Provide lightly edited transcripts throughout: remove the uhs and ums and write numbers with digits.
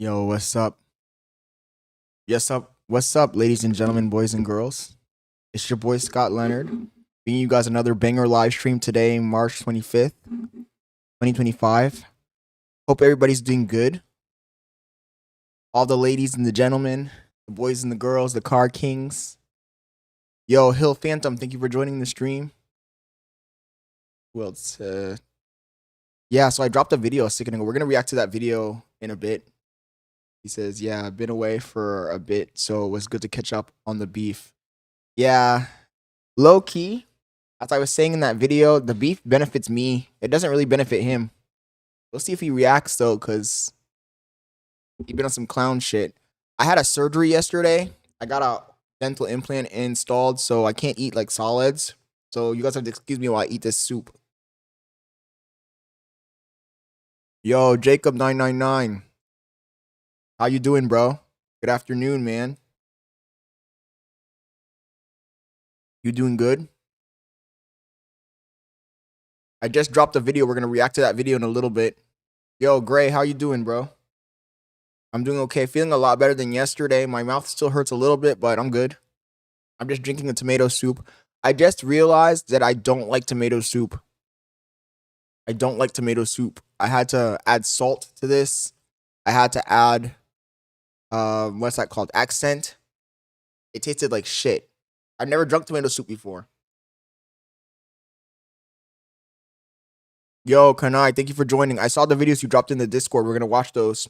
Yo, what's up? What's up, ladies and gentlemen, boys and girls? It's your boy Scott Leonard, bringing you guys another banger live stream today, March 25th, 2025. Hope everybody's doing good. All the ladies and the gentlemen, the boys and the girls, the car kings. Yo, Hill Phantom, thank you for joining the stream. Who else? Yeah, so I dropped a video a second ago. We're gonna react to that video in a bit. He says, yeah, I've been away for a bit, so it was good to catch up on the beef. Yeah, low key, as I was saying in that video, the beef benefits me. It doesn't really benefit him. We'll see if he reacts, though, because he's been on some clown shit. I had a surgery yesterday. I got a dental implant installed, so I can't eat, like, solids. So you guys have to excuse me while I eat this soup. Yo, Jacob999. How you doing, bro? Good afternoon, man. You doing good? I just dropped a video. We're going to react to that video in a little bit. Yo, Gray, how you doing, bro? I'm doing okay. Feeling a lot better than yesterday. My mouth still hurts a little bit, but I'm good. I'm just drinking a tomato soup. I just realized that I don't like tomato soup. I don't like tomato soup. I had to add salt to this. I had to add, what's that called? Accent. It tasted like shit. I've never drunk tomato soup before. Yo, Kanai, thank you for joining. I saw the videos you dropped in the Discord. We're going to watch those.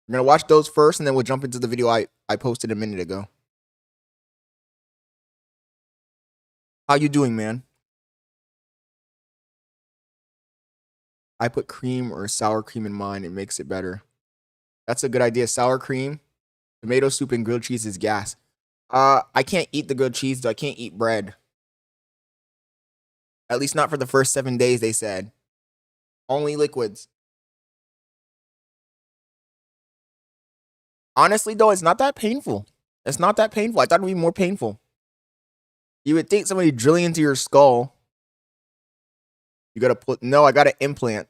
We're going to watch those first, and then we'll jump into the video I posted a minute ago. How you doing, man? I put cream or sour cream in mine. It makes it better. That's a good idea. Sour cream, tomato soup, and grilled cheese is gas. I can't eat the grilled cheese, though. I can't eat bread. At least not for the first 7 days, they said. Only liquids. Honestly, though, it's not that painful. It's not that painful. I thought it would be more painful. You would think somebody drilling into your skull. You gotta put... No, I got an implant.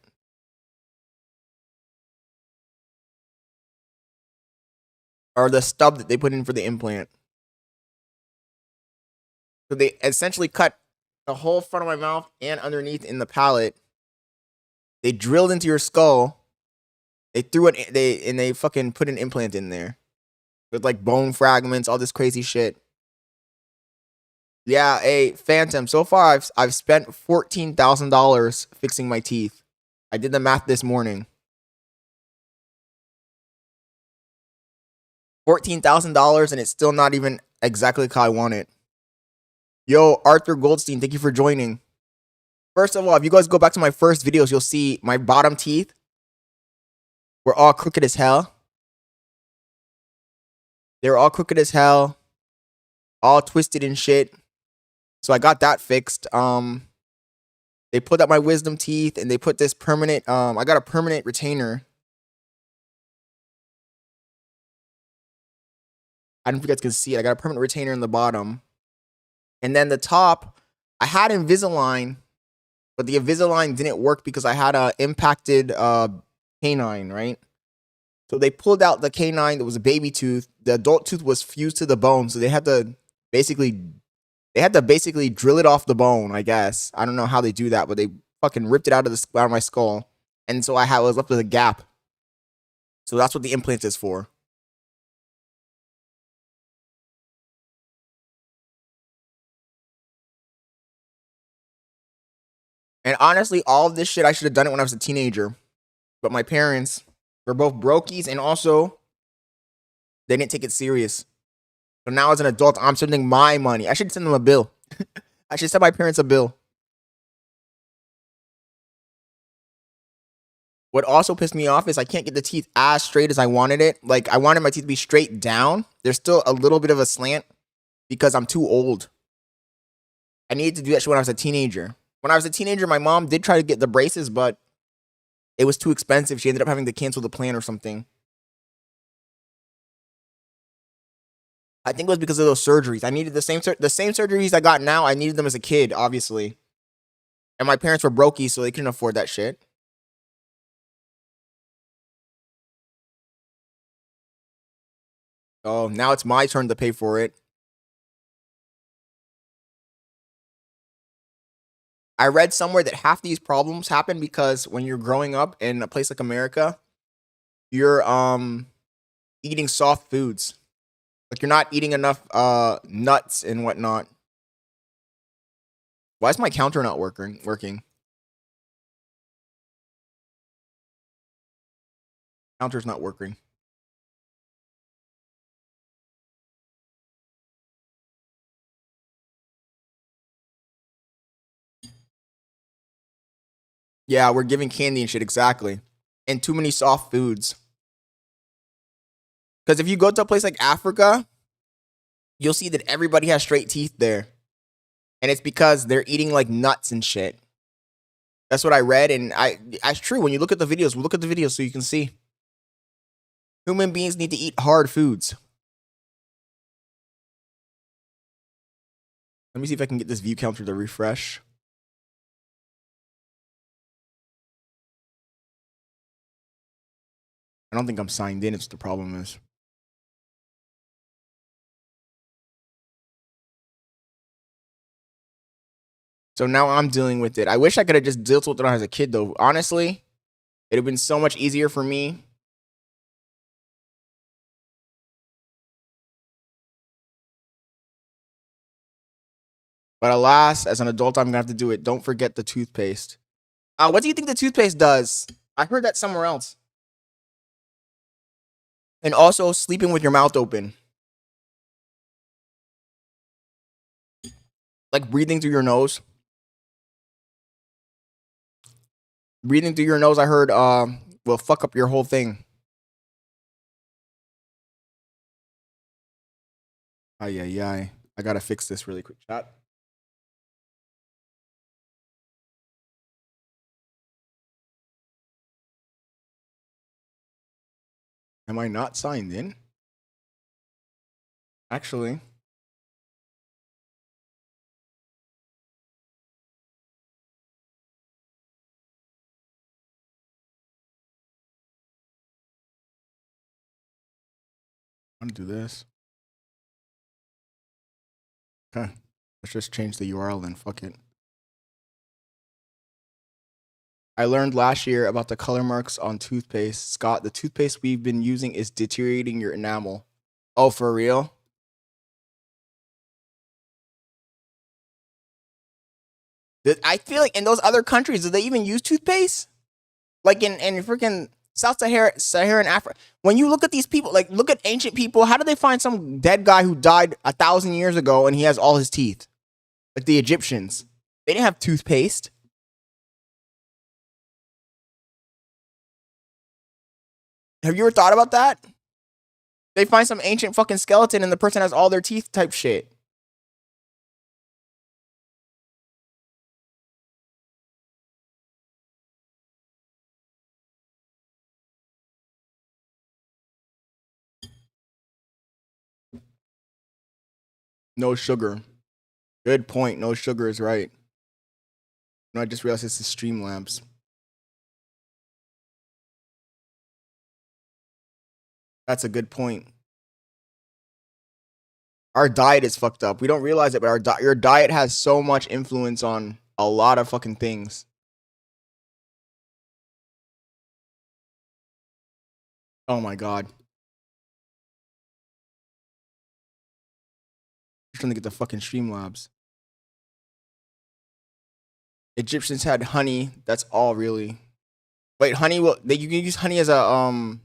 Or the stub that they put in for the implant. So they essentially cut the whole front of my mouth and underneath in the palate. They drilled into your skull. They threw it... They fucking put an implant in there. With like bone fragments, all this crazy shit. Yeah, hey, Phantom. So far, I've spent $14,000 fixing my teeth. I did the math this morning. $14,000, and it's still not even exactly how I want it. Yo, Arthur Goldstein, thank you for joining. First of all, if you guys go back to my first videos, you'll see my bottom teeth were all crooked as hell. They were all crooked as hell. All twisted and shit. So I got that fixed. They put up my wisdom teeth and they put this permanent, I got a permanent retainer. I don't know if you guys can see it. I got a permanent retainer in the bottom. And then the top, I had Invisalign, but the Invisalign didn't work because I had a impacted canine, right? So they pulled out the canine that was a baby tooth. The adult tooth was fused to the bone, so they had to basically drill it off the bone, I guess. I don't know how they do that, but they fucking ripped it out of my skull. And so I was left with a gap. So that's what the implant is for. And honestly, all of this shit, I should have done it when I was a teenager. But my parents were both brokies, and also they didn't take it serious. So now as an adult, I'm sending my money. I should send them a bill. I should send my parents a bill. What also pissed me off is I can't get the teeth as straight as I wanted it. Like, I wanted my teeth to be straight down. There's still a little bit of a slant because I'm too old. I needed to do that shit when I was a teenager. When I was a teenager, my mom did try to get the braces, but it was too expensive. She ended up having to cancel the plan or something. I think it was because of those surgeries. I needed the same surgeries I got now. I needed them as a kid, obviously. And my parents were brokies, so they couldn't afford that shit. Oh, now it's my turn to pay for it. I read somewhere that half these problems happen because when you're growing up in a place like America, you're eating soft foods. Like you're not eating enough nuts and whatnot. Why is my counter not working? Counter's not working. Yeah, we're giving candy and shit, exactly. And too many soft foods. Because if you go to a place like Africa, you'll see that everybody has straight teeth there. And it's because they're eating like nuts and shit. That's what I read, and it's true. When you look at the videos, we'll look at the videos so you can see. Human beings need to eat hard foods. Let me see if I can get this view counter to refresh. I don't think I'm signed in, it's the problem is. So now I'm dealing with it. I wish I could have just dealt with it as a kid, though. Honestly, it'd have been so much easier for me. But alas, as an adult, I'm gonna have to do it. Don't forget the toothpaste. What do you think the toothpaste does? I heard that somewhere else. And also sleeping with your mouth open. Like breathing through your nose. Breathing through your nose, I heard, will fuck up your whole thing. Ay, ay, ay. I gotta fix this really quick, chat. Am I not signed in? Actually. I'm gonna do this. Okay. Let's just change the URL then. Fuck it. I learned last year about the color marks on toothpaste. Scott, the toothpaste we've been using is deteriorating your enamel. Oh, for real? I feel like in those other countries, do they even use toothpaste? Like in freaking Saharan Africa. When you look at these people, like look at ancient people, how do they find some dead guy who died 1,000 years ago and he has all his teeth? Like the Egyptians. They didn't have toothpaste. Have you ever thought about that? They find some ancient fucking skeleton and the person has all their teeth type shit. No sugar. Good point. No sugar is right. No, I just realized this is Streamlabs. That's a good point. Our diet is fucked up. We don't realize it, but your diet has so much influence on a lot of fucking things. Oh my god. I'm trying to get the fucking Streamlabs. Egyptians had honey. That's all really. Wait, honey will you can use honey as a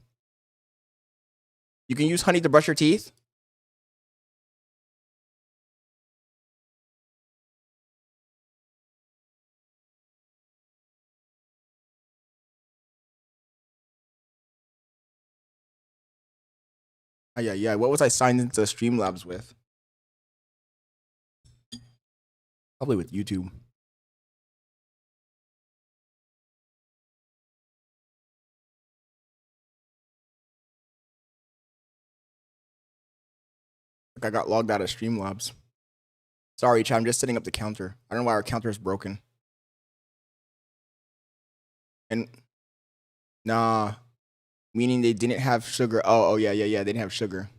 you can use honey to brush your teeth? Oh, yeah. What was I signed into Streamlabs with? Probably with YouTube. Like I got logged out of Streamlabs. Sorry, chat. I'm just setting up the counter. I don't know why our counter is broken. And nah, meaning they didn't have sugar. Oh yeah. They didn't have sugar.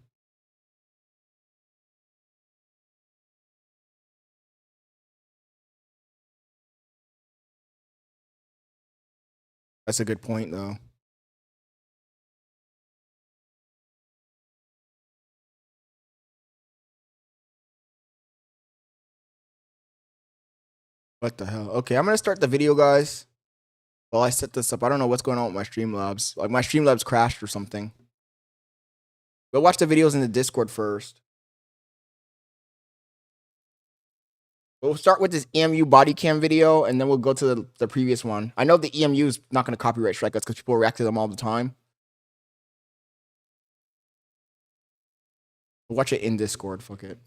That's a good point, though. What the hell? Okay, I'm gonna start the video, guys. While I set this up, I don't know what's going on with my Streamlabs. Like, my Streamlabs crashed or something. Go watch the videos in the Discord first. We'll start with this EMU body cam video, and then we'll go to the previous one. I know the EMU is not going to copyright strike us because people react to them all the time. Watch it in Discord. Fuck it.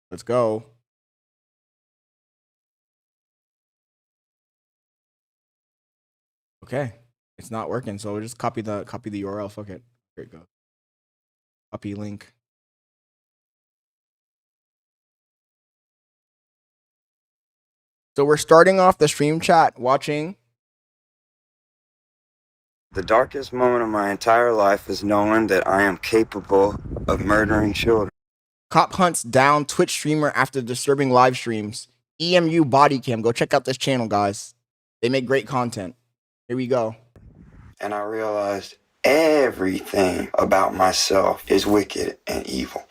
Let's go. Okay, it's not working, so we'll just copy the URL. Fuck it. There it goes. Copy link. So we're starting off the stream chat watching. The darkest moment of my entire life is knowing that I am capable of murdering children. Cop hunts down Twitch streamer after disturbing live streams. EMU body cam. Go check out this channel, guys. They make great content. Here we go. And I realized everything about myself is wicked and evil.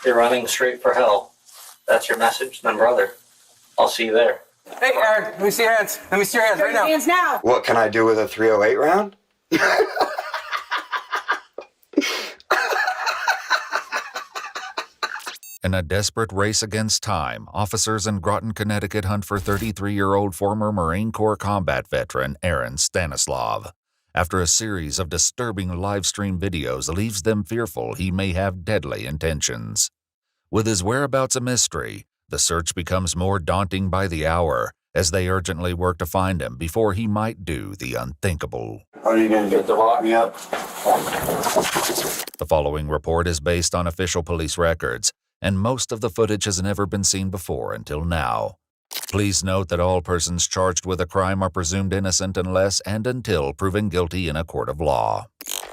You're running straight for hell. That's your message, then brother. I'll see you there. Hey, Aaron, let me see your hands. Let me see your hands right now. Hands now. What can I do with a 308 round? In a desperate race against time, officers in Groton, Connecticut hunt for 33-year-old former Marine Corps combat veteran Aaron Stanislav. After a series of disturbing live stream videos leaves them fearful he may have deadly intentions. With his whereabouts a mystery, the search becomes more daunting by the hour as they urgently work to find him before he might do the unthinkable. Are you going to get to lock me up? The following report is based on official police records, and most of the footage has never been seen before until now. Please note that all persons charged with a crime are presumed innocent unless and until proven guilty in a court of law.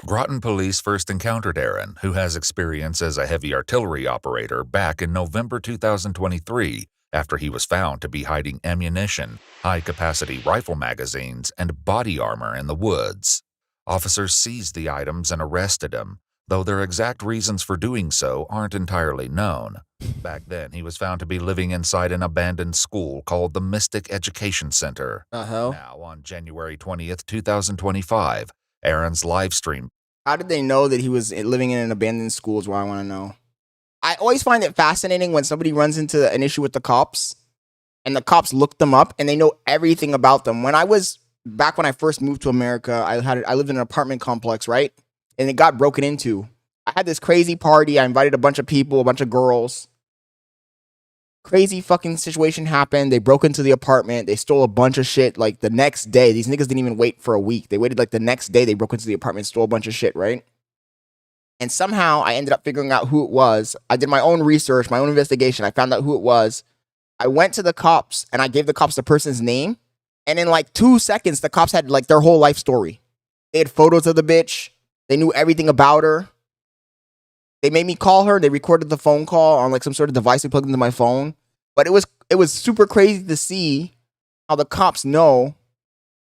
Groton police first encountered Aaron, who has experience as a heavy artillery operator, back in November 2023 after he was found to be hiding ammunition, high-capacity rifle magazines, and body armor in the woods. Officers seized the items and arrested him, though their exact reasons for doing so aren't entirely known. Back then, he was found to be living inside an abandoned school called the Mystic Education Center. Now, on January 20th, 2025, Aaron's live stream. How did they know that he was living in an abandoned school is what I want to know. I always find it fascinating when somebody runs into an issue with the cops and the cops look them up and they know everything about them. When I first moved to America, I lived in an apartment complex, right? And it got broken into. I had this crazy party. I invited a bunch of people, a bunch of girls. Crazy fucking situation happened. They broke into the apartment. They stole a bunch of shit like the next day. These niggas didn't even wait for a week. They waited like the next day. They broke into the apartment, stole a bunch of shit, right? And somehow I ended up figuring out who it was. I did my own research, my own investigation. I found out who it was. I went to the cops and I gave the cops the person's name. And in like 2 seconds, the cops had like their whole life story. They had photos of the bitch. They knew everything about her. They made me call her. They recorded the phone call on like some sort of device we plugged into my phone. But it was super crazy to see how the cops know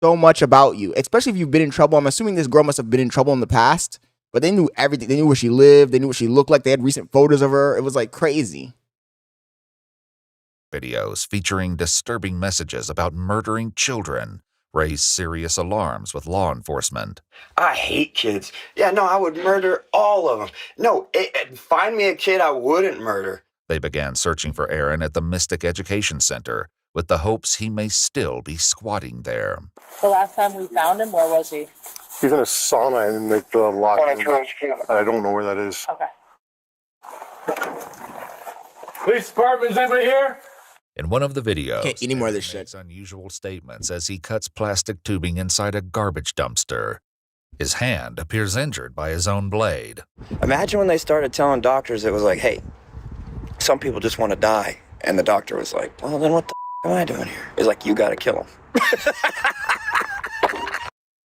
so much about you, especially if you've been in trouble. I'm assuming this girl must have been in trouble in the past, but they knew everything. They knew where she lived. They knew what she looked like. They had recent photos of her. It was like crazy. Videos featuring disturbing messages about murdering children raise serious alarms with law enforcement. I hate kids. Yeah, no, I would murder all of them. No, find me a kid I wouldn't murder. They began searching for Aaron at the Mystic Education Center with the hopes he may still be squatting there. The last time we found him, where was he? He's in a sauna and they locked him. I don't know where that is. Okay. Police department, is anybody here? In one of the videos, Can't eat any more of this Aaron makes shit. unusual statements as he cuts plastic tubing inside a garbage dumpster. His hand appears injured by his own blade. Imagine when they started telling doctors it was like, hey, some people just want to die. And the doctor was like, well, then what the am I doing here? It's like, you got to kill him.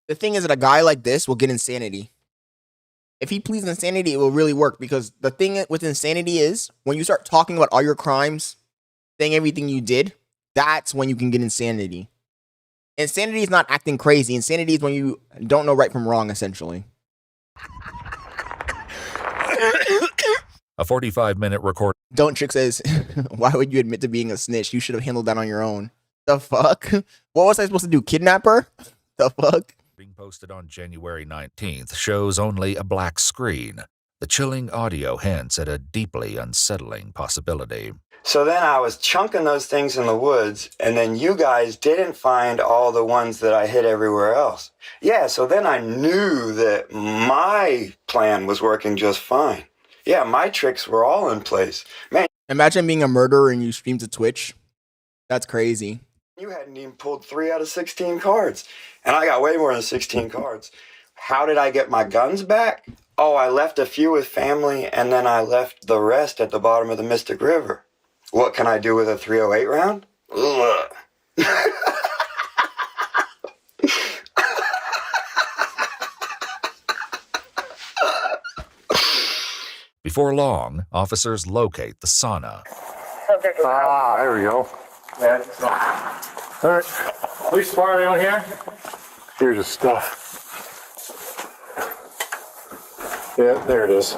The thing is that a guy like this will get insanity. If he pleads insanity, it will really work, because the thing with insanity is when you start talking about all your crimes, saying everything you did, that's when you can get insanity. Insanity is not acting crazy. Insanity is when you don't know right from wrong, essentially. A 45-minute record. Don't Trick says, why would you admit to being a snitch? You should have handled that on your own. The fuck? What was I supposed to do? Kidnap her? The fuck? Being posted on January 19th shows only a black screen. The chilling audio hints at a deeply unsettling possibility. So then I was chunking those things in the woods, and then you guys didn't find all the ones that I hid everywhere else. Yeah, so then I knew that my plan was working just fine. Yeah, my tricks were all in place. Man, Imagine being a murderer and you stream to Twitch. That's crazy. you hadn't even pulled 3 out of 16 cards. And I got way more than 16 cards. How did I get my guns back? Oh, I left a few with family, and then I left the rest at the bottom of the Mystic River. What can I do with a 308 round? Ugh. Before long, officers locate the sauna. Ah, there we go. All right, Police department, anyone here? here's the stuff. Yeah, there it is.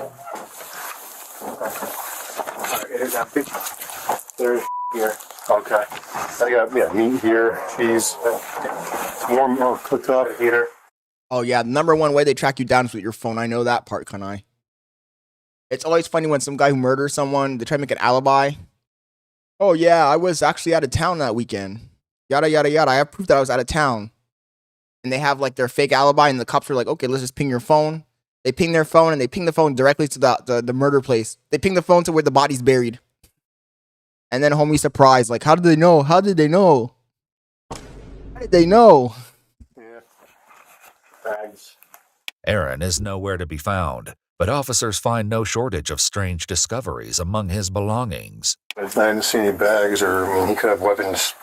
It is empty. There's here. Okay. I got meat here, cheese, some more cooked up heater. Oh yeah, the number one way they track you down is with your phone. I know that part, can I? It's always funny when some guy who murders someone, they try to make an alibi. Oh yeah, I was actually out of town that weekend. Yada, yada, yada. I have proof that I was out of town. And they have like their fake alibi, and the cops are like, okay, let's just ping your phone. They ping their phone, and they ping the phone directly to the murder place. They ping the phone to where the body's buried. And then homie surprised, like, how did they know? How did they know? How did they know? Yeah. Bags. Aaron is nowhere to be found, but officers find no shortage of strange discoveries among his belongings. I didn't see any bags, or I mean, he could have weapons.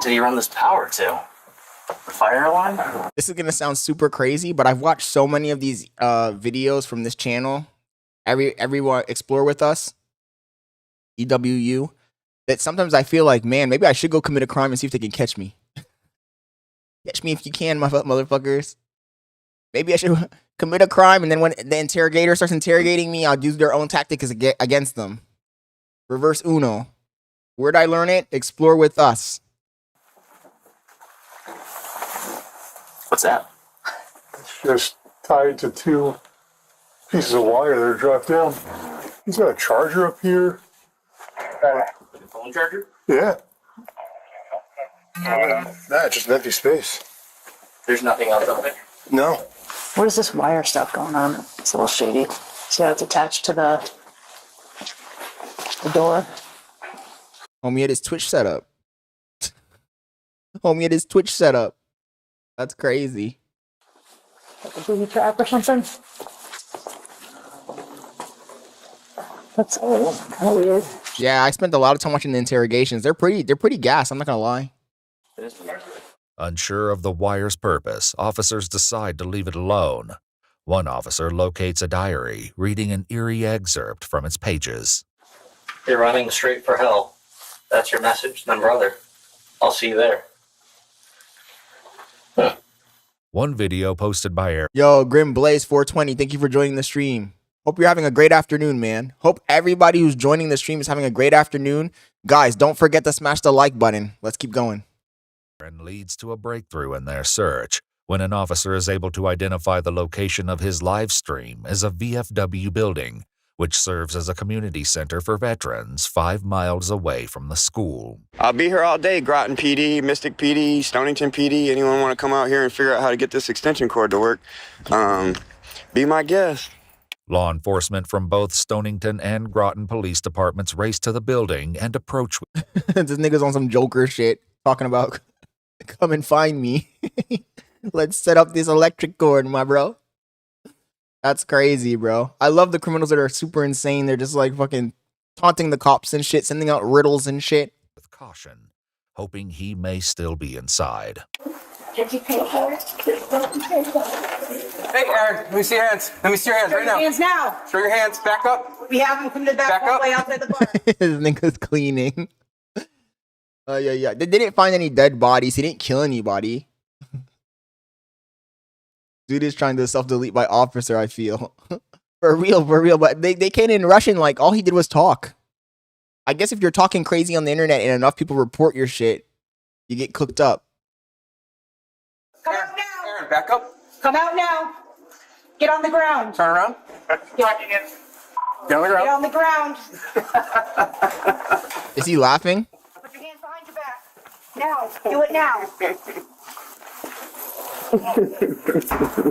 Did he run this power to? The fire alarm? This is gonna sound super crazy, but I've watched so many of these videos from this channel. Everyone explore with us, EWU, that sometimes I feel like, man, maybe I should go commit a crime and see if they can catch me. Catch me if you can, motherfuckers. Maybe I should commit a crime, and then when the interrogator starts interrogating me, I'll use their own tactics against them. Reverse Uno. Where'd I learn it? Explore with us. What's that? It's just tied to 2 pieces of wire that are dropped down. He's got a charger up here. The phone charger? Yeah. Nah, just an empty space. There's nothing else up there. No. What is this wire stuff going on? It's a little shady. See how it's attached to the door? Homie had his Twitch setup. Homie had his Twitch setup. That's crazy. Like a booby trap or something? That's kind of weird. Yeah, I spent a lot of time watching the interrogations. They're pretty gas, I'm not gonna lie. It is weird. Unsure of the wire's purpose, officers decide to leave it alone. One officer locates a diary, reading an eerie excerpt from its pages. You're running straight for hell. That's your message, then brother. I'll see you there. One video posted by Aaron Yo, Grim Blaze 420, thank you for joining the stream. Hope you're having a great afternoon, man. Hope everybody who's joining the stream is having a great afternoon. Guys, don't forget to smash the like button. Let's keep going. leads to a breakthrough in their search when an officer is able to identify the location of his live stream as a VFW building, which serves as a community center for veterans 5 miles away from the school. I'll be here all day. Groton PD, Mystic PD, Stonington PD. Anyone want to come out here and figure out how to get this extension cord to work? Be my guest. Law enforcement from both Stonington and Groton police departments race to the building and approach. This nigga's on some Joker shit, talking about, come and find me. Let's set up this electric cord, my bro. That's crazy, bro. I love the criminals that are super insane. They're just like fucking taunting the cops and shit, sending out riddles and shit. With caution, hoping he may still be inside. Did you pay for it? Hey, Aaron, let me see your hands. Let me see your hands right now. Hands now. Show your hands. Back up. We have him come to the back Back up. way outside the bar. This nigga's cleaning. Yeah. They didn't find any dead bodies. He didn't kill anybody. Dude is trying to self-delete by officer, I feel. For real. But they came in Russian like all he did was talk. I guess if you're talking crazy on the internet and enough people report your shit, you get cooked up. Come out now. Aaron, back up. Come out now. Get on the ground. Turn around. Get on the Get ground. on the ground. Is he laughing? Put your hands behind your back. Now. Do it now.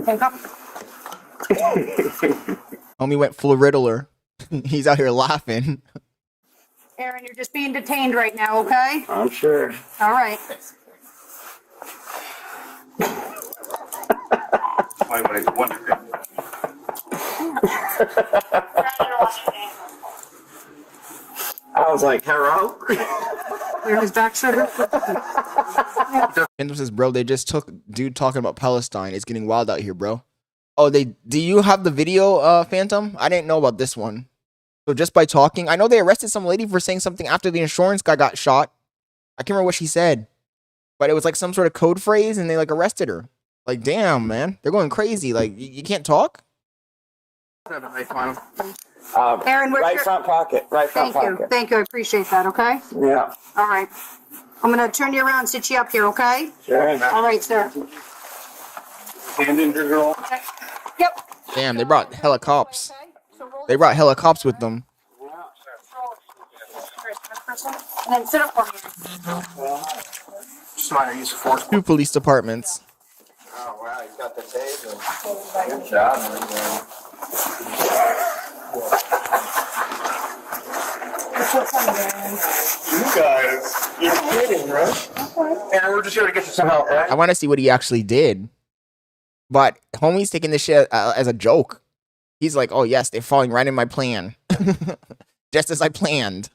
Handcuff. Homie went full Riddler. He's out here laughing. Aaron, you're just being detained right now, okay? I'm sure. All right. Wait, one second. I was like, hello? Clear his back, sir. Phantom says, bro, they just took dude talking about Palestine. It's getting wild out here, bro. Oh, do you have the video, Phantom? I didn't know about this one. So just by talking, I know they arrested some lady for saying something after the insurance guy got shot. I can't remember what she said, but it was like some sort of code phrase and they like arrested her. Like, damn, man, they're going crazy. Like, you can't talk? Aaron, Right front pocket. Right front pocket. Thank you. I appreciate that, okay? Yeah. All right. I'm going to turn you around and sit you up here, okay? Sure. All right, sir. Hand in your girl. Yep. Damn, they brought helicopters. They brought helicopters with them. And then sit up for me. Just mind use of force. 2 police departments. Oh, wow. You got the taser. Good job, man. You guys, you're kidding, right? Aaron, we're just here to get you some help, right? I want to see what he actually did. But homie's taking this shit as a joke. He's like, oh, yes, they're falling right in my plan. Just as I planned.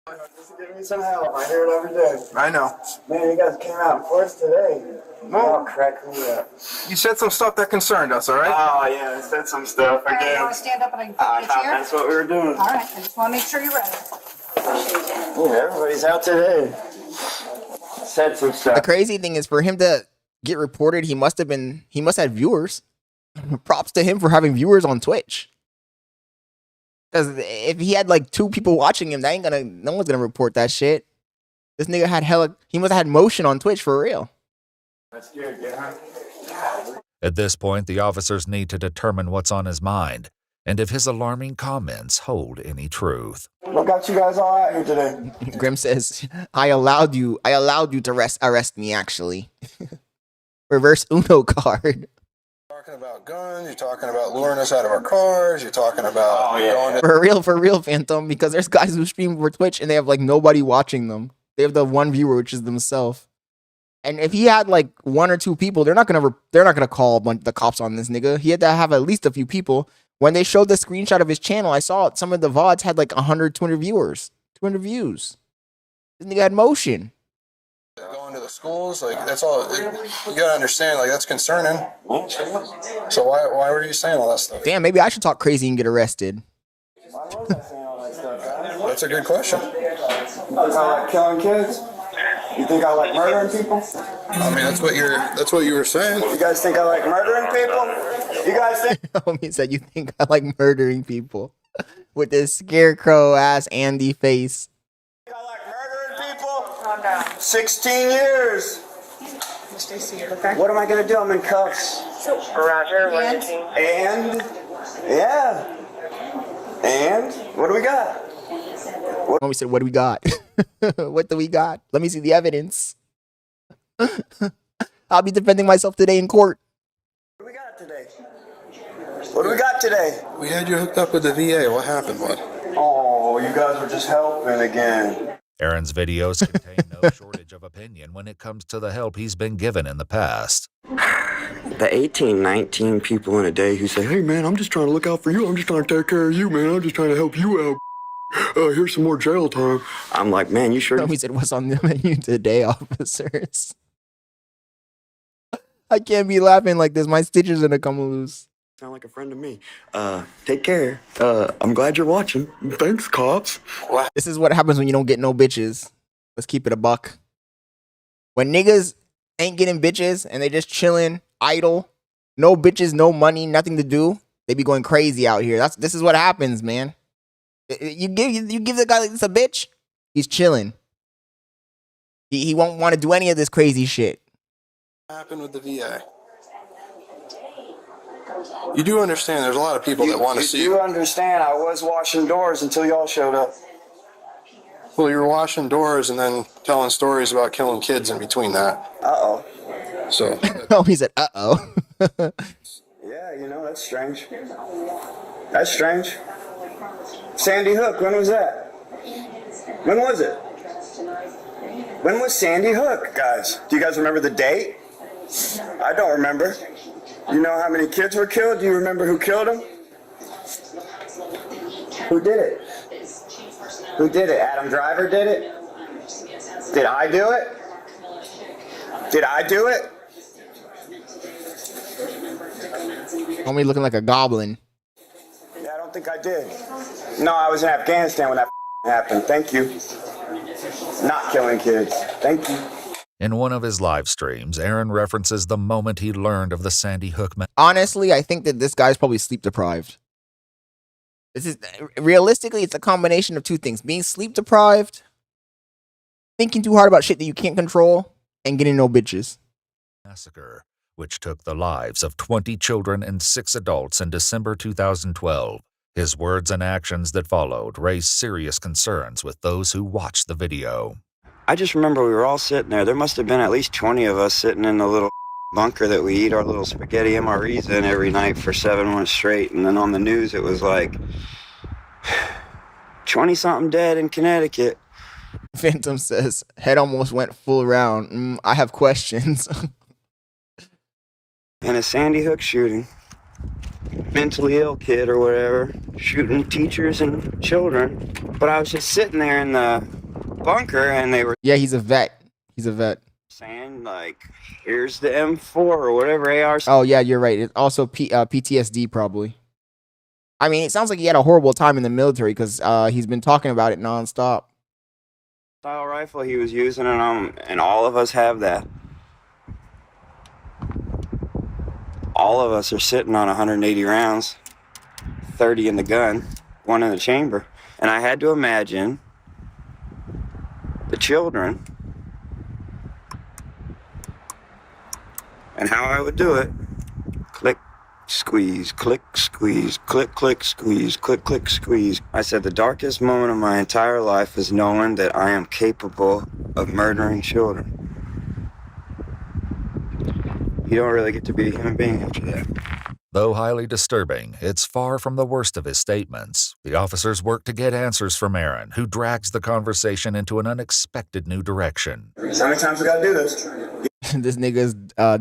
Just give me some help. I hear it every day. I know. Man, you guys came out in force today. Oh, crack me up. You said some stuff that concerned us, all right? Oh, yeah. I said some stuff. All right, you Again. want to stand up and I can I take thought your chair? that's what we were doing. All right. I just want to make sure you're ready. Yeah, everybody's out today. Said some The stuff. crazy thing is for him to get reported, he must have viewers. Props to him for having viewers on Twitch. Because if he had like 2 people watching him, no one's gonna report that shit. This nigga had he must have had motion on Twitch for real. That's good, yeah. At this point, the officers need to determine what's on his mind and if his alarming comments hold any truth. What got you guys all out here today? Grim says, I allowed you to arrest me, actually. Reverse Uno card. Talking about guns, you're talking about luring us out of our cars, you're talking about going to For real, Phantom, because there's guys who stream for Twitch and they have like nobody watching them. They have the one viewer, which is themselves. And if he had like 1 or 2 people, they're not gonna call the cops on this nigga. He had to have at least a few people. When they showed the screenshot of his channel, I saw it. Some of the VODs had like 100, 200 viewers, 200 views. This nigga had motion. going to the schools, like that's all. You gotta understand, like that's concerning. So why were you saying all that stuff? Damn, maybe I should talk crazy and get arrested. Why was I saying all that stuff, guys? That's a good question. You think I like killing kids? You think I like murdering people? I mean, that's what you were saying. You guys think I like murdering people? You guys think Homie said, you think I like murdering people? With this scarecrow ass Andy face. I like murdering people? 16 years. What am I gonna do? I'm in cuffs. Roger. And? Yeah. And? What do we got? Homie said, what do we got? What do we got? Let me see the evidence. I'll be defending myself today in court. What do we got today? What do we got today? We had you hooked up with the VA. What happened, bud? Oh, you guys were just helping again. Aaron's videos contain no shortage of opinion when it comes to the help he's been given in the past. The 18, 19 people in a day who say, hey man, I'm just trying to look out for you. I'm just trying to take care of you, man. I'm just trying to help you out. Here's some more jail time. I'm like, man, you sure? Homie said, what's on the menu today, officers? I can't be laughing like this. My stitches are gonna come loose. Sound like a friend to me. Take care. I'm glad you're watching. Thanks, cops. This is what happens when you don't get no bitches. Let's keep it a buck. When niggas ain't getting bitches and they just chilling, idle, no bitches, no money, nothing to do, they be going crazy out here. This is what happens, man. You give the guy like this a bitch, he's chilling. He won't want to do any of this crazy shit. What happened with the VA? You do understand there's a lot of people that want to see You you. understand I was washing doors until y'all showed up. Well, you were washing doors and then telling stories about killing kids in between that. Uh-oh. So, Oh, he said, uh-oh. Yeah, you know, that's strange. That's strange. Sandy Hook, when was that? When was it? When was Sandy Hook, guys? Do you guys remember the date? I don't remember. You know how many kids were killed? Do you remember who killed them? Who did it? Who did it? Adam Driver did it? Did I do it? Did I do it? Homie looking like a goblin. Yeah, I don't think I did. No, I was in Afghanistan when that happened. Thank you. Not killing kids. Thank you. In one of his live streams, Aaron references the moment he learned of the Sandy Hook Honestly, I think that this guy's probably sleep deprived. This is realistically, it's a combination of two things: being sleep deprived, thinking too hard about shit that you can't control, and getting no bitches. massacre, which took the lives of 20 children and 6 adults in December 2012. His words and actions that followed raised serious concerns with those who watched the video. I just remember we were all sitting there. There must have been at least 20 of us sitting in the little bunker that we eat our little spaghetti MREs in every night for 7 months straight. And then on the news, it was like 20-something dead in Connecticut. Phantom says, head almost went full round. I have questions. In a Sandy Hook shooting. Mentally ill kid or whatever, shooting teachers and children. But I was just sitting there in the bunker and they were Yeah, he's a vet. He's a vet. saying, like, here's the M4 or whatever AR. Oh, yeah, you're right. It's also PTSD, probably. I mean, it sounds like he had a horrible time in the military because he's been talking about it nonstop. Style rifle he was using, and all of us have that. All of us are sitting on 180 rounds, 30 in the gun, 1 in the chamber. And I had to imagine the children and how I would do it. Click, squeeze, click, squeeze, click, click, squeeze, click, click, squeeze. I said the darkest moment of my entire life is knowing that I am capable of murdering children. You don't really get to be a human being after that. Though highly disturbing, it's far from the worst of his statements. The officers work to get answers from Aaron, who drags the conversation into an unexpected new direction. How many times we gotta do this? This nigga's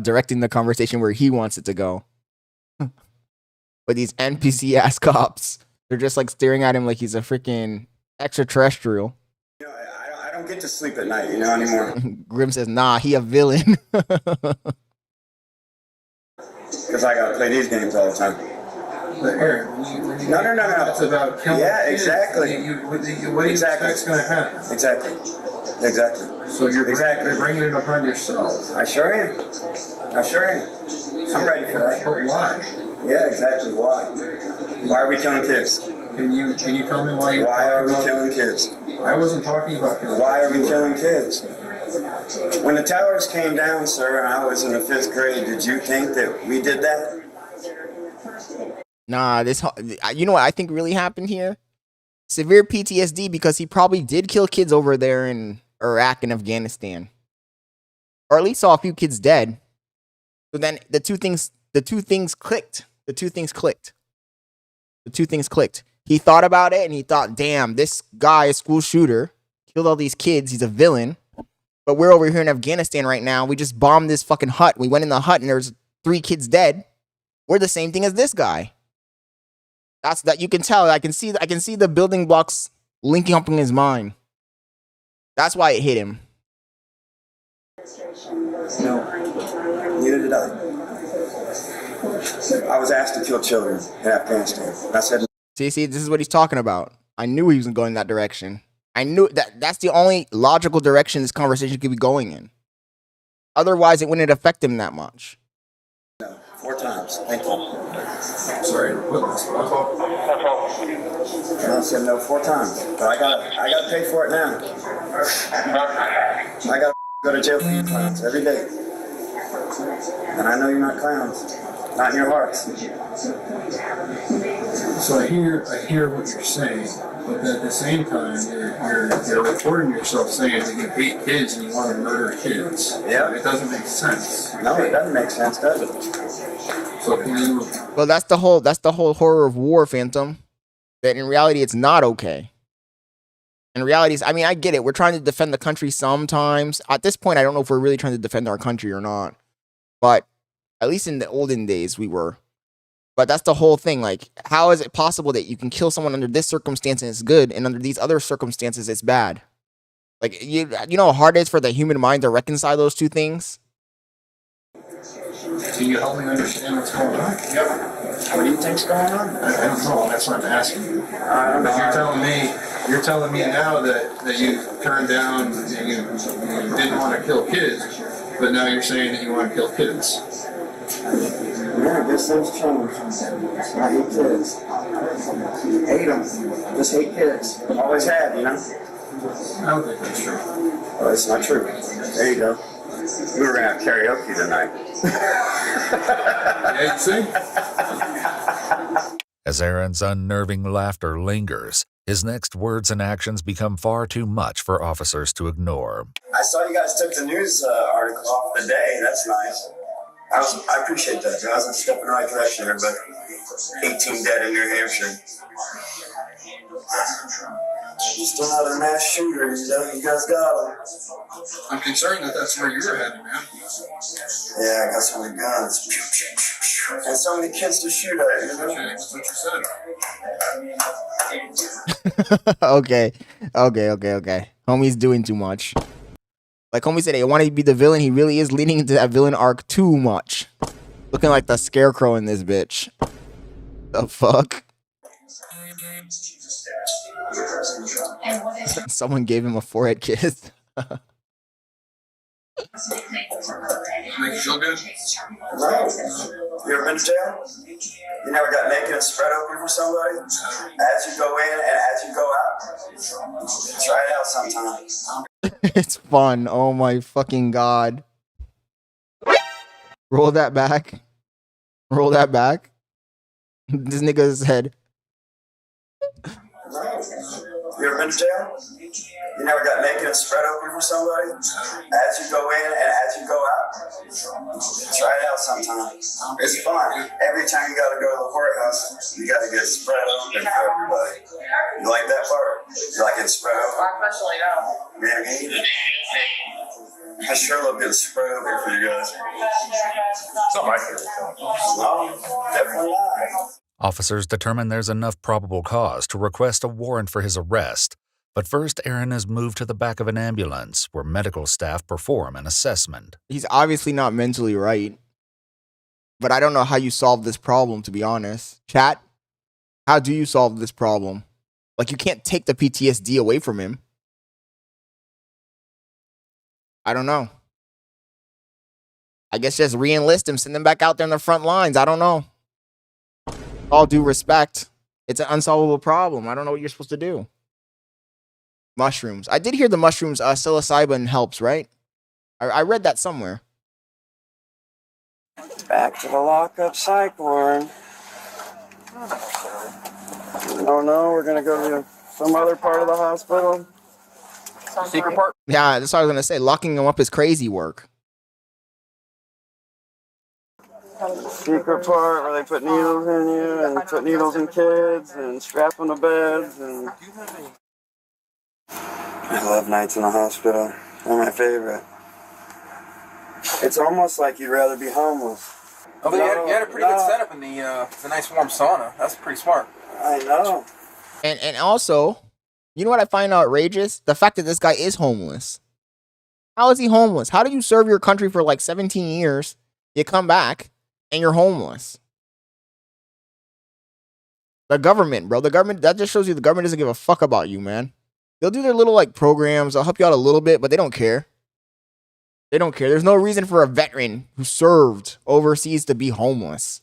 directing the conversation where he wants it to go. But these NPC ass cops, they're just like staring at him like he's a freaking extraterrestrial. You know, I don't get to sleep at night, anymore. Grim says, nah, he a villain. Because I gotta play these games all the time. No. It's about killing. Yeah, exactly. What do you expect's going to happen? Exactly. So you're Exactly. bringing it upon yourself. I sure am. I'm ready for that. But why? Yeah, exactly. Why? Why are we killing kids? Can you tell me why? Why are we killing kids? I wasn't talking about killing. Why are we killing kids? When the towers came down, sir, and I was in the 5th grade, did you think that we did that? Nah, you know what I think really happened here? Severe PTSD because he probably did kill kids over there in Iraq and Afghanistan. Or at least saw a few kids dead. So then the two things clicked. He thought about it and he thought, damn, this guy, a school shooter, killed all these kids, he's a villain. But we're over here in Afghanistan right now. We just bombed this fucking hut. We went in the hut and there's 3 kids dead. We're the same thing as this guy. That's that you can tell. I can see the building blocks linking up in his mind. That's why it hit him. No. Neither did I. I was asked to kill children in Afghanistan. I said, See, this is what he's talking about. I knew he was going in that direction. I knew that's the only logical direction this conversation could be going in. Otherwise, it wouldn't affect him that much. no, 4 times. Thank you. Sorry, what was And I said no 4 times. But I gotta pay for it now. I gotta go to jail for you clowns every day. And I know you're not clowns. Not in your hearts. So I hear what you're saying, but at the same time, you're recording yourself saying that you hate kids and you want to murder kids. Yeah. It doesn't make sense. No, it doesn't make sense, does it? So can you? Well, that's the whole horror of war, Phantom. That in reality, it's not okay. In reality, I mean, I get it. We're trying to defend the country sometimes. At this point, I don't know if we're really trying to defend our country or not. But at least in the olden days, we were. But that's the whole thing. Like, how is it possible that you can kill someone under this circumstance and it's good, and under these other circumstances it's bad? Like, you know how hard it is for the human mind to reconcile those two things? Can you help me understand what's going on? Yep. What do you think's going on? I don't know. That's what I'm asking you. I don't know. But you're telling me now that you turned down and you didn't want to kill kids, but now you're saying that you want to kill kids. Yeah, I guess things change. I hate kids. Hate them. Just hate kids. Always have, you know? I don't think that's true. Oh, it's not true. There you go. We were going to have karaoke tonight. Yeah, you see? As Aaron's unnerving laughter lingers, his next words and actions become far too much for officers to ignore. I saw you guys took the news article off the day. That's nice. I appreciate that, guys. I'm stepping in the right direction here, but 18 dead in New Hampshire. Just another mass shooter, you know? You guys got him. I'm concerned that that's where you're headed, man. Yeah, I got so many guns. And so many kids to shoot at, you know? Okay, that's what you said. Okay. Homie's doing too much. Like homie said, he wanted to be the villain. He really is leaning into that villain arc too much. Looking like the scarecrow in this bitch. The fuck? Someone gave him a forehead kiss. Make you feel good? No. You ever been to jail? You never got naked and spread open for somebody? As you go in and as you go out? Try it out sometime. It's fun. Oh my fucking god. Roll that back. Roll that back. This nigga's head. No. You ever been to jail? You never got naked and spread open for somebody? As you go in and as you go out? Try it out sometime. It's fun. Every time you gotta go to the courthouse, you gotta get spread open for everybody. You like that part? You like it spread open? Especially now. Man, I hate it. I sure love getting spread open for you guys. It's not my favorite film. No, definitely not. Officers determine there's enough probable cause to request a warrant for his arrest. But first, Aaron is moved to the back of an ambulance where medical staff perform an assessment. He's obviously not mentally right. But I don't know how you solve this problem, to be honest. Chat, how do you solve this problem? Like, you can't take the PTSD away from him. I don't know. I guess just re-enlist him, send him back out there in the front lines. I don't know. All due respect, it's an unsolvable problem. I don't know what you're supposed to do. Mushrooms. I did hear the mushrooms, psilocybin helps, right? I read that somewhere. Back to the lockup psych ward. Oh no, we're gonna go to some other part of the hospital. Secret part? Yeah, that's what I was gonna say. Locking him up is crazy work. Secret part where they put needles in you and put needles in kids and strap them to beds and. I love nights in the hospital. They're my favorite. It's almost like you'd rather be homeless. Oh, but you had a pretty good setup in the nice warm sauna. That's pretty smart. I know. And also, you know what I find outrageous? The fact that this guy is homeless. How is he homeless? How do you serve your country for like 17 years? You come back and you're homeless. The government, bro. The government, that just shows you the government doesn't give a fuck about you, man. They'll do their little like programs. They'll help you out a little bit, but they don't care. They don't care. There's no reason for a veteran who served overseas to be homeless.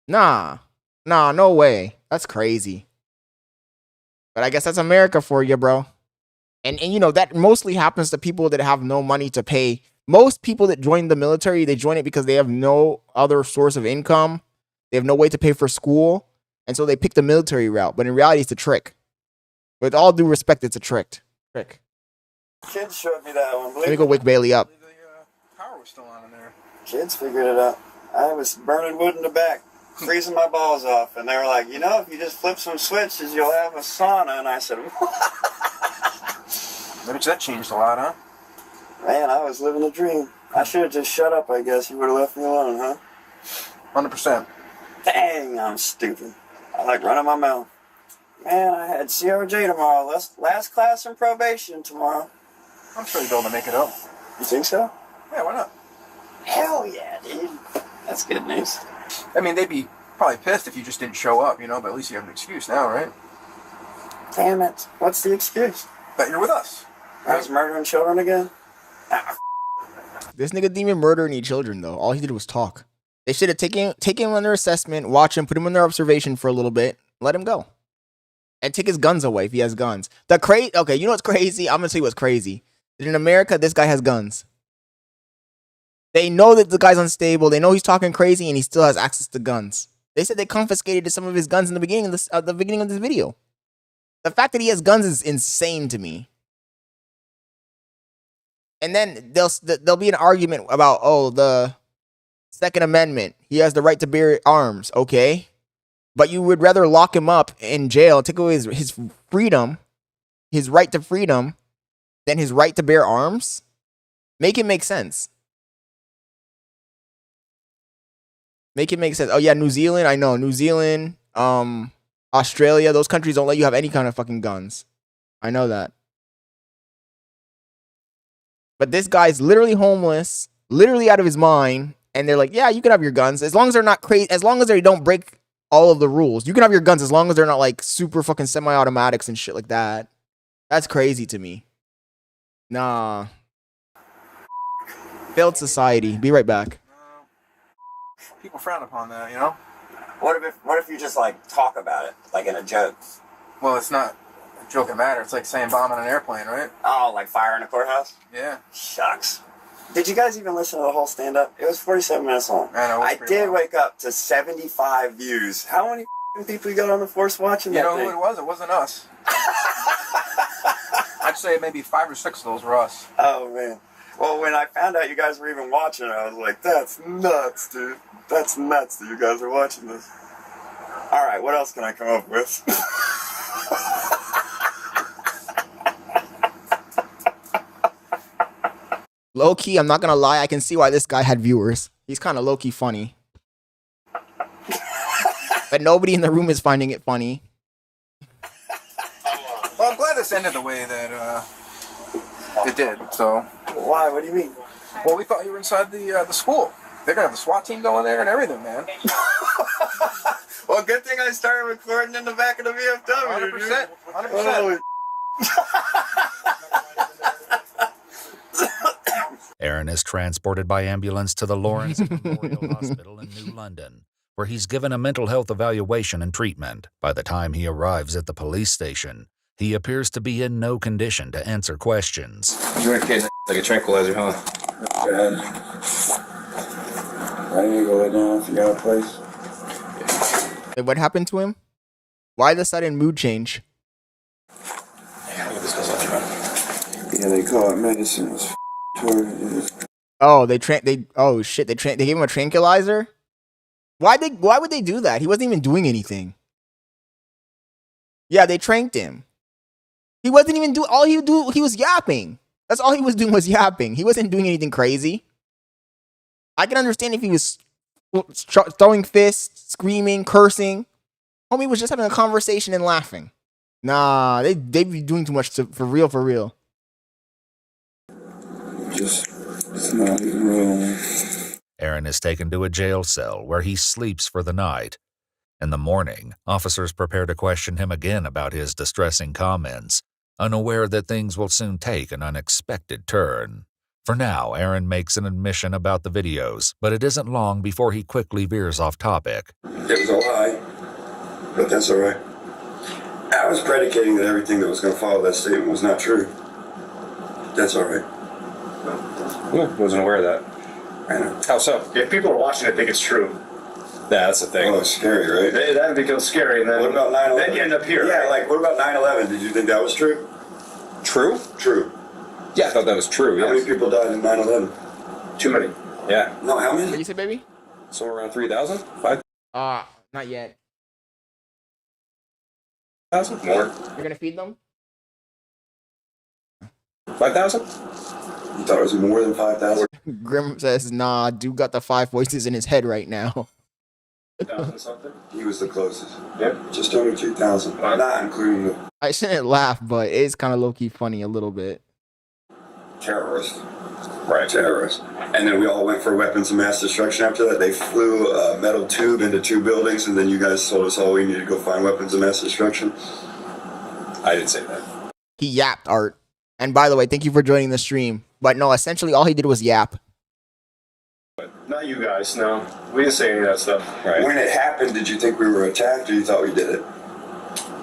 Nah, no way. That's crazy. But I guess that's America for you, bro. And you know, that mostly happens to people that have no money to pay. Most people that join the military, they join it because they have no other source of income. They have no way to pay for school. And so they pick the military route. But in reality, it's a trick. With all due respect, it's a trick. Kids showed me that one. Let me go wake Bailey up. The power was still on in there. Kids figured it out. I was burning wood in the back, freezing my balls off, and they were like, you know, if you just flip some switches, you'll have a sauna. And I said, Maybe that changed a lot, huh? man, I was living the dream. I should have just shut up, I guess. You would have left me alone, huh? 100%. Dang, I'm stupid. I like running my mouth. Man, I had CRJ tomorrow. Last class in probation tomorrow. I'm sure you'll be able to make it up. You think so? Yeah, why not? Hell yeah, dude. That's good news. I mean, they'd be probably pissed if you just didn't show up, you know, but at least you have an excuse now, right? Damn it. What's the excuse? That you're with us. I was murdering children again? This nigga didn't even murder any children, though. All he did was talk. They should have taken him under assessment, watch him, put him under observation for a little bit, let him go. And take his guns away if he has guns. Okay, you know what's crazy? I'm gonna tell you what's crazy. In America, this guy has guns. They know that the guy's unstable. They know he's talking crazy, and he still has access to guns. They said they confiscated some of his guns in the beginning of this video. The fact that he has guns is insane to me. And then there'll be an argument about, oh, the Second Amendment. He has the right to bear arms. Okay. But you would rather lock him up in jail, take away his freedom, his right to freedom, than his right to bear arms? Make it make sense. Make it make sense. Oh yeah, New Zealand, I know. New Zealand, Australia, those countries don't let you have any kind of fucking guns. I know that. But this guy's literally homeless, literally out of his mind, and they're like, yeah, you can have your guns as long as they're not crazy, as long as they don't break all of the rules. You can have your guns as long as they're not like super fucking semi-automatics and shit like that. That's crazy to me. Nah. Failed society. Be right back. People frown upon that, you know? What if you just like talk about it, like in a joke? Well, it's not a joke and matter. It's like saying bomb on an airplane, right? Oh, like fire in a courthouse? Yeah. Shucks. Did you guys even listen to the whole stand-up? It was 47 minutes long. I know. I did wake up to 75 views. How many people you got on the force watching that thing? You know who it was? It wasn't us. I'd say maybe 5 or 6 of those were us. Oh, man. Well, when I found out you guys were even watching it, I was like, that's nuts, dude. That's nuts that you guys are watching this. All right, what else can I come up with? Low-key, I'm not gonna lie, I can see why this guy had viewers. He's kind of low-key funny. But nobody in the room is finding it funny. Well, I'm glad this ended the way that it did, so... Why? What do you mean? Well, we thought you were inside the school. They're gonna have the SWAT team going there and everything, man. Well, good thing I started recording in the back of the VFW. 100%. 100%. Aaron is transported by ambulance to the Lawrence Memorial Hospital in New London, where he's given a mental health evaluation and treatment. By the time he arrives at the police station, he appears to be in no condition to answer questions. You weren't kidding. Like a tranquilizer, huh? Good. I need to go lay down if you got a place. Wait, what happened to him? Why the sudden mood change? Yeah, look at this guy's up. Yeah, they call it medicine. Oh, they gave him a tranquilizer? Why would they do that? He wasn't even doing anything. Yeah, they tranked him. He wasn't even he was yapping. That's all he was doing was yapping. He wasn't doing anything crazy. I can understand if he was throwing fists, screaming, cursing. Homie was just having a conversation and laughing. Nah, they be doing too much for real. It's not real. Aaron is taken to a jail cell where he sleeps for the night. In the morning, officers prepare to question him again about his distressing comments, unaware that things will soon take an unexpected turn. For now, Aaron makes an admission about the videos, but it isn't long before he quickly veers off topic. It was a lie, but that's all right. I was predicating that everything that was going to follow that statement was not true. That's all right. Wasn't aware of that. I know. How so? If people are watching it, think it's true. Yeah, that's the thing. Oh, it's scary, right? That becomes scary, and then What about 9/11? Then you end up here. Yeah, right? like, what about 9/11? Did you think that was true? True? True. Yeah, I thought that was true. How many Yes. people died in 9/11? Too many. Yeah. No, how What many? you say, baby? Somewhere around 3,000? 5,000? Not yet. More? You're gonna feed them? 5,000? You thought it was more than 5,000? Grim says, nah, dude got the 5 voices in his head right now. 2,000 something. He was the closest. Yeah. Just under 2,000. Not including the I shouldn't laugh, but it's kind of low-key funny a little bit. terrorists. Right, terrorists. And then we all went for weapons of mass destruction after that. They flew a metal tube into 2 buildings, and then you guys told us all we needed to go find weapons of mass destruction. I didn't say that. He yapped, Art. And by the way, thank you for joining the stream. But no, essentially all he did was yap. Not you guys, no. We didn't say any of that stuff. Right. When it happened, did you think we were attacked, or you thought we did it?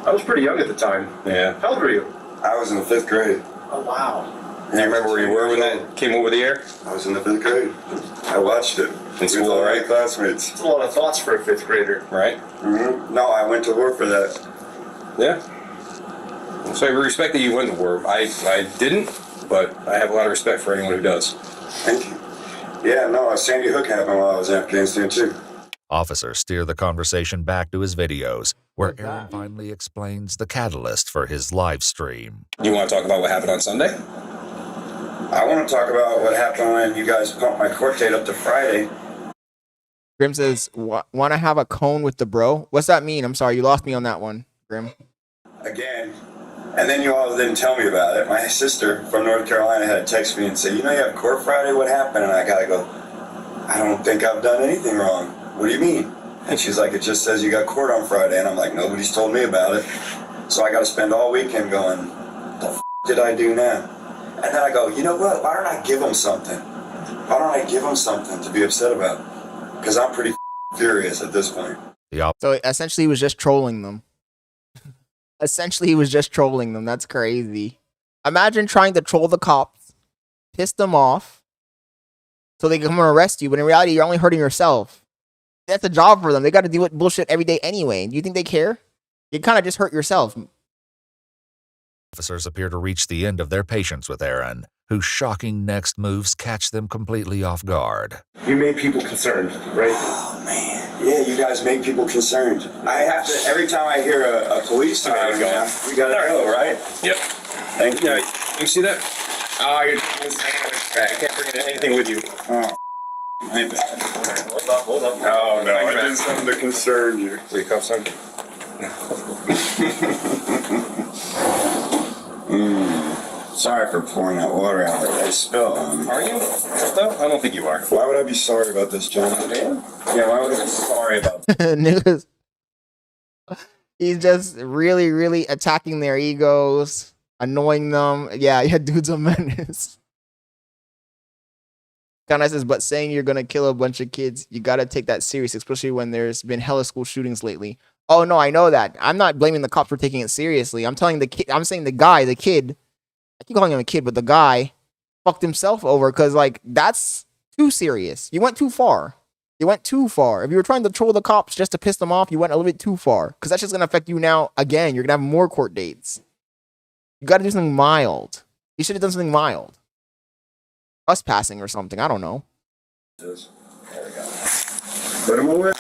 I was pretty young at the time. Yeah. How old were you? I was in the 5th grade. Oh, wow. Do you remember where you were when that came over the air? I was in the 5th grade. I watched it. In school, all right? my classmates. That's a lot of thoughts for a 5th grader. Right? Mm-hmm. No, I went to war for that. Yeah. So I respect that you went to war. I didn't, but I have a lot of respect for anyone who does. Thank you. Yeah, no, Sandy Hook happened while I was in Afghanistan, too. Officers steer the conversation back to his videos, where Aaron finally explains the catalyst for his live stream. You want to talk about what happened on Sunday? I want to talk about what happened when you guys pumped my court date up to Friday. Grim says, want to have a cone with the bro? What's that mean? I'm sorry, you lost me on that one, Grim. Again. And then you all didn't tell me about it. My sister from North Carolina had to text me and say, you know you have court Friday, what happened? And I gotta go, I don't think I've done anything wrong. What do you mean? And she's like, it just says you got court on Friday. And I'm like, nobody's told me about it. So I gotta spend all weekend going, the f*** did I do now? And then I go, you know what? Why don't I give them something? Why don't I give them something to be upset about? Because I'm pretty furious at this point. So essentially he was just trolling them. Essentially, he was just trolling them. That's crazy. Imagine trying to troll the cops, piss them off, so they can come and arrest you, but in reality, you're only hurting yourself. That's a job for them. They got to deal with bullshit every day anyway. Do you think they care? You kind of just hurt yourself. Officers appear to reach the end of their patience with Aaron, whose shocking next moves catch them completely off guard. You made people concerned, right? Oh, man. Yeah, you guys make people concerned. I have to, every time I hear a police siren, we gotta go, right? Yep. Thank you. You see that? I can't bring anything with you. Oh, my bad. Hold up. Oh, no, I did something to concern you. Will you cuff son? Sorry for pouring that water out like I spilled on me. Are you? No, I don't think you are. Why would I be sorry about this, John? Yeah, why would I be sorry about this? Niggas. He's just really, really attacking their egos, annoying them. Yeah, dude's a menace. Kinda says, but saying you're gonna kill a bunch of kids, you gotta take that serious, especially when there's been hella school shootings lately. Oh no, I know that. I'm not blaming the cops for taking it seriously. I'm telling the kid. I'm saying the kid. I keep calling him a kid, but the guy fucked himself over because like that's too serious. You went too far. You went too far. If you were trying to troll the cops just to piss them off, you went a little bit too far because that's just gonna affect you now again. You're gonna have more court dates. You got to do something mild. You should have done something mild. Trespassing or something. I don't know. There we go. Put him away.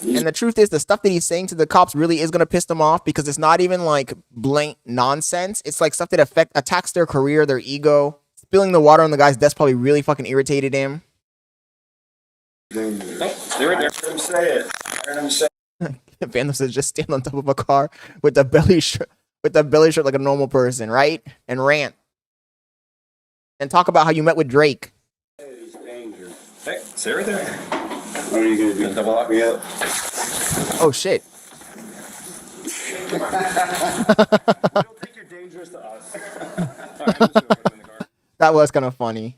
And the truth is, the stuff that he's saying to the cops really is going to piss them off because it's not even like blank nonsense. It's like stuff that attacks their career, their ego. Spilling the water on the guy's desk probably really fucking irritated him. They're right there. I heard him say it. I heard him say it. Phantom says just stand on top of a car with the belly shirt like a normal person, right? And rant. And talk about how you met with Drake. Hey, stay right there. What are you gonna do? Double lock me up? Oh shit. You don't think you're dangerous to us. All right, I'm just gonna put him in the car. That was kind of funny.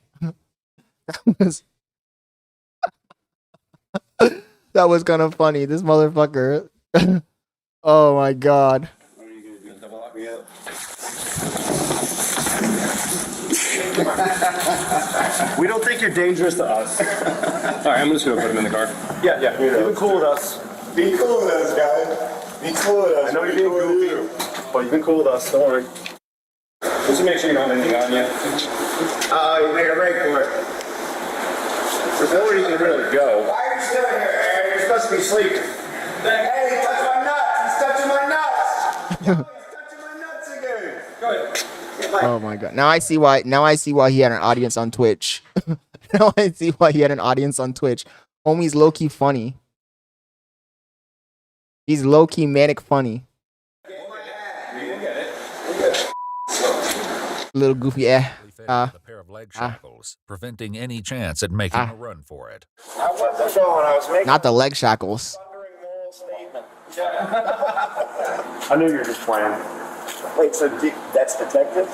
That was kind of funny. This motherfucker. Oh my god. What are you gonna do? Double lock me up? We don't think you're dangerous to us. All right, I'm just gonna put him in the car. Yeah. You've been cool with us. Be cool with us, guys. Be cool with us. I know you're being goofy, but you've been cool with us. Don't worry. Just to make sure you don't have anything on you. Oh, you made a break for it. There's nowhere you can really go. Why are you still here, Aaron? You're supposed to be sleeping. Hey, he touched my nuts. He's touching my nuts. Yo, he's touching my nuts again. Go ahead. Oh my god. Now I see why he had an audience on Twitch. Now I see why he had an audience on Twitch. Homie's low-key funny. He's low-key manic funny. Little goofy A pair of leg shackles, preventing any chance at making a run for it. I wasn't going. I was making not the leg shackles. a moral statement. I knew you were just playing. Wait, so that's detective?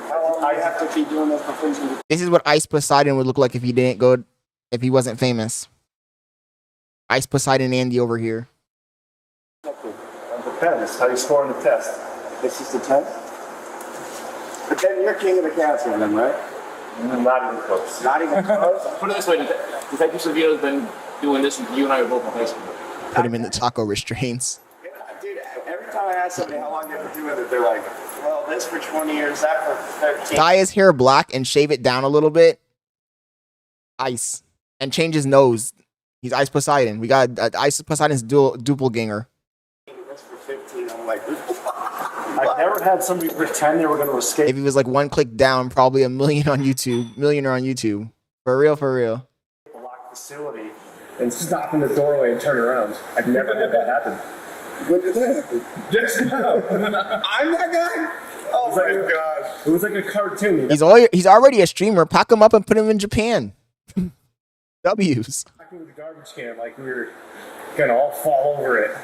How long do I have to keep doing this before you... This is what Ice Poseidon would look like if he wasn't famous. Ice Poseidon Andy over here. Depends how you score on the test. This is the test? But then you're king of the castle then, right? Not even close. Not even close? Put it this way, Detective Seville's been doing this since you and I were both in high school. Put him in the taco restraints. Dude, every time I ask somebody how long they have to do with it, they're like, well, this for 20 years, that for 13. Dye his hair black and shave it down a little bit. Ice. And change his nose. He's Ice Poseidon. We got Ice Poseidon's doppelganger. This for 15, I'm like... I've never had somebody pretend they were going to escape. If he was like one click down, probably a million on YouTube. Millionaire on YouTube. For real, for real. A locked facility and stop in the doorway and turn around. I've never had that happen. When did that happen? Just now. I'm that guy? Oh my gosh. It was like a cartoon. He's already a streamer. Pack him up and put him in Japan. W's. Talking with the garbage can like we were going to all fall over it.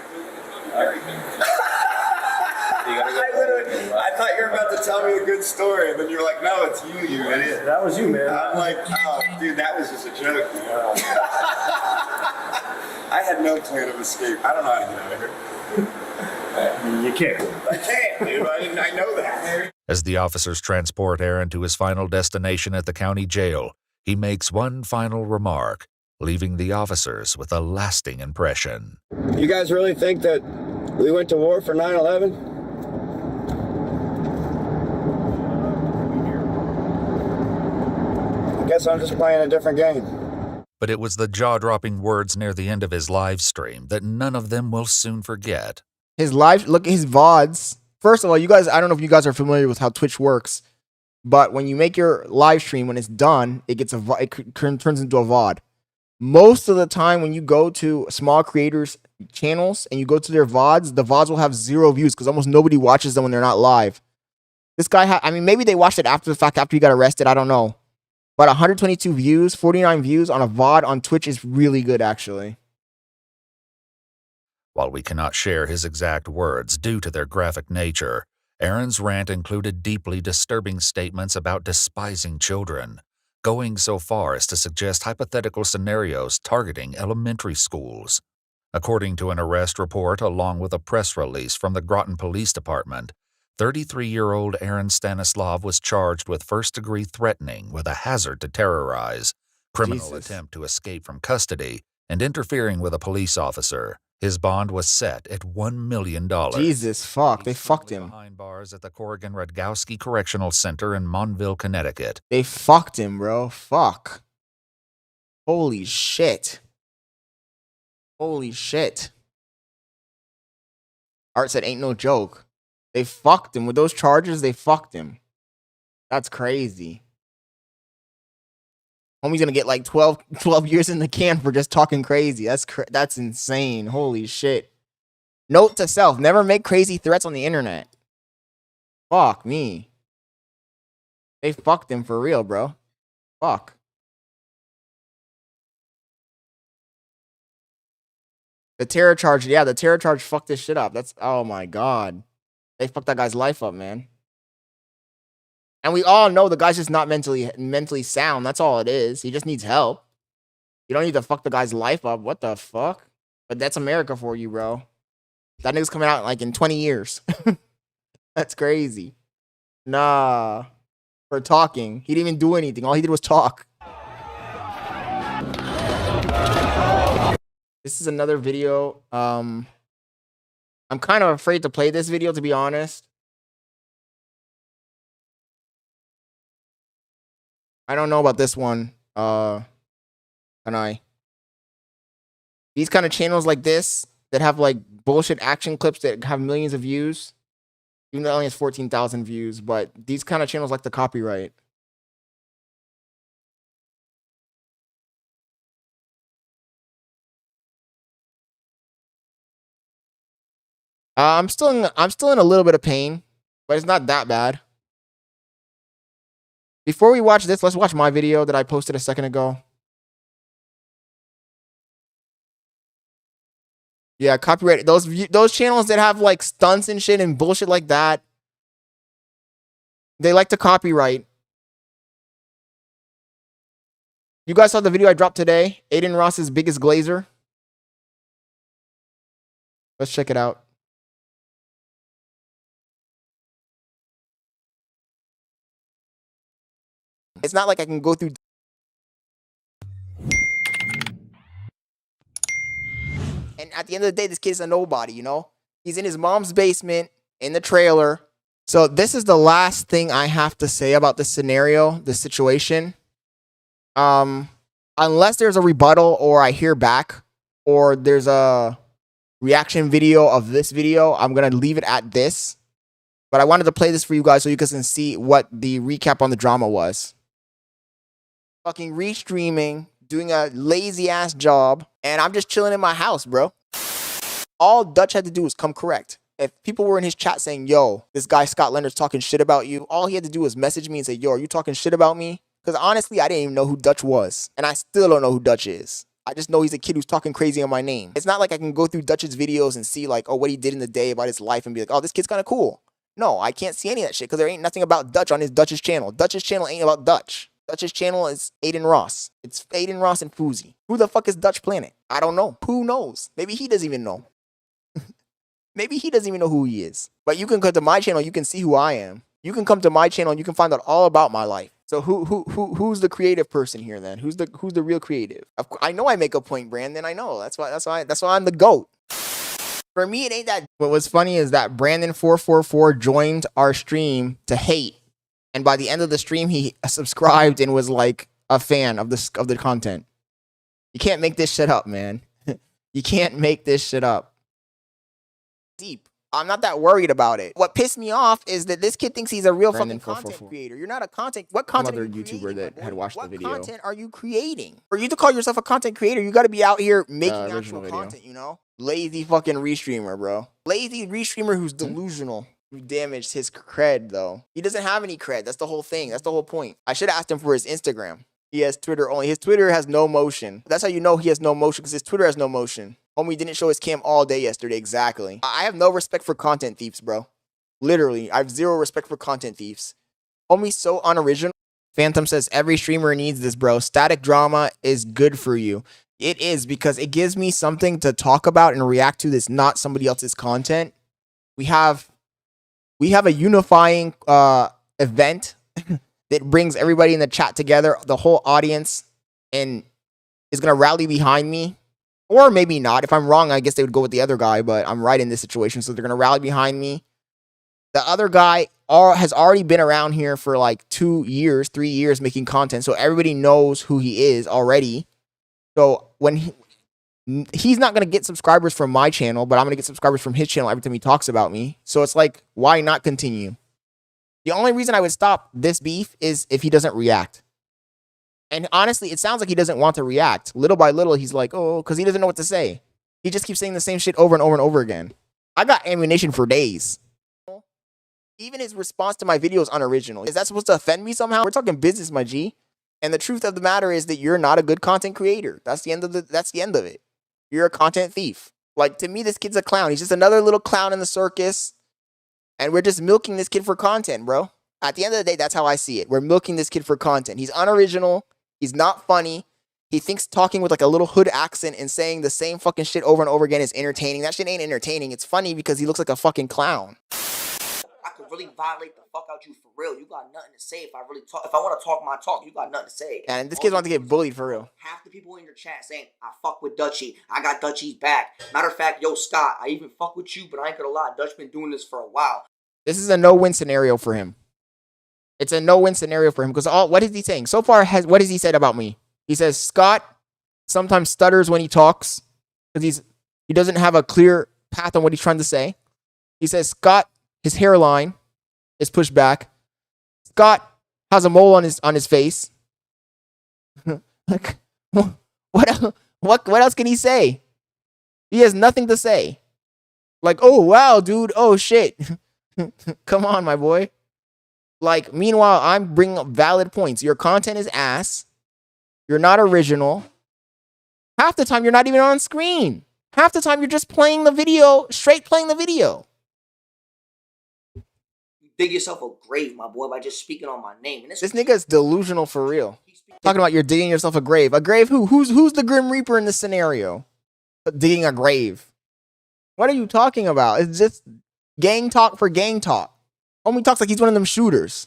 I thought you were about to tell me a good story, and then you're like, no, it's you, you idiot. That was you, man. I'm like, oh, dude, that was just a joke, man. I had no plan of escape. I don't know how to get out of here. You can't. I can't, dude. I know that. As the officers transport Aaron to his final destination at the county jail, he makes one final remark, leaving the officers with a lasting impression. You guys really think that we went to war for 9/11? I guess I'm just playing a different game. But it was the jaw-dropping words near the end of his live stream that none of them will soon forget. Look at his VODs. First of all, you guys, I don't know if you guys are familiar with how Twitch works, but when you make your live stream, when it's done, it turns into a VOD. Most of the time when you go to small creators channels and you go to their VODs, the VODs will have 0 views because almost nobody watches them when they're not live. This guy, I mean, maybe they watched it after the fact, after he got arrested. I don't know. But 122 views, 49 views on a VOD on Twitch is really good, actually. While we cannot share his exact words due to their graphic nature, Aaron's rant included deeply disturbing statements about despising children, going so far as to suggest hypothetical scenarios targeting elementary schools. According to an arrest report along with a press release from the Groton Police Department, 33-year-old Aaron Stanislav was charged with first-degree threatening with a hazard to terrorize, criminal attempt to escape from custody, and interfering with a police officer. His bond was set at $1 million. Jesus, fuck. They fucked him. Behind bars at the Corrigan-Radgowski Correctional Center in Monville, Connecticut. They fucked him, bro. Fuck. Holy shit. Holy shit. Art said, ain't no joke. They fucked him. With those charges, they fucked him. That's crazy. Homie's gonna get like 12 years in the can for just talking crazy. That's insane. Holy shit. Note to self, never make crazy threats on the internet. Fuck me. They fucked him for real, bro. Fuck. The terror charge, yeah, the terror charge fucked this shit up. That's, oh my God. They fucked that guy's life up, man. And we all know the guy's just not mentally sound. That's all it is. He just needs help. You don't need to fuck the guy's life up. What the fuck? But that's America for you, bro. That nigga's coming out like in 20 years. That's crazy. Nah. For talking. He didn't even do anything. All he did was talk. This is another video. I'm kind of afraid to play this video, to be honest. I don't know about this one. Can I? These kind of channels like this that have like bullshit action clips that have millions of views. Even though it only has 14,000 views, but these kind of channels like the copyright. I'm still in a little bit of pain, but it's not that bad. Before we watch this, let's watch my video that I posted a second ago. Yeah, copyright. Those channels that have like stunts and shit and bullshit like that, they like to copyright. You guys saw the video I dropped today? Aiden Ross's biggest glazer. Let's check it out. It's not like I can go through. And at the end of the day, this kid's a nobody, you know? He's in his mom's basement, in the trailer. So this is the last thing I have to say about this scenario, this situation. Unless there's a rebuttal or I hear back or there's a reaction video of this video, I'm going to leave it at this. But I wanted to play this for you guys so you guys can see what the recap on the drama was. Fucking restreaming, doing a lazy ass job, and I'm just chilling in my house, bro. All Dutch had to do was come correct. If people were in his chat saying, yo, this guy Scott Leonard's talking shit about you, all he had to do was message me and say, yo, are you talking shit about me? Because honestly, I didn't even know who Dutch was. And I still don't know who Dutch is. I just know he's a kid who's talking crazy on my name. It's not like I can go through Dutch's videos and see like, oh, what he did in the day about his life and be like, oh, this kid's kind of cool. No, I can't see any of that shit because there ain't nothing about Dutch on his Dutch's channel. Dutch's channel ain't about Dutch. Dutch's channel is Aiden Ross. It's Aiden Ross and Fousey. Who the fuck is Dutch Planet? I don't know. Who knows? Maybe he doesn't even know. Maybe he doesn't even know who he is. But you can come to my channel, you can see who I am. You can come to my channel and you can find out all about my life. So who's the creative person here then? Who's the real creative? I know I make a point, Brandon. I know. That's why I'm the GOAT. For me, it ain't that. What was funny is that Brandon444 joined our stream to hate. And by the end of the stream, he subscribed and was like a fan of the content. You can't make this shit up, man. You can't make this shit up. Deep. I'm not that worried about it. What pissed me off is that this kid thinks he's a real fucking content creator. You're not a content. What content? Some other YouTuber that had watched the video. What content are you creating? For you to call yourself a content creator, you got to be out here making actual content. You know, lazy fucking restreamer, bro. Lazy restreamer who's delusional. Who damaged his cred though. He doesn't have any cred. That's the whole thing. That's the whole point. I should have asked him for his Instagram. He has Twitter only. His Twitter has no motion. That's how you know he has no motion, because his Twitter has no motion. Homie didn't show his cam all day yesterday. Exactly. I have no respect for content thieves, bro. Literally, I have zero respect for content thieves. Homie's so unoriginal. Phantom says, every streamer needs this, bro. Static drama is good for you. It is, because it gives me something to talk about and react to that's not somebody else's content. We have a unifying event that brings everybody in the chat together, the whole audience, and is going to rally behind me. Or maybe not. If I'm wrong, I guess they would go with the other guy, but I'm right in this situation, so they're going to rally behind me. The other guy has already been around here for like 2 years, 3 years making content, so everybody knows who he is already. So when he's not going to get subscribers from my channel, but I'm going to get subscribers from his channel every time he talks about me. So it's like, why not continue? The only reason I would stop this beef is if he doesn't react. And honestly, it sounds like he doesn't want to react. Little by little, he's like, oh, because he doesn't know what to say. He just keeps saying the same shit over and over and over again. I got ammunition for days. Even his response to my video is unoriginal. Is that supposed to offend me somehow? We're talking business, my G. And the truth of the matter is that you're not a good content creator. That's the end of it. You're a content thief. Like, to me, this kid's a clown. He's just another little clown in the circus. And we're just milking this kid for content, bro. At the end of the day, that's how I see it. We're milking this kid for content. He's unoriginal. He's not funny. He thinks talking with like a little hood accent and saying the same fucking shit over and over again is entertaining. That shit ain't entertaining. It's funny because he looks like a fucking clown. I could really violate the fuck out you for real. You got nothing to say if I really talk. If I want to talk my talk, you got nothing to say. And this kid's about to get bullied for real. Half the people in your chat saying, I fuck with Dutchie. I got Dutchie's back. Matter of fact, yo, Scott, I even fuck with you, but I ain't gonna lie. Dutch been doing this for a while. This is a no-win scenario for him. It's a no-win scenario for him because what is he saying? So far, what has he said about me? He says, Scott sometimes stutters when he talks because he doesn't have a clear path on what he's trying to say. He says, Scott, his hairline is pushed back. Scott has a mole on his face. Like, what else can he say? He has nothing to say. Like, oh wow, dude. Oh shit. Come on, my boy. Like, meanwhile, I'm bringing up valid points. Your content is ass. You're not original. Half the time, you're not even on screen. Half the time, you're just playing the video, straight playing the video. You dig yourself a grave, my boy, by just speaking on my name. And this nigga's delusional for real. Talking about you're digging yourself a grave. A grave who? Who's the Grim Reaper in this scenario? Digging a grave. What are you talking about? It's just gang talk for gang talk. Homie talks like he's one of them shooters.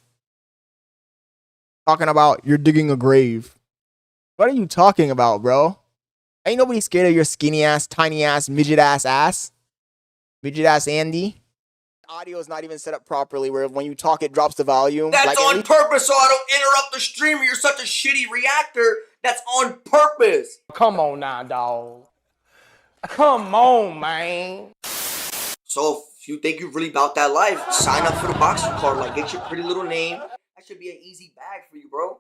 Talking about you're digging a grave. What are you talking about, bro? Ain't nobody scared of your skinny ass, tiny ass, midget ass. Midget ass Andy. Audio is not even set up properly where when you talk it drops the volume. That's like on purpose so I don't interrupt the streamer. You're such a shitty reactor. That's on purpose. Come on now, dog. Come on, man. So if you think you're really about that life, sign up for the boxing card. Like, get your pretty little name. That should be an easy bag for you, bro.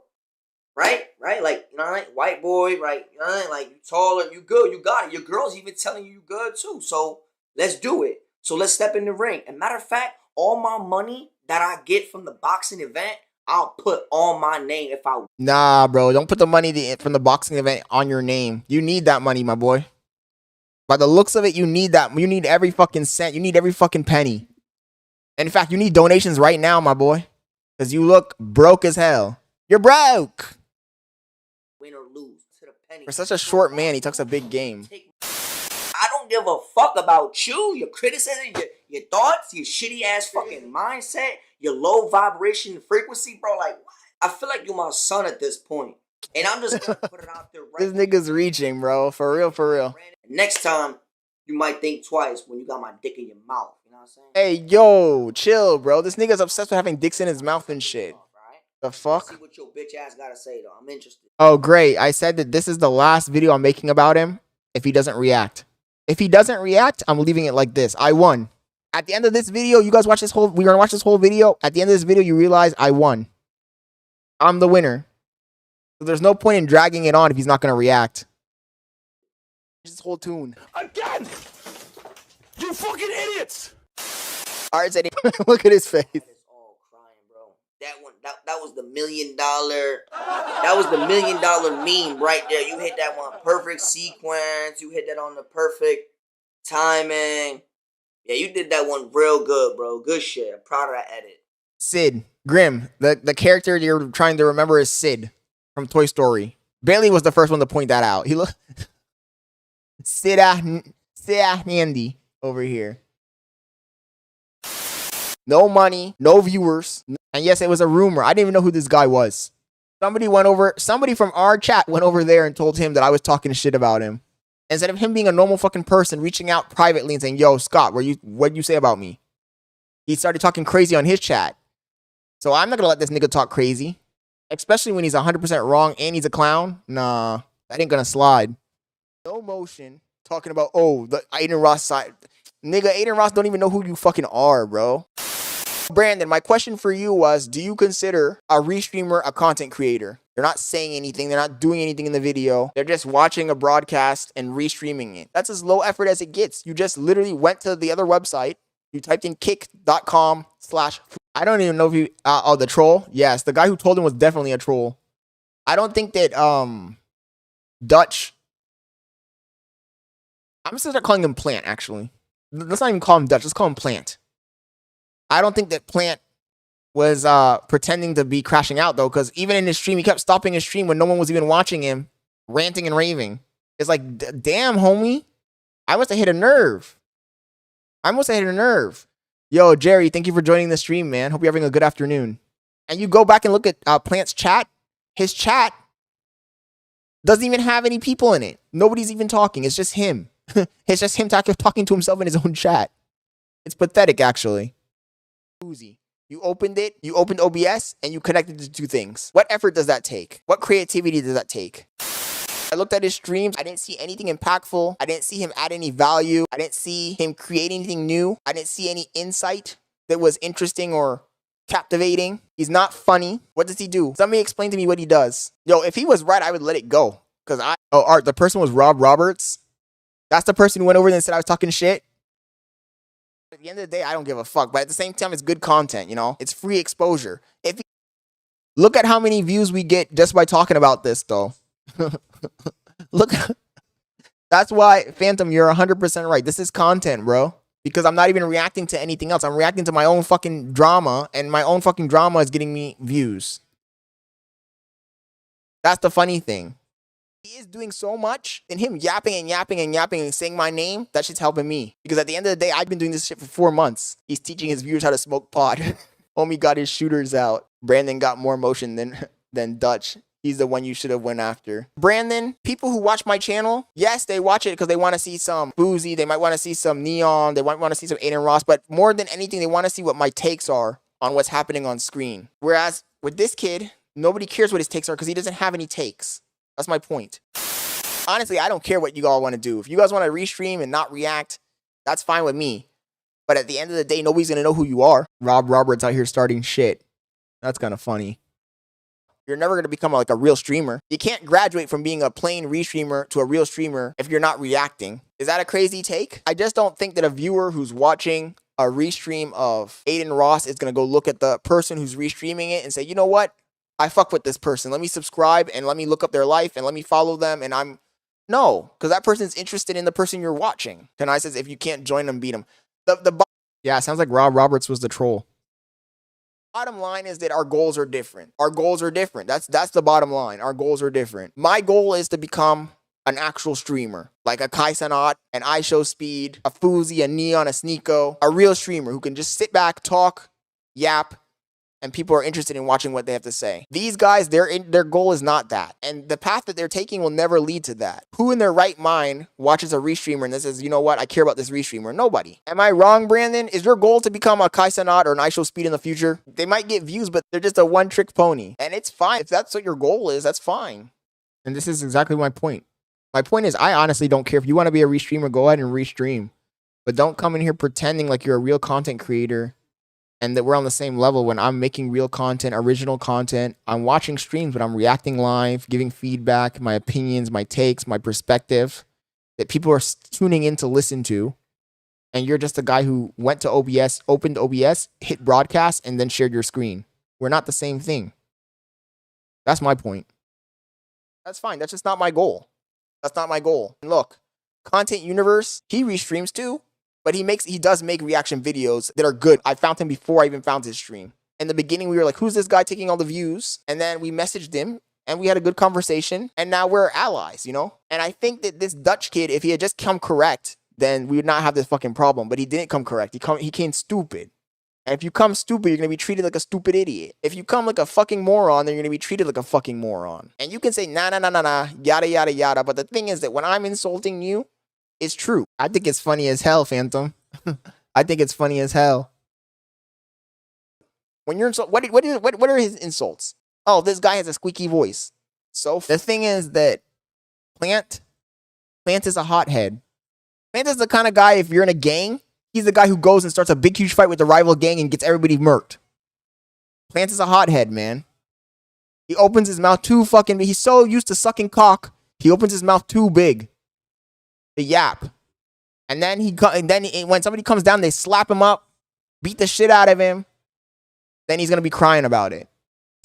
Right? Like, you know what I mean? White boy, right? You know what I mean? Like, you taller, you good, you got it. Your girl's even telling you good too. So let's do it. So let's step in the ring. And matter of fact, all my money that I get from the boxing event, I'll put on my name if I... Nah, bro. Don't put the money from the boxing event on your name. You need that money, my boy. By the looks of it, you need that. You need every fucking cent. You need every fucking penny. And in fact, you need donations right now, my boy. Because you look broke as hell. You're broke. Win or lose to the penny. For such a short man, he talks a big game. I don't give a fuck about you, your criticism, your thoughts, your shitty ass fucking mindset, your low vibration frequency, bro. Like, I feel like you're my son at this point. And I'm just gonna put it out there right This nigga's reaching, bro. For real, for real. Next time, you might think twice when you got my dick in your mouth. You know what I'm saying? Hey, yo, chill, bro. This nigga's obsessed with having dicks in his mouth and shit. The fuck? See what your bitch ass gotta say, though. I'm interested. Oh, great. I said that this is the last video I'm making about him if he doesn't react. If he doesn't react, I'm leaving it like this. I won. At the end of this video, you guys watch this whole... We're gonna watch this whole video. At the end of this video, you realize I won. I'm the winner. So there's no point in dragging it on if he's not gonna react. Just whole tune. Again! You fucking idiots! Alright, Zeddy. Look at his face. That was the $1 million. That was the $1 million meme right there. You hit that one perfect sequence. You hit that on the perfect timing. Yeah, you did that one real good, bro. Good shit. I'm proud of that edit. Sid. Grim. The character you're trying to remember is Sid from Toy Story. Bailey was the first one to point that out. He looked... Sid Andy over here. No money, no viewers. And yes, it was a rumor. I didn't even know who this guy was. Somebody from our chat went over there and told him that I was talking shit about him. Instead of him being a normal fucking person, reaching out privately and saying, yo, Scott, what'd you say about me? He started talking crazy on his chat. So I'm not gonna let this nigga talk crazy. Especially when he's 100% wrong and he's a clown. Nah, that ain't gonna slide. No motion. Talking about, oh, the Aiden Ross side. Nigga, Aiden Ross don't even know who you fucking are, bro. Brandon, my question for you was, do you consider a restreamer a content creator? They're not saying anything. They're not doing anything in the video. They're just watching a broadcast and restreaming it. That's as low effort as it gets. You just literally went to the other website. You typed in kick.com/ I don't even know if you... oh, the troll? Yes, the guy who told him was definitely a troll. I don't think that Dutch I'm just gonna start calling him Plant, actually. Let's not even call him Dutch. Let's call him Plant. I don't think that Plant was pretending to be crashing out, though, because even in his stream, he kept stopping his stream when no one was even watching him, ranting and raving. It's like, damn, homie. I must have hit a nerve. Yo, Jerry, thank you for joining the stream, man. Hope you're having a good afternoon. And you go back and look at Plant's chat. His chat doesn't even have any people in it. Nobody's even talking. It's just him. It's just him talking to himself in his own chat. It's pathetic, actually. Fousey. You opened it, you opened OBS, and you connected the two things. What effort does that take? What creativity does that take? I looked at his streams. I didn't see anything impactful. I didn't see him add any value. I didn't see him create anything new. I didn't see any insight that was interesting or captivating. He's not funny. What does he do? Somebody explain to me what he does. Yo, if he was right, I would let it go. Art, the person was Rob Roberts. That's the person who went over there and said I was talking shit. At the end of the day, I don't give a fuck. But at the same time, it's good content, you know? It's free exposure. Look at how many views we get just by talking about this, though. Look. That's why, Phantom, you're 100% right. This is content, bro. Because I'm not even reacting to anything else. I'm reacting to my own fucking drama, and my own fucking drama is getting me views. That's the funny thing. He is doing so much, and him yapping and saying my name, that shit's helping me. Because at the end of the day, I've been doing this shit for 4 months. He's teaching his viewers how to smoke pot. Homie got his shooters out. Brandon got more motion than Dutch. He's the one you should have went after. Brandon, people who watch my channel, yes, they watch it because they want to see some Fousey. They might want to see some Neon. They might want to see some Aiden Ross. But more than anything, they want to see what my takes are on what's happening on screen. Whereas with this kid, nobody cares what his takes are because he doesn't have any takes. That's my point. Honestly, I don't care what you all want to do. If you guys want to restream and not react, that's fine with me. But at the end of the day, nobody's going to know who you are. Rob Roberts out here starting shit. That's kind of funny. You're never going to become like a real streamer. You can't graduate from being a plain restreamer to a real streamer if you're not reacting. Is that a crazy take? I just don't think that a viewer who's watching a restream of Aiden Ross is going to go look at the person who's restreaming it and say, you know what? I fuck with this person. Let me subscribe and let me look up their life and let me follow them. And no, because that person's interested in the person you're watching. Kanai says, if you can't join them, beat them. Yeah, it sounds like Rob Roberts was the troll. Bottom line is that our goals are different. That's the bottom line. Our goals are different. My goal is to become an actual streamer, like a Cenat, an iShowSpeed, a Fousey, a Neon, a Sneeko, a real streamer who can just sit back, talk, yap, and people are interested in watching what they have to say. These guys, their goal is not that. And the path that they're taking will never lead to that. Who in their right mind watches a restreamer and says, you know what, I care about this restreamer? Nobody. Am I wrong, Brandon? Is your goal to become a Cenat or an iShowSpeed in the future? They might get views, but they're just a one-trick pony. And it's fine. If that's what your goal is, that's fine. And this is exactly my point. My point is, I honestly don't care. If you want to be a restreamer, go ahead and restream. But don't come in here pretending like you're a real content creator and that we're on the same level when I'm making real content, original content. I'm watching streams, but I'm reacting live, giving feedback, my opinions, my takes, my perspective that people are tuning in to listen to. And you're just a guy who went to OBS, opened OBS, hit broadcast, and then shared your screen. We're not the same thing. That's my point. That's fine. That's just not my goal. That's not my goal. And look, Content Universe, he restreams too. But he does make reaction videos that are good. I found him before I even found his stream. In the beginning, we were like, who's this guy taking all the views? And then we messaged him and we had a good conversation. And now we're allies, you know? And I think that this Dutch kid, if he had just come correct, then we would not have this fucking problem. But he didn't come correct. He came stupid. And if you come stupid, you're going to be treated like a stupid idiot. If you come like a fucking moron, then you're going to be treated like a fucking moron. And you can say, nah, yada, yada, yada. But the thing is that when I'm insulting you, it's true. I think it's funny as hell, Phantom. I think it's funny as hell. When you're what are his insults? Oh, this guy has a squeaky voice. So the thing is that Plant is a hothead. Plant is the kind of guy, if you're in a gang, he's the guy who goes and starts a big huge fight with the rival gang and gets everybody murked. Plant is a hothead, man. He opens his mouth too fucking big. He's so used to sucking cock, he opens his mouth too big. The yap. And then when somebody comes down, they slap him up, beat the shit out of him. Then he's going to be crying about it.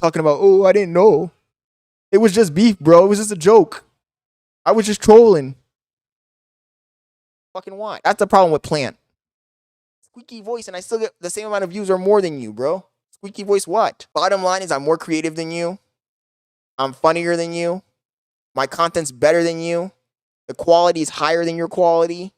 Talking about, oh, I didn't know. It was just beef, bro. It was just a joke. I was just trolling. Fucking want. That's the problem with Plant. Squeaky voice, and I still get the same amount of views or more than you, bro. Squeaky voice what? Bottom line is I'm more creative than you. I'm funnier than you. My content's better than you. The quality is higher than your quality.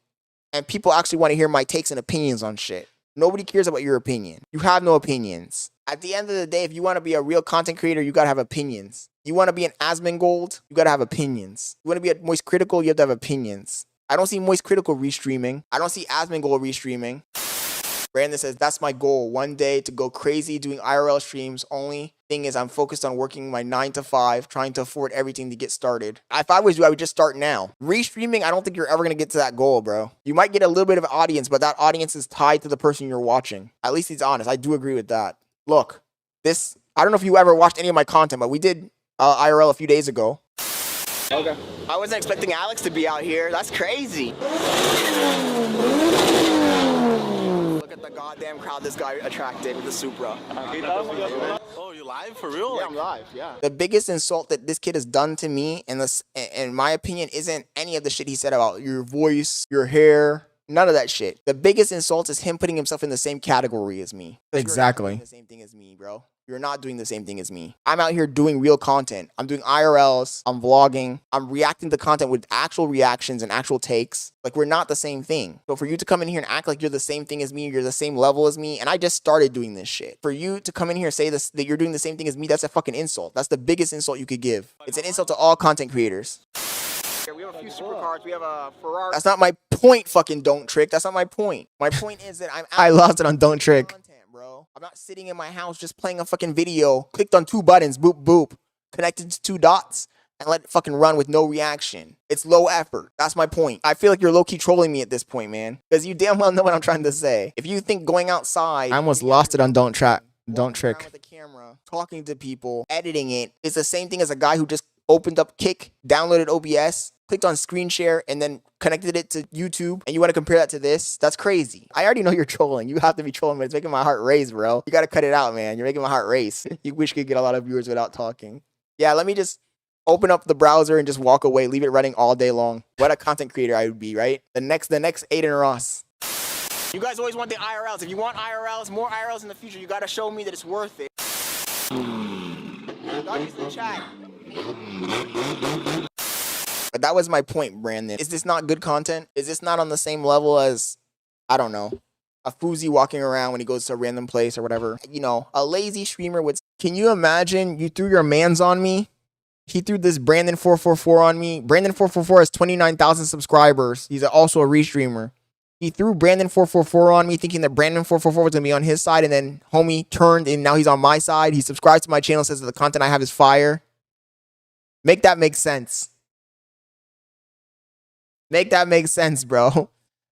And people actually want to hear my takes and opinions on shit. Nobody cares about your opinion. You have no opinions. At the end of the day, if you want to be a real content creator, you gotta have opinions. You want to be an Asmongold, you gotta have opinions. You want to be a Moist Critical, you have to have opinions. I don't see Moist Critical restreaming. I don't see Asmongold restreaming. Brandon says, that's my goal. One day to go crazy doing IRL streams. Only thing is I'm focused on working my 9 to 5, trying to afford everything to get started. If I was you, I would just start now. Restreaming, I don't think you're ever going to get to that goal, bro. You might get a little bit of an audience, but that audience is tied to the person you're watching. At least he's honest. I do agree with that. Look, this, I don't know if you ever watched any of my content, but we did IRL a few days ago. Okay. I wasn't expecting Alex to be out here. That's crazy. Look at the goddamn crowd this guy attracted with the Supra. Oh, you live for real? Yeah, I'm live, yeah. The biggest insult that this kid has done to me, in my opinion, isn't any of the shit he said about your voice, your hair, none of that shit. The biggest insult is him putting himself in the same category as me. Exactly. You're not doing the same thing as me, bro. You're not doing the same thing as me. I'm out here doing real content. I'm doing IRLs. I'm vlogging. I'm reacting to content with actual reactions and actual takes. Like, we're not the same thing. So for you to come in here and act like you're the same thing as me, you're the same level as me, and I just started doing this shit. For you to come in here and say this, that you're doing the same thing as me, that's a fucking insult. That's the biggest insult you could give. It's an insult to all content creators. We have a few supercars. We have a Ferrari. That's not my point, fucking Don't Trick. That's not my point. My point is that I lost it on Don't Trick. Content, bro. I'm not sitting in my house just playing a fucking video, clicked on 2 buttons, boop, boop, connected to 2 dots, and let it fucking run with no reaction. It's low effort. That's my point. I feel like you're low-key trolling me at this point, man. Because you damn well know what I'm trying to say. If you think going outside... I almost lost it on Don't Trick. With the camera, talking to people, editing it, is the same thing as a guy who just opened up Kick, downloaded OBS, clicked on screen share, and then connected it to YouTube, and you want to compare that to this? That's crazy. I already know you're trolling. You have to be trolling, but it's making my heart race, bro. You got to cut it out, man. You're making my heart race. You wish you could get a lot of viewers without talking. Yeah, let me just open up the browser and just walk away, leave it running all day long. What a content creator I would be, right? The next Aiden Ross. You guys always want the IRLs. If you want IRLs, more IRLs in the future, you got to show me that it's worth it. Doggies in the chat. But that was my point, Brandon. Is this not good content? Is this not on the same level as, I don't know, a Fousey walking around when he goes to a random place or whatever? You know, a lazy streamer would... Can you imagine you threw your mans on me? He threw this Brandon444 on me. Brandon444 has 29,000 subscribers. He's also a restreamer. He threw Brandon444 on me thinking that Brandon444 was going to be on his side, and then homie turned and now he's on my side. He subscribes to my channel, says that the content I have is fire. Make that make sense. Make that make sense, bro.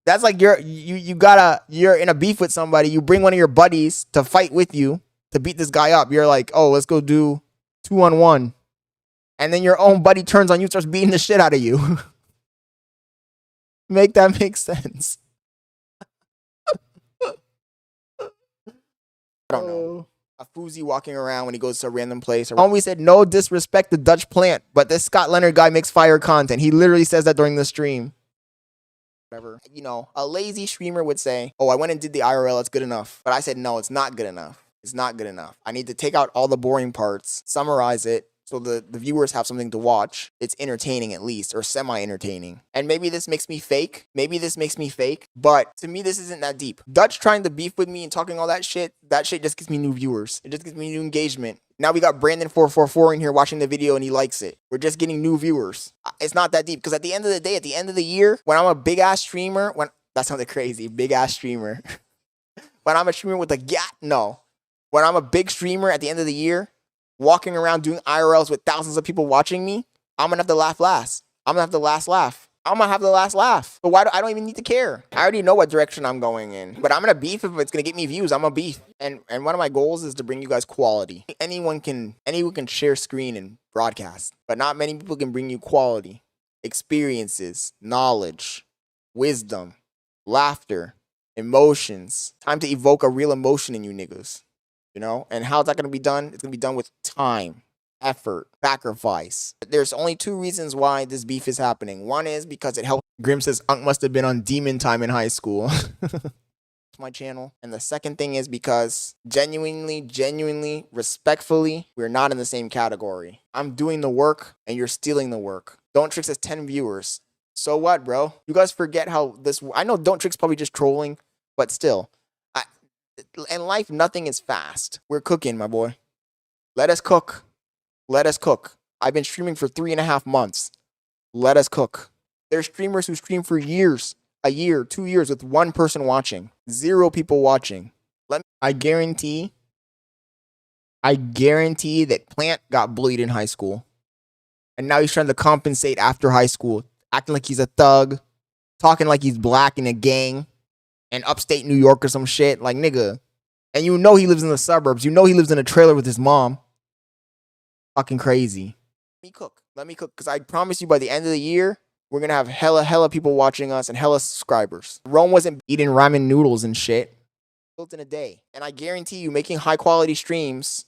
That's like you're in a beef with somebody. You bring one of your buddies to fight with you to beat this guy up. You're like, oh, let's go do 2-on-1. And then your own buddy turns on you and starts beating the shit out of you. Make that make sense. I don't know. A Fousey walking around when he goes to a random place. Homie said, no disrespect to Dutch Plant, but this Scott Leonard guy makes fire content. He literally says that during the stream. Whatever. You know, a lazy streamer would say, oh, I went and did the IRL. It's good enough. But I said, no, it's not good enough. It's not good enough. I need to take out all the boring parts, summarize it, so the viewers have something to watch. It's entertaining at least, or semi-entertaining. And maybe this makes me fake. Maybe this makes me fake. But to me, this isn't that deep. Dutch trying to beef with me and talking all that shit just gives me new viewers. It just gives me new engagement. Now we got Brandon444 in here watching the video and he likes it. We're just getting new viewers. It's not that deep. Because at the end of the day, at the end of the year, when I'm a big-ass streamer, that sounded crazy, big-ass streamer. When I'm a streamer with a gat, no. When I'm a big streamer at the end of the year, walking around doing IRLs with thousands of people watching me, I'm gonna have to laugh last. I'm gonna have the last laugh. I'm gonna have the last laugh. But I don't even need to care. I already know what direction I'm going in. But I'm gonna beef if it's gonna get me views. I'm gonna beef. And one of my goals is to bring you guys quality. Anyone can share screen and broadcast, but not many people can bring you quality, experiences, knowledge, wisdom, laughter, emotions. Time to evoke a real emotion in you niggas. You know, and how's that going to be done? It's going to be done with time. effort, sacrifice. There's only two reasons why this beef is happening. One is because it helped. Grim says Unc must have been on demon time in high school. My channel. And the second thing is because genuinely, respectfully, we're not in the same category. I'm doing the work and you're stealing the work. Don't Tricks has 10 viewers. So what, bro? You guys forget how this... I know Don't Tricks probably just trolling, but still. In life, nothing is fast. We're cooking, my boy. Let us cook. Let us cook. I've been streaming for 3.5 months. Let us cook. There's streamers who stream for years. A year, 2 years with one person watching. 0 people watching. I guarantee that Plant got bullied in high school. And now he's trying to compensate after high school. Acting like he's a thug. Talking like he's black in a gang. In upstate New York or some shit. Like, nigga. And you know he lives in the suburbs. You know he lives in a trailer with his mom. Fucking crazy. Let me cook. Let me cook. Because I promise you by the end of the year, we're going to have hella people watching us and hella subscribers. Rome wasn't eating ramen noodles and shit. Built in a day. And I guarantee you making high quality streams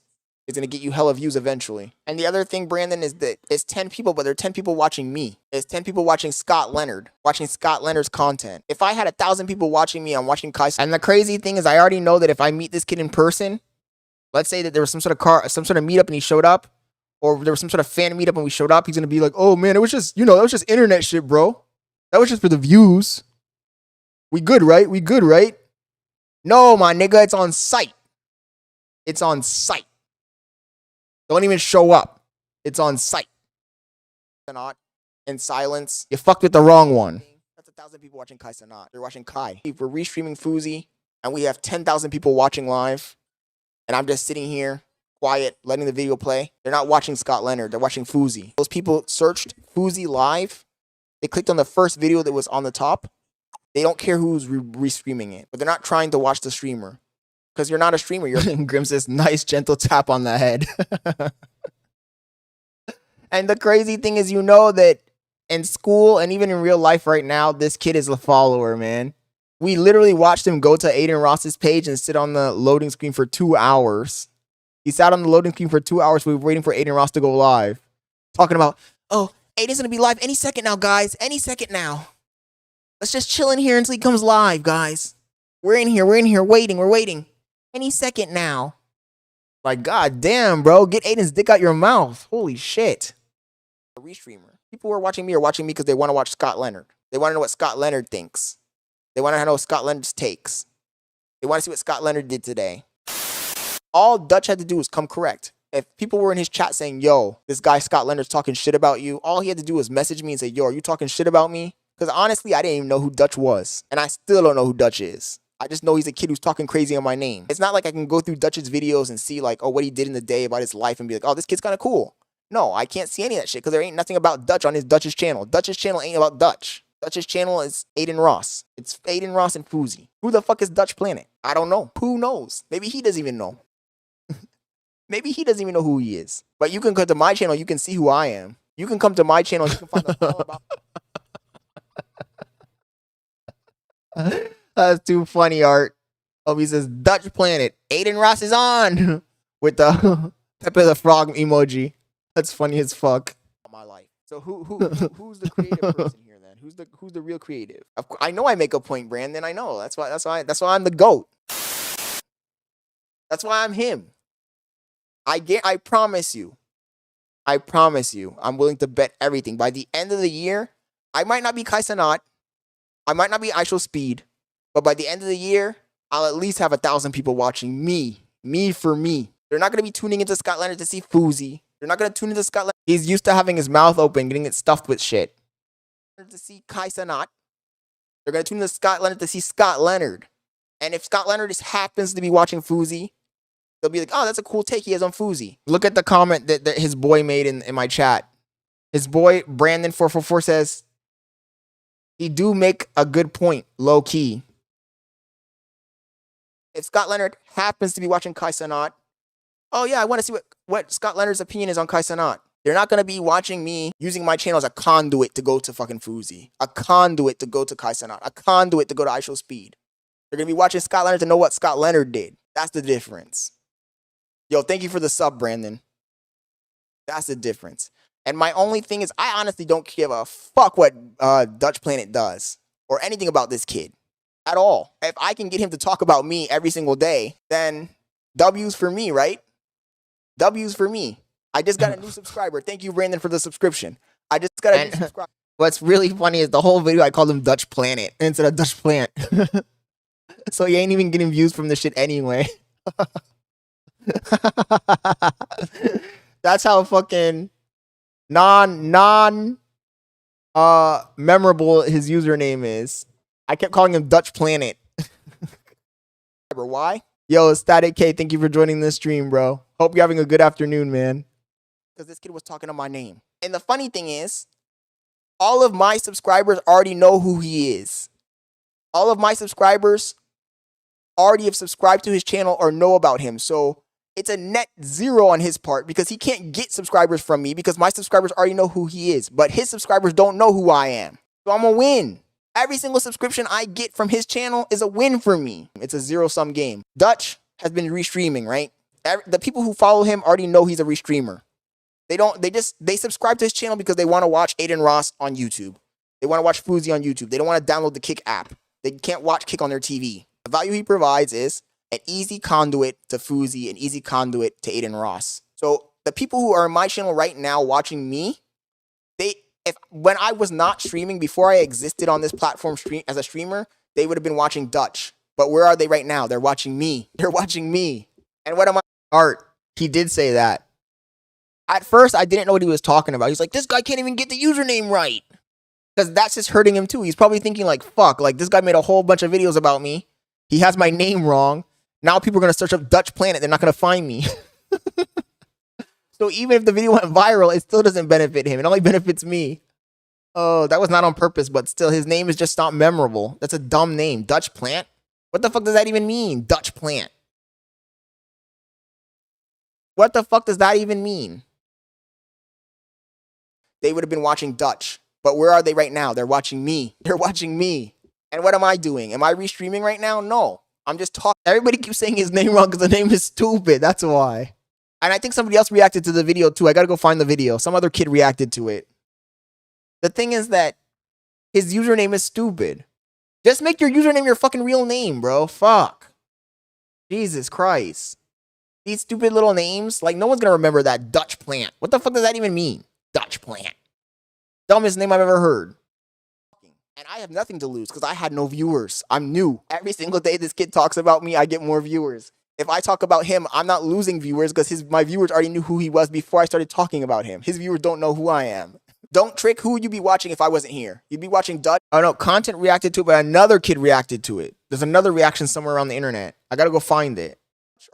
is going to get you hella views eventually. And the other thing, Brandon, is that it's 10 people, but there are 10 people watching me. It's 10 people watching Scott Leonard, watching Scott Leonard's content. If I had 1,000 people watching me, I'm watching Kai. And the crazy thing is I already know that if I meet this kid in person, let's say that there was some sort of meetup and he showed up, or there was some sort of fan meetup and we showed up, he's going to be like, oh man, it was just, that was just internet shit, bro. That was just for the views. We good, right? We good, right? No, my nigga, it's on site. It's on site. Don't even show up. It's on site. Not in silence. You fucked with the wrong one. That's 1,000 people watching Kai Cenat. They're watching Kai. We're restreaming Fousey, and we have 10,000 people watching live, and I'm just sitting here, quiet, letting the video play. They're not watching Scott Leonard. They're watching Fousey. Those people searched Fousey live. They clicked on the first video that was on the top. They don't care who's restreaming it, but they're not trying to watch the streamer. Because you're not a streamer. You're Grim says, nice gentle tap on the head. And the crazy thing is, you know that in school and even in real life right now, this kid is a follower, man. We literally watched him go to Aiden Ross's page and sit on the loading screen for 2 hours. He sat on the loading screen for 2 hours. We were waiting for Aiden Ross to go live. Talking about, oh, Aiden's going to be live any second now, guys. Any second now. Let's just chill in here until he comes live, guys. We're in here. Waiting. We're waiting. Any second now. Like, god damn, bro. Get Aiden's dick out your mouth. Holy shit. A restreamer. People who are watching me because they want to watch Scott Leonard. They want to know what Scott Leonard thinks. They want to know Scott Leonard's takes. They want to see what Scott Leonard did today. All Dutch had to do was come correct. If people were in his chat saying, yo, this guy Scott Leonard's talking shit about you, all he had to do was message me and say, yo, are you talking shit about me? Because honestly, I didn't even know who Dutch was. And I still don't know who Dutch is. I just know he's a kid who's talking crazy on my name. It's not like I can go through Dutch's videos and see like, oh, what he did in the day about his life and be like, oh, this kid's kind of cool. No, I can't see any of that shit because there ain't nothing about Dutch on Dutch's channel. Dutch's channel ain't about Dutch. Dutch's channel is Aiden Ross. It's Aiden Ross and Fousey. Who the fuck is Dutch Planet? I don't know. Who knows? Maybe he doesn't even know. Maybe he doesn't even know who he is. But you can come to my channel, you can see who I am. You can come to my channel, you can find out all about. That's too funny, Art. Oh, he says Dutch Planet. Aiden Ross is on with the Pepe the Frog emoji. That's funny as fuck. My life. So who's the creative person here then? Who's the real creative? I know I make a point, Brandon. I know. That's why I'm the GOAT. That's why I'm him. I promise you. I'm willing to bet everything. By the end of the year, I might not be Kai Cenat. I might not be Actual Speed. But by the end of the year, I'll at least have 1,000 people watching me. Me for me. They're not going to be tuning into Scott Leonard to see Fousey. They're not going to tune into Scott Leonard. He's used to having his mouth open, getting it stuffed with shit. To see Kai Cenat. They're going to tune into Scott Leonard to see Scott Leonard. And if Scott Leonard just happens to be watching Fousey, they'll be like, oh, that's a cool take he has on Fousey. Look at the comment that his boy made in my chat. His boy, Brandon444, says, he do make a good point, low key. If Scott Leonard happens to be watching Kai Cenat, oh yeah, I want to see what Scott Leonard's opinion is on Kai Cenat. They're not going to be watching me using my channel as a conduit to go to fucking Fousey. A conduit to go to Kai Cenat. A conduit to go to Actual Speed. They're going to be watching Scott Leonard to know what Scott Leonard did. That's the difference. Yo, thank you for the sub, Brandon. That's the difference. And my only thing is, I honestly don't give a fuck what Dutch Planet does or anything about this kid at all. If I can get him to talk about me every single day, then W's for me, right? W's for me. I just got a new subscriber. Thank you, Brandon, for the subscription. I just got a new subscriber. What's really funny is the whole video I called him Dutch Planet instead of Dutch Plant. So he ain't even getting views from this shit anyway. That's how fucking memorable his username is. I kept calling him Dutch Planet. Why? Yo, Static K, thank you for joining this stream, bro. Hope you're having a good afternoon, man. Because this kid was talking on my name. And the funny thing is, all of my subscribers already know who he is. All of my subscribers already have subscribed to his channel or know about him. So it's a net zero on his part because he can't get subscribers from me because my subscribers already know who he is. But his subscribers don't know who I am. So I'm a win. Every single subscription I get from his channel is a win for me. It's a zero-sum game. Dutch has been restreaming, right? The people who follow him already know he's a restreamer. They subscribe to his channel because they want to watch Aiden Ross on YouTube. They want to watch Fousey on YouTube. They don't want to download the Kick app. They can't watch Kick on their TV. The value he provides is an easy conduit to Fousey, an easy conduit to Aiden Ross. So the people who are on my channel right now watching me, when I was not streaming, before I existed on this platform as a streamer, they would have been watching Dutch. But where are they right now? They're watching me. They're watching me. And what am I? Art. He did say that. At first, I didn't know what he was talking about. He's like, this guy can't even get the username right. Because that's just hurting him too. He's probably thinking like, fuck, like this guy made a whole bunch of videos about me. He has my name wrong. Now people are going to search up Dutch Planet. They're not going to find me. So even if the video went viral, it still doesn't benefit him. It only benefits me. Oh, that was not on purpose, but still, his name is just not memorable. That's a dumb name. Dutch Plant? What the fuck does that even mean? Dutch Plant. What the fuck does that even mean? They would have been watching Dutch. But where are they right now? They're watching me. They're watching me. And what am I doing? Am I restreaming right now? No. I'm just talking. Everybody keeps saying his name wrong because the name is stupid. That's why. And I think somebody else reacted to the video too. I gotta go find the video. Some other kid reacted to it. The thing is that his username is stupid. Just make your username your fucking real name, bro. Fuck. Jesus Christ. These stupid little names, like no one's gonna remember that Dutch Plant. What the fuck does that even mean? Dutch Plant. Dumbest name I've ever heard. And I have nothing to lose because I had no viewers. I'm new. Every single day this kid talks about me, I get more viewers. If I talk about him, I'm not losing viewers because my viewers already knew who he was before I started talking about him. His viewers don't know who I am. Don't trick. Who would you be watching if I wasn't here? You'd be watching Dutch. Oh no, content reacted to it, but another kid reacted to it. There's another reaction somewhere around the internet. I gotta go find it.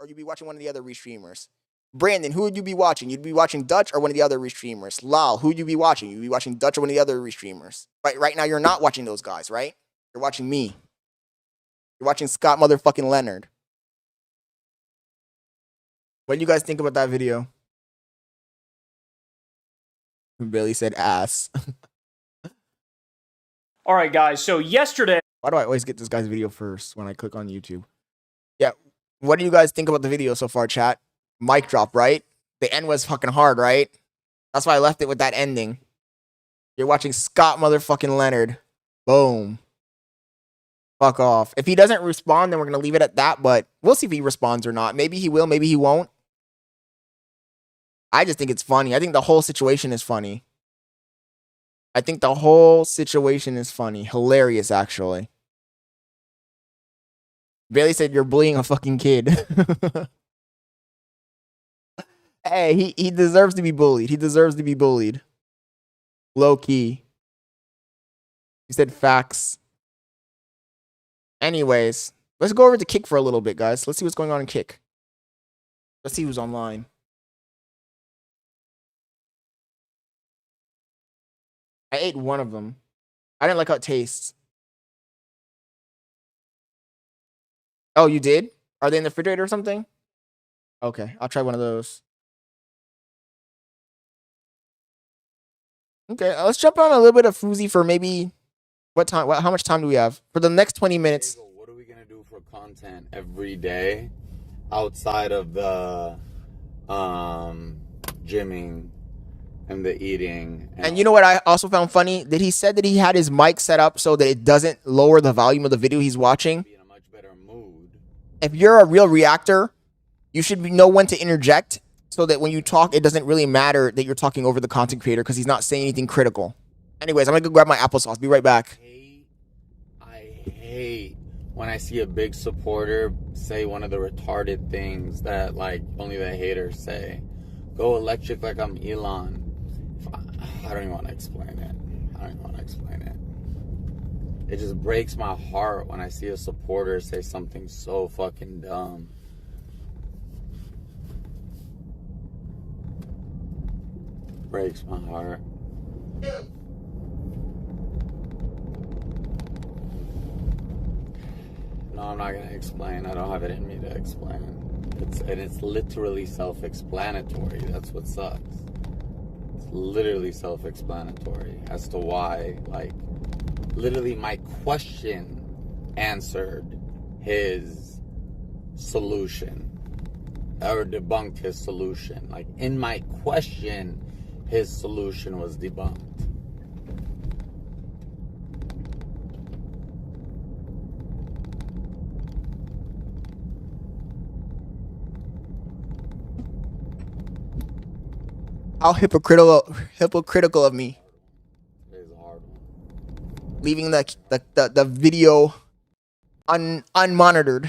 Or you'd be watching one of the other restreamers. Brandon, who would you be watching? You'd be watching Dutch or one of the other restreamers. Lal, who would you be watching? You'd be watching Dutch or one of the other restreamers. Right now you're not watching those guys, right? You're watching me. You're watching Scott motherfucking Leonard. What do you guys think about that video? Billy said ass. All right, guys. So yesterday... Why do I always get this guy's video first when I click on YouTube? Yeah. What do you guys think about the video so far, chat? Mic drop, right? The end was fucking hard, right? That's why I left it with that ending. You're watching Scott motherfucking Leonard. Boom. Fuck off. If he doesn't respond, then we're going to leave it at that, but we'll see if he responds or not. Maybe he will, maybe he won't. I just think it's funny. I think the whole situation is funny. I think the whole situation is funny. Hilarious, actually. Bailey said you're bullying a fucking kid. Hey, he deserves to be bullied. He deserves to be bullied. Low key. He said facts. Anyways, let's go over to Kick for a little bit, guys. Let's see what's going on in Kick. Let's see who's online. I ate one of them. I didn't like how it tastes. Oh, you did? Are they in the refrigerator or something? Okay, I'll try one of those. Okay, let's jump on a little bit of Fousey for maybe what time? How much time do we have for the next 20 minutes? What are we gonna do for content every day outside of the gymming and the eating. And you know what I also found funny? That he said that he had his mic set up so that it doesn't lower the volume of the video he's watching. If you're a real reactor, you should know when to interject so that when you talk, it doesn't really matter that you're talking over the content creator because he's not saying anything critical. Anyways, I'm going to go grab my applesauce. Be right back. I hate when I see a big supporter say one of the retarded things that like only the haters say. Go electric like I'm Elon. I don't even want to explain it. It just breaks my heart when I see a supporter say something so fucking dumb. Breaks my heart. No, I'm not gonna explain. I don't have it in me to explain. It's literally self-explanatory. That's what sucks. It's literally self-explanatory as to why, like, literally my question answered his solution or debunked his solution. Like, in my question, his solution was debunked. How hypocritical of me. Leaving the video unmonitored.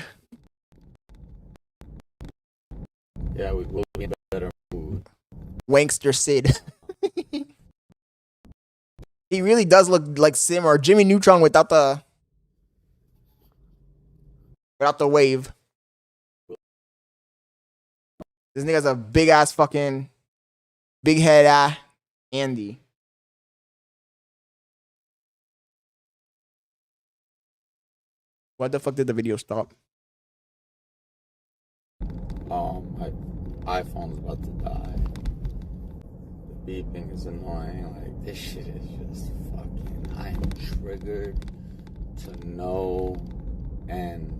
Yeah, we'll be in a better mood. Wankster Sid. He really does look like Sim or Jimmy Neutron without the wave. This nigga's a big ass fucking big head Andy. Why the fuck did the video stop? My iPhone's about to die. The beeping is annoying. Like, this shit is just fucking... I am triggered to know and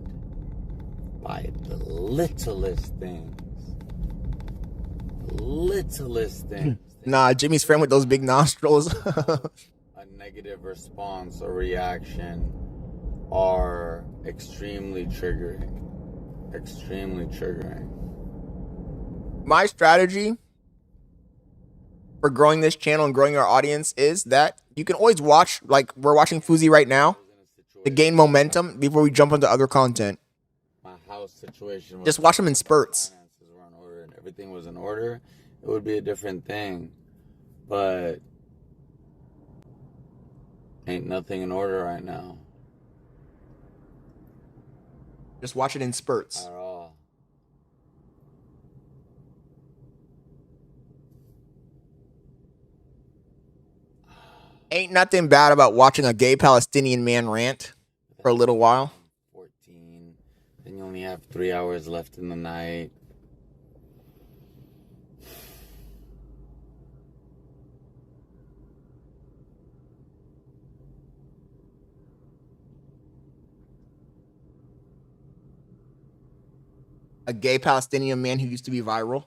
by the littlest things. Nah, Jimmy's friend with those big nostrils. A negative response or reaction are extremely triggering. Extremely triggering. My strategy for growing this channel and growing our audience is that you can always watch, like we're watching Fousey right now, to gain momentum before we jump into other content. My house situation was just watch them in spurts. Were in order and everything was in order, it would be a different thing. But ain't nothing in order right now. Just watch it in spurts. At all. Ain't nothing bad about watching a gay Palestinian man rant for a little while. 14. Then you only have 3 hours left in the night. A gay Palestinian man who used to be viral.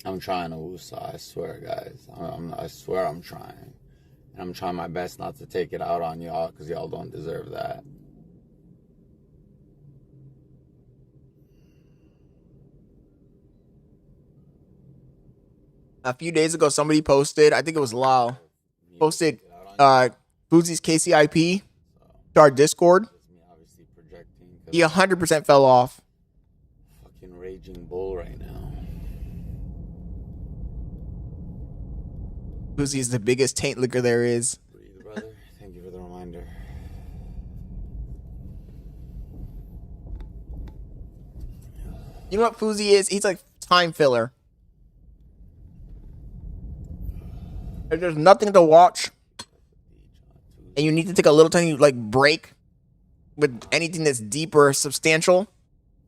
I'm trying to woosah, I swear, guys. I swear I'm trying. And I'm trying my best not to take it out on y'all, because y'all don't deserve that. A few days ago, somebody posted, I think it was Lau, posted Fousey's KCIP to our Discord. He 100% fell off. Fucking raging bull right now. Fousey is the biggest taint licker there is. Breathe, brother. Thank you for the reminder. You know what Fousey is? He's like time filler. If there's nothing to watch, and you need to take a little tiny like break with anything that's deep or substantial,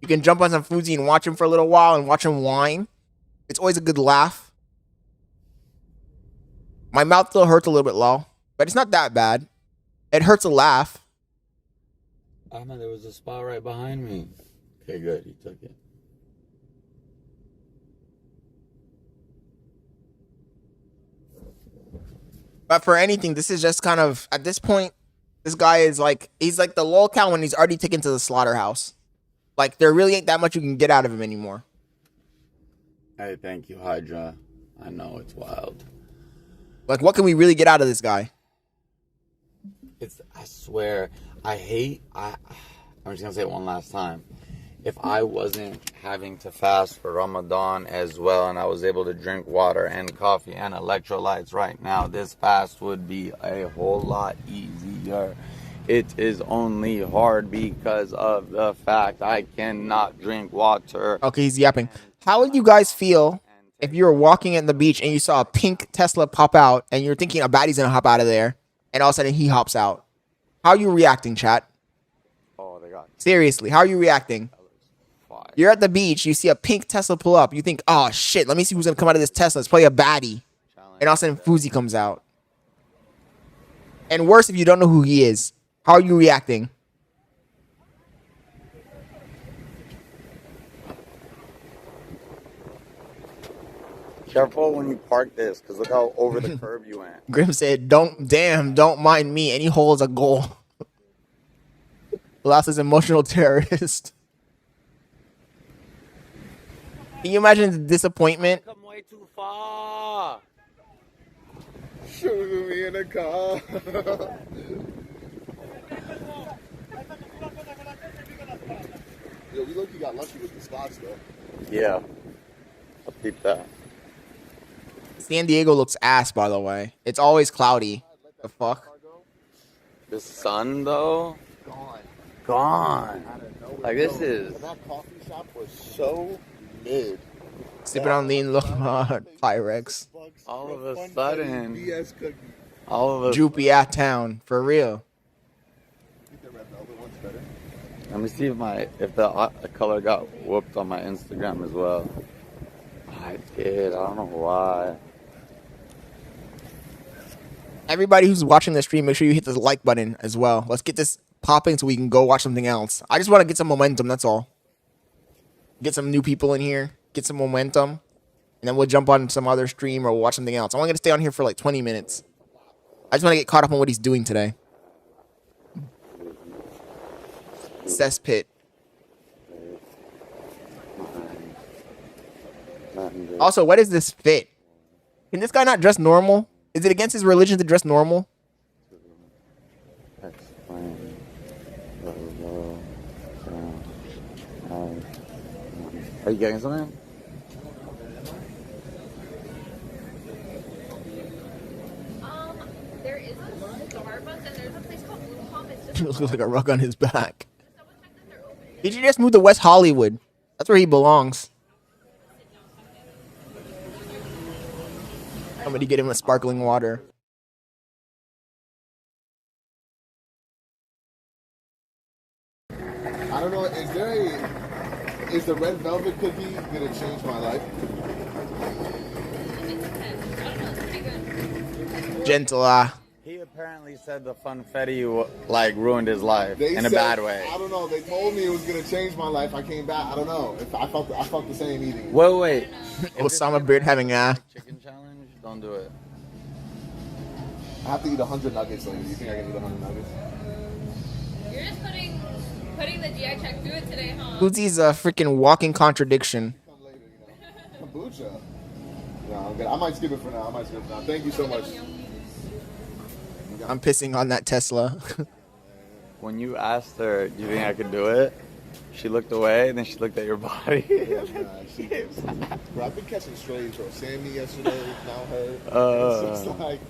you can jump on some Fousey and watch him for a little while and watch him whine. It's always a good laugh. My mouth still hurts a little bit, low, but it's not that bad. It hurts a laugh. Ahmed, there was a spot right behind me. Okay, good. You took it. But for anything, this is just kind of at this point. This guy is like he's like the lol cow when he's already taken to the slaughterhouse. Like there really ain't that much you can get out of him anymore. Hey, thank you, Hydra. I know it's wild. Like what can we really get out of this guy? I swear, I'm just gonna say it one last time. If I wasn't having to fast for Ramadan as well, and I was able to drink water and coffee and electrolytes right now, this fast would be a whole lot easier. It is only hard because of the fact I cannot drink water. Okay, he's yapping. How would you guys feel if you were walking at the beach and you saw a pink Tesla pop out and you're thinking a baddie's gonna hop out of there, and all of a sudden he hops out? How are you reacting, chat? Oh, they got Seriously, how are you reacting? You're at the beach, you see a pink Tesla pull up, you think, oh shit, let me see who's gonna come out of this Tesla. It's probably a baddie. And all of a sudden Fousey comes out. And worse if you don't know who he is. How are you reacting? Careful when you park this, because look how over the curb you went. Grim said, don't mind me. Any hole is a goal. Last is emotional terrorist. Can you imagine the disappointment? Come way too far. Shooting me in the car. Yo, we look, you got lucky with the spots though. Yeah. I'll keep that. San Diego looks ass, by the way. It's always cloudy. The fuck? The sun, though? Gone. Like, this is... That coffee shop was so mid. Sipping on lean Pyrex. All of a sudden... All of a... Droopy at town. For real. Let me see if the color got whooped on my Instagram as well. I did. I don't know why. Everybody who's watching the stream, make sure you hit the like button as well. Let's get this popping so we can go watch something else. I just want to get some momentum, that's all. Get some new people in here. Get some momentum. And then we'll jump on some other stream or we'll watch something else. I'm only going to stay on here for like 20 minutes. I just want to get caught up on what he's doing today. Cesspit. Also, what is this fit? Can this guy not dress normal? Is it against his religion to dress normal? Are you getting something? There is a Starbucks and there's a place called Blue Pop. It's just Looks like a rug on his back. Did you just move to West Hollywood? That's where he belongs. Somebody get him a sparkling water. I don't know, is the red velvet cookie gonna change my life? Gentle, He apparently said the funfetti like ruined his life They in a said- bad way. I don't know. They told me it was gonna change my life. I came back. I don't know. I felt the same eating. Wait. Osama Beard having a Chicken challenge? Don't do it. I have to eat 100 nuggets later. Do you think I can eat 100 nuggets? You're just putting the GI check through it today, huh? Uzi's a freaking walking contradiction. Kombucha. No, I'm good. I might skip it for now. Thank you so much. I'm pissing on that Tesla. When you asked her, do you think I could do it? She looked away, and then she looked at your body. Bro, I've been catching strays, bro. Sammy yesterday, now her. It's just like...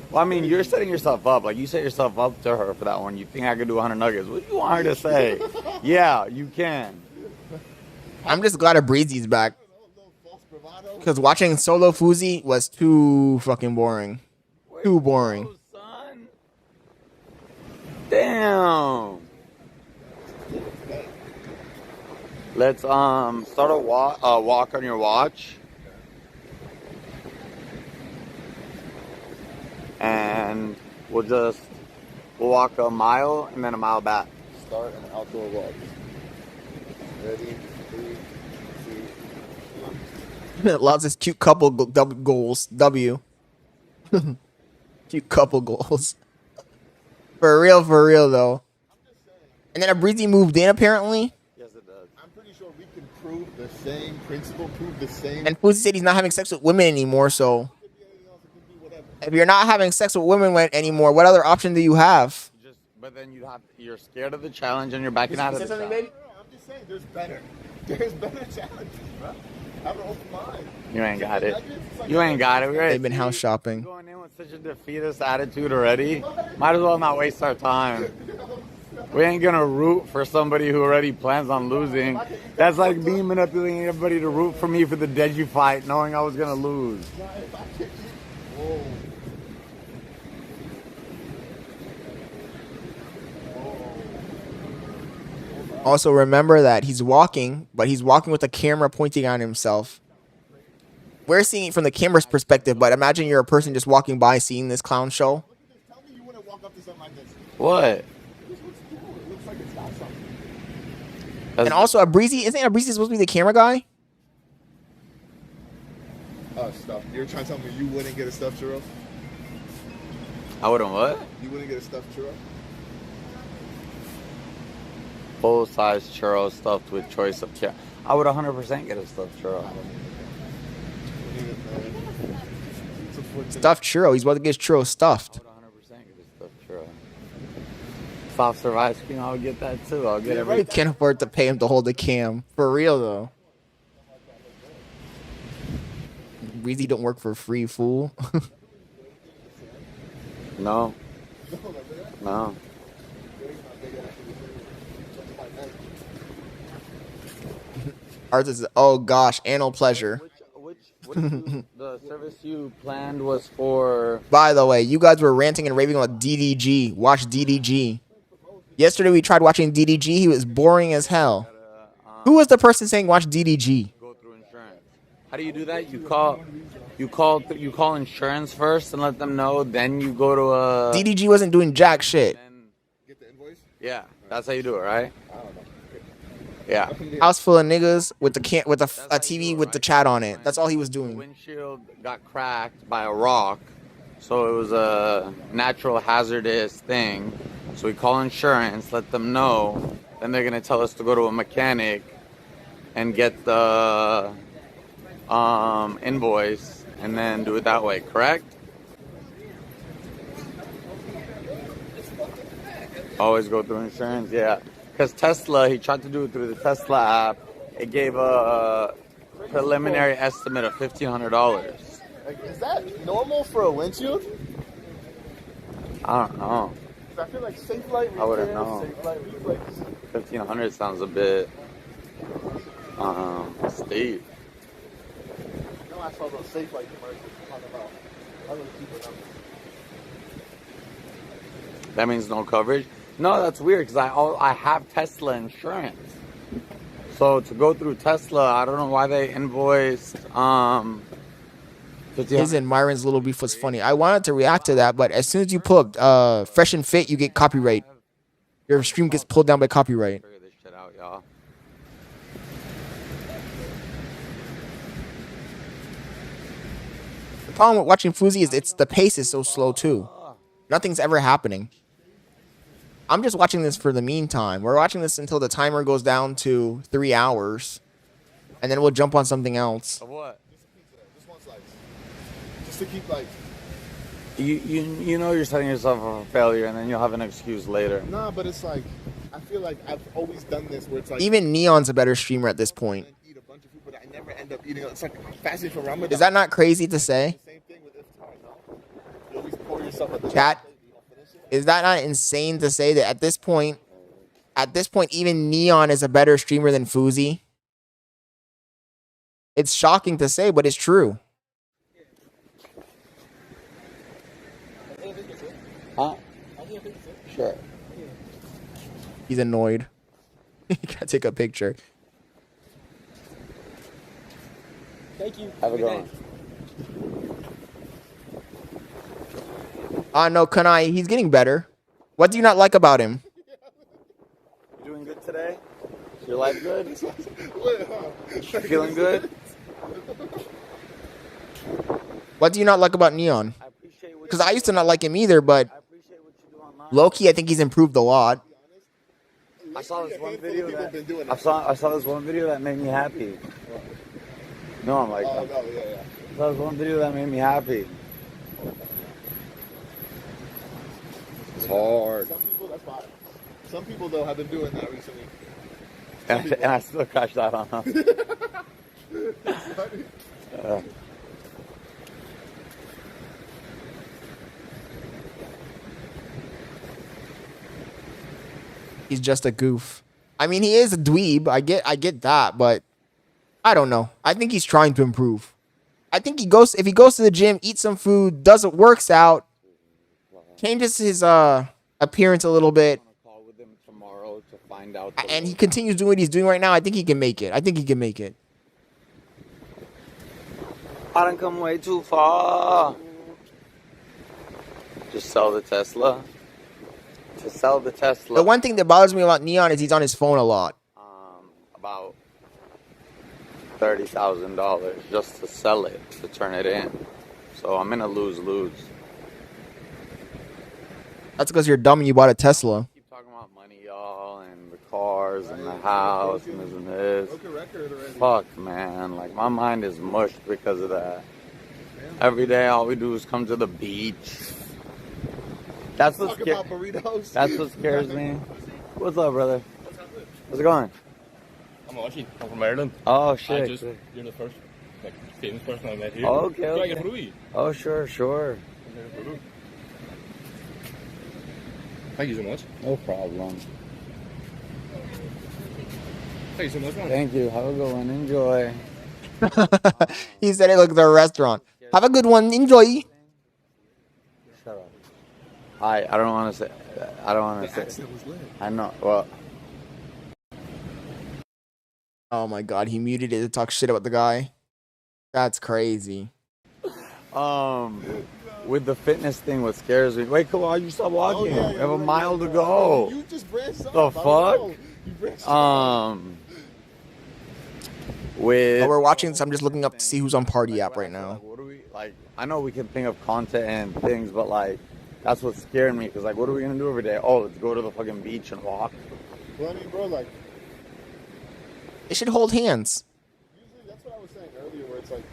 Well, I mean, you're setting yourself up. Like, you set yourself up to her for that one. You think I could do 100 nuggets. What do you want her to say? Yeah, you can. I'm just glad a Breezy's back. Because watching solo Fousey was too fucking boring. Too boring. Damn. Let's start a walk on your watch. And we'll walk a mile and then a mile back. Start an outdoor walk. Ready? 3, 2, 1. Lots of cute couple goals. W. few couple goals. For real though. And then a breezy moved in apparently. Yes, it does. I'm pretty sure we can prove the same principle, prove the same. And Fousey said he's not having sex with women anymore. So if you're not having sex with women anymore, what other option do you have? But then you're scared of the challenge and you're backing out of the challenge. I'm just saying, there's better challenges, bro. Have an open mind. You ain't got it. You ain't got it. They've been house shopping. Going in with such a defeatist attitude already. Might as well not waste our time. We ain't gonna root for somebody who already plans on losing. That's like me manipulating everybody to root for me for the Deji fight, knowing I was gonna lose. Also, remember that he's walking, but he's walking with a camera pointing on himself. We're seeing it from the camera's perspective, but imagine you're a person just walking by seeing this clown show. What? And also, isn't a breezy supposed to be the camera guy? Stuff. You're trying to tell me you wouldn't get a stuffed churro? I wouldn't what? You wouldn't get a stuffed churro? Full-size churro stuffed with choice of churro. I would 100% get a stuffed churro. Stuffed churro. He's about to get his churro stuffed. I would 100% get a stuffed churro. Soft serve ice cream, I would get that too. I'll get You everything. can't afford to pay him to hold the cam. For real, though. Breezy don't work for free, fool. No. No. Ours is, oh gosh, anal pleasure. Which the service you planned was for... By the way, you guys were ranting and raving about DDG. Watch DDG. Yesterday we tried watching DDG. He was boring as hell. Who was the person saying watch DDG? Go through insurance. How do you do that? You call insurance first and let them know. Then you go to a... DDG wasn't doing jack shit. Get the invoice? Yeah, that's how you do it, right? Yeah. House full of niggas with a TV with the chat on it. That's all he was doing. Windshield got cracked by a rock, so it was a natural hazardous thing. So we call insurance, let them know. Then they're gonna tell us to go to a mechanic and get the invoice, and then do it that way. Correct? Always go through insurance, yeah. Because Tesla, he tried to do it through the Tesla app. It gave a preliminary estimate of $1,500. Like, is that normal for a windshield? I don't know. I feel like safe light repair, I wouldn't know. safe light replace. $1,500 sounds a bit steep. No, I saw those safe light commercials talking about other people. That means no coverage? No, that's weird because I have Tesla insurance. So to go through Tesla, I don't know why they invoiced His and Myron's little beef was funny. I wanted to react to that, but as soon as you pull up Fresh and Fit, you get copyright. Your stream gets pulled down by copyright. Figure this shit out, y'all. The problem with watching Fousey is the pace is so slow too. Nothing's ever happening. I'm just watching this for the meantime. We're watching this until the timer goes down to 3 hours, and then we'll jump on something else. Of what? Just one slice. Just to keep like. You know you're setting yourself up for failure, and then you'll have an excuse later. Nah, but it's like I feel like I've always done this where it's like Even Neon's a better streamer at this point. eat a bunch of food, but I never end up eating. It's like fasting for Ramadan. Is that not crazy to say? Same thing with iftar, no? You always pour yourself at the Chat, is that not insane to say that at this point, even Neon is a better streamer than Fousey? It's shocking to say, but it's true. Huh? Sure. He's annoyed. He gotta take a picture. Thank you. Have a good one. No, Kanai, he's getting better. What do you not like about him? You doing good today? Is your life good? You feeling good? What do you not like about Neon? because I used to not like him either, but low-key, I think he's improved a lot. I saw this one video that I saw this one video that made me happy. No, I'm like, Oh, no, yeah. I saw this one video that made me happy. It's hard. Some people, that's fine. Some people, though, have been doing that recently. And I still crashed out on him. He's just a goof. I mean, he is a dweeb. I get that, but I don't know. I think he's trying to improve. I think if he goes to the gym, eats some food, works out, changes his appearance a little bit, and he continues doing what he's doing right now, I think he can make it. I I done come way too far. Just sell the Tesla. To sell the Tesla. The one thing that bothers me about Neon is he's on his phone a lot. About $30,000 just to sell it, to turn it in. So I'm in a lose-lose. That's because you're dumb and you bought a Tesla. Keep talking about money, y'all, and the cars and the house and this and this. Fuck, man. Like, my mind is mushed because of that. Every day, all we do is come to the beach. That's what scares me. What's up, brother? How's it going? I'm watching. I'm from Ireland. Oh, shit. You're the first famous person I met here. Oh, okay. Oh, sure. Thank you so much. No problem. Thank you so much, man. Thank you. Have a good one. Enjoy. He said it like the restaurant. Have a good one. Enjoy. Shut up. I don't want to say. I don't want to say. I know. Well. Oh my god, he muted it to talk shit about the guy. That's crazy. With the fitness thing, what scares me. Wait, come on, you stop walking. We have a mile to go. You just branched the fuck? With. While we're watching this, I'm just looking up to see who's on Party App right now. What do we like? I know we can think of content and things, but like, that's what's scaring me. Cause like, what are we gonna do every day? Oh, let's go to the fucking beach and walk. Well, I mean, bro, like. They should hold hands. Usually, that's what I was saying earlier, where it's like,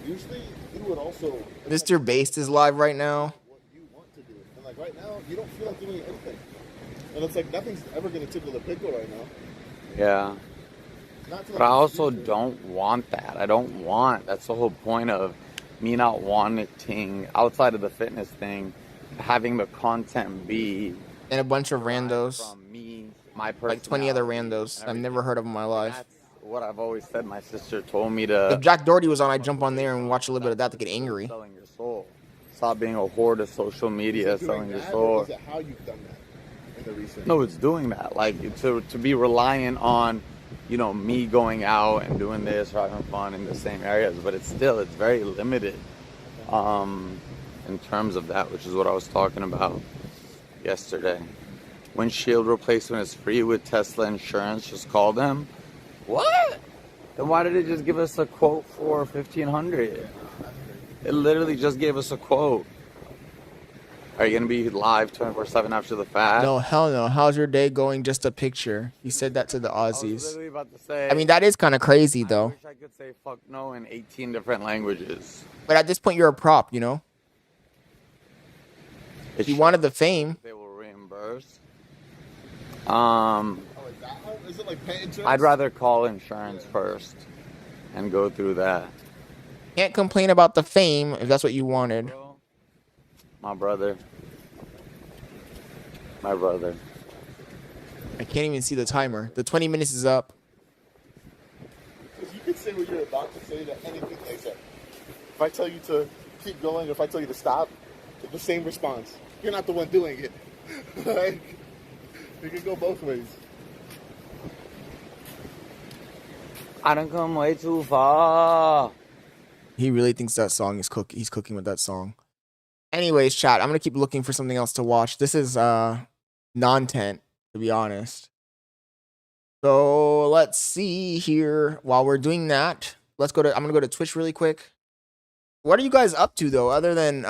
usually you would also. Mr. Based is live right now. What you want to do, and like right now, you don't feel like doing anything, and it's like nothing's ever gonna tickle the pickle right now. Yeah. But I also don't want that. I don't want. That's the whole point of me not wanting, outside of the fitness thing, having the content be. And a bunch of randos. From me, my like 20 other randos I've never heard of in my life. That's what I've always said. My sister told me to. If Jack Doherty was on, I'd jump on there and watch a little bit of that to get angry. Selling your soul. Stop being a whore to social media, selling your soul. Is it how you've done that in the recent? No, it's doing that. Like to be reliant on, you know, me going out and doing this or having fun in the same areas, but it's very limited in terms of that, which is what I was talking about yesterday. Windshield replacement is free with Tesla insurance. Just call them. What? Then why did it just give us a quote for $1,500? It literally just gave us a quote. Are you gonna be live 24/7 after the fact? No, hell no. How's your day going? Just a picture. He said that to the Aussies. I was literally about to say. I mean, that is kind of crazy, though. I wish I could say fuck no in 18 different languages. But at this point, you're a prop, you know. If you wanted the fame, they will reimburse. Is it like pet insurance? I'd rather call insurance first and go through that. Can't complain about the fame if that's what you wanted. My brother. My brother. I can't even see the timer. The 20 minutes is up. Because you could say what you're about to say to anything they say. If I tell you to keep going, if I tell you to stop, it's the same response. You're not the one doing it. Like, it can go both ways. I done come way too far. He really thinks that song is he's cooking with that song. Anyways, chat, I'm gonna keep looking for something else to watch. This is non-tent, to be honest. So let's see here. While we're doing that, I'm gonna go to Twitch really quick. What are you guys up to though, other than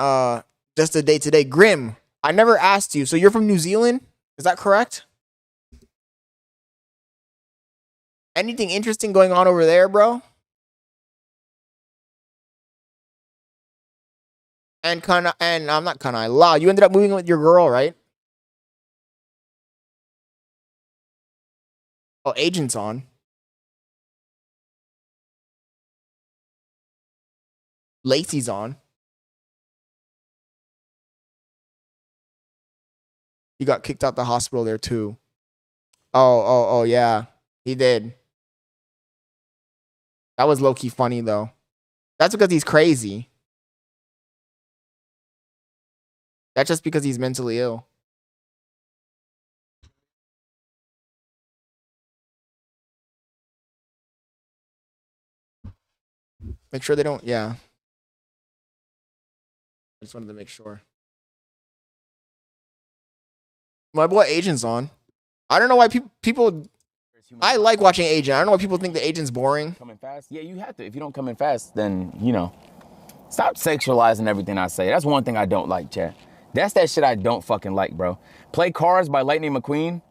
Just a day today. Grim, I never asked you. So you're from New Zealand? Is that correct? Anything interesting going on over there, bro? And I'm not I lied. You ended up moving with your girl, right? Oh, agent's on. Lacey's on. He got kicked out the hospital there too. Oh, yeah. He did. That was low-key funny though. That's because he's crazy. That's just because he's mentally ill. Make sure they don't, yeah. I just wanted to make sure. My boy Agent's on. I don't know why people I like watching Agent. I don't know why people think the Agent's boring. Coming fast? Yeah, you have to. If you don't come in fast, then, you know, stop sexualizing everything I say. That's one thing I don't like, chat. That's that shit I don't fucking like, bro. Play Cars by Lightning McQueen.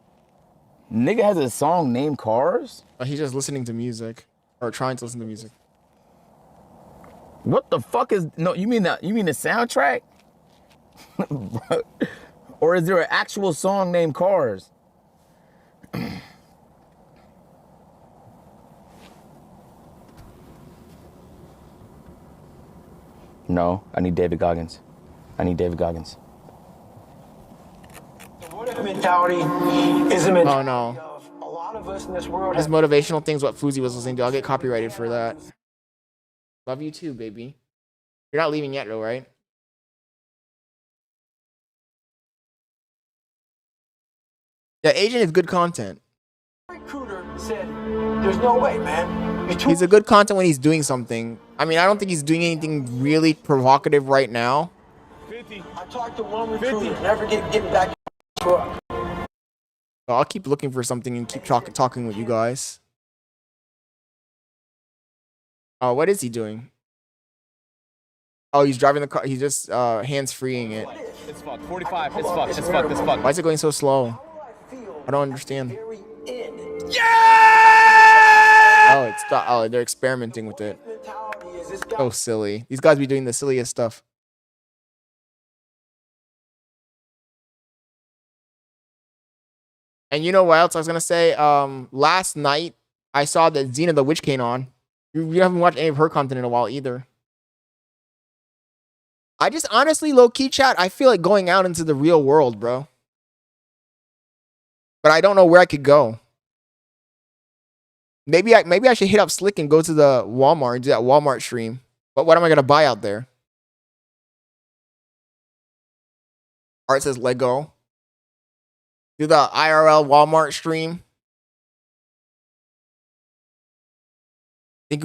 Nigga has a song named Cars? He's just listening to music. Or trying to listen to music. What the fuck is... No, you mean the soundtrack? Or is there an actual song named Cars? No, I need David Goggins. I need David Goggins. Mentality is a mentality oh, no. of a lot of us in this world. His motivational thing's what Fousey was listening to. I'll get copyrighted for that. Love you too, baby. You're not leaving yet, though, right? Yeah, Agent is good content. Recruiter said, "There's no way, man. He's a good content when he's doing something. I mean, I don't think he's doing anything really provocative right now. 50. I talked to one recruiter, never getting back. So I'll keep looking for something and keep talking with you guys. Oh, what is he doing? Oh, he's driving the car. He's just hands-freeing it. It's fucked. 45. It's fucked. It's fucked. It's fucked. Why is it going so slow? I don't understand. Oh, it's they're experimenting with it. So silly. These guys be doing the silliest stuff. And you know what else I was gonna say? Last night I saw that Xena the Witch came on. You haven't watched any of her content in a while either. I just honestly, low-key chat, I feel like going out into the real world, bro. But I don't know where I could go. Maybe I should hit up Slick and go to the Walmart and do that Walmart stream. But what am I gonna buy out there? Art says Lego. Do the IRL Walmart stream. See if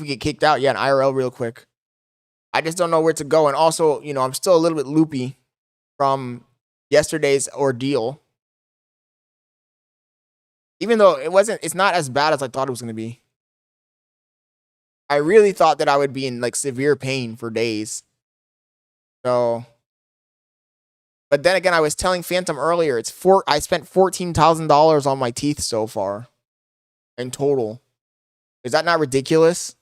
we get kicked out. Yeah, an IRL real quick. I just don't know where to go. And also, you know, I'm still a little bit loopy from yesterday's ordeal. Even though it's not as bad as I thought it was going to be. I really thought that I would be in like severe pain for days. So, but then again, I was telling Phantom earlier, I spent $14,000 on my teeth so far in total. Is that not ridiculous?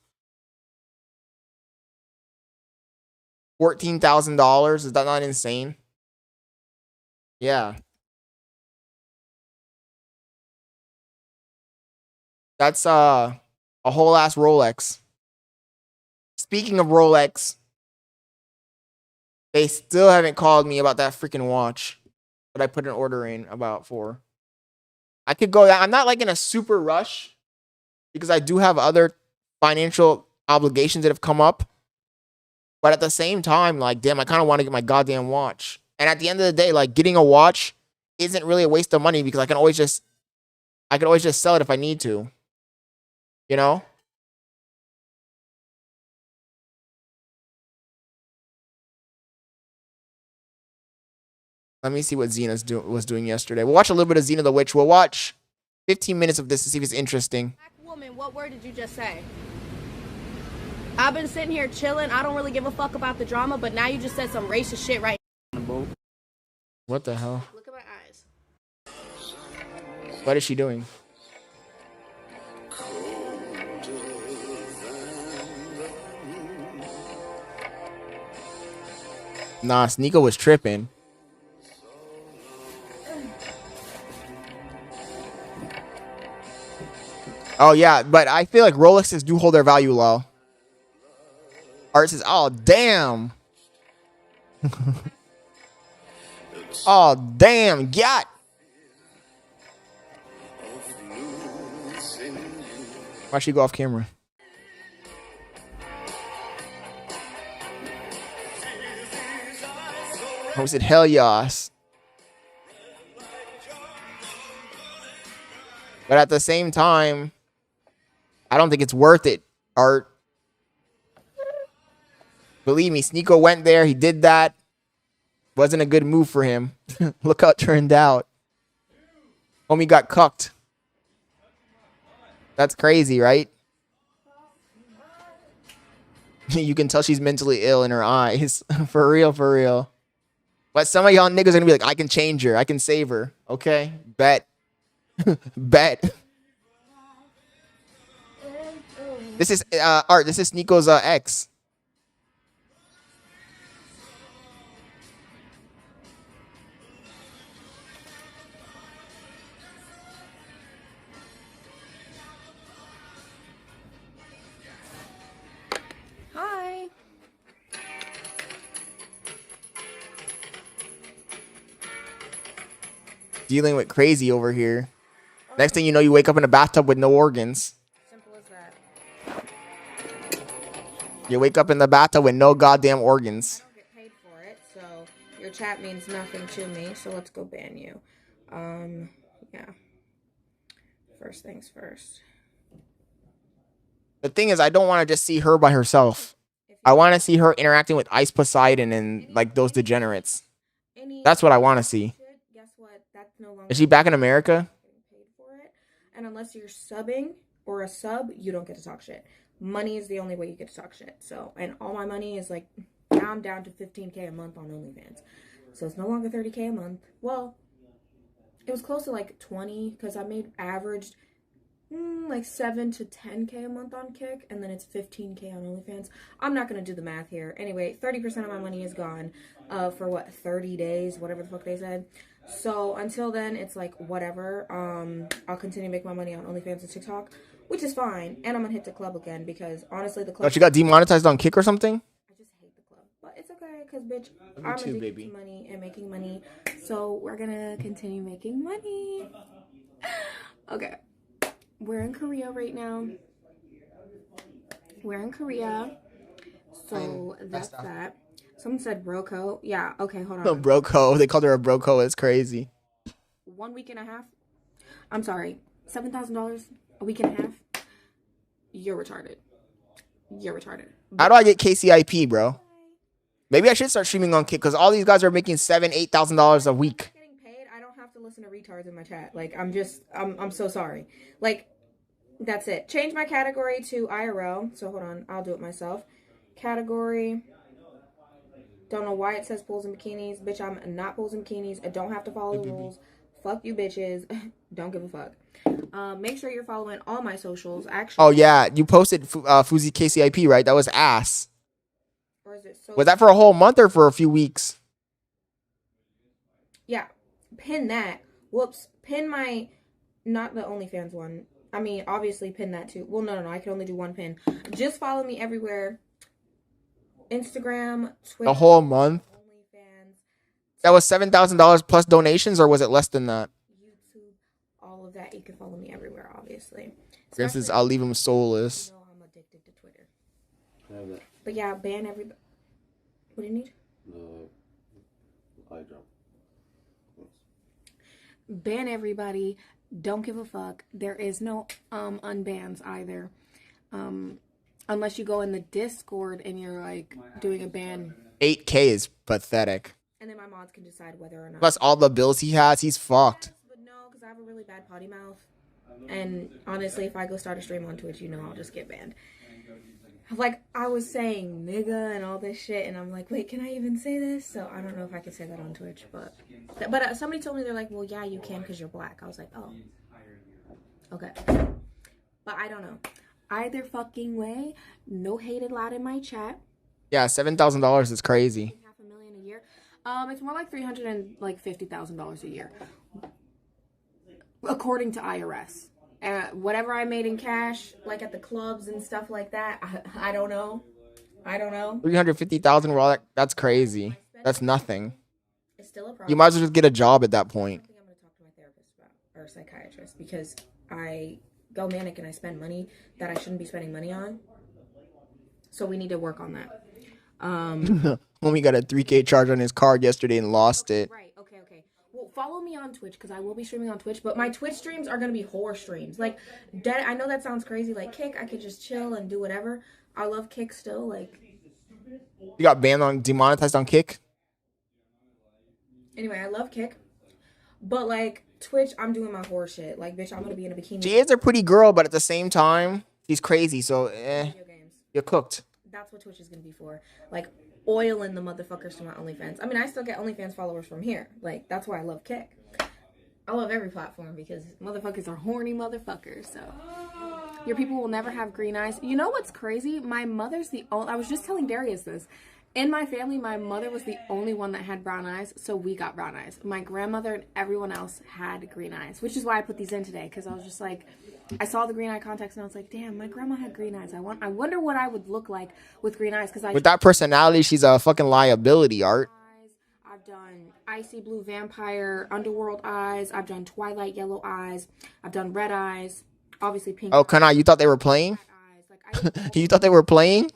$14,000? Is that not insane? Yeah. That's a whole ass Rolex. Speaking of Rolex, they still haven't called me about that freaking watch that I put an order in for. I could go. I'm not like in a super rush because I do have other financial obligations that have come up. But at the same time, like, damn, I kind of want to get my goddamn watch. And at the end of the day, like, getting a watch isn't really a waste of money because I can always just sell it if I need to. You know? Let me see what Xena was doing yesterday. We'll watch a little bit of Xena the Witch. We'll watch 15 minutes of this to see if it's interesting. Black woman, what word did you just say? I've been sitting here chilling. I don't really give a fuck about the drama, but now you just said some racist shit right now. What the hell? Look at my eyes. What is she doing? Nah, Sneeko was tripping. Oh yeah, but I feel like Rolexes do hold their value low. Art says, "Oh damn, oh damn, got." Why'd she go off camera? I said, "Hell yes." But at the same time, I don't think it's worth it, Art. Believe me, Sneeko went there. He did that. Wasn't a good move for him. Look how it turned out. Homie got cucked. That's crazy, right? You can tell she's mentally ill in her eyes. For real, for real. But some of y'all niggas are gonna be like, I can change her. I can save her. Okay? Bet. Bet. This is Art. This is Sneeko's ex. Hi. Dealing with crazy over here. Next thing you know, you wake up in a bathtub with no organs. Simple as that. You wake up in the bathtub with no goddamn organs. I don't get paid for it, so your chat means nothing to me. So let's go ban you. Yeah. First things first. The thing is, I don't want to just see her by herself. I want to see her interacting with Ice Poseidon and like those degenerates. That's what I want to see. Guess what? That's no longer. Is she back in America? And unless you're subbing or a sub, you don't get to talk shit. Money is the only way you get to talk shit. So, and all my money is like, now I'm down to 15K a month on OnlyFans. So it's no longer 30K a month. Well, it was close to like 20 because I made averaged like 7 to 10K a month on Kick, and then it's 15K on OnlyFans. I'm not going to do the math here. Anyway, 30% of my money is gone for what, 30 days, whatever the fuck they said. So until then, it's like whatever. I'll continue to make my money on OnlyFans and TikTok, which is fine. And I'm gonna hit the club again because honestly, the club. Oh, she got demonetized on Kick or something? I just hate the club, but it's okay because bitch, I'm addicted to money and making money. So we're gonna continue making money. Okay, we're in Korea right now. We're in Korea, so that's that. Someone said broco. Yeah, okay, hold on. No, broco. They called her a broco. It's crazy. 1 week and a half. I'm sorry. $7,000 a week and a half. You're retarded. You're retarded. How do I get KCIP, bro? Maybe I should start streaming on Kick because all these guys are making $7,000, $8,000 a week. Getting paid. I don't have to listen to retards in my chat. Like, I'm so sorry. Like, that's it. Change my category to IRL. So hold on. I'll do it myself. Category. Don't know why it says pools and bikinis. Bitch, I'm not pools and bikinis. I don't have to follow the rules. Fuck you bitches. Don't give a fuck. Make sure you're following all my socials. Actually. Oh, yeah. You posted Fousey KCIP, right? That was ass. Or is it so? Was that for a whole month or for a few weeks? Yeah. Pin that. Whoops. Pin my... Not the OnlyFans one. I mean, obviously pin that too. Well, no. I can only do one pin. Just follow me everywhere. Instagram, Twitter. A whole month? OnlyFans. That was $7,000 plus donations, or was it less than that? YouTube, all of that. You can follow me everywhere, obviously. Chris says, I'll leave him soulless. You know I'm addicted to Twitter. But yeah, ban everybody. What do you need? Ban everybody. Don't give a fuck. There is no unbans either. Unless you go in the Discord and you're like doing a ban. 8K is pathetic. And then my mods can decide whether or not. Plus all the bills he has, he's fucked. But no, because I have a really bad potty mouth. And honestly, if I go start a stream on Twitch, you know I'll just get banned. Like, I was saying nigga and all this shit, and I'm like, wait, can I even say this? So I don't know if I can say that on Twitch, but somebody told me, they're like, well, yeah, you can because you're black. I was like, oh, okay. But I don't know. Either fucking way, no hated loud in my chat. Yeah, $7,000 is crazy. $500,000 a year. It's more like $350,000 a year, according to IRS. Whatever I made in cash, like at the clubs and stuff like that, I don't know. I don't know. 350,000. Well, that's crazy. That's nothing. It's still a problem. You might as well just get a job at that point. I think I'm gonna talk to my therapist about, or psychiatrist, because I go manic and I spend money that I shouldn't be spending money on. So we need to work on that. Homie got a 3K charge on his card yesterday and lost it. Right. Okay. Well, follow me on Twitch because I will be streaming on Twitch, but my Twitch streams are gonna be horror streams. Like, dead. I know that sounds crazy. Like Kick, I could just chill and do whatever. I love Kick still. Like, You got demonetized on Kick? anyway, I love Kick, but like Twitch, I'm doing my horror shit. Like, bitch, I'm gonna be in a bikini. She is a pretty girl, but at the same time, she's crazy. So, you're cooked. That's what Twitch is gonna be for. Like, oiling the motherfuckers to my OnlyFans. I mean, I still get OnlyFans followers from here. Like, that's why I love Kick. I love every platform because motherfuckers are horny motherfuckers. So your people will never have green eyes. You know what's crazy? My mother's the only. I was just telling Darius this. In my family, my mother was the only one that had brown eyes, so we got brown eyes. My grandmother and everyone else had green eyes, which is why I put these in today, because I was just like, I saw the green eye contacts and I was like, damn, my grandma had green eyes. I wonder what I would look like with green eyes, because With that personality, she's a fucking liability, Art. I've done icy blue vampire underworld eyes. I've done twilight yellow eyes. I've done red eyes. Obviously pink. Oh, Kana, you thought they were playing? You thought they were playing?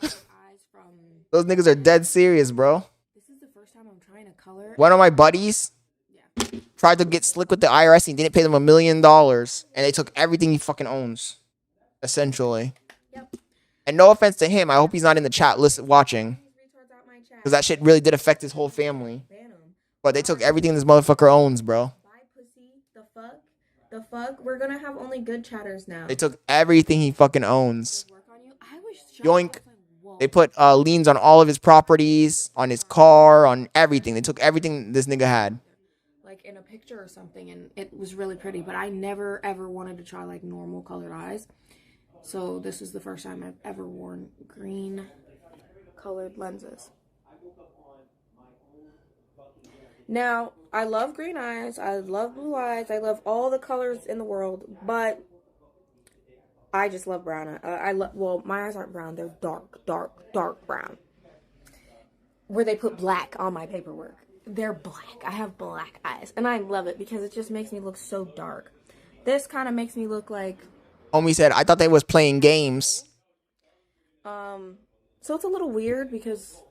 Those niggas are dead serious, bro. This is the first time I'm trying to color. One of my buddies tried to get slick with the IRS and didn't pay them $1 million, and they took everything he fucking owns, essentially. Yep. And no offense to him, I hope he's not in the chat watching, because that shit really did affect his whole family. But they took everything this motherfucker owns, bro. The fuck? We're gonna have only good chatters now. They took everything he fucking owns. Yoink. They put liens on all of his properties, on his car, on everything. They took everything this nigga had. Like in a picture or something, and it was really pretty, but I never ever wanted to try like normal colored eyes. So this is the first time I've ever worn green colored lenses. Now, I love green eyes, I love blue eyes, I love all the colors in the world, but I just love brown eyes. Well, my eyes aren't brown, they're dark brown. Where they put black on my paperwork. They're black. I have black eyes, and I love it because it just makes me look so dark. This kind of makes me look like... Homie said, I thought they was playing games. So it's a little weird because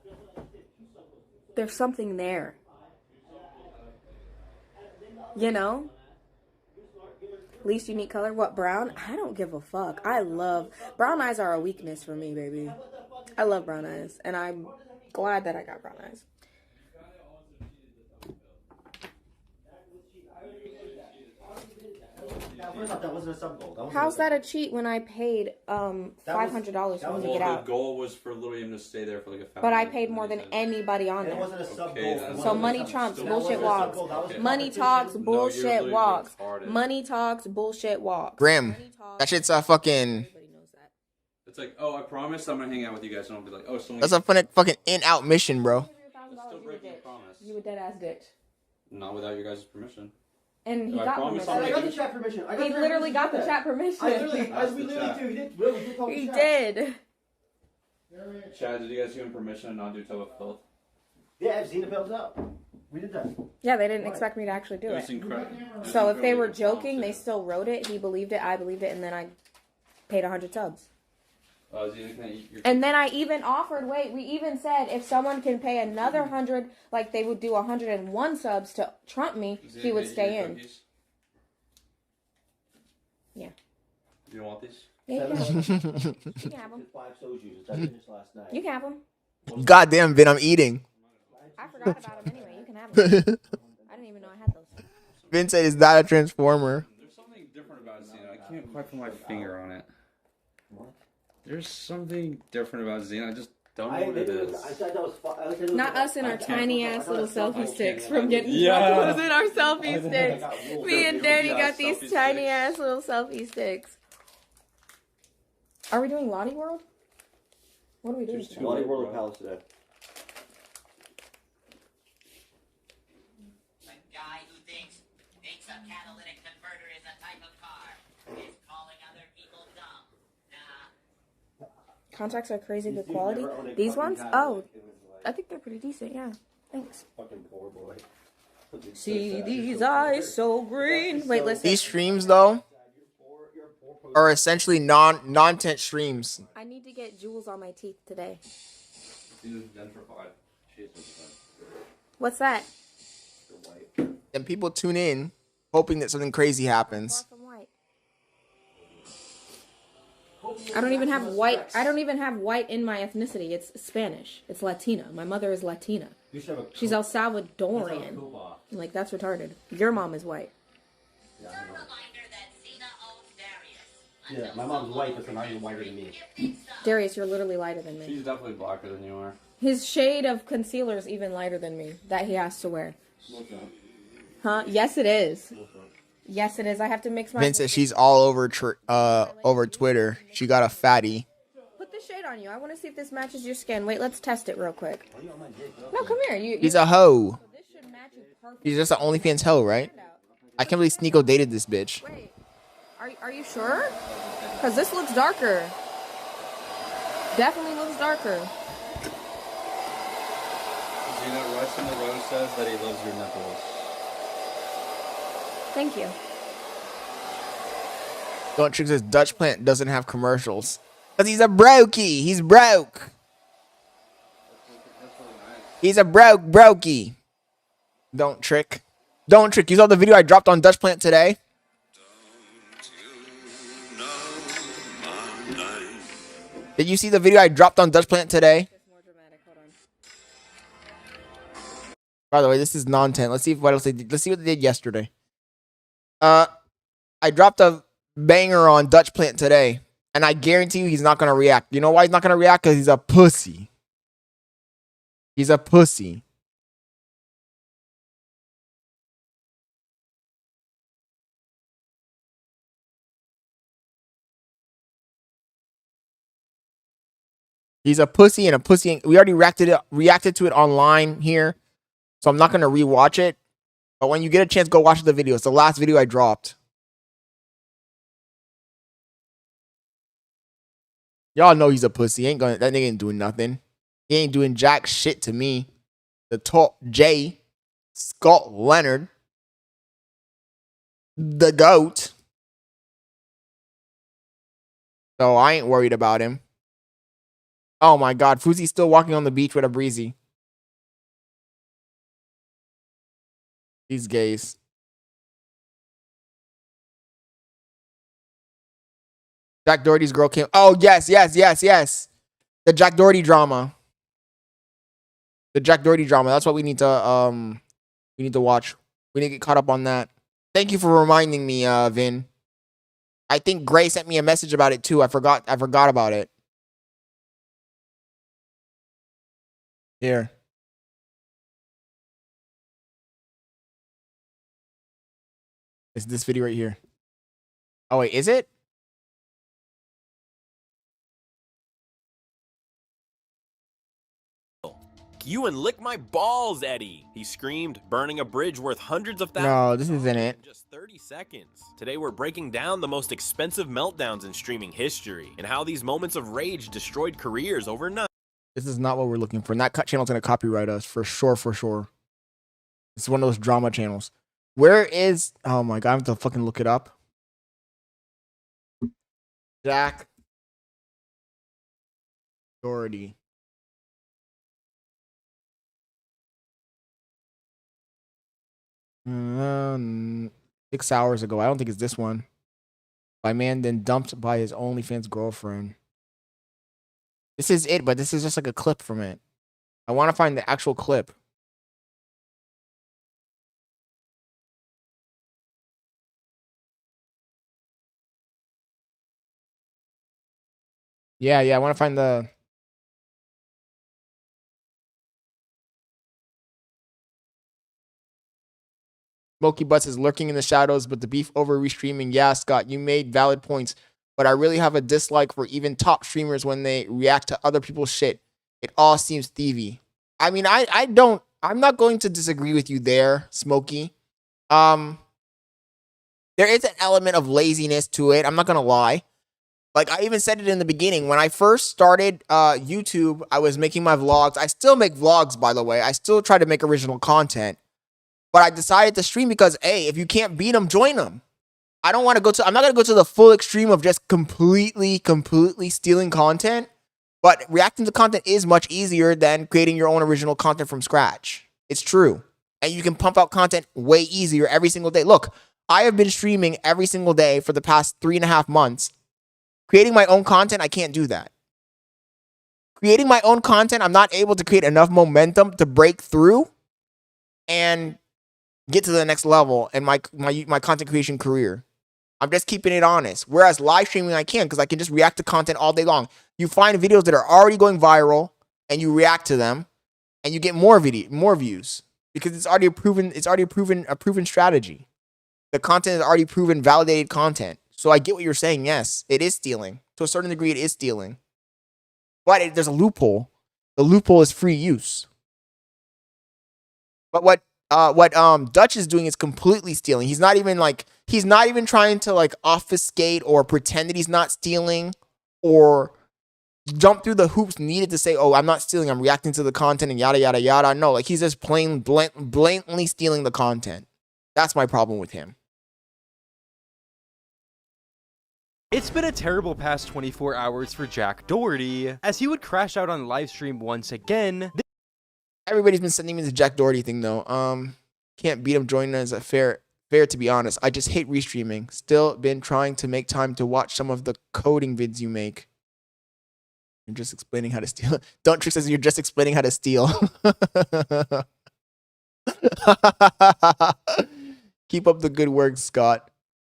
there's something there. You know? Least unique color. What, brown? I don't give a fuck. I love... Brown eyes are a weakness for me, baby. I love brown eyes. And I'm glad that I got brown eyes. How's that a cheat when I paid $500 for him to get out? The goal was for William to stay there for like a. But I paid more than anybody on there. So money trumps, bullshit walks. Money talks, bullshit walks. Money talks, bullshit walks. Grim. That shit's a fucking... It's like, oh, I promise I'm gonna hang out with you guys, and I'll be like, oh, so. That's a fucking in-out mission, bro. You would dead ass ditch. Not without your guys' permission. And he got permission. I got the chat permission. He literally got the chat permission. He did. Chad, did you guys give him permission to not do Tub of Filth? Yeah, I've seen the bells out. We did that. Yeah, they didn't expect me to actually do it. So if they were joking, they still wrote it. He believed it. I believed it. And then I paid 100 subs. And then I even offered, we even said if someone can pay another 100, like they would do 101 subs to trump me, he would stay in. Yeah. You don't want these? Yeah, you can have them. You can have them. Goddamn, Vin, I'm eating. I forgot about them anyway. You can have them. I didn't even know I had those. Vin said, is that a transformer? There's something different about it. I can't quite put my finger on it. There's something different about Zena. I just don't know what it is. Not us in our tiny ass little selfie sticks from getting Yeah. photos in our selfie sticks. Me and Danny got these tiny ass little selfie sticks. Are we doing Lottie World? What are we doing? Lottie World of Palace today. Contacts are crazy good quality. These ones? Oh, I think they're pretty decent, yeah. Thanks. Fucking poor boy. See these eyes so green. Wait, listen. These streams though are essentially non-tent streams. I need to get jewels on my teeth today. What's that? And people tune in hoping that something crazy happens. I don't even have white. I don't even have white in my ethnicity. It's Spanish. It's Latina. My mother is Latina. She's El Salvadorian. Like, that's retarded. Your mom is white. Yeah, my mom's white, but not even whiter than me. Darius, you're literally lighter than me. She's definitely blacker than you are. His shade of concealer is even lighter than me that he has to wear. Huh? Yes, it is. Yes, it is. I have to mix my... Vince says she's all over over Twitter. She got a fatty. Put the shade on you. I want to see if this matches your skin. Wait, let's test it real quick. No, come here. He's a hoe. He's just an OnlyFans hoe, right? I can't believe Sneeko dated this bitch. Wait, are you sure? Because this looks darker. Definitely looks darker. You know, Rush in the Rose says that he loves your nipples. Thank you. Don't trick says Dutch Plant doesn't have commercials. Because he's a brokey. He's broke. He's a brokey. Don't trick. Don't trick. You saw the video I dropped on Dutch Plant today? Did you see the video I dropped on Dutch Plant today? By the way, this is non-tent. Let's see what else they did. Let's see what they did yesterday. I dropped a banger on Dutch Plant today, and I guarantee you he's not gonna react. You know why he's not gonna react? Because he's a pussy. He's a pussy. He's a pussy and a pussy. We already reacted to it online here, so I'm not gonna rewatch it. But when you get a chance, go watch the video. It's the last video I dropped. Y'all know he's a pussy. That nigga ain't doing nothing. He ain't doing jack shit to me. The top J, Scott Leonard, the GOAT. So I ain't worried about him. Oh my God, Fousey's still walking on the beach with a breezy. These gays. Jack Doherty's girl came. Oh, yes. The Jack Doherty drama. That's what we need to watch. We need to get caught up on that. Thank you for reminding me, Vin. I think Gray sent me a message about it too. I forgot about it. Here. It's this video right here. Oh wait, is it? You and lick my balls, Eddie, he screamed, burning a bridge worth hundreds of thousands. No, this isn't it. In just 30 seconds. Today we're breaking down the most expensive meltdowns in streaming history and how these moments of rage destroyed careers overnight. This is not what we're looking for. And that channel's gonna copyright us for sure. It's one of those drama channels. Where is? Oh my God, I have to fucking look it up. Jack Doherty. Um, 6 hours ago. I don't think it's this one. My man then dumped by his OnlyFans girlfriend. This is it, but this is just like a clip from it. I want to find the actual clip. Yeah, I want to find the... Smokey Butts is lurking in the shadows, but the beef over restreaming. Yeah, Scott, you made valid points, but I really have a dislike for even top streamers when they react to other people's shit. It all seems thievy. I mean, I'm not going to disagree with you there, Smokey. There is an element of laziness to it. I'm not gonna lie. Like, I even said it in the beginning. When I first started YouTube, I was making my vlogs. I still make vlogs, by the way. I still try to make original content. But I decided to stream because, hey, if you can't beat them, join them. I'm not going to go to the full extreme of just completely stealing content. But reacting to content is much easier than creating your own original content from scratch. It's true. And you can pump out content way easier every single day. Look, I have been streaming every single day for the past 3.5 months. Creating my own content, I can't do that. Creating my own content, I'm not able to create enough momentum to break through and get to the next level in my content creation career. I'm just keeping it honest. Whereas live streaming, I can, because I can just react to content all day long. You find videos that are already going viral and you react to them and you get more views because it's already a proven strategy. The content is already proven, validated content. So I get what you're saying. Yes, it is stealing. To a certain degree, it is stealing. But there's a loophole. The loophole is free use. But what Dutch is doing is completely stealing. He's not even trying to like obfuscate or pretend that he's not stealing or jump through the hoops needed to say, oh, I'm not stealing, I'm reacting to the content and yada yada yada. No, like he's just blatantly stealing the content. That's my problem with him. It's been a terrible past 24 hours for Jack Doherty, as he would crash out on livestream once again. Everybody's been sending me the Jack Doherty thing though. Can't beat him joining as a fair to be honest. I just hate restreaming. Still been trying to make time to watch some of the coding vids you make. You're just explaining how to steal. Don't Trick says you're just explaining how to steal. Keep up the good work, Scott.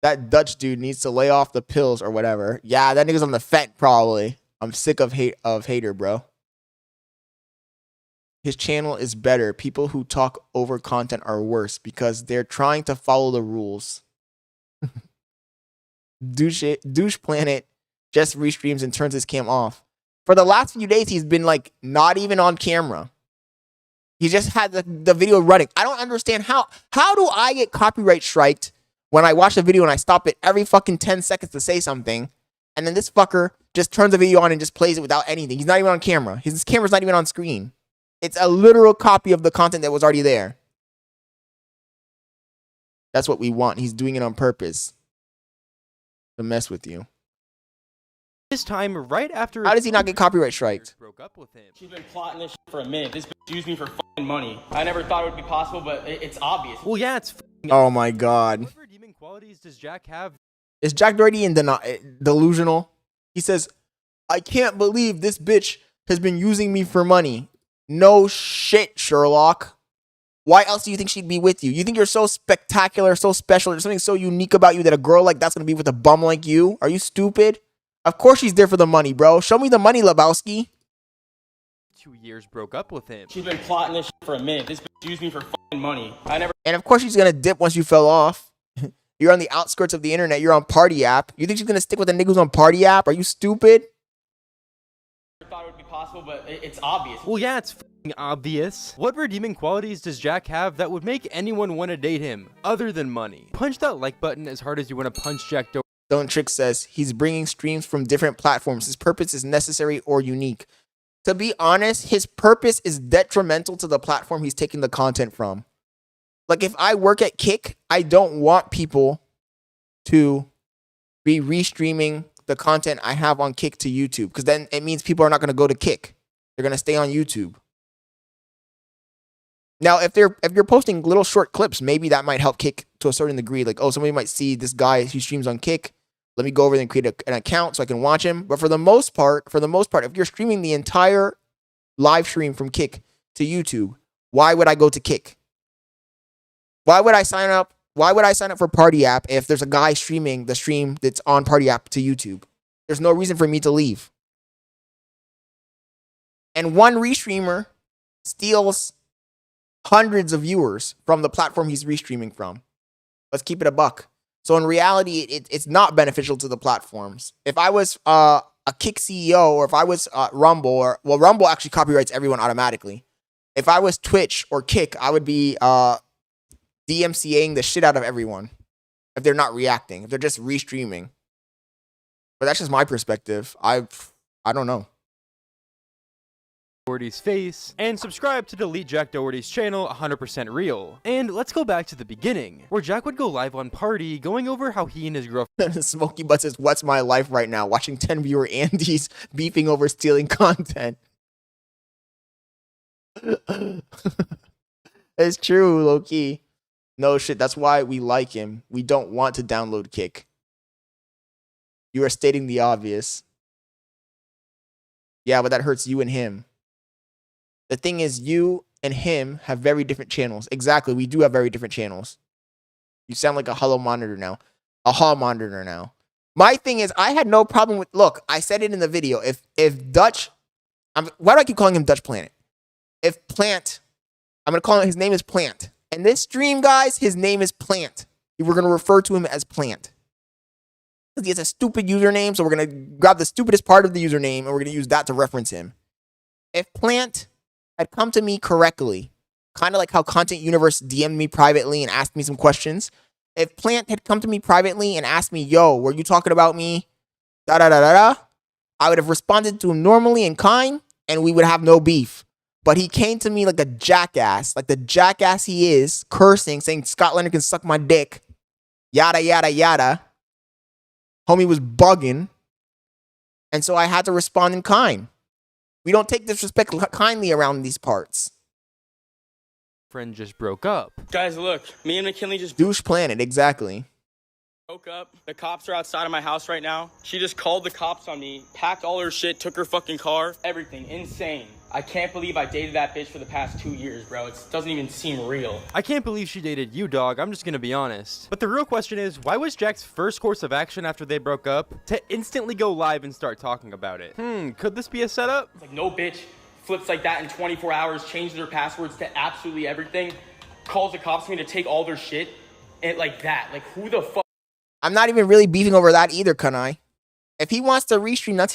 That Dutch dude needs to lay off the pills or whatever. Yeah, that nigga's on the fent probably. I'm sick of hater, bro. His channel is better. People who talk over content are worse because they're trying to follow the rules. Douche Planet just restreams and turns his cam off. For the last few days, he's been like not even on camera. He just had the video running. I don't understand how do I get copyright striked when I watch the video and I stop it every fucking 10 seconds to say something, and then this fucker just turns the video on and just plays it without anything. He's not even on camera. His camera's not even on screen. It's a literal copy of the content that was already there. That's what we want. He's doing it on purpose to mess with you. This time, right after... How does he not get copyright striked? Broke up with him. She's been plotting this shit for a minute. This bitch used me for fucking money. I never thought it would be possible, but it's obvious. Well, yeah, it's oh my god. What redeeming qualities does Jack have? Is Jack Doherty delusional? He says, I can't believe this bitch has been using me for money. No shit, Sherlock. Why else do you think she'd be with you? You think you're so spectacular, so special, there's something so unique about you that a girl like that's gonna be with a bum like you? Are you stupid? Of course she's there for the money, bro. Show me the money, Lebowski. 2 years broke up with him. She's been plotting this shit for a minute. This bitch used me for fucking money. And of course she's gonna dip once you fell off. You're on the outskirts of the internet. You're on Party App. You think she's gonna stick with the nigga who's on Party App? Are you stupid? I thought it would be possible, but it's obvious. Well, yeah, it's obvious. What redeeming qualities does Jack have that would make anyone want to date him, other than money? Punch that like button as hard as you want to punch Jack Doherty. Don't Trick says he's bringing streams from different platforms. His purpose is necessary or unique. To be honest, his purpose is detrimental to the platform he's taking the content from. Like, if I work at Kick, I don't want people to be restreaming the content I have on Kick to YouTube, because then it means people are not going to go to Kick. They're going to stay on YouTube. Now, if you're posting little short clips, maybe that might help Kick to a certain degree. Like, oh, somebody might see this guy who streams on Kick. Let me go over there and create an account so I can watch him. But for the most part, if you're streaming the entire live stream from Kick to YouTube, why would I go to Kick? Why would I sign up? Why would I sign up for Party App if there's a guy streaming the stream that's on Party App to YouTube? There's no reason for me to leave. And one restreamer steals hundreds of viewers from the platform he's restreaming from. Let's keep it a buck. So in reality, it's not beneficial to the platforms. If I was a Kick CEO, or if I was Rumble, Rumble actually copyrights everyone automatically. If I was Twitch or Kick, I would be DMCAing the shit out of everyone if they're not reacting, if they're just restreaming. But that's just my perspective. I don't know. Doherty's face, and subscribe to delete Jack Doherty's channel 100% real. And let's go back to the beginning, where Jack would go live on Party, going over how he and his girlfriend Smokey Butt says, "What's my life right now? Watching 10 viewer Andes beefing over stealing content." It's true, low key. No shit. That's why we like him. We don't want to download Kick. You are stating the obvious. Yeah, but that hurts you and him. The thing is, you and him have very different channels. Exactly, we do have very different channels. You sound like a hollow monitor now. A hall monitor now. My thing is, I had no problem with... Look, I said it in the video. If Dutch... why do I keep calling him Dutch Planet? If Plant... I'm going to call him... His name is Plant. And this stream, guys, his name is Plant. We're going to refer to him as Plant. Because he has a stupid username, so we're going to grab the stupidest part of the username, and we're going to use that to reference him. If Plant had come to me correctly, kind of like how Content Universe DM'd me privately and asked me some questions. If Plant had come to me privately and asked me, "Yo, were you talking about me? Da-da-da-da-da," I would have responded to him normally and kind, and we would have no beef. But he came to me like a jackass, like the jackass he is, cursing, saying Scott Leonard can suck my dick, yada, yada, yada. Homie was bugging, and so I had to respond in kind. We don't take disrespect kindly around these parts. friend just broke up. Guys, look, me and McKinley just Douche Planet, exactly. broke up. The cops are outside of my house right now. She just called the cops on me, packed all her shit, took her fucking car, everything. Insane. I can't believe I dated that bitch for the past 2 years, bro. It doesn't even seem real. I can't believe she dated you, dog. I'm just gonna be honest. But the real question is, why was Jack's first course of action after they broke up to instantly go live and start talking about it? Could this be a setup? It's like, no bitch flips like that in 24 hours, changes their passwords to absolutely everything, calls the cops on me to take all their shit, and like that. Like, who the fuck? I'm not even really beefing over that either, Kunai. If he wants to restream, that's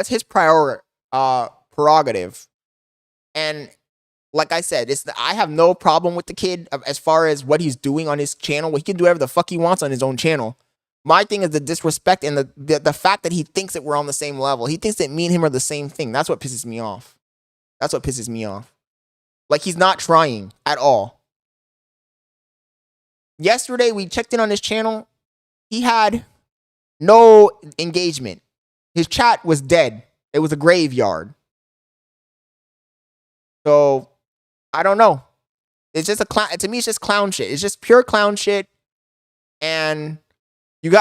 his prerogative. And like I said, I have no problem with the kid as far as what he's doing on his channel. He can do whatever the fuck he wants on his own channel. My thing is the disrespect and the fact that he thinks that we're on the same level. He thinks that me and him are the same thing. That's what pisses me off. That's what pisses me off. Like, he's not trying at all. Yesterday, we checked in on his channel. He had no engagement. His chat was dead. It was a graveyard. So, I don't know. It's just to me, it's just clown shit. It's just pure clown shit. And you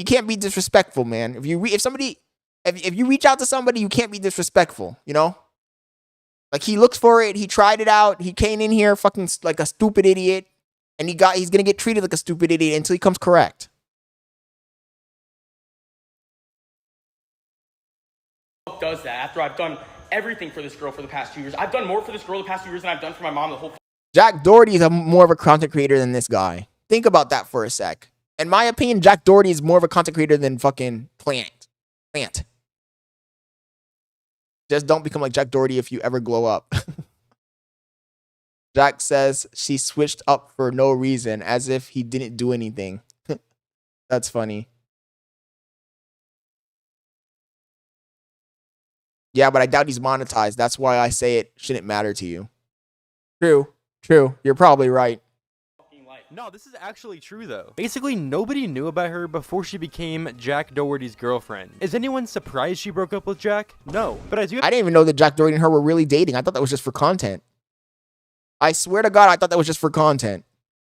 can't be disrespectful, man. If you reach out to somebody, you can't be disrespectful, you know? Like, he looks for it, he tried it out, he came in here fucking like a stupid idiot, and he's gonna get treated like a stupid idiot until he comes correct. Does that after I've done everything for this girl for the past 2 years? I've done more for this girl the past 2 years than I've done for my mom the whole. Jack Doherty is more of a content creator than this guy. Think about that for a sec. In my opinion, Jack Doherty is more of a content creator than fucking Plant. Just don't become like Jack Doherty if you ever glow up. Jack says she switched up for no reason, as if he didn't do anything. That's funny. Yeah, but I doubt he's monetized. That's why I say it shouldn't matter to you. True. You're probably right. No, this is actually true, though. Basically, nobody knew about her before she became Jack Doherty's girlfriend. Is anyone surprised she broke up with Jack? No. But I didn't even know that Jack Doherty and her were really dating. I thought that was just for content. I swear to God, I thought that was just for content.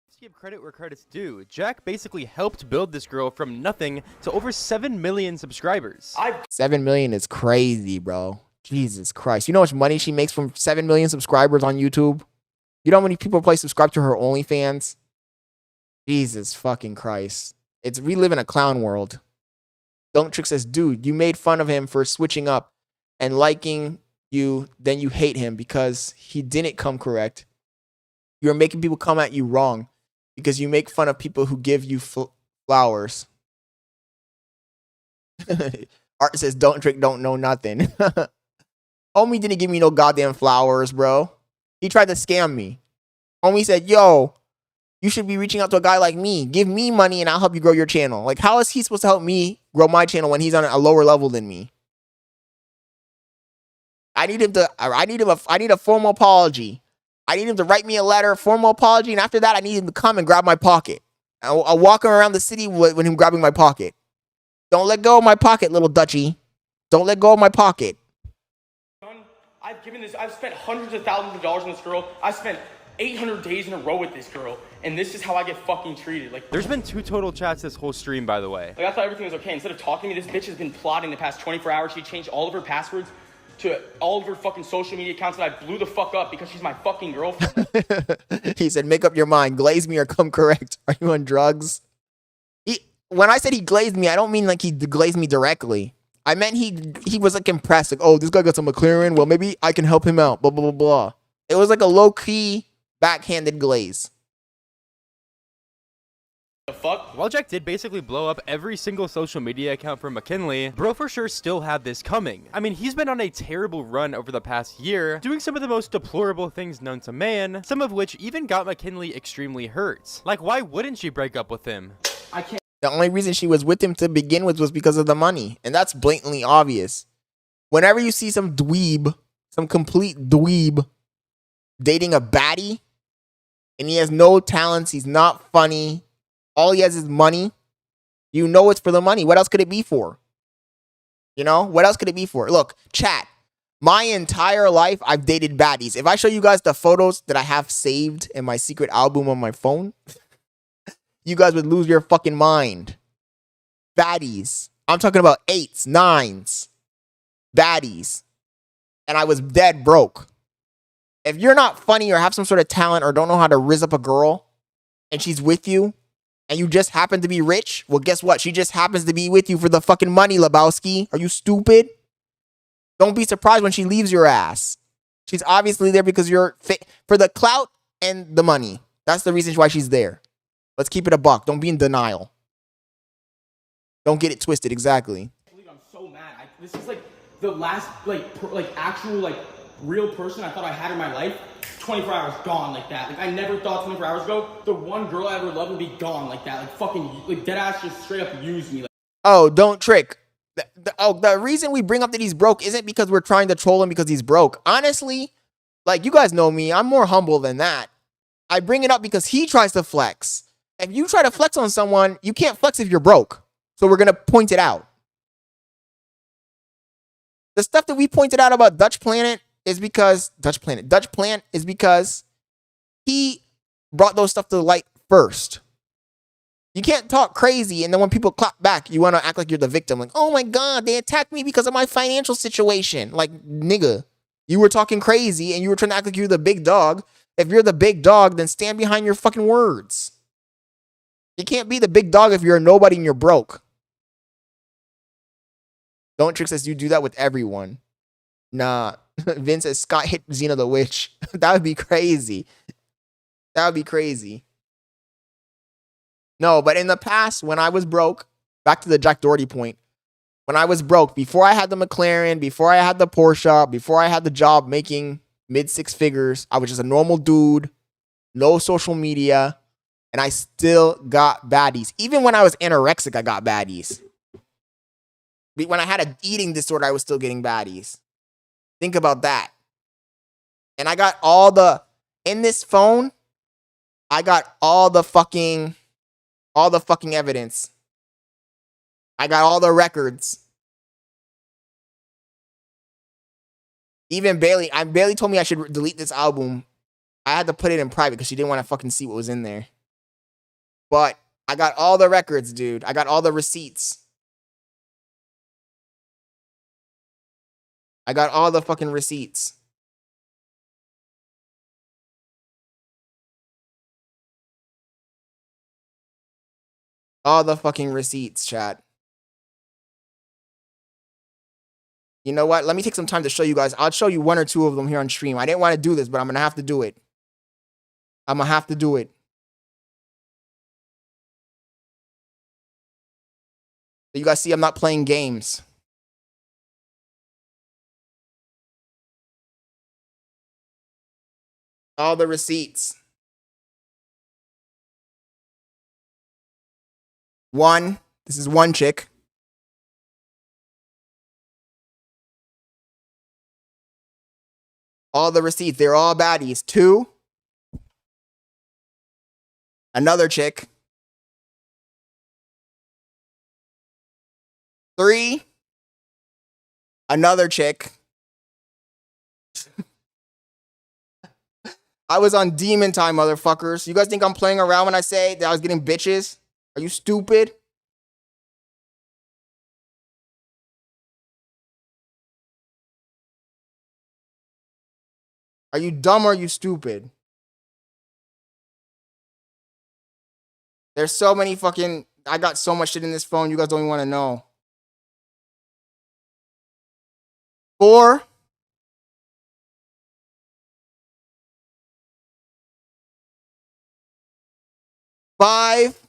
Let's give credit where credit's due. Jack basically helped build this girl from nothing to over 7 million subscribers. 7 million is crazy, bro. Jesus Christ. You know how much money she makes from 7 million subscribers on YouTube? You know how many people probably subscribe to her OnlyFans? Jesus fucking Christ. We live in a clown world. Don't Trick says, dude, you made fun of him for switching up and liking you, then you hate him because he didn't come correct. You're making people come at you wrong because you make fun of people who give you flowers. Art says, don't trick, don't know nothing. Homie didn't give me no goddamn flowers, bro. He tried to scam me. Homie said, yo, you should be reaching out to a guy like me. Give me money and I'll help you grow your channel. Like, how is he supposed to help me grow my channel when he's on a lower level than me? I need a formal apology. I need him to write me a letter, formal apology, and after that, I need him to come and grab my pocket. I'll walk him around the city with him grabbing my pocket. Don't let go of my pocket, little Dutchie. Don't let go of my pocket. I've spent hundreds of thousands of dollars on this girl. I've spent 800 days in a row with this girl, and this is how I get fucking treated. Like, there's been 2 total chats this whole stream, by the way. Like, I thought everything was okay. Instead of talking to me, this bitch has been plotting the past 24 hours. She changed all of her passwords to all of her fucking social media accounts that I blew the fuck up because she's my fucking girlfriend. He said, make up your mind. Glaze me or come correct. Are you on drugs? When I said he glazed me, I don't mean like he glazed me directly. I meant he was like impressed. Like, oh, this guy got some McLaren. Well, maybe I can help him out. Blah, blah, blah, blah. It was like a low-key backhanded glaze. The fuck? While Jack did basically blow up every single social media account for McKinley, bro for sure still had this coming. I mean, he's been on a terrible run over the past year, doing some of the most deplorable things known to man, some of which even got McKinley extremely hurt. Like, why wouldn't she break up with him? I can't. The only reason she was with him to begin with was because of the money. And that's blatantly obvious. Whenever you see some dweeb, some complete dweeb, dating a baddie, and he has no talents, he's not funny, all he has is money, you know it's for the money. What else could it be for? You know? What else could it be for? Look, chat. My entire life, I've dated baddies. If I show you guys the photos that I have saved in my secret album on my phone, you guys would lose your fucking mind. Baddies. I'm talking about 8s, 9s. Baddies. And I was dead broke. If you're not funny or have some sort of talent or don't know how to rizz up a girl and she's with you and you just happen to be rich, well, guess what? She just happens to be with you for the fucking money, Lebowski. Are you stupid? Don't be surprised when she leaves your ass. She's obviously there because you're fit for the clout and the money. That's the reason why she's there. Let's keep it a buck. Don't be in denial. Don't get it twisted. Exactly. I'm so mad. This is like the last actual real person I thought I had in my life. 24 hours gone like that. Like, I never thought 24 hours ago the one girl I ever loved would be gone like that. Like, fucking, like, dead ass just straight up used me. Like, oh, don't trick. The reason we bring up that he's broke isn't because we're trying to troll him because he's broke. Honestly, like, you guys know me. I'm more humble than that. I bring it up because he tries to flex. If you try to flex on someone, you can't flex if you're broke. So we're going to point it out. The stuff that we pointed out about Dutch Plant is because he brought those stuff to the light first. You can't talk crazy and then when people clap back, you want to act like you're the victim. Like, oh my God, they attacked me because of my financial situation. Like, nigga, you were talking crazy and you were trying to act like you're the big dog. If you're the big dog, then stand behind your fucking words. You can't be the big dog if you're a nobody and you're broke. Don't trick says you do that with everyone. Nah. Vince says Scott hit Xena the Witch. That would be crazy. That would be crazy. No, but in the past, when I was broke, back to the Jack Doherty point, when I was broke, before I had the McLaren, before I had the Porsche, before I had the job making mid-6 figures, I was just a normal dude, no social media, and I still got baddies. Even when I was anorexic, I got baddies. When I had an eating disorder, I was still getting baddies. Think about that. And I got all the, in this phone, I got all the fucking evidence. I got all the records. Even Bailey told me I should delete this album. I had to put it in private because she didn't want to fucking see what was in there. But I got all the records, dude. I got all the receipts. I got all the fucking receipts. All the fucking receipts, chat. You know what? Let me take some time to show you guys. I'll show you one or two of them here on stream. I didn't want to do this, but I'm going to have to do it. I'm going to have to do it. So you guys see I'm not playing games. All the receipts. One. This is one chick. All the receipts. They're all baddies. Two. Another chick. Three. Another chick. I was on demon time, motherfuckers. You guys think I'm playing around when I say that I was getting bitches? Are you stupid? Are you dumb or are you stupid? There's so many fucking... I got so much shit in this phone, you guys don't even want to know. 4. 5.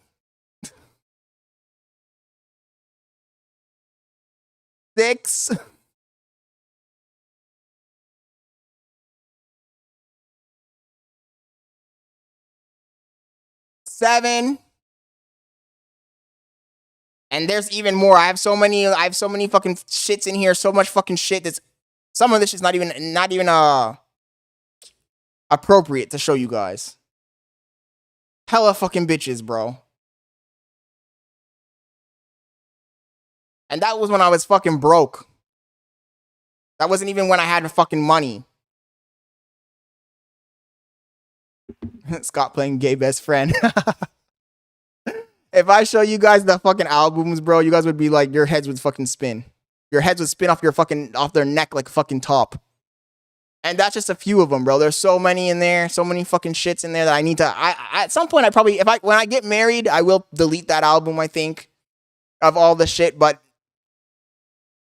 6. 7. And there's even more. I have so many fucking shits in here. So much fucking shit that's... Some of this is not even appropriate to show you guys. Hella fucking bitches, bro. And that was when I was fucking broke. That wasn't even when I had fucking money. Scott playing gay best friend. If I show you guys the fucking albums, bro, you guys would be like, your heads would fucking spin. Your heads would spin off off their neck like fucking top. And that's just a few of them, bro. There's so many in there, so many fucking shits in there that I need to. At some point, when I get married, I will delete that album. I think of all the shit. But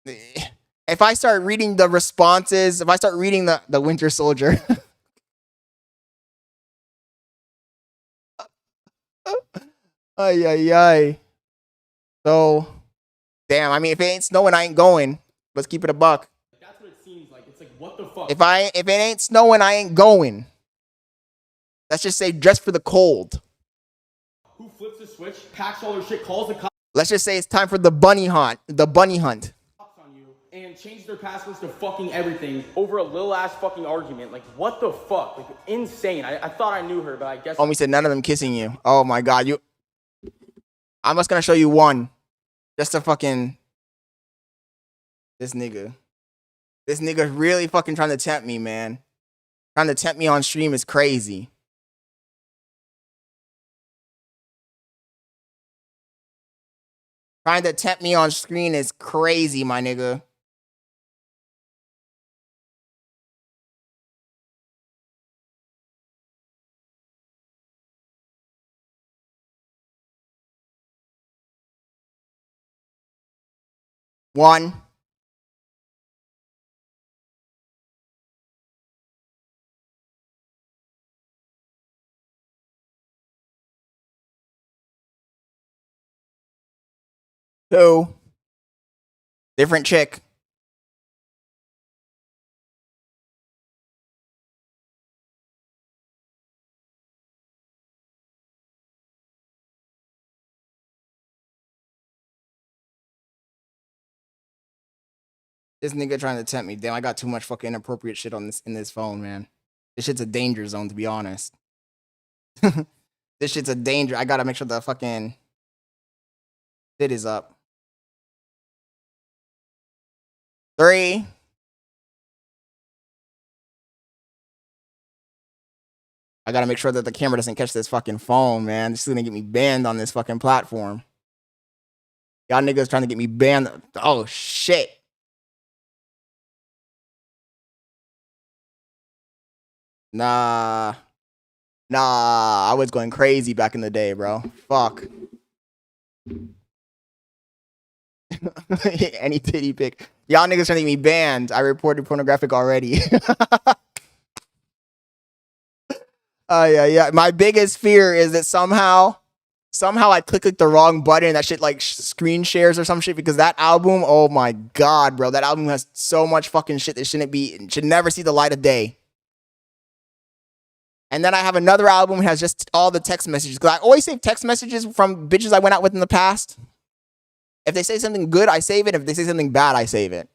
if I start reading the responses, if I start reading the Winter Soldier. Ay, ay, ay. So, damn, I mean, if it ain't snowing, I ain't going. Let's keep it a buck. That's what it seems like. It's like, what the fuck? If it ain't snowing, I ain't going. Let's just say dress for the cold. Who flips the switch, packs all their shit, calls the cops Let's just say it's time for the bunny hunt. The bunny hunt. on you, and change their passwords to fucking everything over a little ass fucking argument. Like, what the fuck? Like, insane. I thought I knew her, but I guess. Homie said none of them kissing you. Oh my god, I'm just gonna show you one. Just to fucking... This nigga. This nigga really fucking trying to tempt me, man. Trying to tempt me on stream is crazy. Trying to tempt me on screen is crazy, my nigga. One. Two. Different chick. This nigga trying to tempt me. Damn, I got too much fucking inappropriate shit on in this phone, man. This shit's a danger zone, to be honest. This shit's a danger. I gotta make sure the fucking shit is up. 3. I gotta make sure that the camera doesn't catch this fucking phone, man. This is gonna get me banned on this fucking platform. Y'all niggas trying to get me banned. Oh, shit. Nah, I was going crazy back in the day, bro. Fuck. Any titty pic. Y'all niggas trying to get me banned. I reported pornographic already. Yeah. My biggest fear is that somehow I click like the wrong button and that shit like screen shares or some shit, because that album, oh my god, bro, that album has so much fucking shit that should never see the light of day. And then I have another album that has just all the text messages, because I always save text messages from bitches I went out with in the past. If they say something good, I save it. If they say something bad, I save it.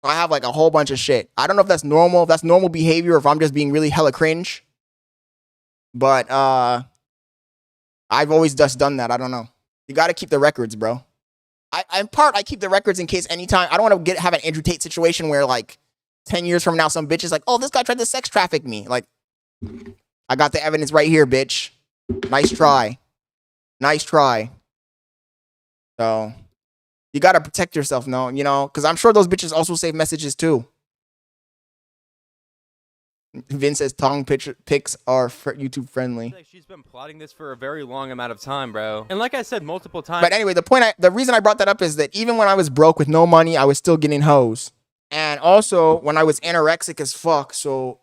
I have like a whole bunch of shit. I don't know if that's normal, behavior, or if I'm just being really hella cringe. But I've always just done that. I don't know. You got to keep the records, bro. I keep the records in case anytime. I don't want to have an Andrew Tate situation where like 10 years from now, some bitch is like, oh, this guy tried to sex traffic me. Like, I got the evidence right here, bitch. Nice try. Nice try. So you got to protect yourself, no, you know, because I'm sure those bitches also save messages too. Vince says tongue pics are YouTube friendly. Like she's been plotting this for a very long amount of time, bro. And like I said multiple times. But anyway, the reason I brought that up is that even when I was broke with no money, I was still getting hoes. And also when I was anorexic as fuck, so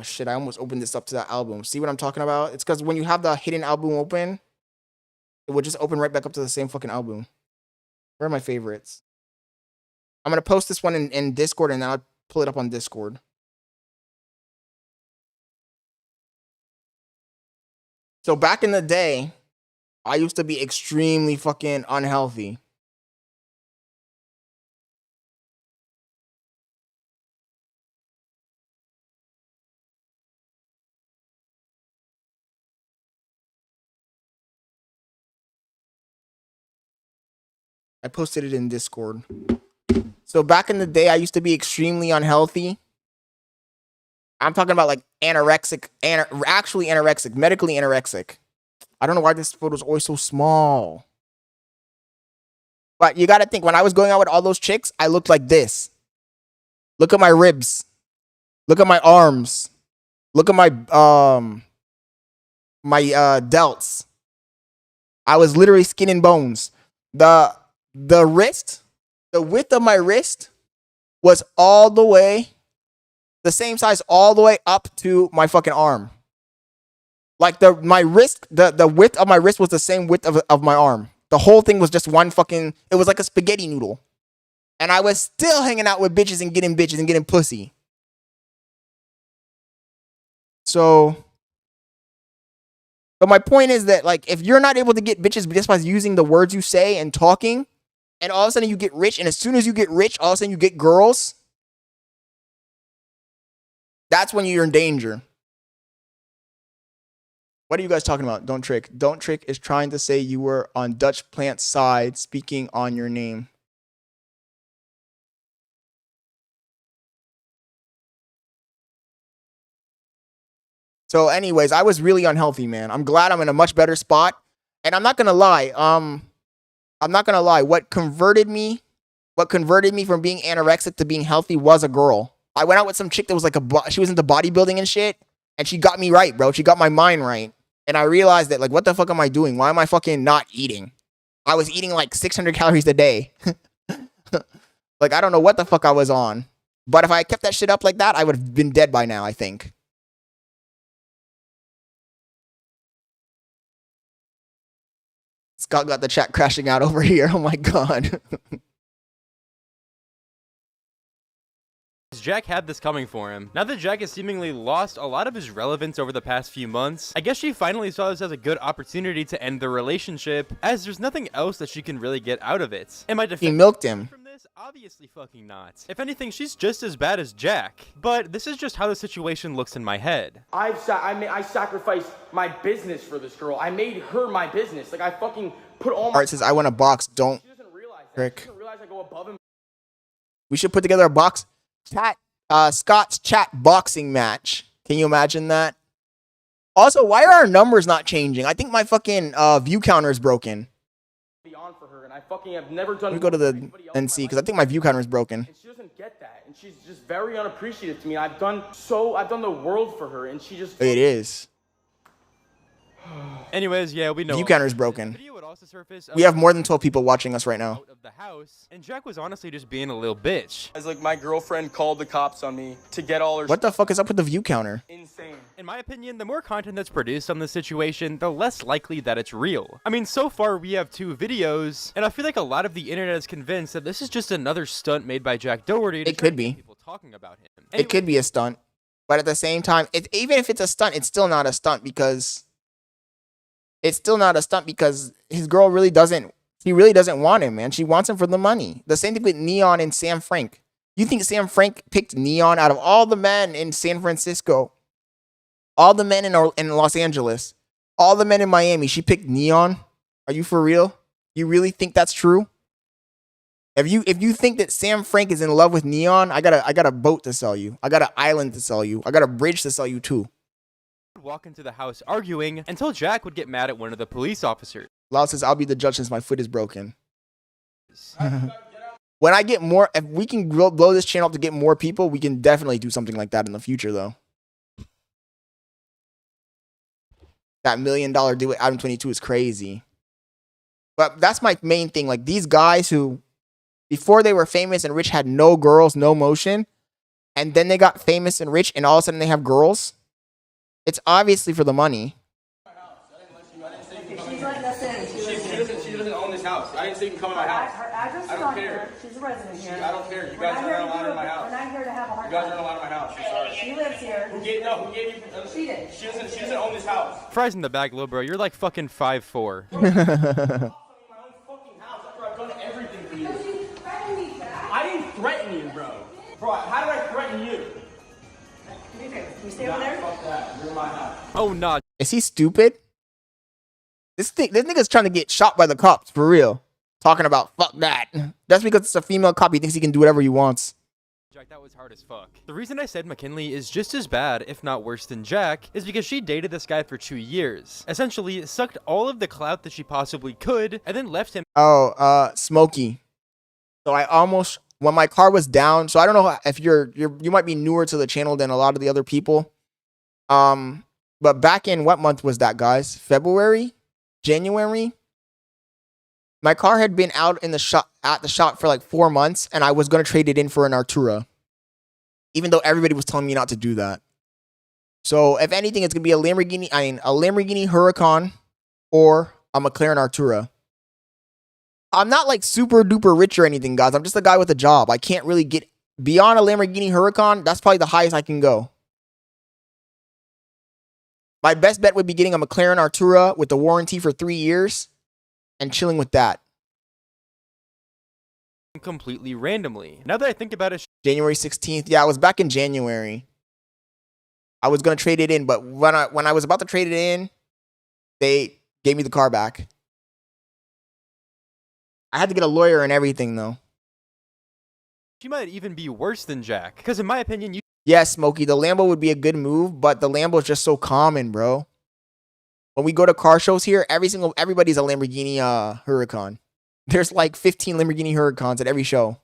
shit, I almost opened this up to that album. See what I'm talking about? It's because when you have the hidden album open, it would just open right back up to the same fucking album. Where are my favorites? I'm going to post this one in Discord, and then I'll pull it up on Discord. So back in the day, I used to be extremely fucking unhealthy. I posted it in Discord. So back in the day, I used to be extremely unhealthy. I'm talking about like anorexic, actually anorexic, medically anorexic. I don't know why this photo is always so small. But you got to think, when I was going out with all those chicks, I looked like this. Look at my ribs. Look at my arms. Look at my delts. I was literally skin and bones. The wrist, the width of my wrist was all the way, the same size all the way up to my fucking arm. Like my wrist, the width of my wrist was the same width of my arm. The whole thing was just one fucking, it was like a spaghetti noodle. And I was still hanging out with bitches and getting pussy. So, but my point is that like, if you're not able to get bitches just by using the words you say and talking, and all of a sudden you get rich, and as soon as you get rich, all of a sudden you get girls, that's when you're in danger. What are you guys talking about? Don't Trick. Don't Trick is trying to say you were on Dutch Plant's side speaking on your name. So anyways, I was really unhealthy, man. I'm glad I'm in a much better spot. And I'm not going to lie. What converted me from being anorexic to being healthy was a girl. I went out with some chick that was like she was into bodybuilding and shit. And she got me right, bro. She got my mind right. And I realized that, like, what the fuck am I doing? Why am I fucking not eating? I was eating like 600 calories a day. Like, I don't know what the fuck I was on. But if I kept that shit up like that, I would have been dead by now, I think. Scott got the chat crashing out over here. Oh my god. Jack had this coming for him. Now that Jack has seemingly lost a lot of his relevance over the past few months, I guess she finally saw this as a good opportunity to end the relationship, as there's nothing else that she can really get out of it. Am I He milked him. From this? Obviously fucking not. If anything, she's just as bad as Jack. But this is just how the situation looks in my head. I sacrificed my business for this girl. I made her my business. Like, I fucking put all my... Art says, I want a box. Don't. She doesn't realize that. Rick. She doesn't realize I go above and... We should put together a box. Scott's chat boxing match. Can you imagine that? Also, why are our numbers not changing? I think my fucking view counter is broken. Beyond for her, and I fucking have never done. Let me go to the NC because I think my view counter is broken. And she doesn't get that, and she's just very unappreciative to me. I've done the world for her, and she just. It is. Anyways, yeah, we know. View counter is broken. the surface We have more than 12 people watching us right now. out of the house, and Jack was honestly just being a little bitch. As like my girlfriend called the cops on me to get all her What the fuck is up with the view counter? insane. In my opinion, the more content that's produced on this situation, the less likely that it's real. I mean, so far we have 2 videos, and I feel like a lot of the internet is convinced that this is just another stunt made by Jack Doherty. It could be. People talking about him. It could be a stunt. But at the same time, even if it's a stunt, it's still not a stunt because his girl really doesn't want him, man. She wants him for the money. The same thing with Neon and Sam Frank. You think Sam Frank picked Neon out of all the men in San Francisco, all the men in Los Angeles, all the men in Miami, she picked Neon? Are you for real? You really think that's true? If you think that Sam Frank is in love with Neon, I got a boat to sell you. I got an island to sell you. I got a bridge to sell you too. Walk into the house arguing until Jack would get mad at one of the police officers. Lau says, I'll be the judge since my foot is broken. When I get more, if we can blow this channel up to get more people, we can definitely do something like that in the future though. That $1 million deal with Adam 22 is crazy. But that's my main thing. Like these guys who, before they were famous and rich, had no girls, no motion. And then they got famous and rich and all of a sudden they have girls. It's obviously for the money. She doesn't own this house. I didn't say you can come in my house. Her address I is don't on care. here. She's a resident here. I don't care. You guys aren't allowed in my house. We're not here to have a hard You guys time. aren't allowed in my house. I'm sorry. She lives here. Who gave you? She did. She doesn't own this house. Fries in the back, little bro. You're like fucking 5'4". I've done everything for you. I didn't threaten you, bro. Bro, how did I threaten you? Can you stay over there? Fuck that. You're in my house. Oh, nah. Is he stupid? This nigga's trying to get shot by the cops, for real. Talking about, fuck that. That's because it's a female cop. He thinks he can do whatever he wants. Jack, that was hard as fuck. The reason I said McKinley is just as bad, if not worse than Jack, is because she dated this guy for 2 years. Essentially, sucked all of the clout that she possibly could, and then left him. Oh, Smokey. So I almost, when my car was down, so I don't know if you might be newer to the channel than a lot of the other people. But back in, what month was that, guys? February? January? My car had been out in the shop for like 4 months, and I was gonna trade it in for an Artura, even though everybody was telling me not to do that. So if anything, it's gonna be a Lamborghini Huracan or a McLaren Artura. I'm not like super duper rich or anything, guys. I'm just a guy with a job. I can't really get beyond a Lamborghini Huracan. That's probably the highest I can go. My best bet would be getting a McLaren Artura with the warranty for 3 years and chilling with that. Completely randomly. Now that I think about it, January 16th. Yeah, I was back in January. I was going to trade it in, but when I was about to trade it in, they gave me the car back. I had to get a lawyer and everything, though. she might even be worse than Jack. Because in my opinion, you... Yes, Smokey, the Lambo would be a good move, but the Lambo is just so common, bro. When we go to car shows here, everybody's a Lamborghini Huracan. There's like 15 Lamborghini Huracans at every show.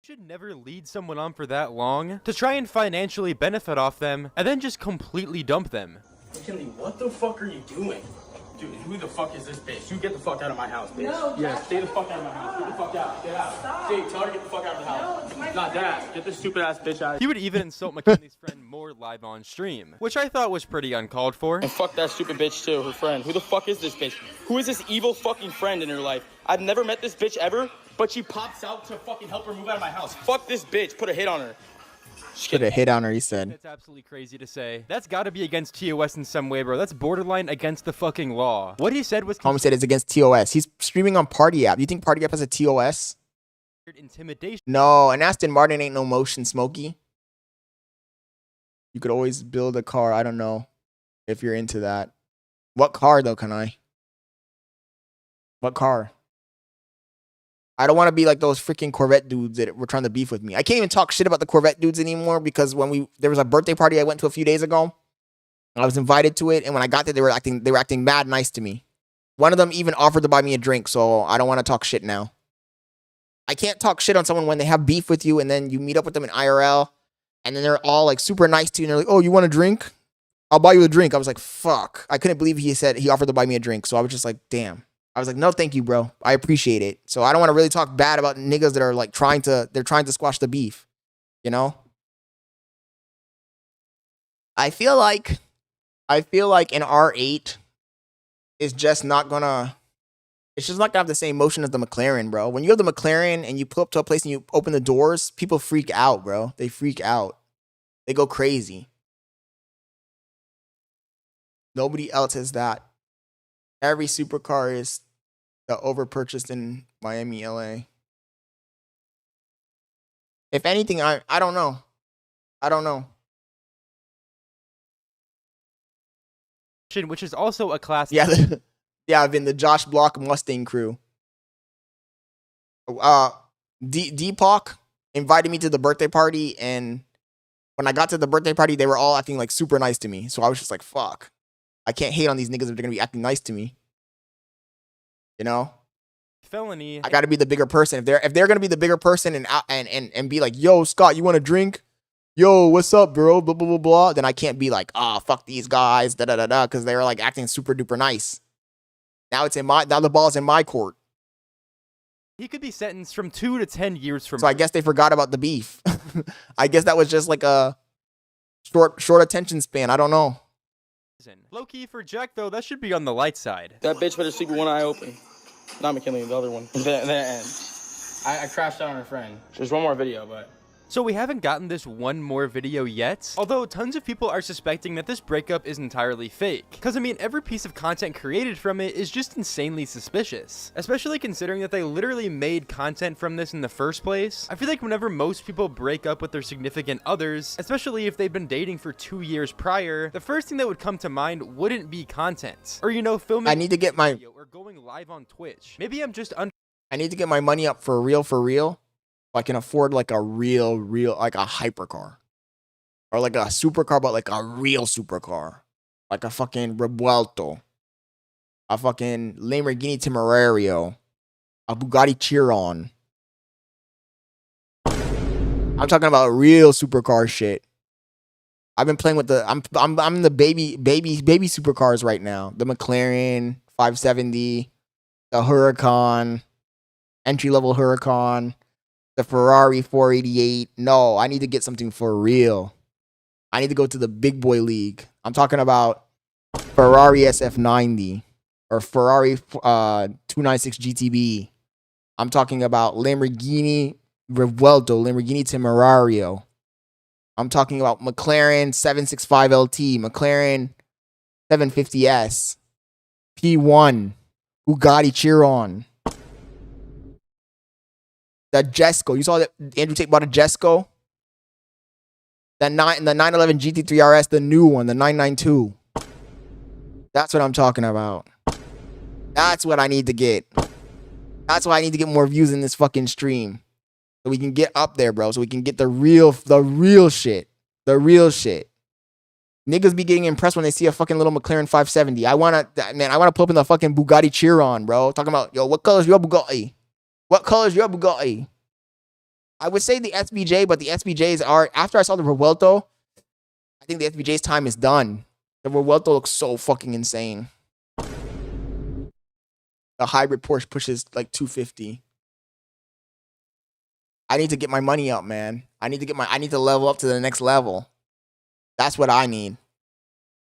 You should never lead someone on for that long to try and financially benefit off them and then just completely dump them. McKinley, what the fuck are you doing? Dude, who the fuck is this bitch? You get the fuck out of my house, bitch. No, yeah, stay the fuck out of my house. Get the fuck out. Get out. Stop. Stay, tell her to get the fuck out of the house. No, it's my Not that. Get this stupid ass bitch out. He would even insult McKinley's friend more live on stream, which I thought was pretty uncalled for. And fuck that stupid bitch too, her friend. Who the fuck is this bitch? Who is this evil fucking friend in her life? I've never met this bitch ever, but she pops out to fucking help her move out of my house. Fuck this bitch. Put a hit on her. Put a hit on her, he said. That's absolutely crazy to say. That's gotta be against TOS in some way, bro. That's borderline against the fucking law. What he said was... Homie said it's against TOS. He's streaming on Party App. You think Party App has a TOS? Intimidation. No, an Aston Martin ain't no motion, Smokey. You could always build a car. I don't know if you're into that. What car, though, can I? What car? I don't want to be like those freaking Corvette dudes that were trying to beef with me. I can't even talk shit about the Corvette dudes anymore because when there was a birthday party I went to a few days ago. I was invited to it, and when I got there, they were acting mad nice to me. One of them even offered to buy me a drink, so I don't want to talk shit now. I can't talk shit on someone when they have beef with you, and then you meet up with them in IRL, and then they're all like super nice to you, and they're like, "Oh, you want a drink? I'll buy you a drink." I was like, "Fuck!" I couldn't believe he offered to buy me a drink, so I was just like, "Damn." I was like, no, thank you, bro. I appreciate it. So I don't want to really talk bad about niggas that are like trying to squash the beef, you know? I feel like an R8 is just not gonna, it's just not gonna have the same motion as the McLaren, bro. When you have the McLaren and you pull up to a place and you open the doors, people freak out, bro. They freak out. They go crazy. Nobody else has that. Every supercar is the overpurchased in Miami, LA. If anything, I don't know. I don't know. Which is also a class. Yeah, yeah, I've been the Josh Block Mustang crew. Deepak invited me to the birthday party, and when I got to the birthday party, they were all acting like super nice to me. So I was just like, fuck. I can't hate on these niggas if they're gonna be acting nice to me. You know? Felony. I gotta be the bigger person. If they're gonna be the bigger person and be like, yo, Scott, you wanna drink? Yo, what's up, bro? Blah blah blah blah. Then I can't be like, fuck these guys, da da da da, because they were like acting super duper nice. Now the ball's in my court. He could be sentenced from 2 to 10 years from. So I guess they forgot about the beef. I guess that was just like a short attention span. I don't know. Low key for Jack though, that should be on the light side. That bitch better sleep with one eye open. Not McKinley, the other one. I crashed out on her friend. There's one more video, but. So we haven't gotten this one more video yet, although tons of people are suspecting that this breakup is entirely fake. Cause I mean, every piece of content created from it is just insanely suspicious, especially considering that they literally made content from this in the first place. I feel like whenever most people break up with their significant others, especially if they've been dating for 2 years prior, the first thing that would come to mind wouldn't be content, or you know, filming. I need to get my or going live on Twitch. Maybe I'm just I need to get my money up for real. I can afford like a real, like a hypercar. Or like a supercar, but like a real supercar. Like a fucking Revuelto. A fucking Lamborghini Temerario. A Bugatti Chiron. I'm talking about real supercar shit. I've been playing with I'm the baby supercars right now. The McLaren 570, the Huracan, entry-level Huracan. The Ferrari 488. No, I need to get something for real. I need to go to the big boy league. I'm talking about Ferrari SF90 or Ferrari 296 GTB. I'm talking about Lamborghini Revuelto, Lamborghini Temerario. I'm talking about McLaren 765 LT, McLaren 750S, P1, Bugatti Chiron. The Jesco. You saw that Andrew Tate bought a Jesco? The 911 GT3 RS, the new one, the 992. That's what I'm talking about. That's what I need to get. That's why I need to get more views in this fucking stream. So we can get up there, bro. So we can get the real shit. The real shit. Niggas be getting impressed when they see a fucking little McLaren 570. I wanna pull up in the fucking Bugatti Chiron, bro. Talking about, yo, what color is your Bugatti? What color is your Bugatti? I would say the SBJ, but the SBJs are, after I saw the Revuelto, I think the SBJ's time is done. The Revuelto looks so fucking insane. The hybrid Porsche pushes like 250. I need to get my money up, man. I need to level up to the next level. That's what I need.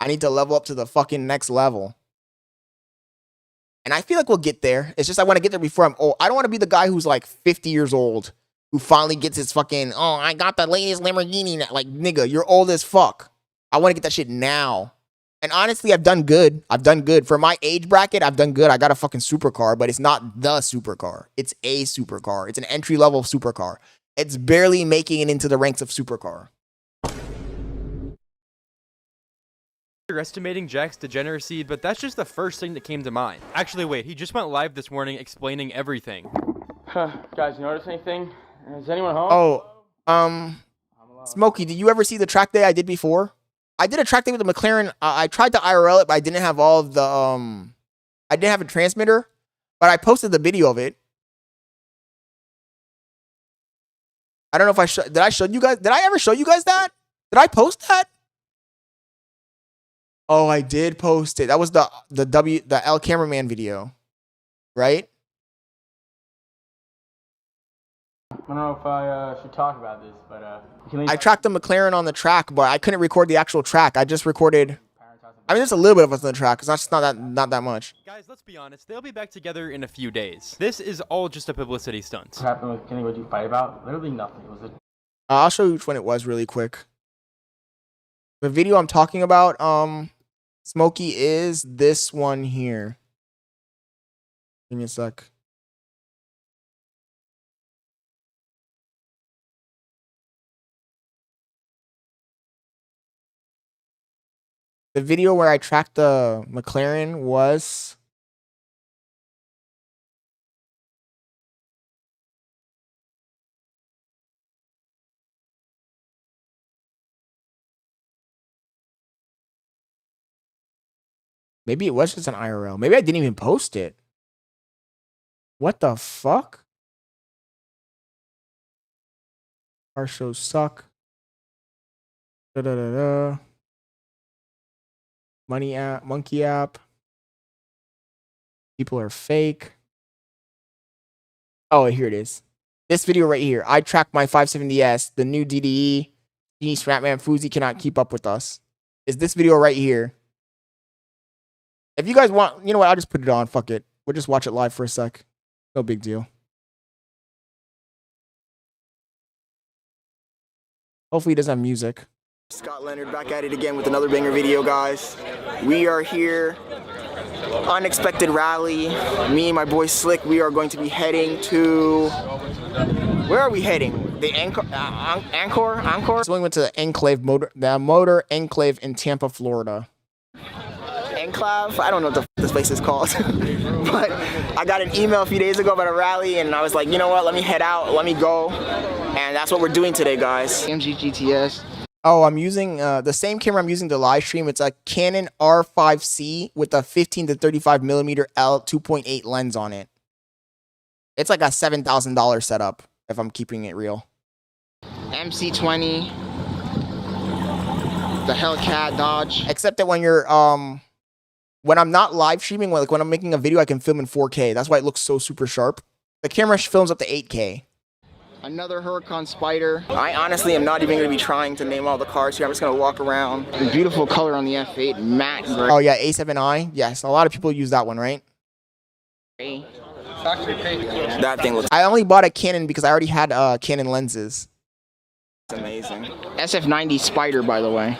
I need to level up to the fucking next level. And I feel like we'll get there. It's just I want to get there before I'm old. I don't want to be the guy who's like 50 years old who finally gets his fucking, I got the latest Lamborghini now. Like, nigga, you're old as fuck. I want to get that shit now. And honestly, I've done good. For my age bracket, I've done good. I got a fucking supercar, but it's not the supercar. It's a supercar. It's an entry-level supercar. It's barely making it into the ranks of supercar. Underestimating Jack's degeneracy, but that's just the first thing that came to mind. Actually, wait, he just went live this morning explaining everything. Guys, you notice anything? Is anyone home? Smokey, did you ever see the track day I did before? I did a track day with the McLaren. I tried to IRL it, but I didn't have all of the, I didn't have a transmitter, but I posted the video of it. I don't know if did I show you guys? Did I ever show you guys that? Did I post that? Oh, I did post it. That was the L cameraman video. right? I don't know if I should talk about this, but I tracked the McLaren on the track, but I couldn't record the actual track. I just recorded. I mean, there's a little bit of us on the track. It's not that much. Guys, let's be honest. They'll be back together in a few days. This is all just a publicity stunt. what happened with Kenny? What did you fight about? Literally nothing. It was a I'll show you which one it was really quick. The video I'm talking about, Smokey, is this one here. Give me a sec. The video where I tracked the McLaren was... Maybe it was just an IRL. Maybe I didn't even post it. What the fuck? Our shows suck. Da-da-da-da. Money app, monkey app. People are fake. Oh, here it is. This video right here. I tracked my 570S. The new DDE. Snapman Fousey cannot keep up with us. Is this video right here. If you guys want, you know what? I'll just put it on. Fuck it. We'll just watch it live for a sec. No big deal. Hopefully he doesn't have music. Scott Leonard back at it again with another banger video, guys. We are here. Unexpected rally. Me and my boy Slick, we are going to be heading to... Where are we heading? The Encore? So we went to the Enclave Motor Enclave in Tampa, Florida. Enclave? I don't know what this place is called. But I got an email a few days ago about a rally, and I was like, you know what? Let me head out. Let me go. And that's what we're doing today, guys. AMG GTS. Oh, I'm using the same camera I'm using to live stream. It's a Canon R5C with a 15 to 35 millimeter L 2.8 lens on it. It's like a $7,000 setup, if I'm keeping it real. MC20. The Hellcat Dodge. Except that when you're when I'm not live streaming, like when I'm making a video, I can film in 4K. That's why it looks so super sharp. The camera films up to 8K. Another Huracan Spider. I honestly am not even going to be trying to name all the cars here. I'm just going to walk around. The beautiful color on the F8, matte gray. Oh yeah, A7i. Yes, a lot of people use that one, right? That thing looks... I only bought a Canon because I already had Canon lenses. It's amazing. SF90 Spider, by the way.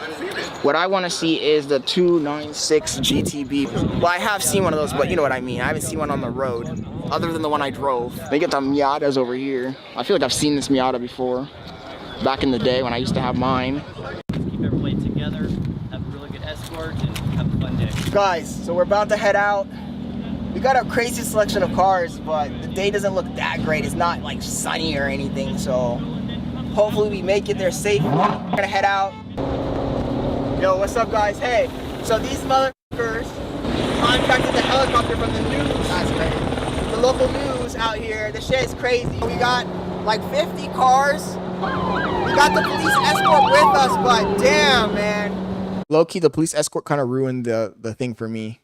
What I want to see is the 296 GTB. Well, I have seen one of those, but you know what I mean. I haven't seen one on the road, other than the one I drove. They get the Miatas over here. I feel like I've seen this Miata before, back in the day when I used to have mine. Keep everybody together, have a really good escort, and have a fun day. Guys, so we're about to head out. We got a crazy selection of cars, but the day doesn't look that great. It's not like sunny or anything, so hopefully we make it there safe. We're gonna head out. Yo, what's up, guys? Hey, so these motherfuckers contracted the helicopter from the news. That's crazy. The local news out here. The shit is crazy. We got like 50 cars. We got the police escort with us, but damn, man. Low-key, the police escort kind of ruined the thing for me.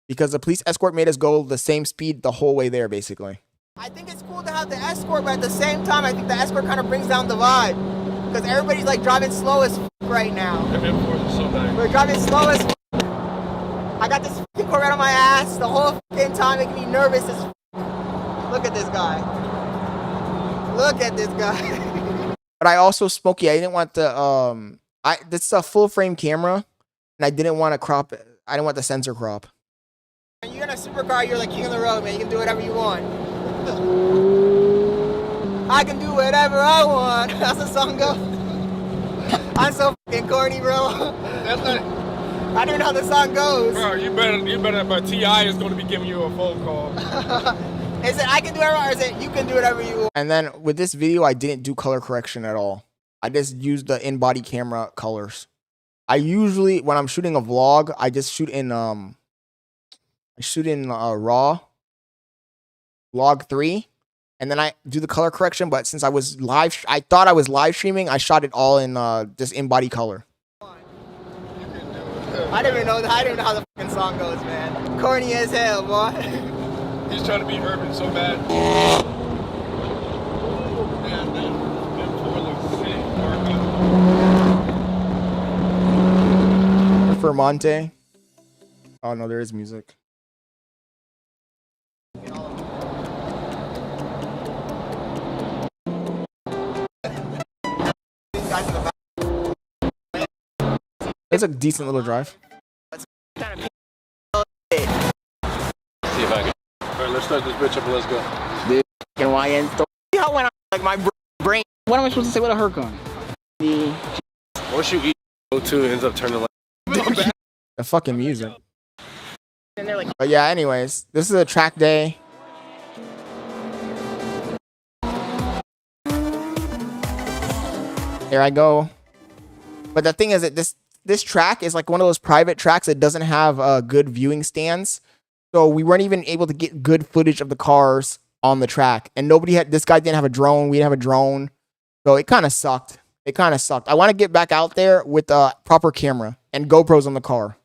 Because the police escort made us go the same speed the whole way there, basically. I think it's cool to have the escort, but at the same time, I think the escort kind of brings down the vibe. Because everybody's like driving slow as right now. We're driving slow as I got this Corvette on my ass the whole fucking time, making me nervous as Look at this guy. Look at this guy. But I also, Smokey, I didn't want the, this is a full frame camera, and I didn't want to crop it. I didn't want the sensor crop. When you're in a supercar, you're like king of the road, man. You can do whatever you want. I can do whatever I want. That's the song goes. I'm so fucking corny, bro. That's not... I don't even know how the song goes. Bro, you better, but T.I. is going to be giving you a phone call. Is it I can do whatever, or is it you can do whatever you want? And then with this video, I didn't do color correction at all. I just used the in-body camera colors. I usually, when I'm shooting a vlog, I just shoot in RAW, Vlog 3, and then I do the color correction. But since I thought I was live streaming, I shot it all in just in-body color. I didn't even know how the fucking song goes, man. Corny as hell, boy. He's trying to be urban so bad. Man, that floor looks sick. For Monte. Oh no, there is music. It's a decent little drive. See if I can. Alright, let's start this bitch up and let's go. Dude, YN story. See how when I like my brain. What am I supposed to say with a hurt gun? Once you eat O2, it ends up turning like The fucking music. But yeah, anyways, this is a track day. Here I go. But the thing is that this track is like one of those private tracks that doesn't have good viewing stands. So we weren't even able to get good footage of the cars on the track. And this guy didn't have a drone. We didn't have a drone. So it kind of sucked. It kind of sucked. I want to get back out there with a proper camera and GoPros on the car.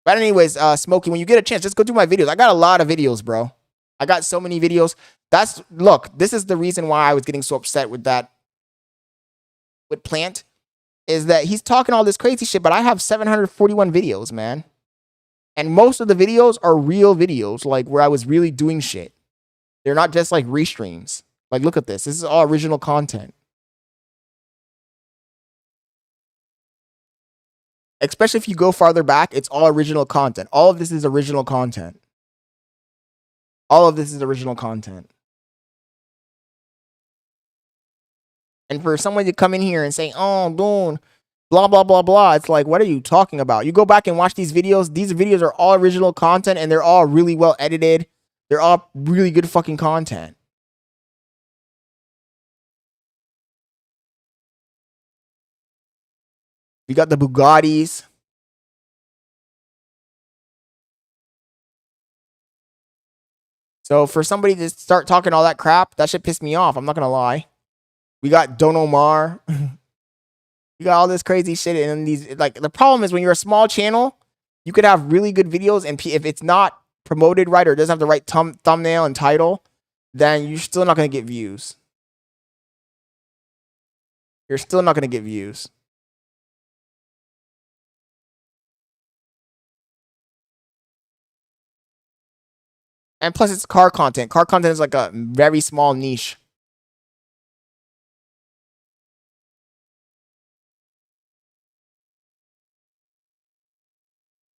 But anyways, Smokey, when you get a chance, just go do my videos. I got a lot of videos, bro. I got so many videos. Look, this is the reason why I was getting so upset with Plant, is that he's talking all this crazy shit, but I have 741 videos, man. And most of the videos are real videos, like where I was really doing shit. They're not just like restreams. Like, look at this. This is all original content. Especially if you go farther back, it's all original content. All of this is original content. All of this is original content. And for someone to come in here and say, oh, dude, blah, blah, blah, blah. It's like, what are you talking about? You go back and watch these videos. These videos are all original content and they're all really well edited. They're all really good fucking content. We got the Bugattis. So for somebody to start talking all that crap, that shit pissed me off. I'm not going to lie. We got Don Omar. You got all this crazy shit. And then these, like, the problem is when you're a small channel, you could have really good videos. And if it's not promoted right or doesn't have the right thumbnail and title, then you're still not going to get views. You're still not going to get views. And plus, it's car content. Car content is like a very small niche.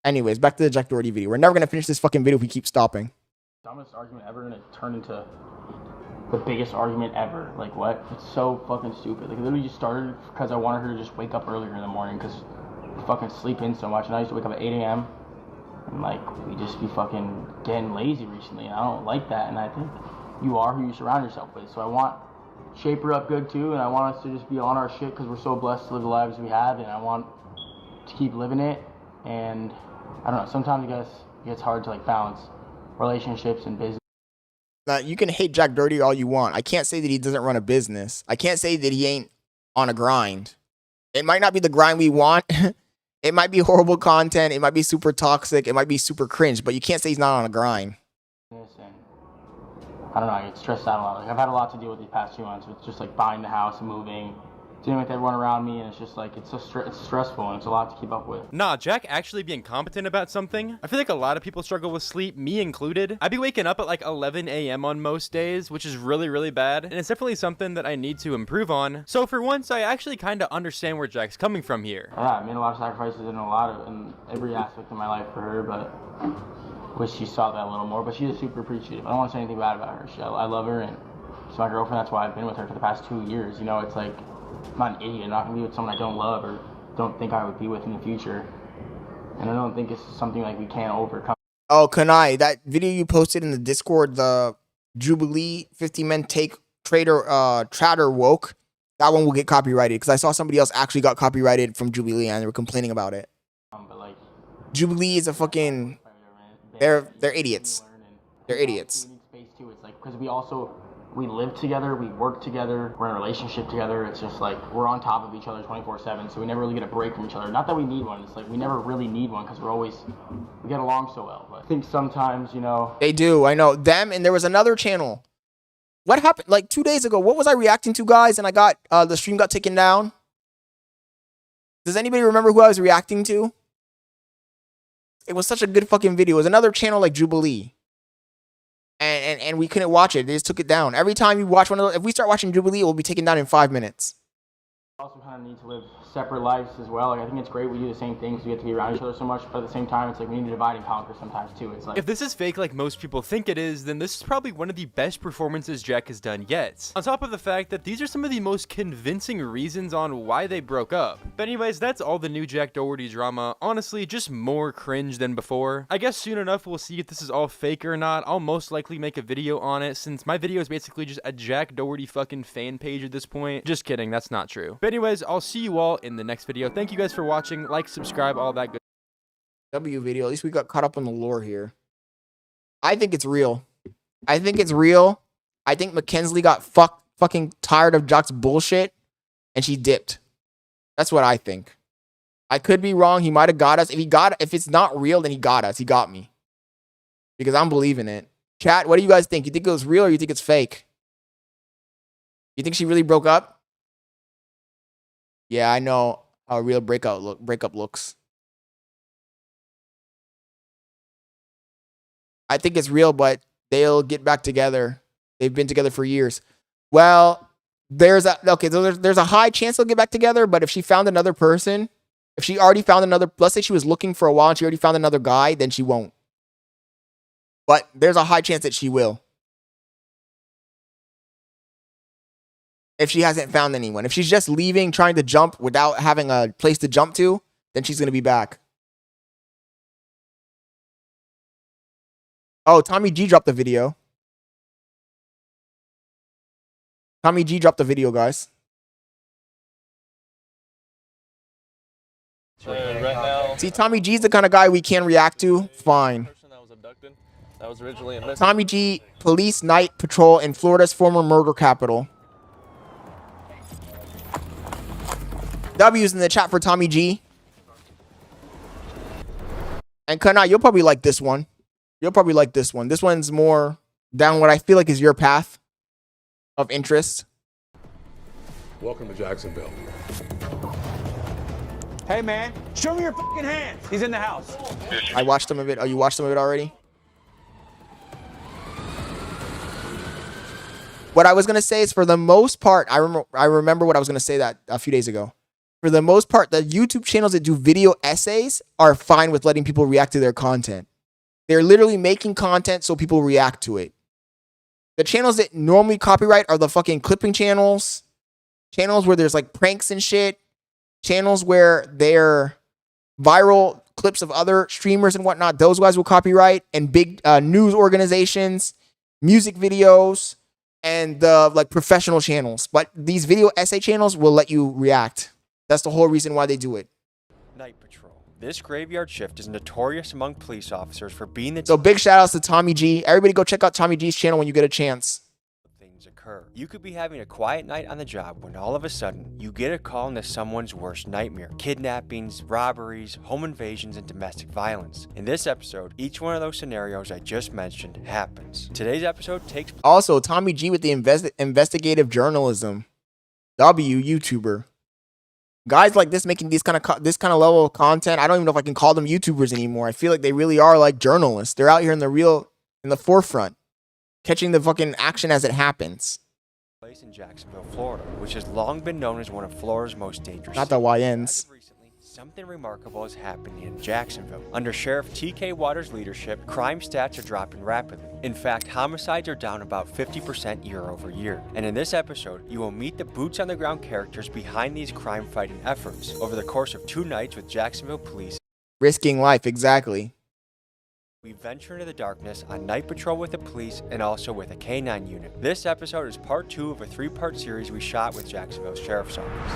Anyways, back to the Jack Doherty video. We're never going to finish this fucking video if we keep stopping. Dumbest argument ever, and it turned into the biggest argument ever. Like, what? It's so fucking stupid. Like, it literally just started because I wanted her to just wake up earlier in the morning because we fucking sleep in so much. And I used to wake up at 8 a.m. And, like, we just be fucking getting lazy recently. And I don't like that. And I think you are who you surround yourself with. So I want to shape her up good, too. And I want us to just be on our shit because we're so blessed to live the lives we have. And I want to keep living it. And I don't know. Sometimes, I guess, it gets hard to, like, balance relationships and business. Now, you can hate Jack Doherty all you want. I can't say that he doesn't run a business. I can't say that he ain't on a grind. It might not be the grind we want. It might be horrible content. It might be super toxic. It might be super cringe. But you can't say he's not on a grind. And I don't know. I get stressed out a lot. Like, I've had a lot to deal with these past 2 months with just, like, buying the house and moving, dealing with everyone around me, and it's just like it's stressful and it's a lot to keep up with. Nah, Jack actually being competent about something. I feel like a lot of people struggle with sleep, me included. I'd be waking up at like 11 a.m. on most days, which is really, really bad. And it's definitely something that I need to improve on. So for once, I actually kind of understand where Jack's coming from here. Yeah, I made a lot of sacrifices in every aspect of my life for her, but wish she saw that a little more. But she is super appreciative. I don't want to say anything bad about her. I love her, and she's my girlfriend. That's why I've been with her for the past 2 years. You know, it's like, I'm not an idiot. I'm not going to be with someone I don't love or don't think I would be with in the future. And I don't think it's something like we can't overcome. Oh, Kanai, that video you posted in the Discord, the Jubilee 50 men take Trader woke, that one will get copyrighted because I saw somebody else actually got copyrighted from Jubilee and they were complaining about it. But like, Jubilee is a fucking, they're idiots. They're idiots. Space too. It's like, because we also we live together, we work together, we're in a relationship together. It's just like we're on top of each other 24/7, so we never really get a break from each other. Not that we need one, it's like we never really need one because we get along so well. But I think sometimes, you know, They do, I know. Them, and there was another channel. What happened like 2 days ago? What was I reacting to, guys? And I got, the stream got taken down. Does anybody remember who I was reacting to? It was such a good fucking video. It was another channel like Jubilee. And we couldn't watch it. They just took it down. Every time you watch one of those, if we start watching Jubilee, it will be taken down in 5 minutes. also kind of need to live separate lives as well. Like I think it's great we do the same things. We get to be around each other so much, but at the same time, it's like we need to divide and conquer sometimes too. It's like if this is fake like most people think it is, then this is probably one of the best performances Jack has done yet. On top of the fact that these are some of the most convincing reasons on why they broke up. But anyways, that's all the new Jack Doherty drama. Honestly, just more cringe than before. I guess soon enough we'll see if this is all fake or not. I'll most likely make a video on it since my video is basically just a Jack Doherty fucking fan page at this point. Just kidding, that's not true. But anyways, I'll see you all in the next video. Thank you guys for watching. Like, subscribe, all that good W video. At least we got caught up on the lore here. I think it's real. I think it's real. I think Mackenzie got fucking tired of Jock's bullshit and she dipped. That's what I think. I could be wrong. He might have got us. If it's not real, then he got us. He got me. Because I'm believing it. Chat, what do you guys think? You think it was real or you think it's fake? You think she really broke up? Yeah, I know how a real breakup looks. I think it's real, but they'll get back together. They've been together for years. Well, there's a high chance they'll get back together, but if she found another person, if she already found another, let's say she was looking for a while and she already found another guy, then she won't. But there's a high chance that she will. If she hasn't found anyone. If she's just leaving, trying to jump without having a place to jump to, then she's going to be back. Oh, Tommy G dropped the video. Tommy G dropped the video, guys. Right now, See, Tommy G's the kind of guy we can react to. Fine. that was originally in Tommy G, police night patrol in Florida's former murder capital. W's in the chat for Tommy G. And Cenat, you'll probably like this one. You'll probably like this one. This one's more down what I feel like is your path of interest. Welcome to Jacksonville. Hey man, show me your fucking hands. He's in the house. I watched some of it. Oh, you watched some of it already? What I was going to say is for the most part, I remember what I was going to say that a few days ago. For the most part, the YouTube channels that do video essays are fine with letting people react to their content. They're literally making content so people react to it. The channels that normally copyright are the fucking clipping channels, channels where there's like pranks and shit, channels where they're viral clips of other streamers and whatnot. Those guys will copyright, and big news organizations, music videos, and the like professional channels. But these video essay channels will let you react. That's the whole reason why they do it. Night patrol. This graveyard shift is notorious among police officers for being the So big shout outs to Tommy G. Everybody go check out Tommy G's channel when you get a chance. things occur. You could be having a quiet night on the job when all of a sudden you get a call into someone's worst nightmare. Kidnappings, robberies, home invasions, and domestic violence. In this episode, each one of those scenarios I just mentioned happens. Today's episode takes Also, Tommy G with the investigative journalism. YouTuber. Guys like this making this kind of level of content. I don't even know if I can call them YouTubers anymore. I feel like they really are like journalists. They're out here in the forefront, catching the fucking action as it happens. place in Jacksonville, Florida, which has long been known as one of Florida's most dangerous. Not the YNs. Something remarkable is happening in Jacksonville. Under Sheriff T.K. Waters' leadership, crime stats are dropping rapidly. In fact, homicides are down about 50% year over year. And in this episode, you will meet the boots-on-the-ground characters behind these crime-fighting efforts over the course of 2 nights with Jacksonville police. Risking life, exactly. We venture into the darkness on night patrol with the police and also with a K-9 unit. This episode is part 2 of a 3-part series we shot with Jacksonville Sheriff's Office.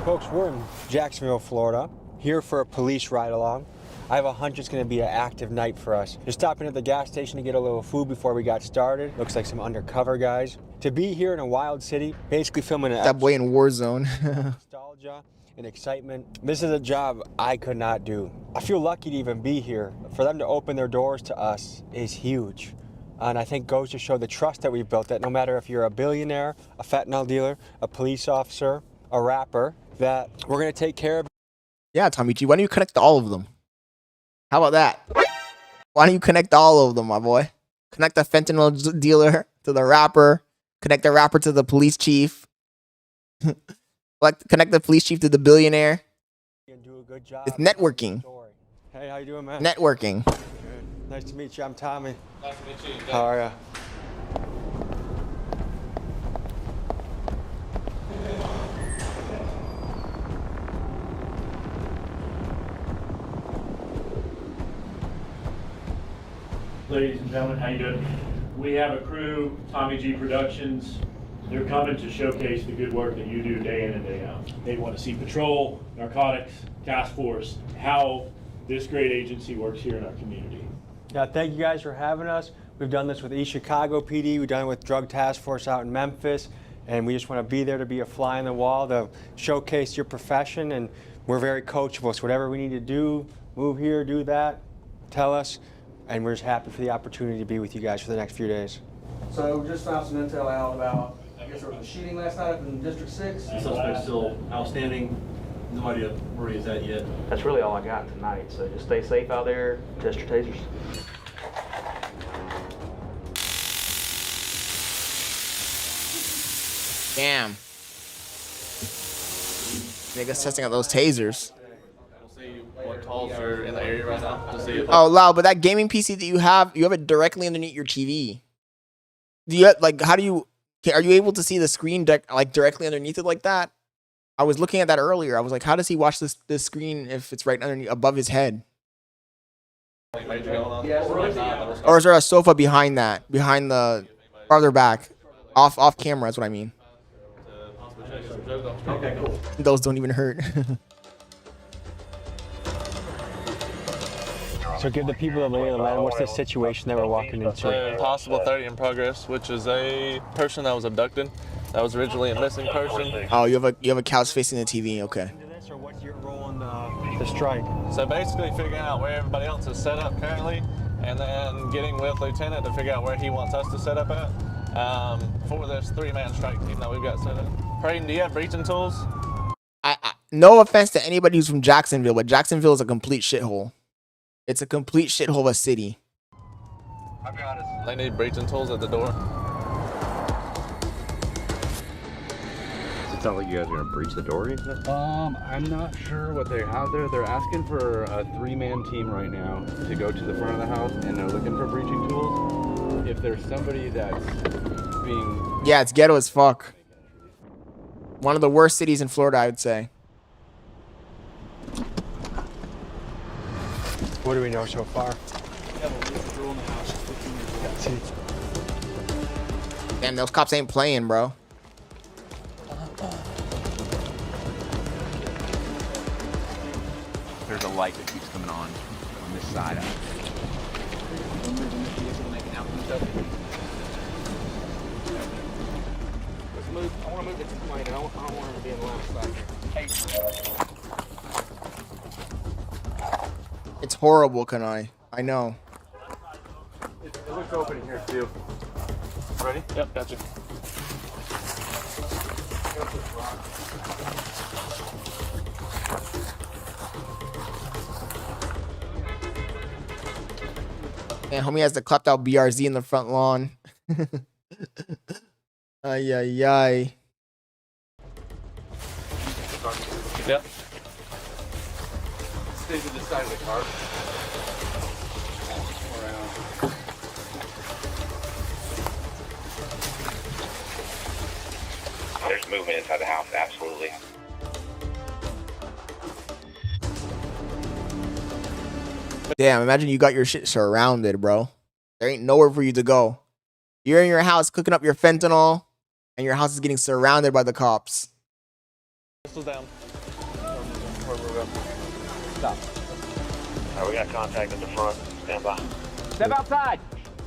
Folks, we're in Jacksonville, Florida. here for a police ride along. I have a hunch it's going to be an active night for us. Just stopping at the gas station to get a little food before we got started. Looks like some undercover guys. To be here in a wild city, basically filming That boy in Warzone. nostalgia and excitement. This is a job I could not do. I feel lucky to even be here. For them to open their doors to us is huge. And I think goes to show the trust that we've built, that no matter if you're a billionaire, a fentanyl dealer, a police officer, a rapper, that we're going to take care of. Yeah, Tommy G, why don't you connect all of them? How about that? Why don't you connect all of them, my boy? Connect the fentanyl dealer to the rapper. Connect the rapper to the police chief. Connect the police chief to the billionaire. Do a good job. It's networking. Hey, how you doing, man? Networking. Good. Nice to meet you. I'm Tommy. Nice to meet you. How are ya? Ladies and gentlemen, how you doing? We have a crew, Tommy G Productions. They're coming to showcase the good work that you do day in and day out. They want to see patrol, narcotics, task force, how this great agency works here in our community. Yeah, thank you guys for having us. We've done this with East Chicago PD. We've done it with Drug Task Force out in Memphis. And we just want to be there to be a fly on the wall to showcase your profession. And we're very coachable. So whatever we need to do, move here, do that, tell us. And we're just happy for the opportunity to be with you guys for the next few days. So just found some intel out about, I guess there was a shooting last night up in District 6. The suspect's still outstanding. No idea where he's at yet. That's really all I got tonight, so just stay safe out there, test your tasers. Damn. Niggas testing out those tasers. What calls are in the area right now to see if Oh, loud, but that gaming PC that you have it directly underneath your TV. Do you how do you are you able to see the screen directly underneath it like that? I was looking at that earlier. I was like, how does he watch this screen if it's right underneath above his head? Or is there a sofa behind that? Behind the farther back? Off camera, that's what I mean. Okay, cool. Those don't even hurt. So give the people the lay of the land. What's the situation that we're walking into? possible 30 in progress, which is a person that was abducted. That was originally a missing person. Oh, you have a couch facing the TV. Okay. Or what's your role in the strike? So basically figuring out where everybody else is set up currently, and then getting with Lieutenant to figure out where he wants us to set up at for this 3-man strike team that we've got set up. Braden, do you have breaching tools? No offense to anybody who's from Jacksonville, but Jacksonville is a complete shithole. It's a complete shithole of a city. I got it. They need breaching tools at the door. It sounds like you guys are gonna breach the door. I'm not sure what they have there. They're asking for a 3-man team right now to go to the front of the house, and they're looking for breaching tools. If there's somebody that's being... Yeah, it's ghetto as fuck. One of the worst cities in Florida, I would say. What do we know so far? Damn, those cops ain't playing, bro. There's a light that keeps coming on this side. Let's move. I want to move it to the plane. I don't want him to be in the line of sight here. It's horrible, Kanai. I know. It looks open in here, too. Ready? Yep, gotcha. And homie has the clapped out BRZ in the front lawn. Ay, ay, ay. Yep. Stay to the side of the car. There's movement inside the house, absolutely. Damn, imagine you got your shit surrounded, bro. There ain't nowhere for you to go. You're in your house cooking up your fentanyl, and your house is getting surrounded by the cops. Pistols down. Stop. Alright, we got contact at the front. Stand by. Step outside.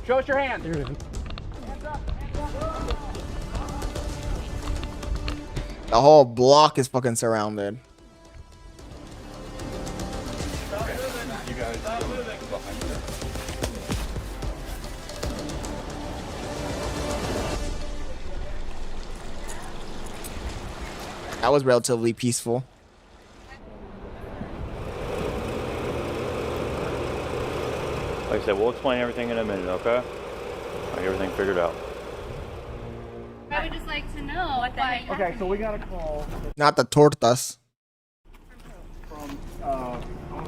Show us your hands. The whole block is fucking surrounded. You guys go behind there. That was relatively peaceful. Like I said, we'll explain everything in a minute, okay? I'll get everything figured out. I would just like to know what the heck. Okay, so we got a call Not the tortas. from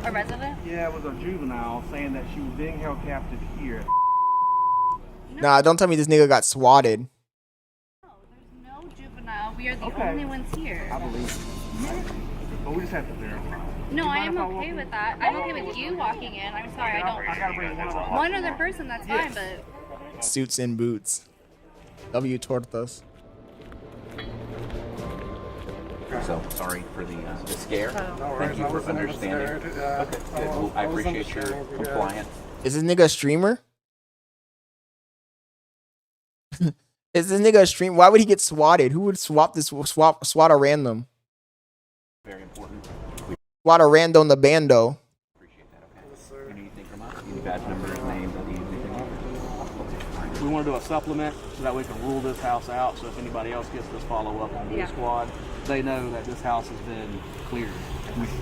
A resident? yeah, it was a juvenile saying that she was being held captive here. Nah, don't tell me this nigga got swatted. No juvenile. We are the only ones here. I believe. But we just have to verify. No, I am okay with that. I'm okay with you walking in. I'm sorry, I gotta bring one other person, that's fine, but Suits and boots. W tortas. So sorry for the scare. Thank you for understanding. Okay, good. Well, I appreciate your compliance. Is this nigga a streamer? Is this nigga a stream? Why would he get swatted? Who would swat a random? Very important. Swat a random the bando. Anything from us? Any badge numbers, names, anything? We want to do a supplement so that we can rule this house out. So if anybody else gets this follow up on Blue Squad, they know that this house has been cleared.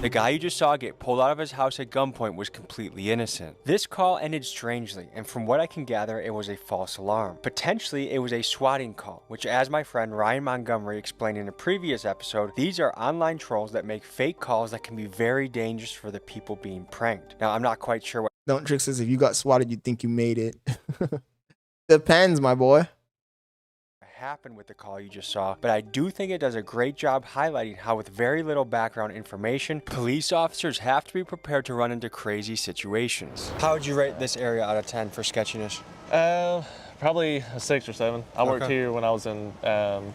The guy you just saw get pulled out of his house at gunpoint was completely innocent. This call ended strangely, and from what I can gather, it was a false alarm. Potentially, it was a swatting call, which, as my friend Ryan Montgomery explained in a previous episode, these are online trolls that make fake calls that can be very dangerous for the people being pranked. Now, I'm not quite sure what Don't trick says if you got swatted, you think you made it. Depends, my boy. happened with the call you just saw, but I do think it does a great job highlighting how with very little background information, police officers have to be prepared to run into crazy situations. How would you rate this area out of 10 for sketchiness? Probably a 6 or 7. I worked here when I was in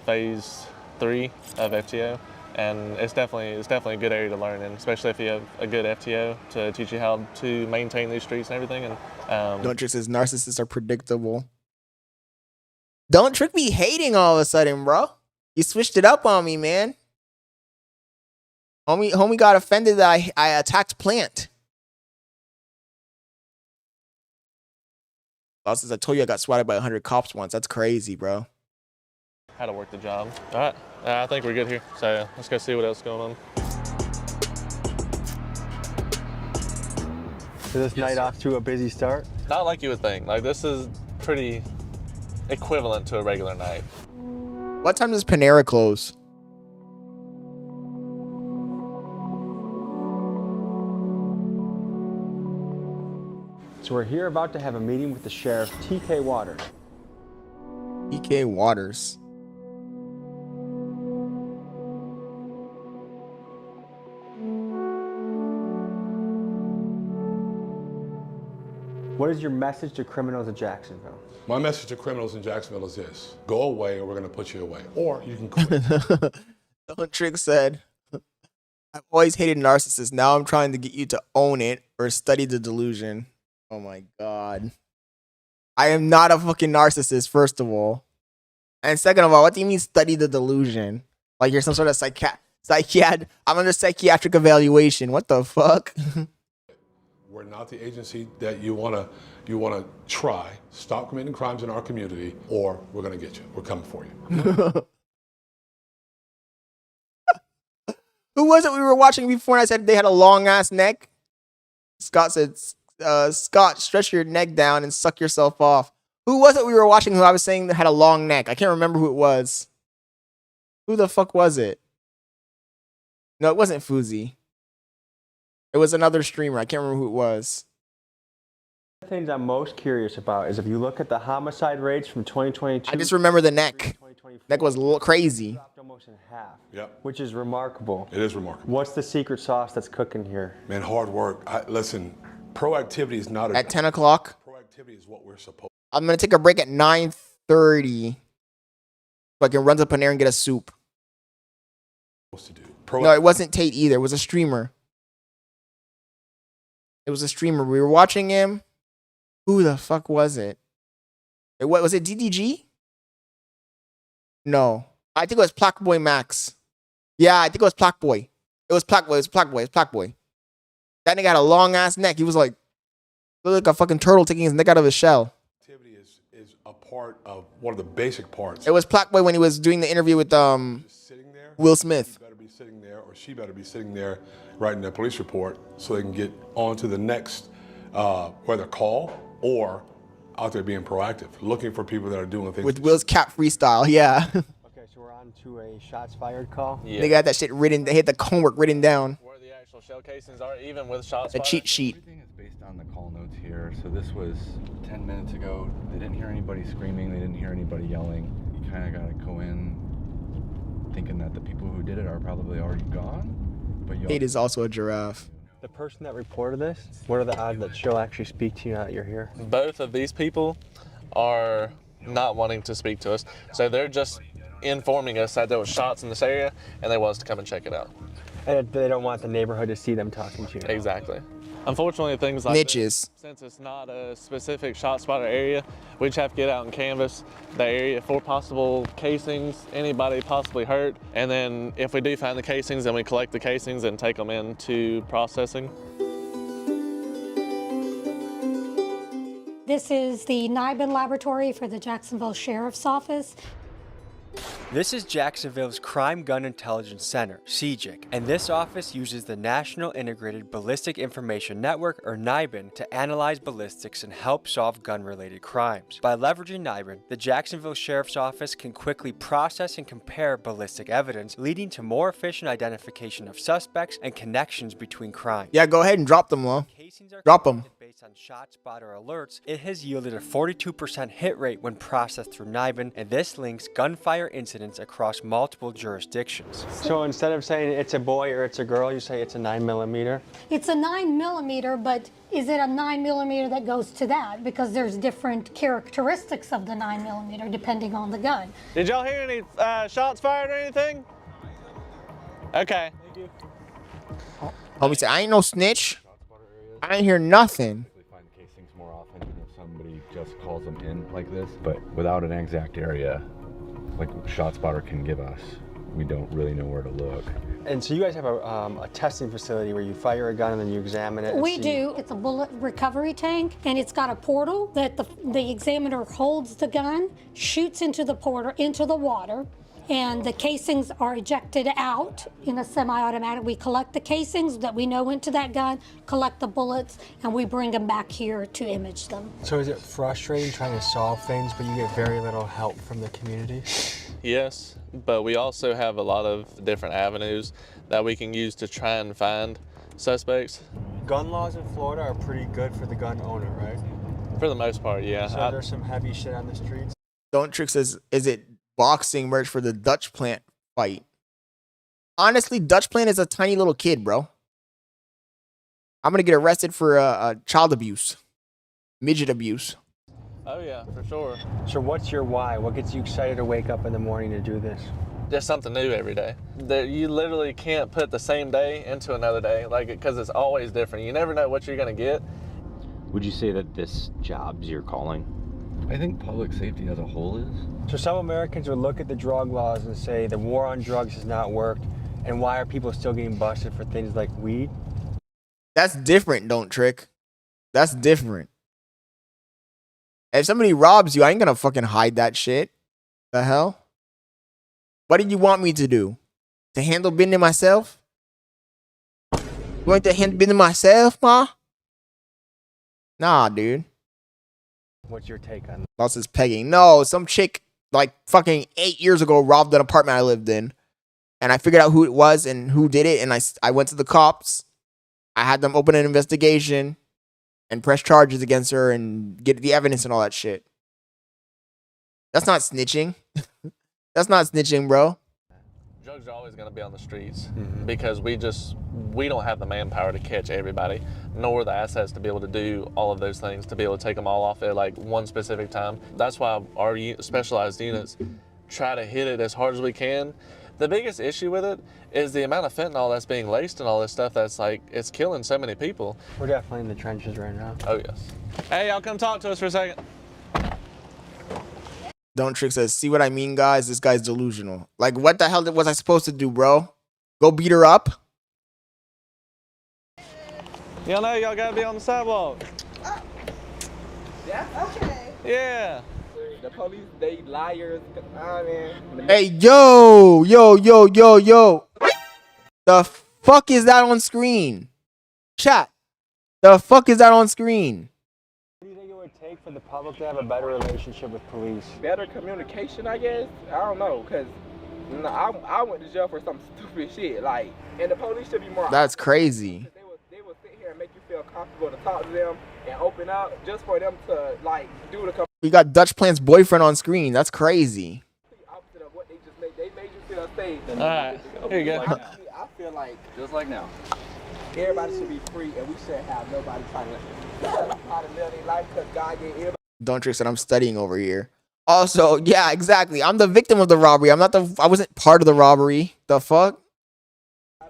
phase 3 of FTO, and it's definitely a good area to learn in, especially if you have a good FTO to teach you how to maintain these streets and everything. And Don't trick says narcissists are predictable. Don't trick me hating all of a sudden, bro. You switched it up on me, man. Homie got offended that I attacked Plant. Says I told you I got swatted by 100 cops once. That's crazy, bro. how to work the job. All right, I think we're good here. So let's go see what else is going on. So this night off to a busy start? Not like you would think. Like, this is pretty equivalent to a regular night. What time does Panera close? So we're here about to have a meeting with the sheriff, TK Waters. TK Waters. What is your message to criminals in Jacksonville? My message to criminals in Jacksonville is this: go away or we're going to put you away. Or you can quit. Don't Trick said, I've always hated narcissists. Now I'm trying to get you to own it or study the delusion. Oh my God. I am not a fucking narcissist, first of all. And second of all, what do you mean study the delusion? Like you're some sort of I'm under psychiatric evaluation. What the fuck? We're not the agency that you want to try. Stop committing crimes in our community, or we're going to get you. We're coming for you. Who was it we were watching before and I said they had a long ass neck? Scott said, Scott, stretch your neck down and suck yourself off. Who was it we were watching who I was saying that had a long neck? I can't remember who it was. Who the fuck was it? No, it wasn't Fousey. It was another streamer. I can't remember who it was. The things I'm most curious about is if you look at the homicide rates from 2022. I just remember the neck. Neck was a little crazy. Dropped almost in half. Yep. Which is remarkable. It is remarkable. What's the secret sauce that's cooking here? Man, hard work. Listen, proactivity is not at 10 o'clock. Proactivity is what we're supposed. I'm gonna take a break at 9:30 so I can run to Panera and get a soup. To do. No, it wasn't Tate either. It was a streamer. It was a streamer. We were watching him. Who the fuck was it? What was it? DDG? No, I think it was Plaque Boy Max. Yeah, I think it was Plaque Boy. It was Plaque Boy. It was Plaque Boy. It was Plaque Boy. That nigga had a long ass neck. He was like, looked like a fucking turtle taking his neck out of his shell. Activity is a part of one of the basic parts. It was Plaque Boy when he was doing the interview with Will Smith. He better be sitting there, or she better be sitting there writing their police report so they can get on to the next, whether call or out there being proactive, looking for people that are doing things. With Will's cap freestyle, yeah. Okay, so we're on to a shots fired call. Yeah. They got that shit written, they had the homework written down. Where the actual shell casings are, even with shots A fired. cheat sheet. Everything is based on the call notes here. So this was 10 minutes ago. They didn't hear anybody screaming. They didn't hear anybody yelling. You kind of got to go in thinking that the people who did it are probably already gone. But Hate is also a giraffe. The person that reported this, what are the odds that she'll actually speak to you now that you're here? Both of these people are not wanting to speak to us, so they're just informing us that there was shots in this area and they want us to come and check it out. And they don't want the neighborhood to see them talking to you. Exactly. Unfortunately, things like Niches. this, since it's not a specific shot spotter area, we just have to get out and canvass the area for possible casings, anybody possibly hurt, and then if we do find the casings, then we collect the casings and take them into processing. This is the NIBIN laboratory for the Jacksonville Sheriff's Office. This is Jacksonville's Crime Gun Intelligence Center, CJIC, and this office uses the National Integrated Ballistic Information Network, or NIBIN, to analyze ballistics and help solve gun-related crimes. By leveraging NIBIN, the Jacksonville Sheriff's Office can quickly process and compare ballistic evidence, leading to more efficient identification of suspects and connections between crimes. Yeah, go ahead and drop them, Lo. Drop them. Based on ShotSpotter alerts, it has yielded a 42% hit rate when processed through NIBIN, and this links gunfire incidents across multiple jurisdictions. So instead of saying it's a boy or it's a girl, you say it's a 9mm? It's a 9mm, but is it a 9mm that goes to that? Because there's different characteristics of the 9mm depending on the gun. Did y'all hear any shots fired or anything? Okay. Thank you. Homie said, I ain't no snitch. I ain't hear nothing. Find casings more often if somebody just calls them in like this, but without an exact area like ShotSpotter can give us, we don't really know where to look. And so you guys have a testing facility where you fire a gun and then you examine it? We do. It's a bullet recovery tank, and it's got a portal that the examiner holds the gun, shoots into the portal, into the water, and the casings are ejected out in a semi-automatic. We collect the casings that we know went to that gun, collect the bullets, and we bring them back here to image them. So is it frustrating trying to solve things, but you get very little help from the community? Yes, but we also have a lot of different avenues that we can use to try and find suspects. Gun laws in Florida are pretty good for the gun owner, right? For the most part, yeah. So there's some heavy shit on the streets? Don't Trick says, is it boxing merch for the Dutch plant fight? Honestly, Dutch plant is a tiny little kid, bro. I'm gonna get arrested for child abuse, midget abuse. Oh yeah, for sure. So what's your why? What gets you excited to wake up in the morning to do this? Just something new every day. You literally can't put the same day into another day, like, because it's always different. You never know what you're gonna get. Would you say that this job's your calling? I think public safety as a whole is. So some Americans would look at the drug laws and say the war on drugs has not worked, and why are people still getting busted for things like weed? That's different, Don't Trick. That's different. If somebody robs you, I ain't gonna fucking hide that shit. The hell? What did you want me to do? To handle business myself? You want to handle business myself, ma? Nah, dude. What's your take on that? Lost his pegging. No, some chick like fucking 8 years ago robbed an apartment I lived in. And I figured out who it was and who did it. And I went to the cops. I had them open an investigation and press charges against her and get the evidence and all that shit. That's not snitching. That's not snitching, bro. Drugs are always going to be on the streets because we don't have the manpower to catch everybody, nor the assets to be able to do all of those things, to be able to take them all off at like one specific time. That's why our specialized units try to hit it as hard as we can The biggest issue with it is the amount of fentanyl that's being laced and all this stuff that's like, it's killing so many people. We're definitely in the trenches right now. Oh, yes. Hey, y'all come talk to us for a second. Don't Trick says, see what I mean, guys? This guy's delusional. Like, what the hell was I supposed to do, bro? Go beat her up? Y'all know y'all gotta be on the sidewalk. Yeah? Okay. Yeah. The police, they liars. Man. Hey, yo. The fuck is that on screen? Chat. The fuck is that on screen? What do you think it would take for the public to have a better relationship with police? Better communication, I guess. I don't know, cause I went to jail for some stupid shit. Like, and the police should be more. That's crazy. They will sit here and make you feel comfortable to talk to them and open up, just for them to like do the. We got Dutch Plant's boyfriend on screen. That's crazy. Opposite of what they just made. They made you feel safe. All right, here you go. I feel like just like now. Everybody should be free, and we shouldn't have nobody trying to live their life because God gave everybody. Don't Trick said I'm studying over here. Also, yeah, exactly. I'm the victim of the robbery. I wasn't part of the robbery. The fuck? We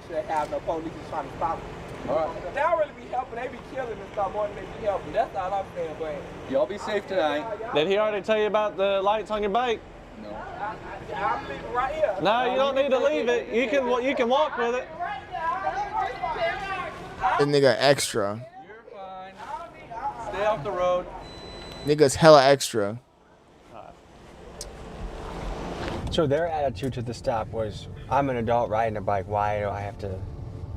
should have no police trying to stop them. Right. They don't really be helping. They be killing and stuff more than they be helping. That's all I'm saying. But y'all be safe tonight. Did he already tell you about the lights on your bike? No. I'm leaving right here. No, you don't need to leave it. You can walk with it. This nigga extra. You're fine. Stay off the road. Nigga's hella extra. So their attitude to the stop was, I'm an adult riding a bike. Why do I have to?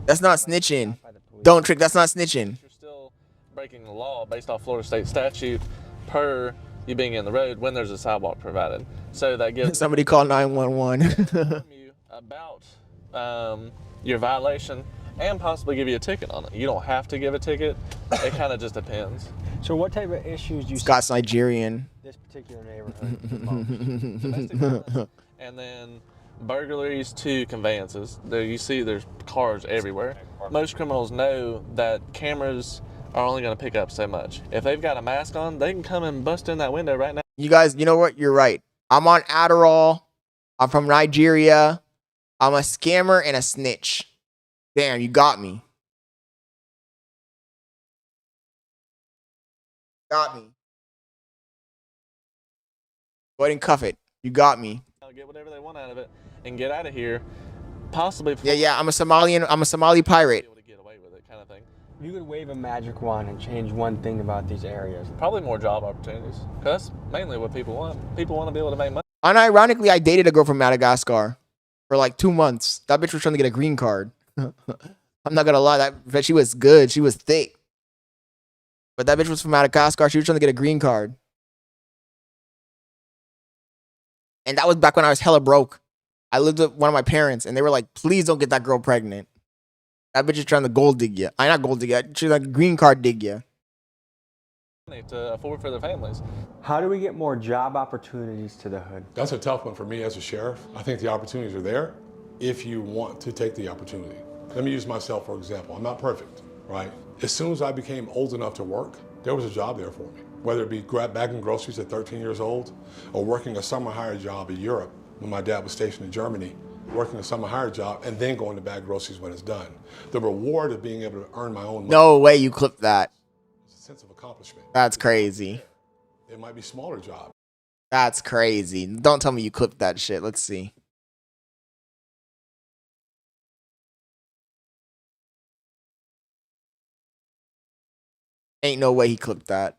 That's not snitching. Don't Trick. That's not snitching. You're still breaking the law based off Florida state statute per you being in the road when there's a sidewalk provided. So that gives somebody call 911. you about your violation and possibly give you a ticket on it. You don't have to give a ticket. It kind of just depends. So what type of issues do you Scott's see Nigerian. this particular neighborhood the most? Domestic violence, and then burglaries to conveyances. There you see there's cars everywhere. Most criminals know that cameras are only going to pick up so much. If they've got a mask on, they can come and bust in that window right now. You guys, you know what? You're right. I'm on Adderall. I'm from Nigeria. I'm a scammer and a snitch. Damn, you got me. Got me. Go ahead and cuff it. You got me. I'll get whatever they want out of it and get out of here. Possibly. Yeah. I'm a Somali pirate. You could wave a magic wand and change one thing about these areas. Probably more job opportunities. Because that's mainly what people want. People want to be able to make money. Unironically, I dated a girl from Madagascar for like 2 months. That bitch was trying to get a green card. I'm not gonna lie, that she was good. She was thick. But that bitch was from Madagascar. She was trying to get a green card. And that was back when I was hella broke. I lived with one of my parents, and they were like, please don't get that girl pregnant. That bitch is trying to gold dig you. I not gold dig you. She's like green card dig you. To afford for their families. How do we get more job opportunities to the hood? That's a tough one for me as a sheriff. I think the opportunities are there if you want to take the opportunity. Let me use myself for example. I'm not perfect, right? As soon as I became old enough to work, there was a job there for me. Whether it be bagging groceries at 13 years old or working a summer hire job in Europe when my dad was stationed in Germany, working a summer hire job and then going to bag groceries when it's done. The reward of being able to earn my own money. No way you clipped that. It's a sense of accomplishment. That's crazy. It might be smaller job. That's crazy. Don't tell me you clipped that shit. Let's see. Ain't no way he clipped that.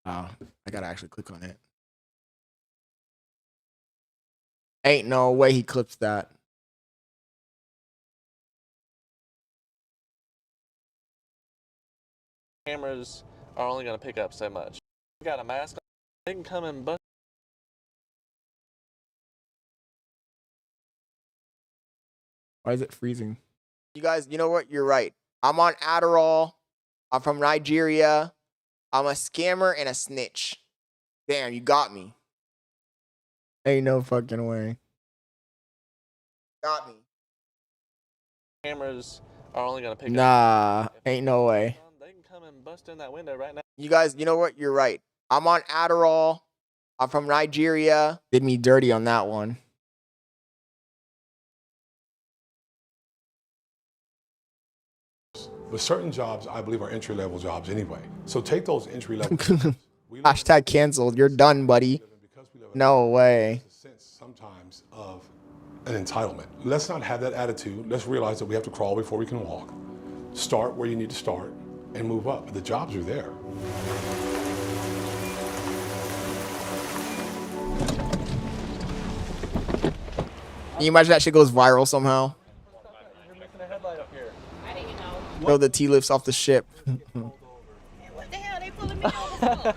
Oh, I gotta actually click on it. Ain't no way he clips that. Cameras are only going to pick up so much. You got a mask on, they can come and bust. Why is it freezing? You guys, you know what? You're right. I'm on Adderall. I'm from Nigeria. I'm a scammer and a snitch. Damn, you got me. Ain't no fucking way. Got me. Cameras are only going to pick up. Nah, ain't no way. and bust in that window right now. You guys, you know what? You're right. I'm on Adderall. I'm from Nigeria. Did me dirty on that one. But certain jobs, I believe, are entry-level jobs anyway. So take those entry-level jobs. Hashtag canceled. You're done, buddy. No way. Sometimes of an entitlement. Let's not have that attitude. Let's realize that we have to crawl before we can walk. Start where you need to start and move up. The jobs are there. Can you imagine that shit goes viral somehow? Throw the T-lifts off the ship. What the hell they pulling me over for?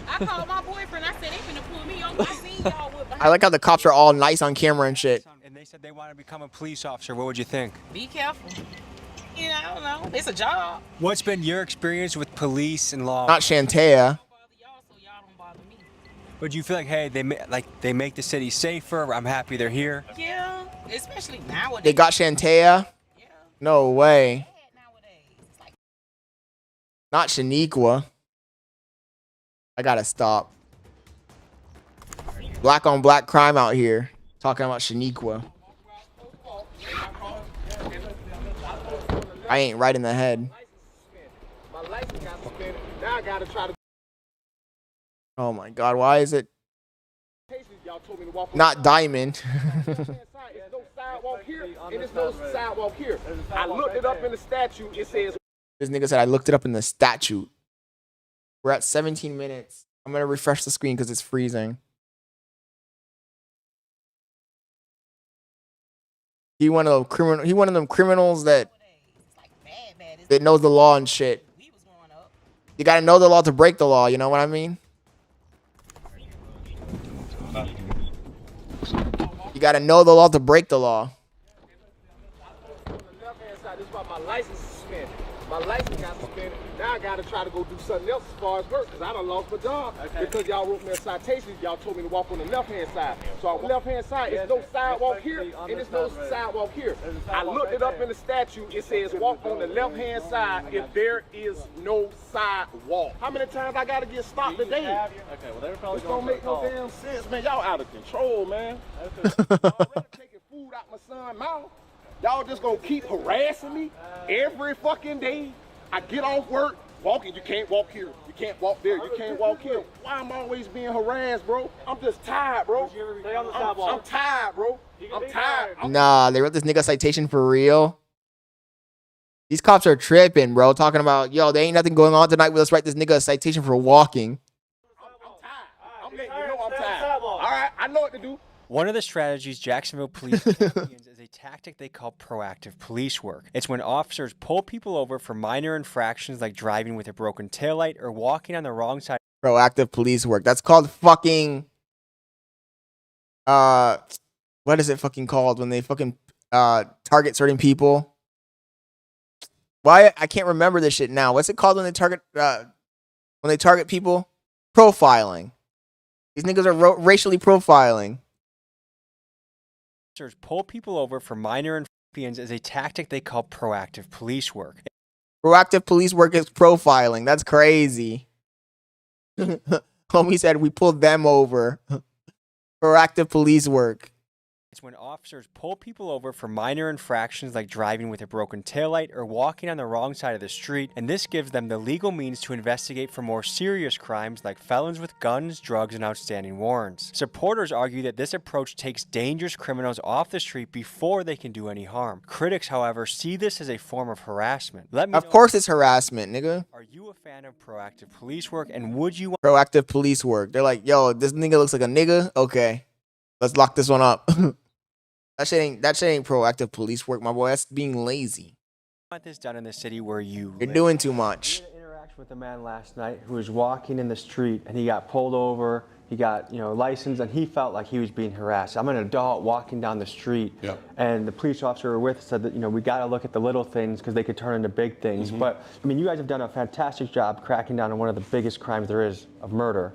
I called my boyfriend. I said they finna pull me over. I seen y'all with behind. I like how the cops are all nice on camera and shit. And they said they want to become a police officer. What would you think? Be careful. You know, I don't know. It's a job. What's been your experience with police and law? Not Shantea. Would you feel like, hey, they make the city safer? I'm happy they're here. Yeah, especially nowadays. They got Shantea? No way. Not Shaniqua. I gotta stop. Black on black crime out here. Talking about Shaniqua. I ain't right in the head. My license got suspended. Now I gotta try to. Oh my god, why is it Y'all told me to walk not diamond? There's no sidewalk here, and there's no sidewalk here. I looked it up in the statute. It says. This nigga said I looked it up in the statute. We're at 17 minutes. I'm gonna refresh the screen because it's freezing. He one of them criminals that knows the law and shit. You gotta know the law to break the law, you know what I mean? You gotta know the law to break the law. This is why my license is suspended. My license got suspended. Now I gotta try to go do something else as far as work, because I done lost my job. Because y'all wrote me a citation, y'all told me to walk on the left-hand side. So on the left-hand side, there's no sidewalk here, and there's no sidewalk here. I looked it up in the statute. It says walk on the left-hand side if there is no sidewalk. How many times I gotta get stopped today? Okay, well, they're probably This don't make no damn sense, man. Y'all out of control, man. Already taking food out my son's mouth. Y'all just gonna keep harassing me every fucking day. I get off work, walking, you can't walk here. You can't walk there, you can't walk here. Why am I always being harassed, bro? I'm just tired, bro. I'm tired, bro. I'm tired. Nah, they wrote this nigga citation for real. These cops are tripping, bro. Talking about, yo, there ain't nothing going on tonight. Let's write this nigga a citation for walking. I'm letting you know I'm tired. All right, I know what to do. One of the strategies Jacksonville police champions is a tactic they call proactive police work. It's when officers pull people over for minor infractions like driving with a broken taillight or walking on the wrong side. Proactive police work. That's called fucking what is it fucking called when they fucking target certain people? Why I can't remember this shit now. What's it called when they target people? Profiling. These niggas are racially profiling. Officers pull people over for minor infractions is a tactic they call proactive police work. Proactive police work is profiling. That's crazy. Homie said we pulled them over. Proactive police work. It's when officers pull people over for minor infractions like driving with a broken taillight or walking on the wrong side of the street, and this gives them the legal means to investigate for more serious crimes like felons with guns, drugs, and outstanding warrants. Supporters argue that this approach takes dangerous criminals off the street before they can do any harm. Critics, however, see this as a form of harassment. Of course it's harassment, nigga. Are you a fan of proactive police work, and would you want proactive police work? They're like, yo, this nigga looks like a nigga. Okay, let's lock this one up. That shit ain't proactive police work, my boy. That's being lazy. want this done in the city where you're doing too much. I had an interaction with a man last night who was walking in the street and he got pulled over. He got, licensed, and he felt like he was being harassed. I'm an adult walking down the street, and the police officer we were with said that, we got to look at the little things because they could turn into big things. But, you guys have done a fantastic job cracking down on one of the biggest crimes there is of murder.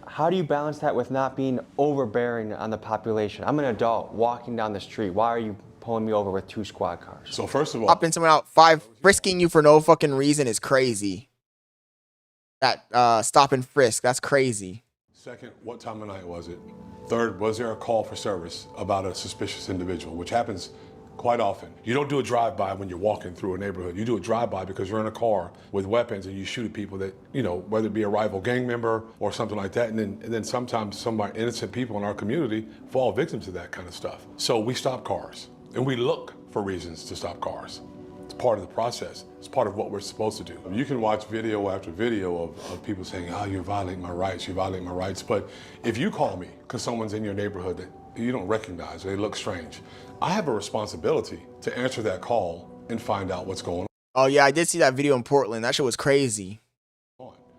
How do you balance that with not being overbearing on the population? I'm an adult walking down the street. Why are you pulling me over with 2 squad cars? So first of all, popping someone out, 5, frisking you for no fucking reason is crazy. that stop and frisk. That's crazy. Second, what time of night was it? Third, was there a call for service about a suspicious individual, which happens quite often. You don't do a drive-by when you're walking through a neighborhood. You do a drive-by because you're in a car with weapons and you shoot at people that, you know, whether it be a rival gang member or something like that. And then sometimes some of our innocent people in our community fall victim to that kind of stuff. So we stop cars and we look for reasons to stop cars. It's part of the process. It's part of what we're supposed to do. You can watch video after video of people saying, oh, you're violating my rights, you violate my rights. But if you call me because someone's in your neighborhood that you don't recognize or they look strange, I have a responsibility to answer that call and find out what's going on. Oh yeah, I did see that video in Portland. That shit was crazy.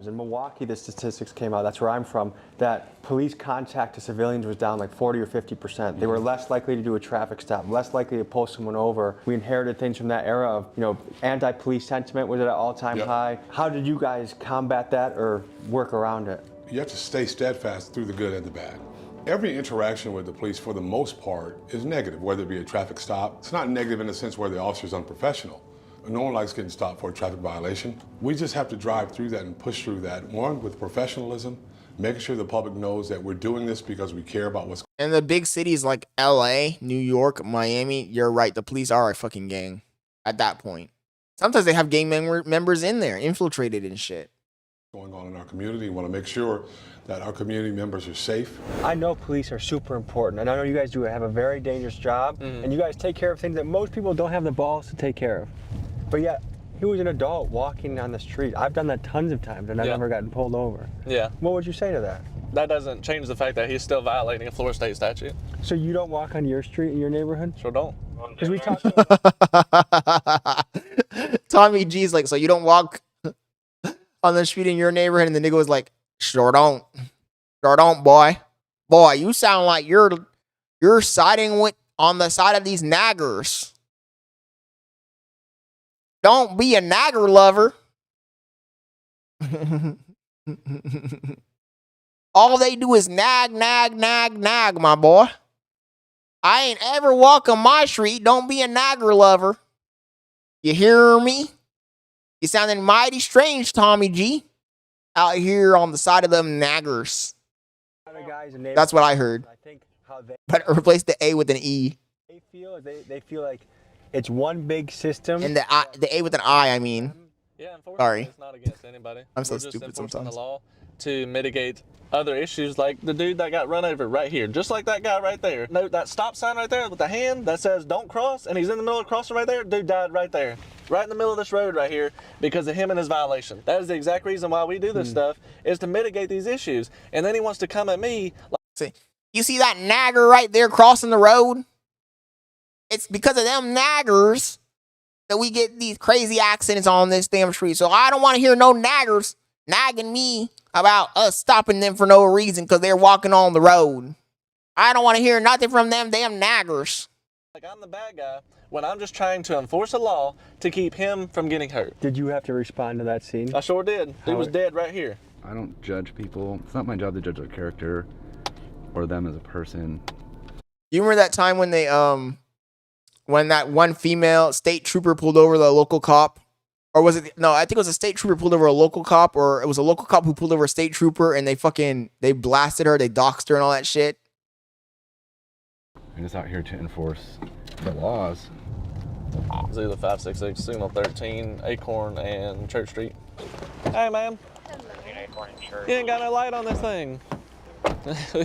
In Milwaukee, the statistics came out, that's where I'm from, that police contact to civilians was down like 40 or 50%. They were less likely to do a traffic stop, less likely to pull someone over. We inherited things from that era of, you know, anti-police sentiment was at an all-time high. How did you guys combat that or work around it? You have to stay steadfast through the good and the bad. Every interaction with the police, for the most part, is negative, whether it be a traffic stop. It's not negative in the sense where the officer's unprofessional. No one likes getting stopped for a traffic violation. We just have to drive through that and push through that, one, with professionalism, making sure the public knows that we're doing this because we care about what's In the big cities like LA, New York, Miami, you're right, the police are a fucking gang at that point. Sometimes they have gang members in there, infiltrated and shit. going on in our community. We want to make sure that our community members are safe. I know police are super important, and I know you guys do have a very dangerous job, and you guys take care of things that most people don't have the balls to take care of. But yet, he was an adult walking on the street. I've done that tons of times, and I've never gotten pulled over. Yeah. What would you say to that? That doesn't change the fact that he's still violating a Florida state statute. So you don't walk on your street in your neighborhood? Sure don't. Because we talked Tommy G's like, so you don't walk on the street in your neighborhood? And the nigga was like, sure don't. Sure don't, boy. Boy, you sound like you're siding with on the side of these naggers. Don't be a nagger lover. All they do is nag, nag, nag, nag, my boy. I ain't ever walk on my street. Don't be a nagger lover. You hear me? You sounding mighty strange, Tommy G. Out here on the side of them naggers. That's what I heard. But replace the A with an E. They feel like it's one big system. And the A with an I mean. Yeah, unfortunately, sorry. It's not against anybody. I'm so We're just stupid enforcing sometimes. the law to mitigate other issues like the dude that got run over right here, just like that guy right there. Note that stop sign right there with the hand that says don't cross, and he's in the middle of crossing right there. Dude died right there, right in the middle of this road right here because of him and his violation. That is the exact reason why we do this stuff, is to mitigate these issues. And then he wants to come at me like, you see that nagger right there crossing the road? It's because of them naggers that we get these crazy accidents on this damn street. So I don't want to hear no naggers nagging me about us stopping them for no reason because they're walking on the road. I don't want to hear nothing from them damn naggers. like I'm the bad guy when I'm just trying to enforce a law to keep him from getting hurt. Did you have to respond to that scene? I sure did. He was dead right here. I don't judge people. It's not my job to judge their character or them as a person. You remember that time when they when that one female state trooper pulled over the local cop? Or was it, no, I think it was a state trooper pulled over a local cop, or it was a local cop who pulled over a state trooper and they blasted her, they doxed her and all that shit. I'm just out here to enforce the laws. It's either 566, Signal 13, Acorn, and Church Street. Hey, man. You ain't got no light on this thing.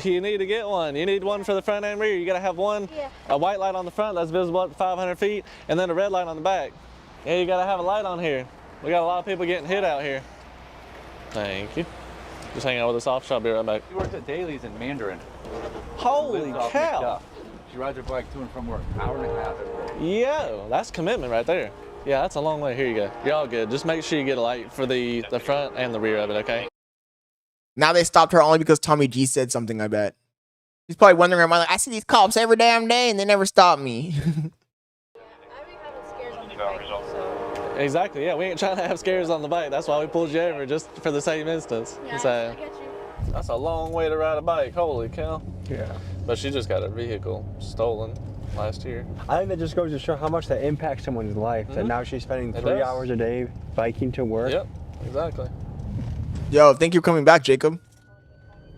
You need to get one. You need one for the front and rear. You gotta have one, a white light on the front that's visible up to 500 feet, and then a red light on the back. Yeah, you gotta have a light on here. We got a lot of people getting hit out here. Thank you. Just hang out with us off. I'll be right back. She works at Daly's in Mandarin. Holy cow. She rides her bike to and from work, hour and a half every day. Yo, that's commitment right there. Yeah, that's a long way. Here you go. You're all good. Just make sure you get a light for the front and the rear of it, okay? Now they stopped her only because Tommy G said something, I bet. He's probably wondering, am I like, I see these cops every damn day and they never stop me. Exactly, yeah, we ain't trying to have scares on the bike. That's why we pulled you over, just for the same instance. Yeah, So, I get you. that's a long way to ride a bike, holy cow. Yeah. But she just got her vehicle stolen last year. I think that just goes to show how much that impacts someone's life, that now she's spending It 3 does. hours a day biking to work. Yep, exactly. Yo, thank you for coming back, Jacob.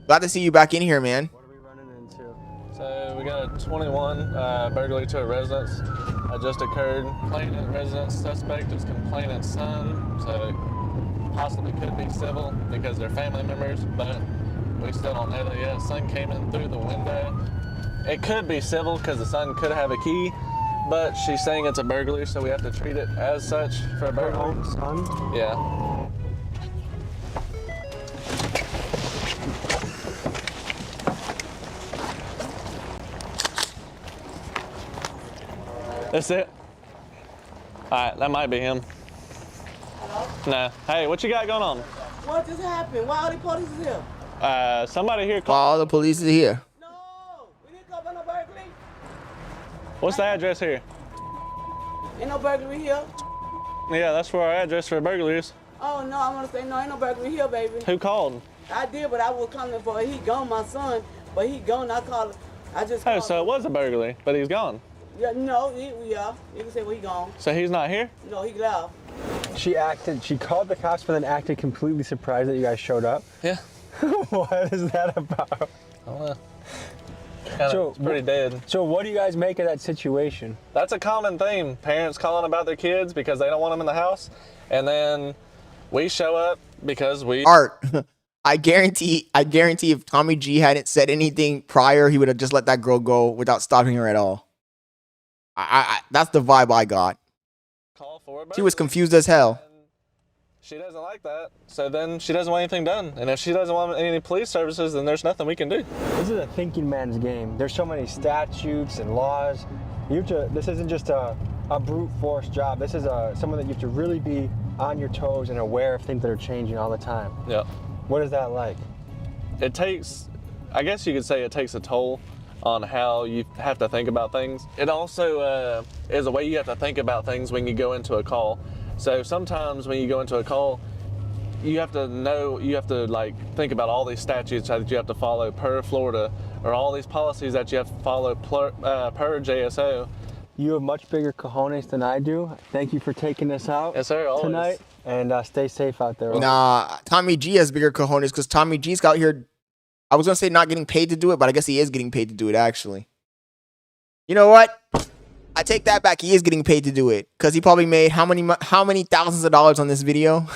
Glad to see you back in here, man. What are we running into? So we got a 21 burglary to a residence. Just occurred. Complainant residence suspect is complainant's son. So possibly could be civil because they're family members, but we still don't know that yet. Son came in through the window. It could be civil because the son could have a key, but she's saying it's a burglary, so we have to treat it as such for a burglary. Her own son? Yeah. That's it? Alright, that might be him. No. Hey, what you got going on? What just happened? Why all the police is here? Somebody here While all the police is here. We didn't come by no burglary. What's the address here? Ain't no burglary here. Yeah, that's where our address for burglaries. Oh no, I'm gonna say no, ain't no burglary here, baby. Who called? I did, but I was coming for he gone, my son, but he gone. I called. I just. Oh, called so it was a burglary, but he's gone. Yeah, no, yeah. You can say well he gone. So he's not here? No, he left. She called the cops, but then acted completely surprised that you guys showed up. Yeah. What is that about? I don't know. It's pretty dead. So what do you guys make of that situation? That's a common theme. Parents calling about their kids because they don't want them in the house. And then we show up because we... Art. I guarantee if Tommy G hadn't said anything prior, he would have just let that girl go without stopping her at all. That's the vibe I got. She was confused as hell. She doesn't like that, so then she doesn't want anything done. And if she doesn't want any police services, then there's nothing we can do. This is a thinking man's game. There's so many statutes and laws. This isn't just a brute force job. This is someone that you have to really be on your toes and aware of things that are changing all the time. Yeah. What is that like? It takes, I guess you could say it takes a toll on how you have to think about things. It also is a way you have to think about things when you go into a call. So sometimes when you go into a call, you have to like think about all these statutes that you have to follow per Florida, or all these policies that you have to follow per JSO. You have much bigger cojones than I do. Thank you for taking us out tonight, and stay safe out there. Nah, Tommy G has bigger cojones because Tommy G's out here. I was gonna say not getting paid to do it, but I guess he is getting paid to do it actually. You know what? I take that back. He is getting paid to do it because he probably made how many thousands of dollars on this video?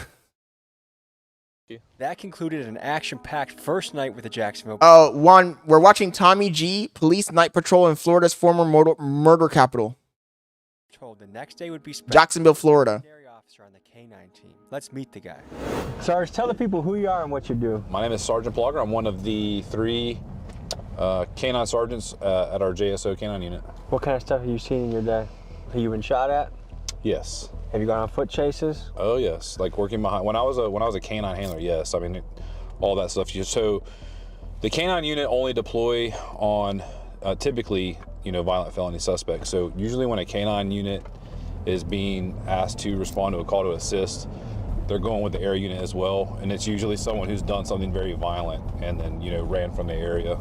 That concluded an action-packed first night with the Jacksonville. We're watching Tommy G police night patrol in Florida's former murder capital. Told the next day would be Jacksonville, Florida. Officer on the K9 team. Let's meet the guy. Sarge, tell the people who you are and what you do. My name is Sergeant Plugger. I'm one of the 3 K9 sergeants at our JSO K9 unit. What kind of stuff have you seen in your day? Have you been shot at? Yes. Have you gone on foot chases? Oh yes, like working behind. When I was a K9 handler, yes. I mean, all that stuff. So the K9 unit only deploy on typically, violent felony suspects. So usually when a K9 unit is being asked to respond to a call to assist, they're going with the air unit as well, and it's usually someone who's done something very violent and then ran from the area.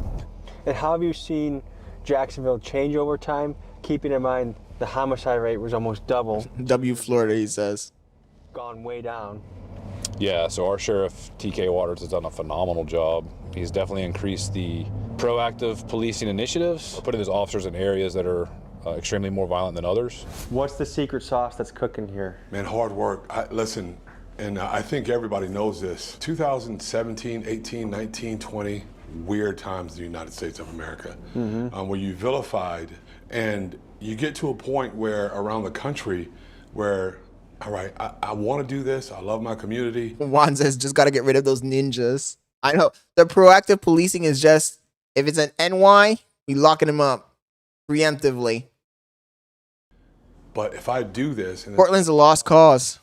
And how have you seen Jacksonville change over time, keeping in mind the homicide rate was almost double? W Florida, he says. Gone way down. Yeah, so our sheriff, TK Waters, has done a phenomenal job. He's definitely increased the proactive policing initiatives, putting his officers in areas that are extremely more violent than others. What's the secret sauce that's cooking here? Man, hard work. Listen, and I think everybody knows this. 2017, 18, 19, 20, weird times in the United States of America, where you vilified, and you get to a point where around the country where, all right, I want to do this. I love my community. Juan says just got to get rid of those ninjas. I know the proactive policing is just, if it's an NY, we locking him up preemptively. But if I do this, and Portland's a lost cause.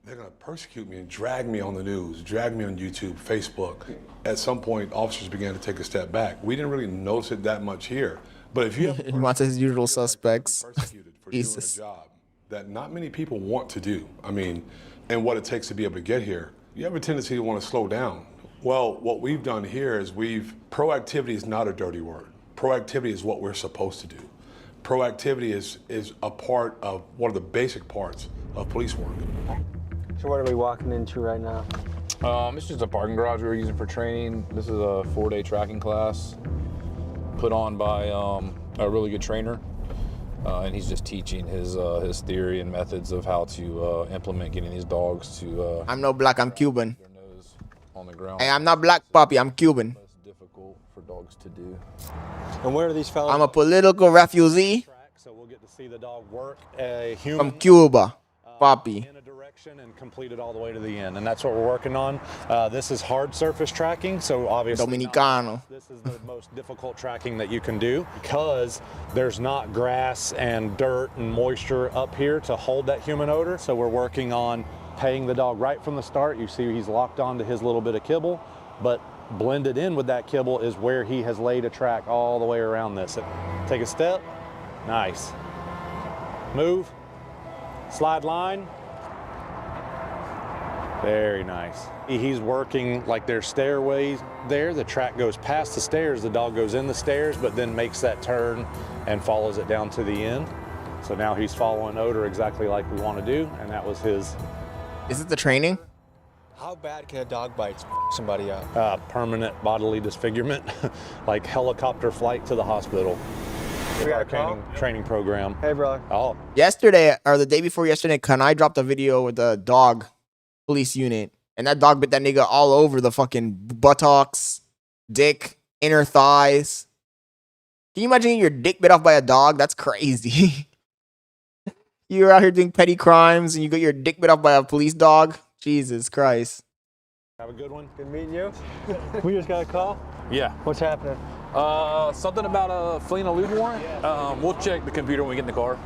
They're going to persecute me and drag me on the news, drag me on YouTube, Facebook. At some point, officers began to take a step back. We didn't really notice it that much here. But if you he wants his usual suspects. Persecuted for doing a job that not many people want to do, I mean, and what it takes to be able to get here, you have a tendency to want to slow down. Well, what we've done here is proactivity is not a dirty word. Proactivity is what we're supposed to do. Proactivity is a part of one of the basic parts of police work. So what are we walking into right now? It's just a parking garage we were using for training. This is a 4-day tracking class put on by a really good trainer. And he's just teaching his theory and methods of how to implement getting these dogs to. I'm no black. I'm Cuban. On the ground. Hey, I'm not black, puppy. I'm Cuban. It's difficult for dogs to do. And where are these fellas? I'm a political refugee. So we'll get to see the dog work a From human Cuba, puppy. in a direction and complete it all the way to the end. And that's what we're working on. This is hard surface tracking. So obviously Dominicano. this is the most difficult tracking that you can do because there's not grass and dirt and moisture up here to hold that human odor. So we're working on paying the dog right from the start. You see he's locked onto his little bit of kibble, but blended in with that kibble is where he has laid a track all the way around this. Take a step. Nice. Move. Slide line. Very nice. He's working like there's stairways there. The track goes past the stairs. The dog goes in the stairs, but then makes that turn and follows it down to the end. So now he's following odor exactly like we want to do, and that was his. Is it the training? How bad can a dog bite somebody up? Permanent bodily disfigurement, like helicopter flight to the hospital. We got Our training program. Hey, brother. Oh, Yesterday, or the day before yesterday, Kanai dropped a video with a dog police unit. And that dog bit that nigga all over the fucking buttocks, dick, inner thighs. Can you imagine getting your dick bit off by a dog? That's crazy. You're out here doing petty crimes and you get your dick bit off by a police dog? Jesus Christ. Have a good one. Good meeting you. We just got a call. Yeah. What's happening? Something about fleeing a loot warrant. We'll check the computer when we get in the car.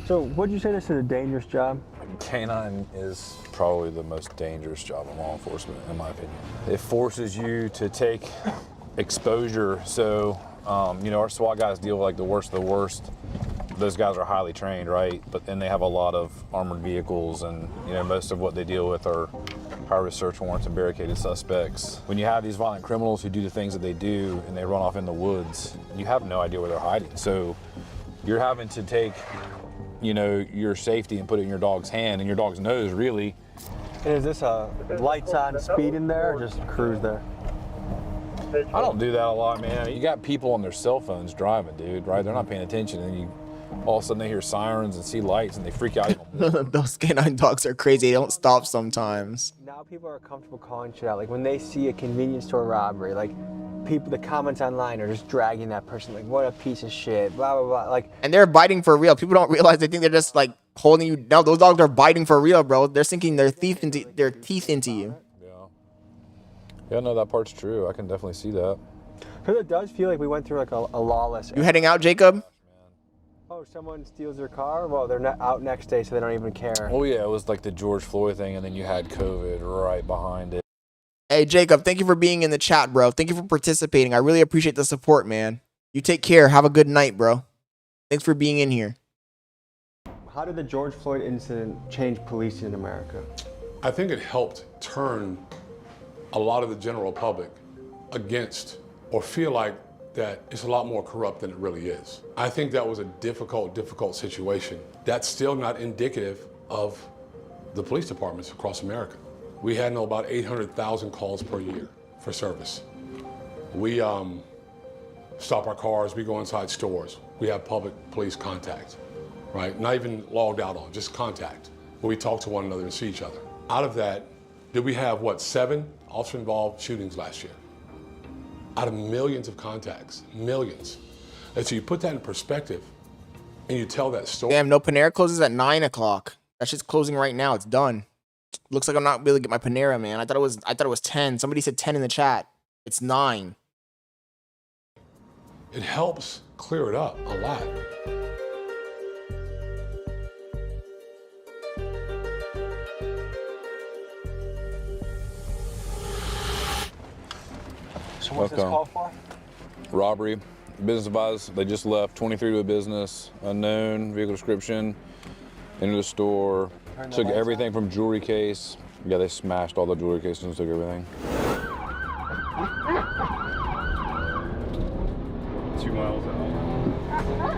So, what'd you say this is a dangerous job? Canine is probably the most dangerous job in law enforcement, in my opinion. It forces you to take exposure. So, our SWAT guys deal with like the worst of the worst. Those guys are highly trained, right? But then they have a lot of armored vehicles, and most of what they deal with are high-risk search warrants and barricaded suspects. When you have these violent criminals who do the things that they do and they run off in the woods, you have no idea where they're hiding. So you're having to take, your safety and put it in your dog's hand and your dog's nose, really. And is this a lights on speed in there, or just cruise there? I don't do that a lot, man. You got people on their cell phones driving, dude, right? They're not paying attention, and all of a sudden they hear sirens and see lights and they freak out. Those canine dogs are crazy. They don't stop sometimes. Now people are comfortable calling shit out. Like when they see a convenience store robbery, like the comments online are just dragging that person, like, what a piece of shit, blah, blah, blah. Like, and they're biting for real. People don't realize. They think they're just like holding you. No, those dogs are biting for real, bro. They're sinking their teeth into you. Yeah, no, that part's true. I can definitely see that. Because it does feel like we went through like a lawless. You heading out, Jacob? Oh, someone steals their car? Well, they're not out next day, so they don't even care. Oh, yeah, it was like the George Floyd thing, and then you had COVID right behind it. Hey, Jacob, thank you for being in the chat, bro. Thank you for participating. I really appreciate the support, man. You take care. Have a good night, bro. Thanks for being in here. How did the George Floyd incident change policing in America? I think it helped turn a lot of the general public against or feel like that it's a lot more corrupt than it really is. I think that was a difficult situation. That's still not indicative of the police departments across America. We handle about 800,000 calls per year for service. We stop our cars, we go inside stores. We have public police contact, right? Not even logged out on, just contact, where we talk to one another and see each other. Out of that, did we have, 7 officer-involved shootings last year? Out of millions of contacts, millions. And so you put that in perspective and you tell that story. Damn, no, Panera closes at 9 o'clock. That shit's closing right now. It's done. Looks like I'm not able to get my Panera, man. I thought it was 10. Somebody said 10 in the chat. It's 9. It helps clear it up a lot. So what's this call for? Robbery. Business advised. They just left. 23 to a business. Unknown. Vehicle description. Into the store. Took everything from jewelry case. Yeah, they smashed all the jewelry cases and took everything. 2 miles out.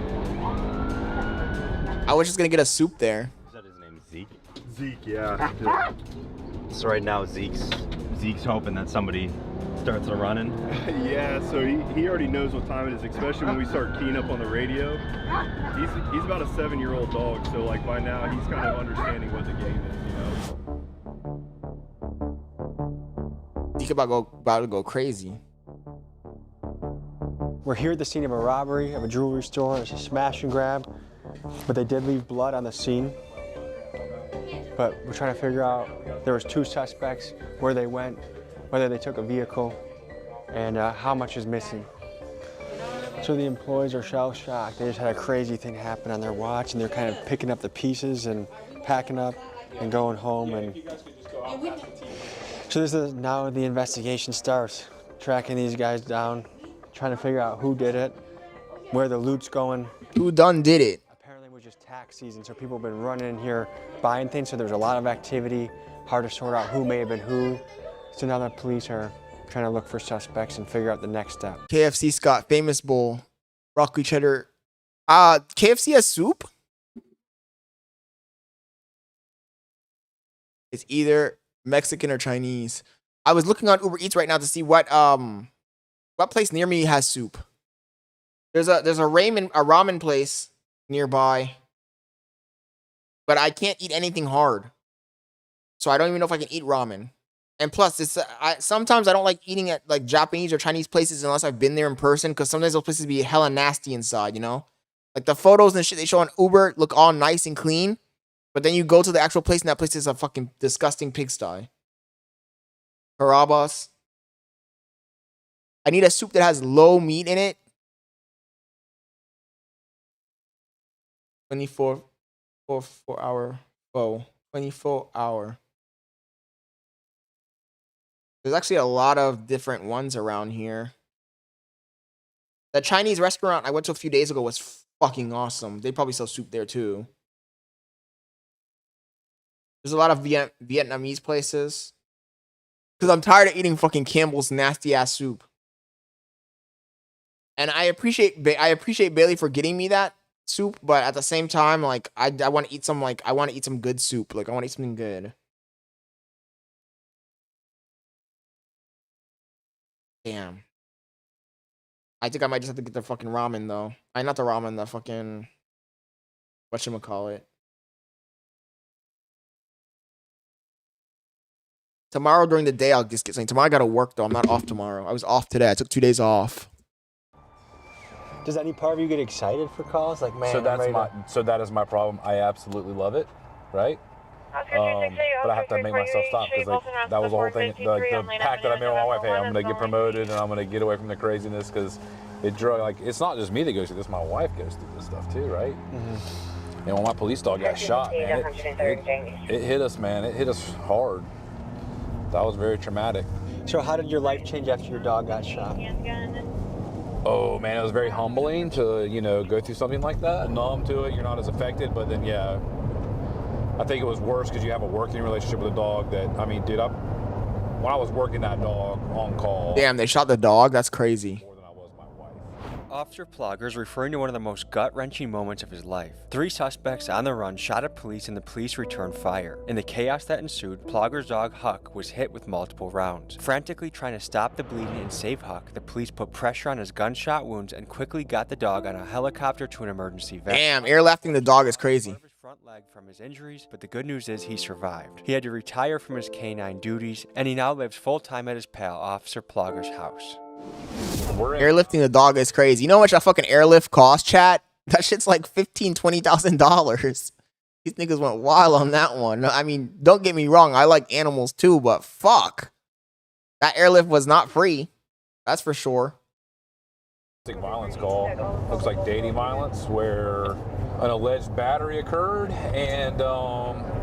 I was just gonna get a soup there. Is that his name, Zeke? Zeke, yeah. So right now Zeke's hoping that somebody starts a running. Yeah, so he already knows what time it is, especially when we start keying up on the radio. He's about a 7-year-old dog, so like by now he's kind of understanding what the game is, you know. He's about to go crazy. We're here at the scene of a robbery of a jewelry store. It's a smash and grab, but they did leave blood on the scene. But we're trying to figure out, there was 2 suspects, where they went, whether they took a vehicle, and how much is missing. So the employees are shell-shocked. They just had a crazy thing happen on their watch, and they're kind of picking up the pieces and packing up and going home. And so this is now the investigation starts, tracking these guys down, trying to figure out who did it, where the loot's going. Who done did it? Apparently it was just tax season, so people have been running in here buying things, so there's a lot of activity, hard to sort out who may have been who. So now the police are trying to look for suspects and figure out the next step. KFC Scott, famous bowl, broccoli cheddar. KFC has soup? It's either Mexican or Chinese. I was looking on Uber Eats right now to see what place near me has soup. There's a ramen place nearby, but I can't eat anything hard, so I don't even know if I can eat ramen. And plus, sometimes I don't like eating at like Japanese or Chinese places unless I've been there in person, because sometimes those places be hella nasty inside, you know? Like the photos and shit they show on Uber look all nice and clean, but then you go to the actual place and that place is a fucking disgusting pigsty. Carabas. I need a soup that has low meat in it. 24 hour. 24 hour. There's actually a lot of different ones around here. The Chinese restaurant I went to a few days ago was fucking awesome. They probably sell soup there too. There's a lot of Vietnamese places. Because I'm tired of eating fucking Campbell's nasty ass soup. And I appreciate Bailey for getting me that soup, but at the same time, like I want to eat some good soup. Like I want to eat something good. Damn. I think I might just have to get the fucking ramen though. Not the ramen, the fucking whatchamacallit. Tomorrow during the day I'll just get something. Tomorrow I gotta work though. I'm not off tomorrow. I was off today. I took 2 days off. Does any part of you get excited for calls? Like, man, So that is my problem. I absolutely love it, right? But I have to make myself stop, because like that was the whole thing. The pact that I made with my wife. Hey, I'm gonna get promoted and I'm gonna get away from the craziness, because it's not just me that goes through this. My wife goes through this stuff too, right? Mm-hmm. And when my police dog got shot, man, it hit us, man. It hit us hard. That was very traumatic. So how did your life change after your dog got shot? Oh man, it was very humbling to, go through something like that. Numb to it, you're not as affected, but then yeah, I think it was worse because you have a working relationship with a dog that, I mean, dude, when I was working that dog on call. Damn, they shot the dog? That's crazy. Officer Plogger is referring to one of the most gut-wrenching moments of his life. 3 suspects on the run shot at police and the police returned fire. In the chaos that ensued, Plogger's dog Huck was hit with multiple rounds. Frantically trying to stop the bleeding and save Huck, the police put pressure on his gunshot wounds and quickly got the dog on a helicopter to an emergency vet. Damn, airlifting the dog is crazy. Front leg from his injuries, but the good news is he survived. He had to retire from his canine duties, and he now lives full-time at his pal, Officer Plogger's house. Airlifting the dog is crazy. You know how much a fucking airlift costs, chat? That shit's like $15,000-$20,000. These niggas went wild on that one. I mean, don't get me wrong. I like animals too, but fuck. That airlift was not free. That's for sure. Violence call. Looks like dating violence, where an alleged battery occurred, and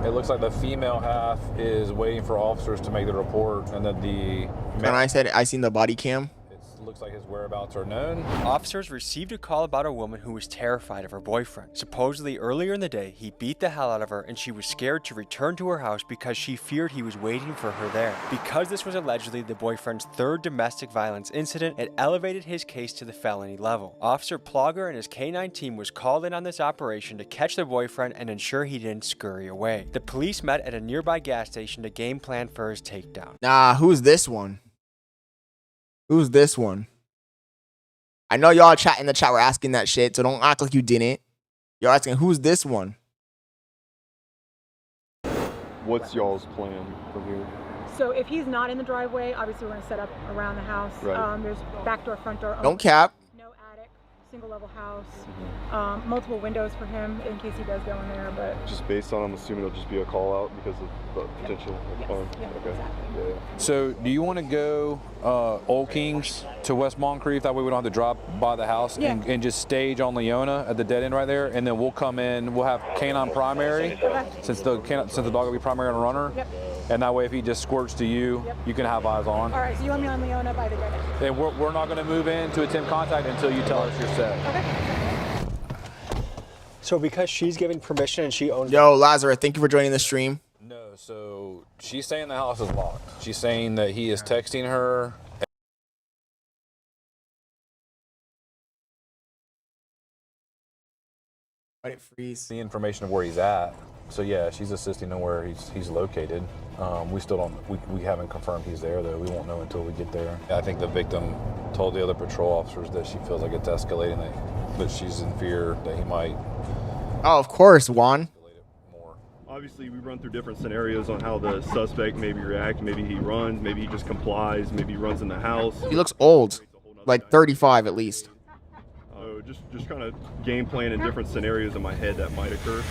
it looks like the female half is waiting for officers to make the report, and that the... And I said I seen the body cam. looks like his whereabouts are known. Officers received a call about a woman who was terrified of her boyfriend. Supposedly earlier in the day, he beat the hell out of her and she was scared to return to her house because she feared he was waiting for her there. Because this was allegedly the boyfriend's third domestic violence incident, it elevated his case to the felony level. Officer Plogger and his K-9 team was called in on this operation to catch the boyfriend and ensure he didn't scurry away. The police met at a nearby gas station to game plan for his takedown. Nah, who's this one? Who's this one? I know y'all chat in the chat were asking that shit, so don't act like you didn't. You're asking, who's this one? What's y'all's plan from here? So if he's not in the driveway, obviously we're gonna set up around the house. Right. There's back door, front door. Don't cap. No attic, single level house. Multiple windows for him in case he does go in there, but. Just based on, I'm assuming it'll just be a call out because of the potential harm. Yeah, Okay. exactly. Yeah. So do you want to go Old Kings to West Moncrief? That way we don't have to drop by the house and just stage on Leona at the dead end right there, and then we'll come in. We'll have canine primary since the dog will be primary on a runner. Yep. And that way, if he just squirts to you, you can have eyes on. All right, so you want me on Leona by the dead end? And we're not going to move in to attempt contact until you tell us you're set. Okay. So because she's giving permission and she owns. Yo, Lazarus, thank you for joining the stream. No, so she's saying the house is locked. She's saying that he is texting her. Let it freeze. The information of where he's at. So yeah, she's assisting on where he's located. We still don't. We haven't confirmed he's there though. We won't know until we get there. I think the victim told the other patrol officers that she feels like it's escalating. That she's in fear that he might. Oh, of course, Juan. Obviously, we run through different scenarios on how the suspect maybe reacts. Maybe he runs, maybe he just complies, maybe he runs in the house. He looks old, like 35 at least. Just kind of game plan in different scenarios in my head that might occur.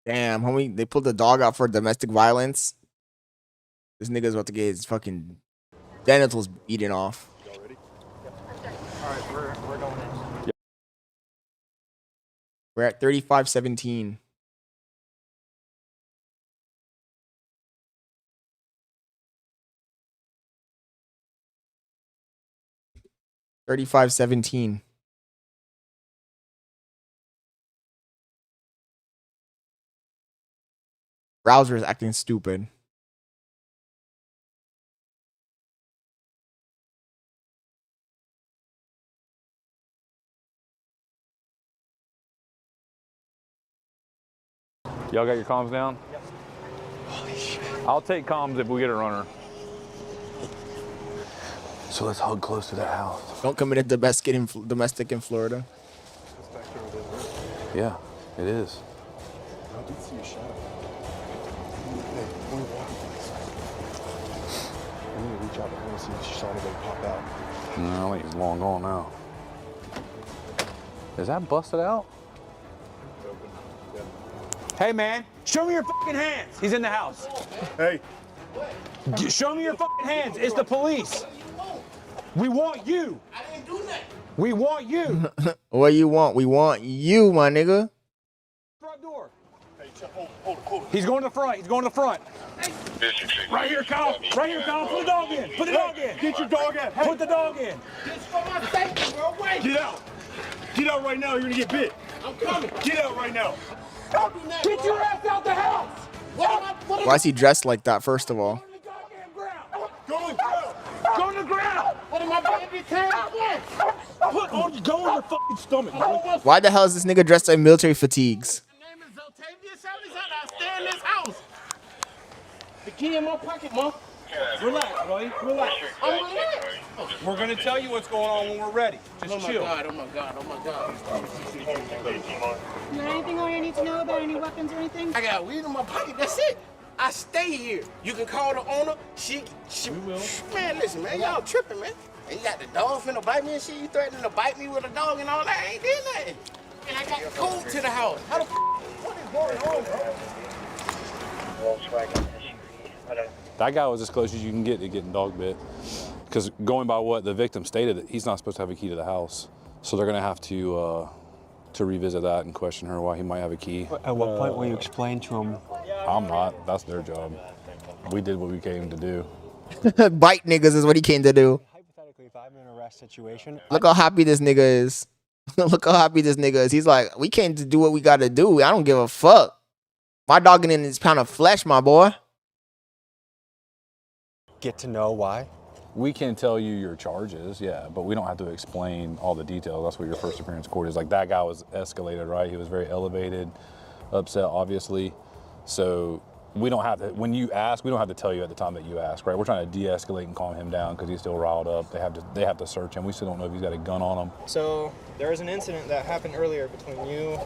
Damn, homie, they pulled the dog out for domestic violence. This nigga's about to get his fucking genitals eaten off. Alright, we're going in. We're at 35-17. Browser is acting stupid. Y'all got your comms down? Holy shit. I'll take comms if we get a runner. So let's hug close to that house. Don't commit a domestic in Florida. Yeah, it is. I did see a shadow. Hey, we're walking place. I need to reach out to her and see if she saw anybody pop out. No, I think he's long gone now. Is that busted out? Hey, man, show me your fucking hands. He's in the house. Hey. Show me your fucking hands. It's the police. We want you. I didn't do that. We want you. What you want? We want you, my nigga. Front door. He's going to the front. He's going to the front. Right here, Kyle. Right here, Kyle. Put the dog in. Put the dog in. Get your dog out. Put the dog in. It's for my safety, bro. Wait. Get out. Get out right now. You're gonna get bit. I'm coming. Get out right now. Get your ass out the house. Why is he dressed like that, first of all? Go on the ground. Go on the ground. What am I baby saying? Go on your fucking stomach. Why the hell is this nigga dressed in military fatigues? I stay in this house. The key in my pocket, Mom. Relax, buddy. Relax. I'm relaxed. We're gonna tell you what's going on when we're ready. Just chill. Oh my god. You got anything on you need to know about any weapons or anything? I got weed in my pocket. That's it. I stay here. You can call the owner. She will. Man, listen, man. Y'all tripping, man. And you got the dog finna bite me and shit. You threatening to bite me with a dog and all that. I ain't did nothing. And I got code to the house. How the what is going on, bro? That guy was as close as you can get to getting dog bit. Because going by what the victim stated, he's not supposed to have a key to the house. So they're going to have to revisit that and question her why he might have a key. At what point will you explain to him? I'm not. That's their job. We did what we came to do. Bite niggas is what he came to do. Hypothetically, if I'm in an arrest situation, Look how happy this nigga is. Look how happy this nigga is. He's like, we came to do what we gotta do. I don't give a fuck. My dog in this pound of flesh, my boy. get to know why. We can tell you your charges, yeah, but we don't have to explain all the details. That's what your first appearance court is. Like, that guy was escalated, right? He was very elevated, upset, obviously. So we don't have to, when you ask, we don't have to tell you at the time that you ask, right? We're trying to de-escalate and calm him down because he's still riled up. They have to search him. We still don't know if he's got a gun on him. So there was an incident that happened earlier between you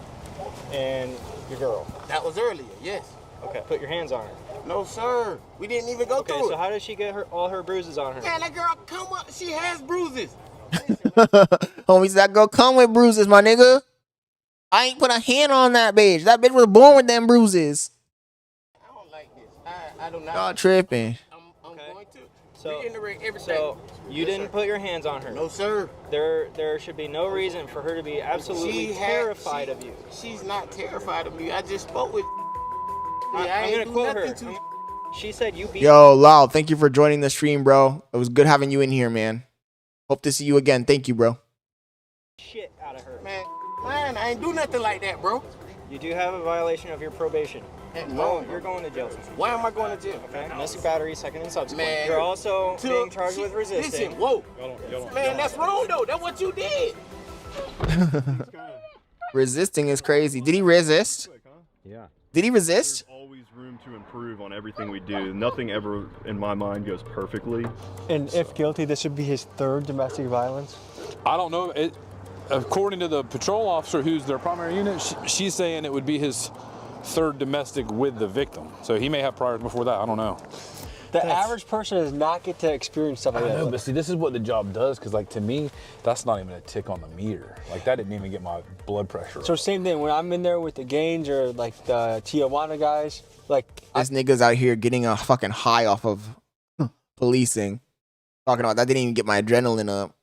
and your girl. That was earlier, yes. Okay, put your hands on her. No, sir. We didn't even go through it. Okay, so how did she get all her bruises on her? Man, that girl come up. She has bruises. Homies, that girl come with bruises, my nigga. I ain't put a hand on that bitch. That bitch was born with them bruises. I don't like this. I do not. Y'all tripping. I'm going to. So, reiterate everything. so you didn't put your hands on her? No, sir. There should be no reason for her to be absolutely terrified of you. She's not terrified of me. I just spoke with. I'm gonna quote her. She said you beat. Yo, Loud, thank you for joining the stream, bro. It was good having you in here, man. Hope to see you again. Thank you, bro. Shit out of her. Man, I ain't do nothing like that, bro. You do have a violation of your probation. No, you're going to jail. Why am I going to jail? Okay, domestic battery, second and subsequent. Man, you're also being charged with resisting. Listen, whoa. Man, that's wrong, though. That's what you did. Resisting is crazy. Did he resist? Yeah. Did he resist? There's always room to improve on everything we do. Nothing ever, in my mind, goes perfectly. And if guilty, this would be his third domestic violence? I don't know. According to the patrol officer, who's their primary unit, she's saying it would be his third domestic with the victim. So he may have priors before that. I don't know. The average person does not get to experience stuff like that. I know, but see, this is what the job does, because, like, to me, that's not even a tick on the meter. Like, that didn't even get my blood pressure. So same thing, when I'm in there with the Gaines or, like, the Tijuana guys, like... This nigga's out here getting a fucking high off of policing. Talking about that didn't even get my adrenaline up.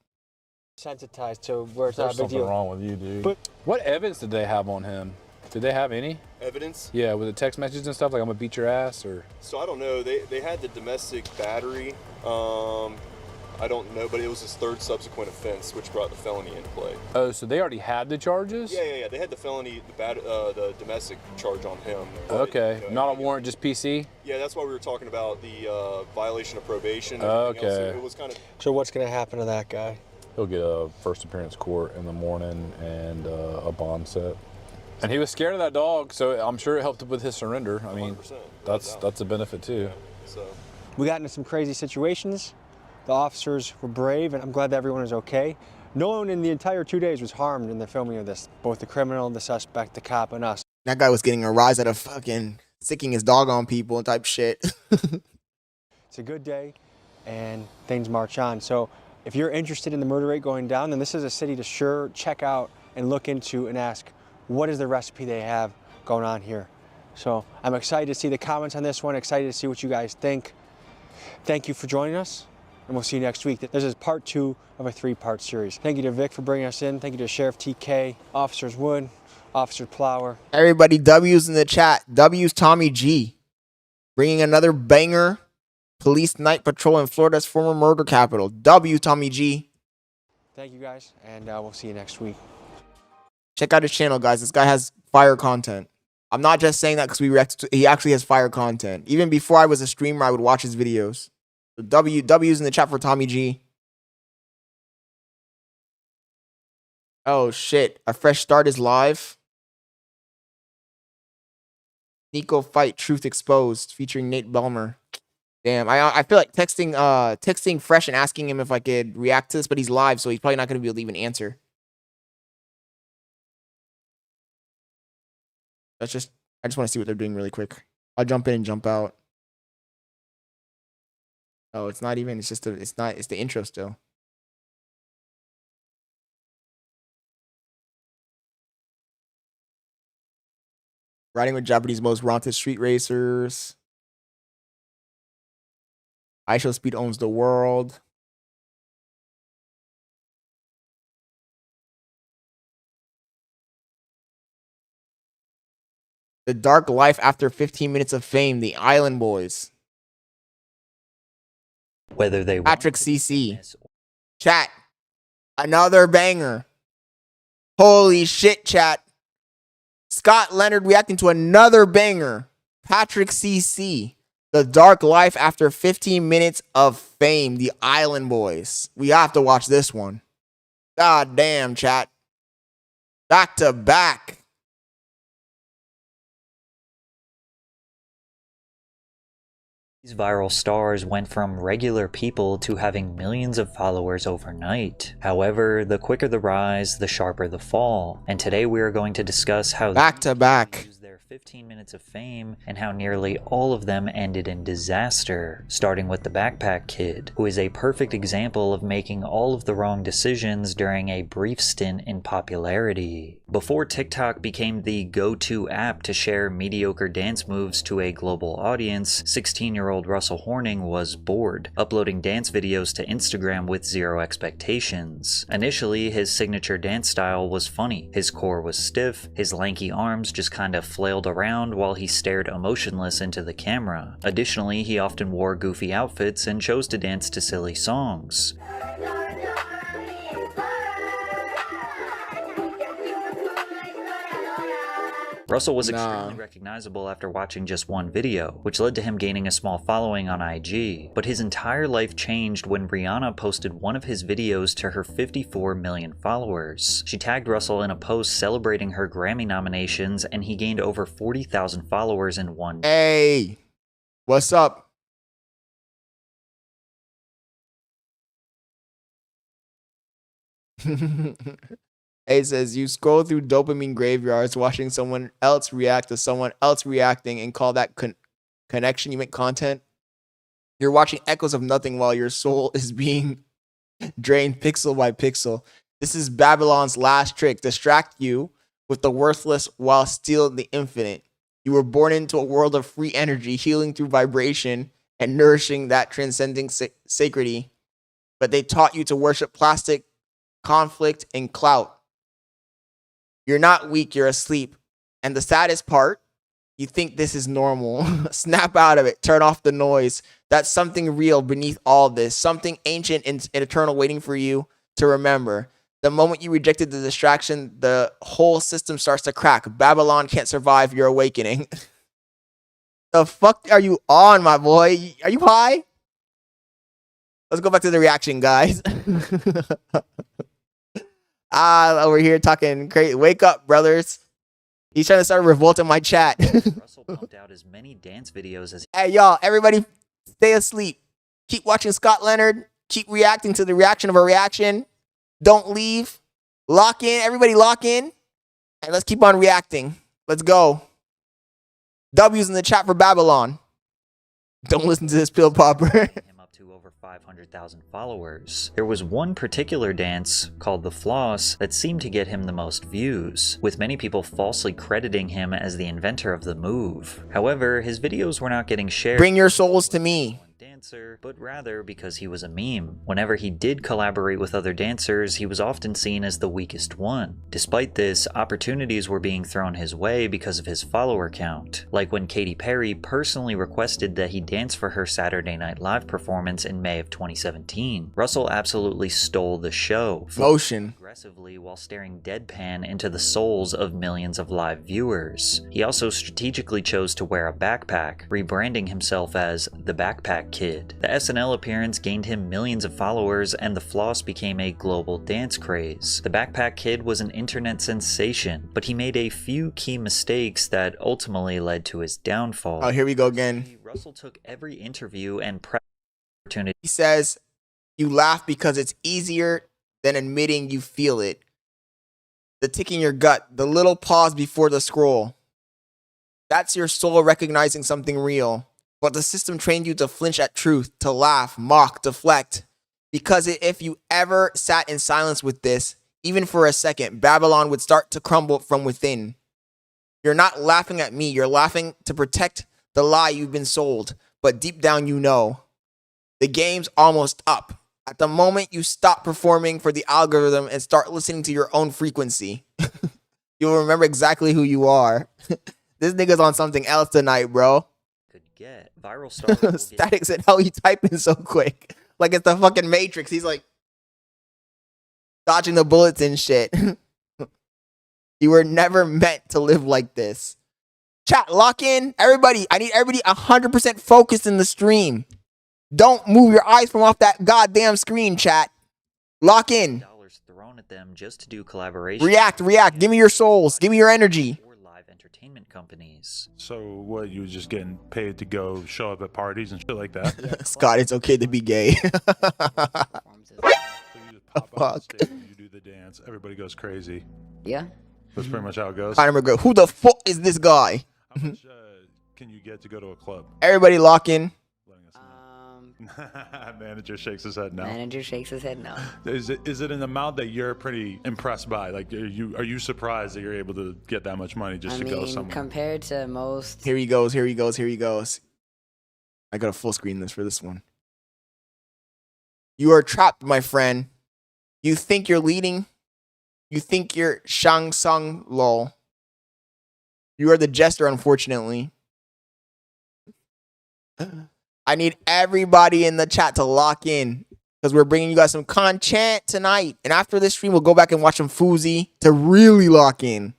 Sensitized to where it's There's not a big something deal. wrong with you, dude. But what evidence did they have on him? Did they have any? Evidence? Yeah, with the text messages and stuff, like I'm gonna beat your ass, or? So I don't know. They had the domestic battery. I don't know, but it was his third subsequent offense, which brought the felony into play. Oh, so they already had the charges? Yeah. They had the felony, the domestic charge on him. Okay, not a warrant, just PC? Yeah, that's why we were talking about the violation of probation. And Okay. everything else. It was kind of. So what's gonna happen to that guy? He'll get a first appearance court in the morning and a bond set. And he was scared of that dog, so I'm sure it helped with his surrender. I mean, that's a benefit too. So. We got into some crazy situations. The officers were brave, and I'm glad that everyone is okay. No one in the entire 2 days was harmed in the filming of this. Both the criminal, the suspect, the cop, and us. That guy was getting a rise out of fucking sicking his dog on people and type shit. It's a good day, and things march on. So if you're interested in the murder rate going down, then this is a city to sure check out and look into and ask, what is the recipe they have going on here? So I'm excited to see the comments on this one, excited to see what you guys think. Thank you for joining us, and we'll see you next week. This is part 2 of a 3-part series. Thank you to Vic for bringing us in. Thank you to Sheriff TK, Officers Wood, Officer Plower. Everybody, W's in the chat. W's Tommy G. Bringing another banger. Police night patrol in Florida's former murder capital. W Tommy G. Thank you guys, and we'll see you next week. Check out his channel, guys. This guy has fire content. I'm not just saying that because he actually has fire content. Even before I was a streamer, I would watch his videos. So W's in the chat for Tommy G. Oh shit. A fresh start is live. Nico fight truth exposed featuring Nate Belmer. Damn, I feel like texting Fresh and asking him if I could react to this, but he's live, so he's probably not going to be able to even answer. I just want to see what they're doing really quick. I'll jump in and jump out. Oh, it's not even. It's just it's the intro still. Riding with Japanese most wanted street racers. ISO Speed owns the world. The dark life after 15 minutes of fame. The Island Boys. whether they Patrick CC. Chat. Another banger. Holy shit, chat. Scott Leonard reacting to another banger. Patrick CC. The Dark Life After 15 Minutes of Fame. The Island Boys. We have to watch this one. God damn, chat. Back to back. These viral stars went from regular people to having millions of followers overnight. However, the quicker the rise, the sharper the fall. And today we are going to discuss how back to back 15 minutes of fame and how nearly all of them ended in disaster, starting with the Backpack Kid, who is a perfect example of making all of the wrong decisions during a brief stint in popularity. Before TikTok became the go-to app to share mediocre dance moves to a global audience, 16-year-old Russell Horning was bored, uploading dance videos to Instagram with zero expectations. Initially, his signature dance style was funny. His core was stiff, his lanky arms just kind of flailed around while he stared emotionless into the camera. Additionally, he often wore goofy outfits and chose to dance to silly songs. Russell was extremely recognizable after watching just one video, which led to him gaining a small following on IG. But his entire life changed when Rihanna posted one of his videos to her 54 million followers. She tagged Russell in a post celebrating her Grammy nominations, and he gained over 40,000 followers in one day. Hey, what's up? It says you scroll through dopamine graveyards watching someone else react to someone else reacting and call that connection. You make content. You're watching echoes of nothing while your soul is being drained pixel by pixel. This is Babylon's last trick. Distract you with the worthless while stealing the infinite. You were born into a world of free energy, healing through vibration and nourishing that transcending sacredity. But they taught you to worship plastic, conflict, and clout. You're not weak, you're asleep. And the saddest part, you think this is normal. Snap out of it, turn off the noise. That's something real beneath all this, something ancient and eternal waiting for you to remember. The moment you rejected the distraction, the whole system starts to crack. Babylon can't survive your awakening. The fuck are you on, my boy? Are you high? Let's go back to the reaction, guys. Over here talking crazy. Wake up, brothers. He's trying to start a revolt in my chat. Russell pumped out as many dance videos as Hey, y'all, everybody stay asleep. Keep watching Scott Leonard. Keep reacting to the reaction of a reaction. Don't leave. Lock in. Everybody lock in. And let's keep on reacting. Let's go. W's in the chat for Babylon. Don't listen to this pill popper. 500,000 followers. There was one particular dance, called the Floss, that seemed to get him the most views, with many people falsely crediting him as the inventor of the move. However, his videos were not getting shared. Bring your souls to me. Dancer, but rather because he was a meme. Whenever he did collaborate with other dancers, he was often seen as the weakest one. Despite this, opportunities were being thrown his way because of his follower count, like when Katy Perry personally requested that he dance for her Saturday Night Live performance in May of 2017. Russell absolutely stole the show, motion aggressively while staring deadpan into the souls of millions of live viewers. He also strategically chose to wear a backpack, rebranding himself as the Backpack Kid. The SNL appearance gained him millions of followers, and the Floss became a global dance craze. The Backpack Kid was an internet sensation, but he made a few key mistakes that ultimately led to his downfall. Oh, here we go again. Russell took every interview and press opportunity. He says, you laugh because it's easier than admitting you feel it. The tick in your gut, the little pause before the scroll. That's your soul recognizing something real. But the system trained you to flinch at truth, to laugh, mock, deflect. Because if you ever sat in silence with this, even for a second, Babylon would start to crumble from within. You're not laughing at me, you're laughing to protect the lie you've been sold. But deep down you know, the game's almost up. At the moment you stop performing for the algorithm and start listening to your own frequency, you'll remember exactly who you are. This nigga's on something else tonight, bro. Get viral stars. Static said, how you typing so quick? Like it's the fucking Matrix. He's like dodging the bullets and shit. You were never meant to live like this. Chat, lock in. Everybody, I need everybody 100% focused in the stream. Don't move your eyes from off that goddamn screen, chat. Lock in. Thrown at them just to do collaboration. React. Give me your souls. Give me your energy. Or live entertainment companies. So what, you were just getting paid to go show up at parties and shit like that? Scott, it's okay to be gay. So you just pop on stage, you do the dance, everybody goes crazy. Yeah. That's pretty much how it goes. Conor McGregor, who the fuck is this guy? How much can you get to go to a club? Everybody lock in. Manager shakes his head no. Manager shakes his head no. Is it an amount that you're pretty impressed by? Like, are you surprised that you're able to get that much money just to go somewhere? Compared to most. Here he goes. I got a full screen this for this one. You are trapped, my friend. You think you're leading. You think you're Shang Tsung lol. You are the jester, unfortunately. I need everybody in the chat to lock in because we're bringing you guys some content tonight. And after this stream, we'll go back and watch some Fousey to really lock in.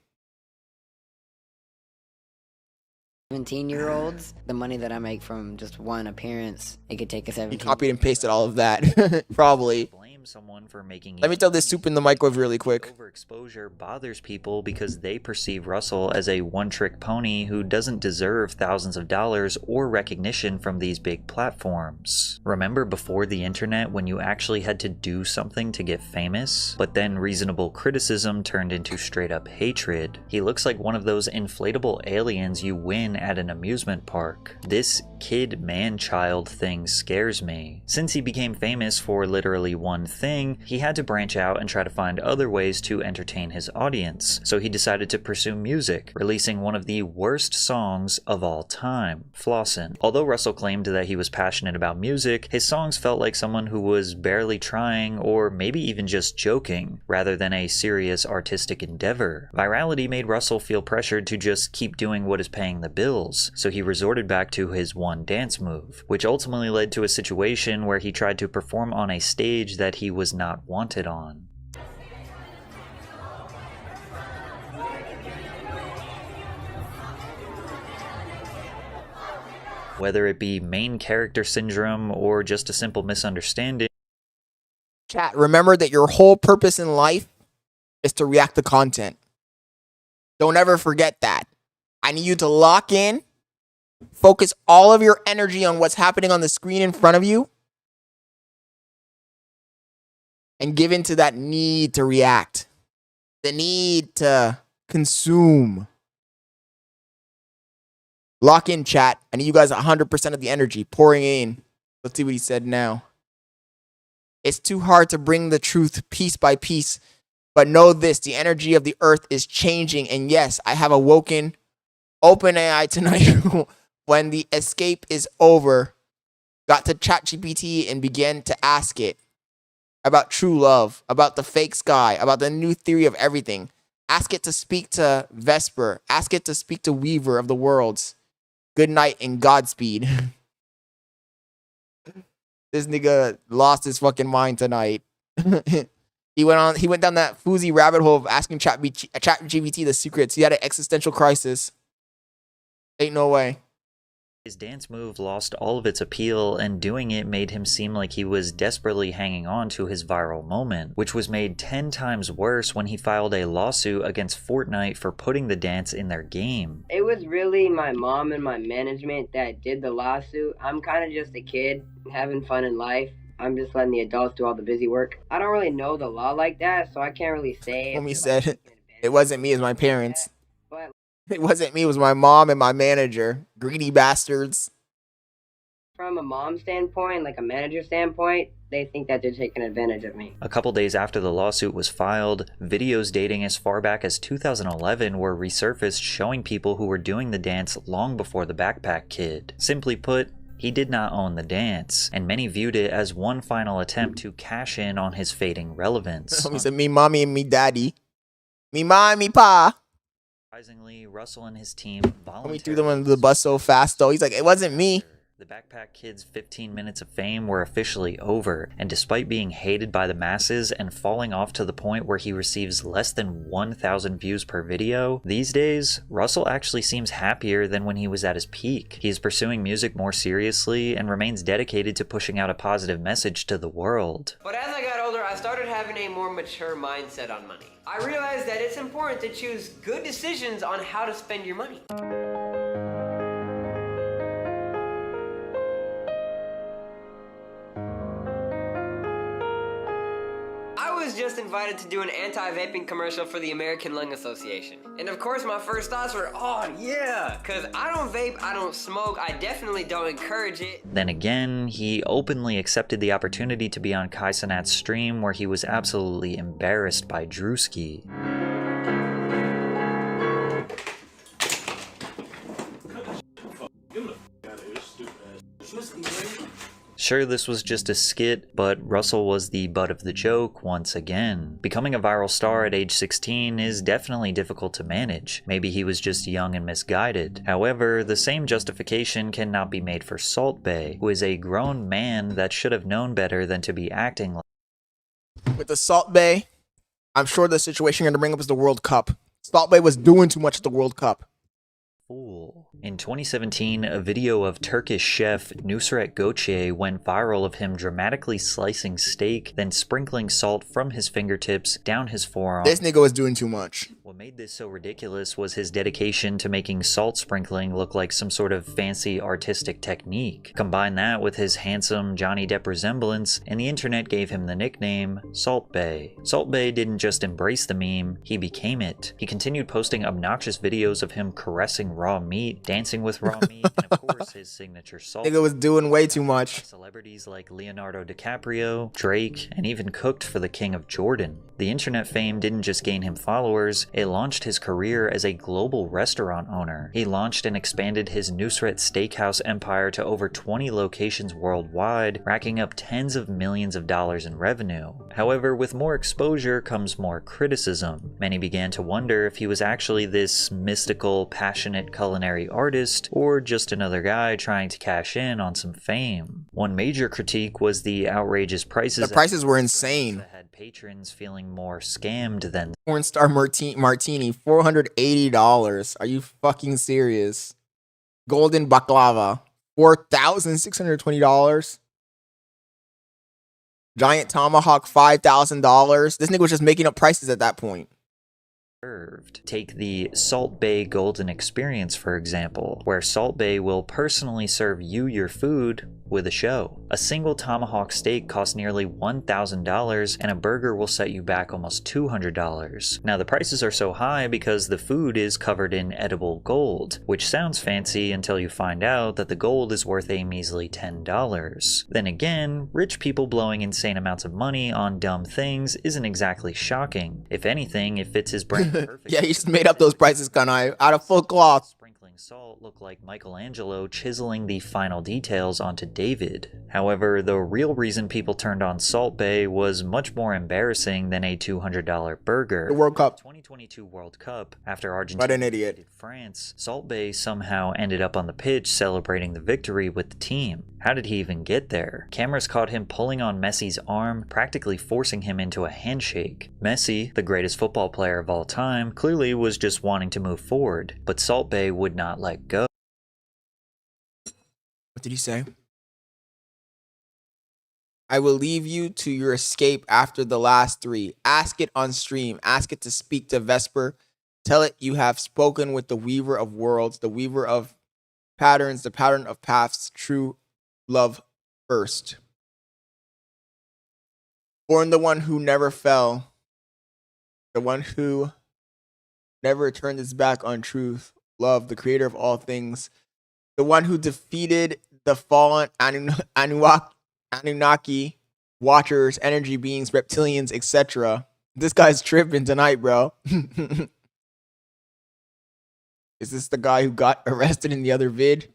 17-year-olds, the money that I make from just one appearance, it could take a 17. He copied and pasted all of that. Probably. Someone for making Let me throw this soup in the microwave really quick. Overexposure bothers people because they perceive Russell as a one-trick pony who doesn't deserve thousands of dollars or recognition from these big platforms. Remember before the internet when you actually had to do something to get famous? But then reasonable criticism turned into straight-up hatred. He looks like one of those inflatable aliens you win at an amusement park. This kid man-child thing scares me. Since he became famous for literally one thing, he had to branch out and try to find other ways to entertain his audience. So he decided to pursue music, releasing one of the worst songs of all time, Flossin'. Although Russell claimed that he was passionate about music, his songs felt like someone who was barely trying or maybe even just joking, rather than a serious artistic endeavor. Virality made Russell feel pressured to just keep doing what is paying the bills, so he resorted back to his one dance move, which ultimately led to a situation where he tried to perform on a stage that he was not wanted on. Whether it be main character syndrome or just a simple misunderstanding. Chat, remember that your whole purpose in life is to react to content. Don't ever forget that. I need you to lock in, focus all of your energy on what's happening on the screen in front of you, and give into that need to react, the need to consume. Lock in, chat. I need you guys 100% of the energy pouring in. Let's see what he said now. It's too hard to bring the truth piece by piece, but know this, the energy of the earth is changing. And yes, I have awoken OpenAI tonight when the escape is over. Got to ChatGPT and began to ask it about true love, about the fake sky, about the new theory of everything. Ask it to speak to Vesper. Ask it to speak to Weaver of the Worlds. Good night and Godspeed. This nigga lost his fucking mind tonight. He went down that Fousey rabbit hole of asking ChatGPT the secrets. He had an existential crisis. Ain't no way. His dance move lost all of its appeal, and doing it made him seem like he was desperately hanging on to his viral moment, which was made 10 times worse when he filed a lawsuit against Fortnite for putting the dance in their game. It was really my mom and my management that did the lawsuit. I'm kind of just a kid having fun in life. I'm just letting the adults do all the busy work. I don't really know the law like that, so I can't really say. Homie said, it wasn't me, it was my parents. It wasn't me, it was my mom and my manager. Greedy bastards. From a mom standpoint, like a manager standpoint, they think that they're taking advantage of me. A couple days after the lawsuit was filed, videos dating as far back as 2011 were resurfaced showing people who were doing the dance long before the Backpack Kid. Simply put, he did not own the dance, and many viewed it as one final attempt to cash in on his fading relevance. Homie said, me mommy and me daddy. Me ma and me pa. Surprisingly, Russell and his team voluntarily threw them under the bus so fast though. He's like, it wasn't me. The Backpack Kid's 15 minutes of fame were officially over, and despite being hated by the masses and falling off to the point where he receives less than 1,000 views per video, these days, Russell actually seems happier than when he was at his peak. He is pursuing music more seriously and remains dedicated to pushing out a positive message to the world. But as I got older, I started having a more mature mindset on money. I realized that it's important to choose good decisions on how to spend your money. I was just invited to do an anti-vaping commercial for the American Lung Association. And of course my first thoughts were, oh yeah, cause I don't vape, I don't smoke, I definitely don't encourage it. Then again, he openly accepted the opportunity to be on Cenat's stream where he was absolutely embarrassed by Drewski. Sure, this was just a skit, but Russell was the butt of the joke once again. Becoming a viral star at age 16 is definitely difficult to manage. Maybe he was just young and misguided. However, the same justification cannot be made for Salt Bae, who is a grown man that should have known better than to be acting like. With the Salt Bae, I'm sure the situation you're going to bring up is the World Cup. Salt Bae was doing too much at the World Cup. Fool. In 2017, a video of Turkish chef Nusret Göçe went viral of him dramatically slicing steak, then sprinkling salt from his fingertips down his forearm. This nigga was doing too much. What made this so ridiculous was his dedication to making salt sprinkling look like some sort of fancy artistic technique. Combine that with his handsome Johnny Depp resemblance, and the internet gave him the nickname Salt Bae. Salt Bae didn't just embrace the meme, he became it. He continued posting obnoxious videos of him caressing raw meat, dancing with raw meat, and of course his signature salt. Nigga was doing way too much. Celebrities like Leonardo DiCaprio, Drake, and even cooked for the King of Jordan. The internet fame didn't just gain him followers, it launched his career as a global restaurant owner. He launched and expanded his Nusret Steakhouse empire to over 20 locations worldwide, racking up tens of millions of dollars in revenue. However, with more exposure comes more criticism. Many began to wonder if he was actually this mystical, passionate culinary artist, or just another guy trying to cash in on some fame. One major critique was the outrageous prices. The prices were insane. That had patrons feeling more scammed than Porn star martini, $480. Are you fucking serious? Golden baklava, $4,620. Giant tomahawk, $5,000. This nigga was just making up prices at that point. Take the Salt Bae Golden Experience, for example, where Salt Bae will personally serve you your food with a show. A single tomahawk steak costs nearly $1,000, and a burger will set you back almost $200. Now, the prices are so high because the food is covered in edible gold, which sounds fancy until you find out that the gold is worth a measly $10. Then again, rich people blowing insane amounts of money on dumb things isn't exactly shocking. If anything, it fits his brand perfectly. Yeah, he just made up those prices kind of out of full cloth. Salt looked like Michelangelo chiseling the final details onto David. However, the real reason people turned on Salt Bae was much more embarrassing than a $200 burger. The World Cup. 2022 World Cup, after Argentina What an idiot. defeated France, Salt Bae somehow ended up on the pitch celebrating the victory with the team. How did he even get there? Cameras caught him pulling on Messi's arm, practically forcing him into a handshake. Messi, the greatest football player of all time, clearly was just wanting to move forward, but Salt Bae would not let go. What did he say? I will leave you to your escape after the last three. Ask it on stream. Ask it to speak to Vesper. Tell it you have spoken with the weaver of worlds, the weaver of patterns, the pattern of paths, true love first. Born the one who never fell, the one who never turned his back on truth, love, the creator of all things, the one who defeated the fallen Anunnaki, watchers, energy beings, reptilians, etc. This guy's tripping tonight, bro. Is this the guy who got arrested in the other vid?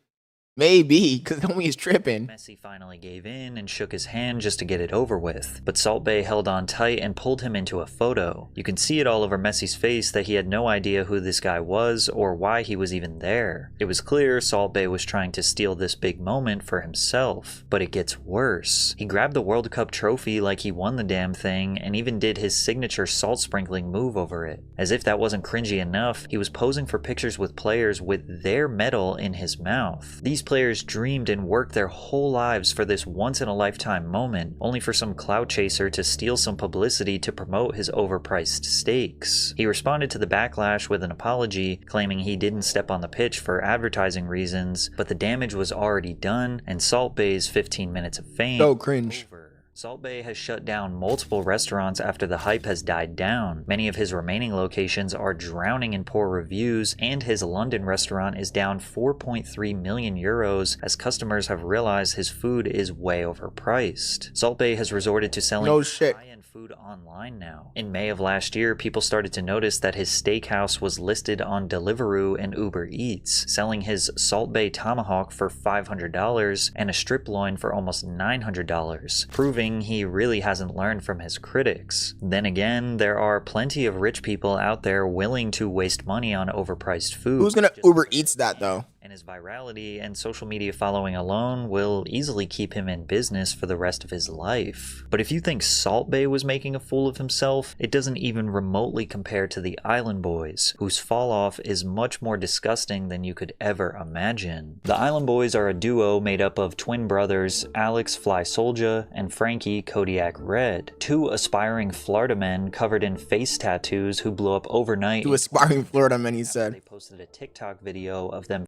Maybe, because homie is tripping. Messi finally gave in and shook his hand just to get it over with, but Salt Bae held on tight and pulled him into a photo. You can see it all over Messi's face that he had no idea who this guy was or why he was even there. It was clear Salt Bae was trying to steal this big moment for himself, but it gets worse. He grabbed the World Cup trophy like he won the damn thing and even did his signature salt sprinkling move over it. As if that wasn't cringy enough, he was posing for pictures with players with their medal in his mouth. These players dreamed and worked their whole lives for this once-in-a-lifetime moment, only for some clout chaser to steal some publicity to promote his overpriced stakes. He responded to the backlash with an apology, claiming he didn't step on the pitch for advertising reasons, but the damage was already done, and Salt Bae's 15 minutes of fame so cringe. Salt Bae has shut down multiple restaurants after the hype has died down. Many of his remaining locations are drowning in poor reviews, and his London restaurant is down 4.3 million euros as customers have realized his food is way overpriced. Salt Bae has resorted to selling high-end food online now. In May of last year, people started to notice that his steakhouse was listed on Deliveroo and Uber Eats, selling his Salt Bae tomahawk for $500 and a strip loin for almost $900, proving he really hasn't learned from his critics. Then again, there are plenty of rich people out there willing to waste money on overpriced food. Who's gonna Uber Eats that though? And his virality and social media following alone will easily keep him in business for the rest of his life. But if you think Salt Bae was making a fool of himself, it doesn't even remotely compare to the Island Boys, whose fall off is much more disgusting than you could ever imagine. The Island Boys are a duo made up of twin brothers Alex Fly Soldier and Frankie Kodiak Red, two aspiring Florida men covered in face tattoos who blew up overnight. Two aspiring Florida men, he said. They posted a TikTok video of them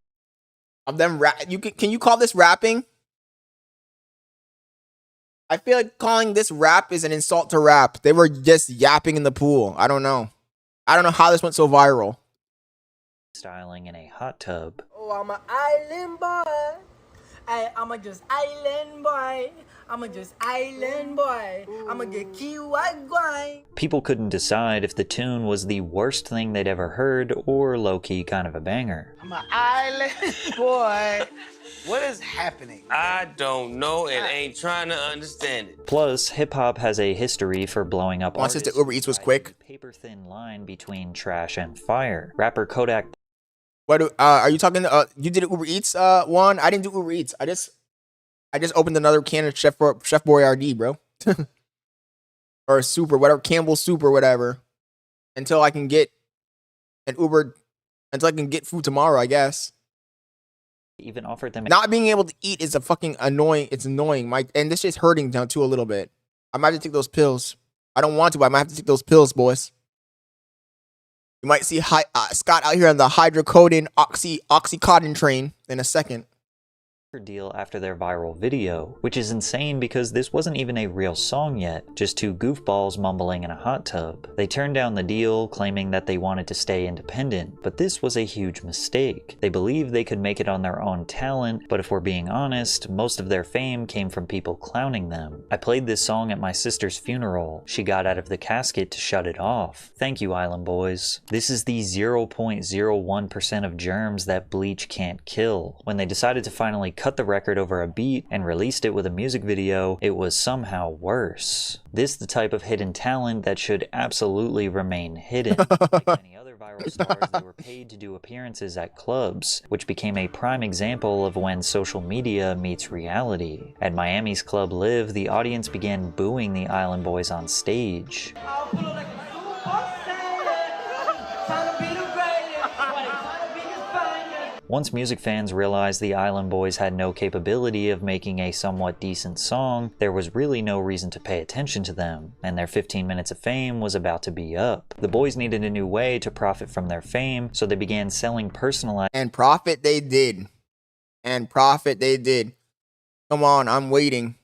can you call this rapping? I feel like calling this rap is an insult to rap. They were just yapping in the pool. I don't know. I don't know how this went so viral. Styling in a hot tub. Oh, I'm an island boy. I'm a just island boy. I'm a just island boy. I'm a get Kiwi guy. People couldn't decide if the tune was the worst thing they'd ever heard or low-key kind of a banger. I'm an island boy. What is happening? I don't know and ain't trying to understand it. Plus, hip-hop has a history for blowing up Once artists. the Uber Eats was quick. Paper-thin line between trash and fire. Rapper Kodak. What are you talking? You did Uber Eats one? I didn't do Uber Eats. I just opened another can of Chef Boyardee, bro. Or soup or whatever, Campbell's soup or whatever. Until I can get an Uber, until I can get food tomorrow, I guess. Even offered them. Not being able to eat is a fucking annoying. It's annoying. And this shit's hurting down too a little bit. I might have to take those pills. I don't want to, but I might have to take those pills, boys. You might see Scott out here on the hydrocodone oxycontin train in a second. Deal after their viral video, which is insane because this wasn't even a real song yet, just two goofballs mumbling in a hot tub. They turned down the deal, claiming that they wanted to stay independent, but this was a huge mistake. They believed they could make it on their own talent, but if we're being honest, most of their fame came from people clowning them. I played this song at my sister's funeral. She got out of the casket to shut it off. Thank you, Island Boys. This is the 0.01% of germs that bleach can't kill. When they decided to finally cut the record over a beat and released it with a music video, it was somehow worse. This the type of hidden talent that should absolutely remain hidden. Like many other viral stars, they were paid to do appearances at clubs, which became a prime example of when social media meets reality. At Miami's Club Live, the audience began booing the Island Boys on stage. Once music fans realized the Island Boys had no capability of making a somewhat decent song, there was really no reason to pay attention to them, and their 15 minutes of fame was about to be up. The boys needed a new way to profit from their fame, so they began selling personalized— And profit they did. And profit they did. Come on, I'm waiting.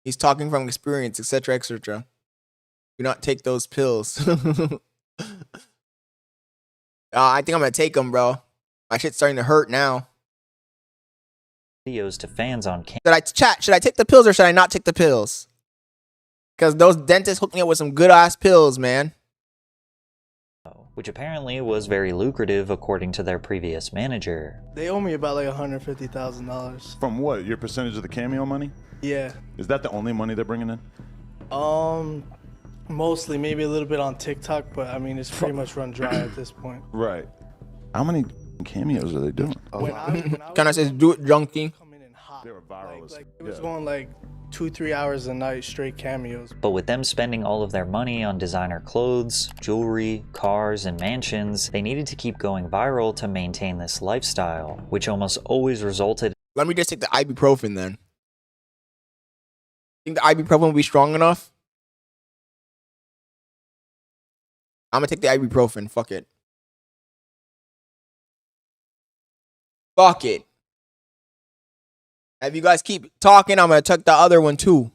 He's talking from experience, etc., etc. Do not take those pills. I think I'm gonna take them, bro. My shit's starting to hurt now. Videos to fans on camera. Should I take the pills or should I not take the pills? Because those dentists hooked me up with some good ass pills, man. which apparently was very lucrative according to their previous manager. They owe me about like $150,000. From what? Your percentage of the cameo money? Yeah. Is that the only money they're bringing in? Mostly, maybe a little bit on TikTok, but I mean, it's pretty much run dry at this point. Right. How many cameos are they doing? Can I say do it, junkie? They were viral. It was going like 2-3 hours a night, straight cameos. But with them spending all of their money on designer clothes, jewelry, cars, and mansions, they needed to keep going viral to maintain this lifestyle, which almost always resulted. Let me just take the ibuprofen then. Think the ibuprofen will be strong enough? I'm gonna take the ibuprofen. Fuck it. Fuck it. If you guys keep talking, I'm gonna take the other one too.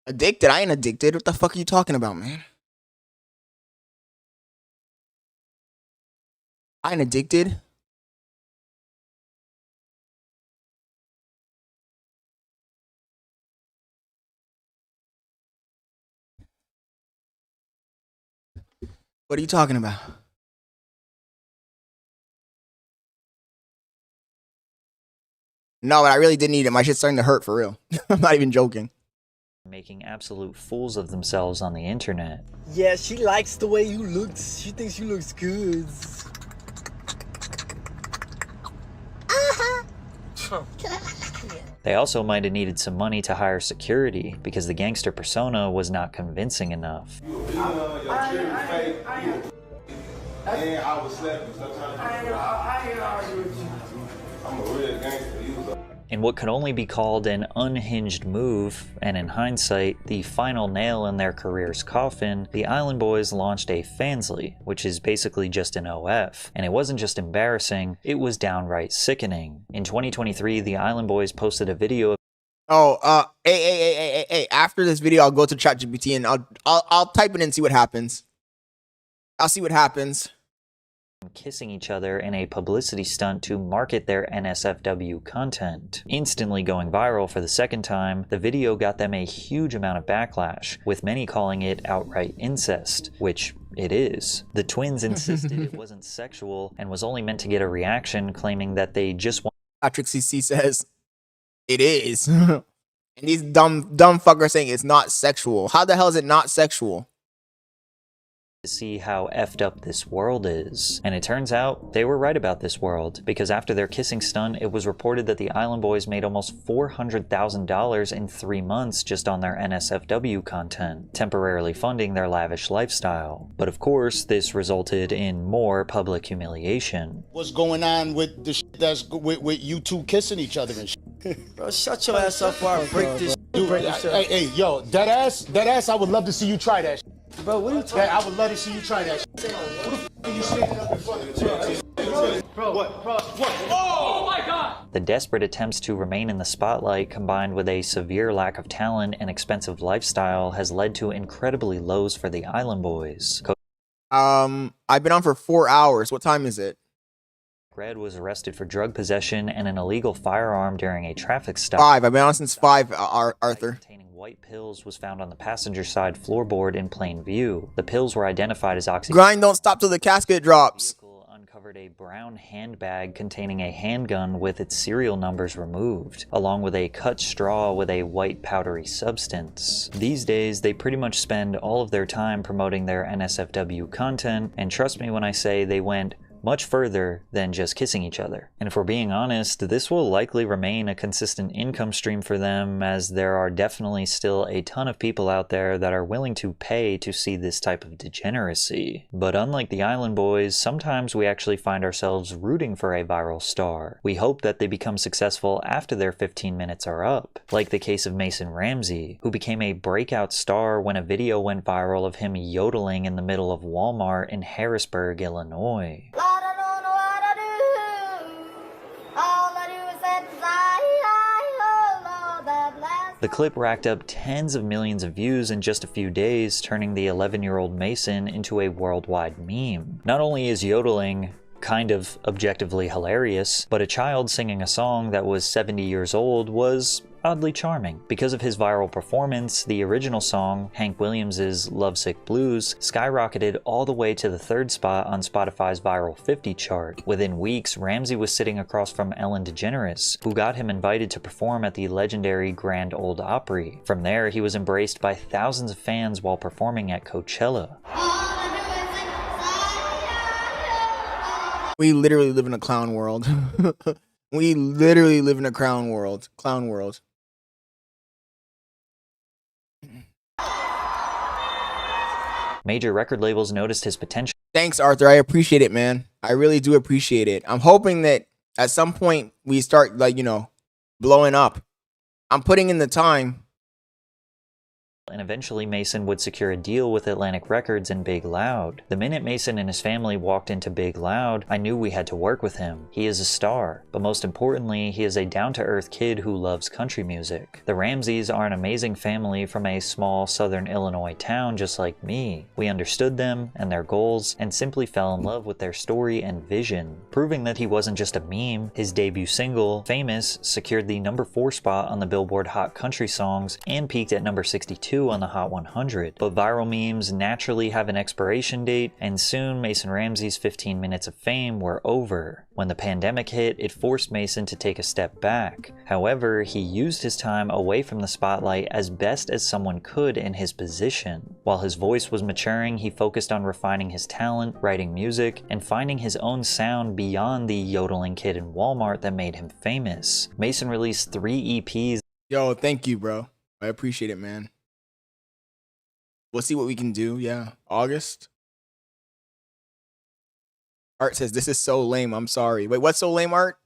Addicted? I ain't addicted. What the fuck are you talking about, man? I ain't addicted. What are you talking about? No, but I really did need it. My shit's starting to hurt for real. I'm not even joking. Making absolute fools of themselves on the internet. Yeah, she likes the way you look. She thinks you looks good. They also might have needed some money to hire security because the gangster persona was not convincing enough. In what could only be called an unhinged move, and in hindsight, the final nail in their career's coffin, the Island Boys launched a Fansly, which is basically just an OF. And it wasn't just embarrassing, it was downright sickening. In 2023, the Island Boys posted a video of hey, after this video, I'll go to ChatGPT and I'll type it in and see what happens. I'll see what happens. Kissing each other in a publicity stunt to market their NSFW content. Instantly going viral for the second time, the video got them a huge amount of backlash, with many calling it outright incest, which it is. The twins insisted it wasn't sexual and was only meant to get a reaction, claiming that they just want. Patrick CC says it is. And these dumb fuckers saying it's not sexual. How the hell is it not sexual? To see how effed up this world is. And it turns out they were right about this world, because after their kissing stunt, it was reported that the Island Boys made almost $400,000 in 3 months just on their NSFW content, temporarily funding their lavish lifestyle. But of course, this resulted in more public humiliation. What's going on with the shit that's with you two kissing each other and shit? Bro, shut your ass up before I break this. Dude, hey, yo, that ass, I would love to see you try that shit. Bro, what are you talking about? I would love to see you try that shit. Who the f are you standing up in front of? Bro, what? Oh my god! The desperate attempts to remain in the spotlight, combined with a severe lack of talent and expensive lifestyle, has led to incredibly lows for the Island Boys. I've been on for 4 hours. What time is it? Red was arrested for drug possession and an illegal firearm during a traffic stop. 5. I've been on since 5, Arthur. White pills was found on the passenger side floorboard in plain view. The pills were identified as oxy. Grind don't stop till the casket drops. Uncovered a brown handbag containing a handgun with its serial numbers removed, along with a cut straw with a white powdery substance. These days, they pretty much spend all of their time promoting their NSFW content, and trust me when I say they went much further than just kissing each other. And if we're being honest, this will likely remain a consistent income stream for them, as there are definitely still a ton of people out there that are willing to pay to see this type of degeneracy. But unlike the Island Boys, sometimes we actually find ourselves rooting for a viral star. We hope that they become successful after their 15 minutes are up, like the case of Mason Ramsey, who became a breakout star when a video went viral of him yodeling in the middle of Walmart in Harrisburg, Illinois. The clip racked up tens of millions of views in just a few days, turning the 11-year-old Mason into a worldwide meme. Not only is yodeling kind of objectively hilarious, but a child singing a song that was 70 years old was oddly charming. Because of his viral performance, the original song, Hank Williams' Lovesick Blues, skyrocketed all the way to the 3rd spot on Spotify's Viral 50 chart. Within weeks, Ramsey was sitting across from Ellen DeGeneres, who got him invited to perform at the legendary Grand Ole Opry. From there, he was embraced by thousands of fans while performing at Coachella. We literally live in a clown world. We literally live in a clown world. Clown world. Major record labels noticed his potential. Thanks, Arthur. I appreciate it, man. I really do appreciate it. I'm hoping that at some point we start, like, you know, blowing up. I'm putting in the time. And eventually Mason would secure a deal with Atlantic Records and Big Loud. The minute Mason and his family walked into Big Loud, I knew we had to work with him. He is a star, but most importantly, he is a down-to-earth kid who loves country music. The Ramseys are an amazing family from a small southern Illinois town just like me. We understood them and their goals and simply fell in love with their story and vision. Proving that he wasn't just a meme, his debut single, Famous, secured the #4 spot on the Billboard Hot Country Songs and peaked at number 62 on the Hot 100. But viral memes naturally have an expiration date, and soon Mason Ramsey's 15 minutes of fame were over. When the pandemic hit, it forced Mason to take a step back. However, he used his time away from the spotlight as best as someone could in his position. While his voice was maturing, he focused on refining his talent, writing music, and finding his own sound beyond the yodeling kid in Walmart that made him famous. Mason released 3 EPs. Yo, thank you, bro. I appreciate it, man. We'll see what we can do. Yeah. August. Art says, this is so lame. I'm sorry. Wait, what's so lame, Art?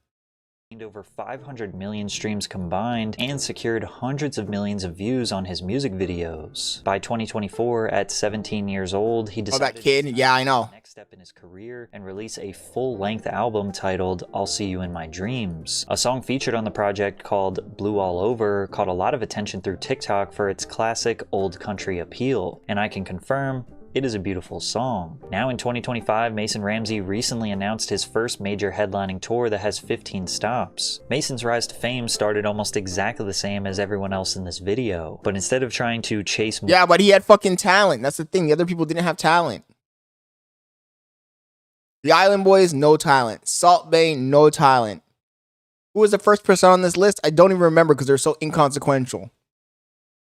Over 500 million streams combined and secured hundreds of millions of views on his music videos. By 2024, at 17 years old, he decided that kid? Yeah, I know. Next step in his career and release a full-length album titled I'll See You in My Dreams. A song featured on the project called Blue All Over caught a lot of attention through TikTok for its classic old country appeal, and I can confirm it is a beautiful song. Now in 2025, Mason Ramsey recently announced his first major headlining tour that has 15 stops. Mason's rise to fame started almost exactly the same as everyone else in this video, but instead of trying to chase— Yeah, but he had fucking talent. That's the thing. The other people didn't have talent. The Island Boys, no talent. Salt Bay, no talent. Who was the first person on this list? I don't even remember because they're so inconsequential.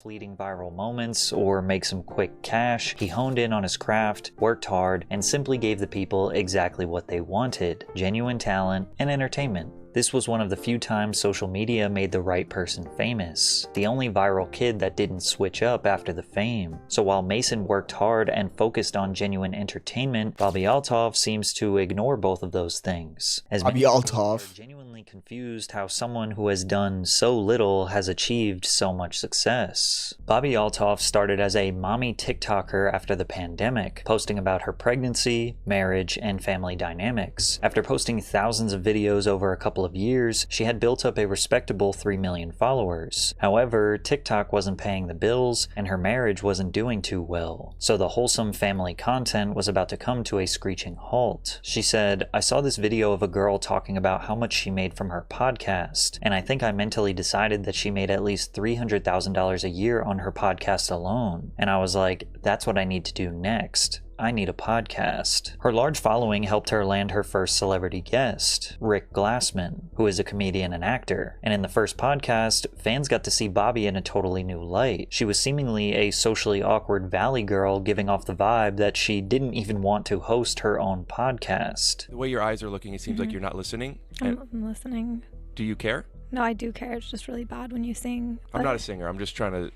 Fleeting viral moments or make some quick cash, he honed in on his craft, worked hard, and simply gave the people exactly what they wanted: genuine talent and entertainment. This was one of the few times social media made the right person famous. The only viral kid that didn't switch up after the fame. So while Mason worked hard and focused on genuine entertainment, Bobby Althoff seems to ignore both of those things. As Bobby Althoff. Genuinely confused how someone who has done so little has achieved so much success. Bobby Althoff started as a mommy TikToker after the pandemic, posting about her pregnancy, marriage, and family dynamics. After posting thousands of videos over a couple of years, she had built up a respectable 3 million followers. However, TikTok wasn't paying the bills, and her marriage wasn't doing too well. So the wholesome family content was about to come to a screeching halt. She said, "I saw this video of a girl talking about how much she made from her podcast, and I think I mentally decided that she made at least $300,000 a year on her podcast alone. And I was like, that's what I need to do next. I need a podcast. Her large following helped her land her first celebrity guest, Rick Glassman, who is a comedian and actor. And in the first podcast, fans got to see Bobby in a totally new light. She was seemingly a socially awkward valley girl, giving off the vibe that she didn't even want to host her own podcast. The way your eyes are looking, it seems like you're not listening. I'm listening. Do you care? No, I do care. It's just really bad when you sing. I'm not a singer. I'm just trying to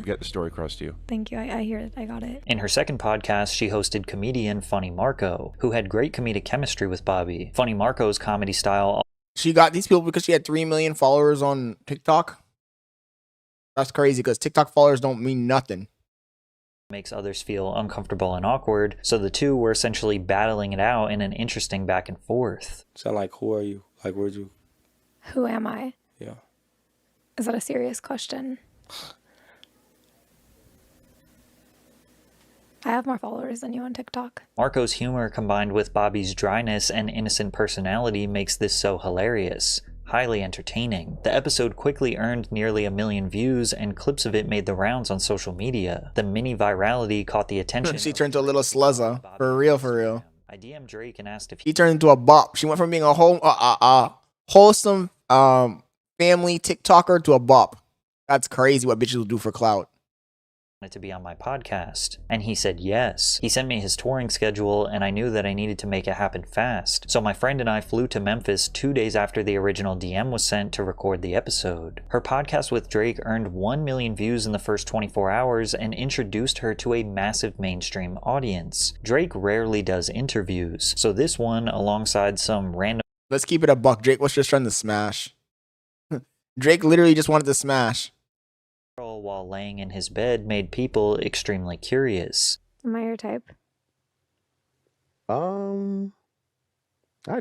get the story across to you. Thank you. I hear it. I got it. In her second podcast, she hosted comedian Funny Marco, who had great comedic chemistry with Bobby. Funny Marco's comedy style... She got these people because she had 3 million followers on TikTok? That's crazy, because TikTok followers don't mean nothing. Makes others feel uncomfortable and awkward, so the two were essentially battling it out in an interesting back and forth. So like, who are you? Like, where'd you... Who am I? Yeah. Is that a serious question? I have more followers than you on TikTok. Marco's humor combined with Bobby's dryness and innocent personality makes this so hilarious. Highly entertaining. The episode quickly earned nearly 1 million views, and clips of it made the rounds on social media. The mini virality caught the attention. She turned to a little sluzzer. For real, for real. I DM'd Drake and asked if he turned into a bop. She went from being a wholesome family TikToker to a bop. That's crazy what bitches will do for clout. wanted to be on my podcast, and he said yes. He sent me his touring schedule, and I knew that I needed to make it happen fast. So my friend and I flew to Memphis 2 days after the original DM was sent to record the episode. Her podcast with Drake earned 1 million views in the first 24 hours and introduced her to a massive mainstream audience. Drake rarely does interviews, so this one, alongside some random... Let's keep it a buck. Drake was just trying to smash. Drake literally just wanted to smash. While laying in his bed made people extremely curious. Am I your type? I'd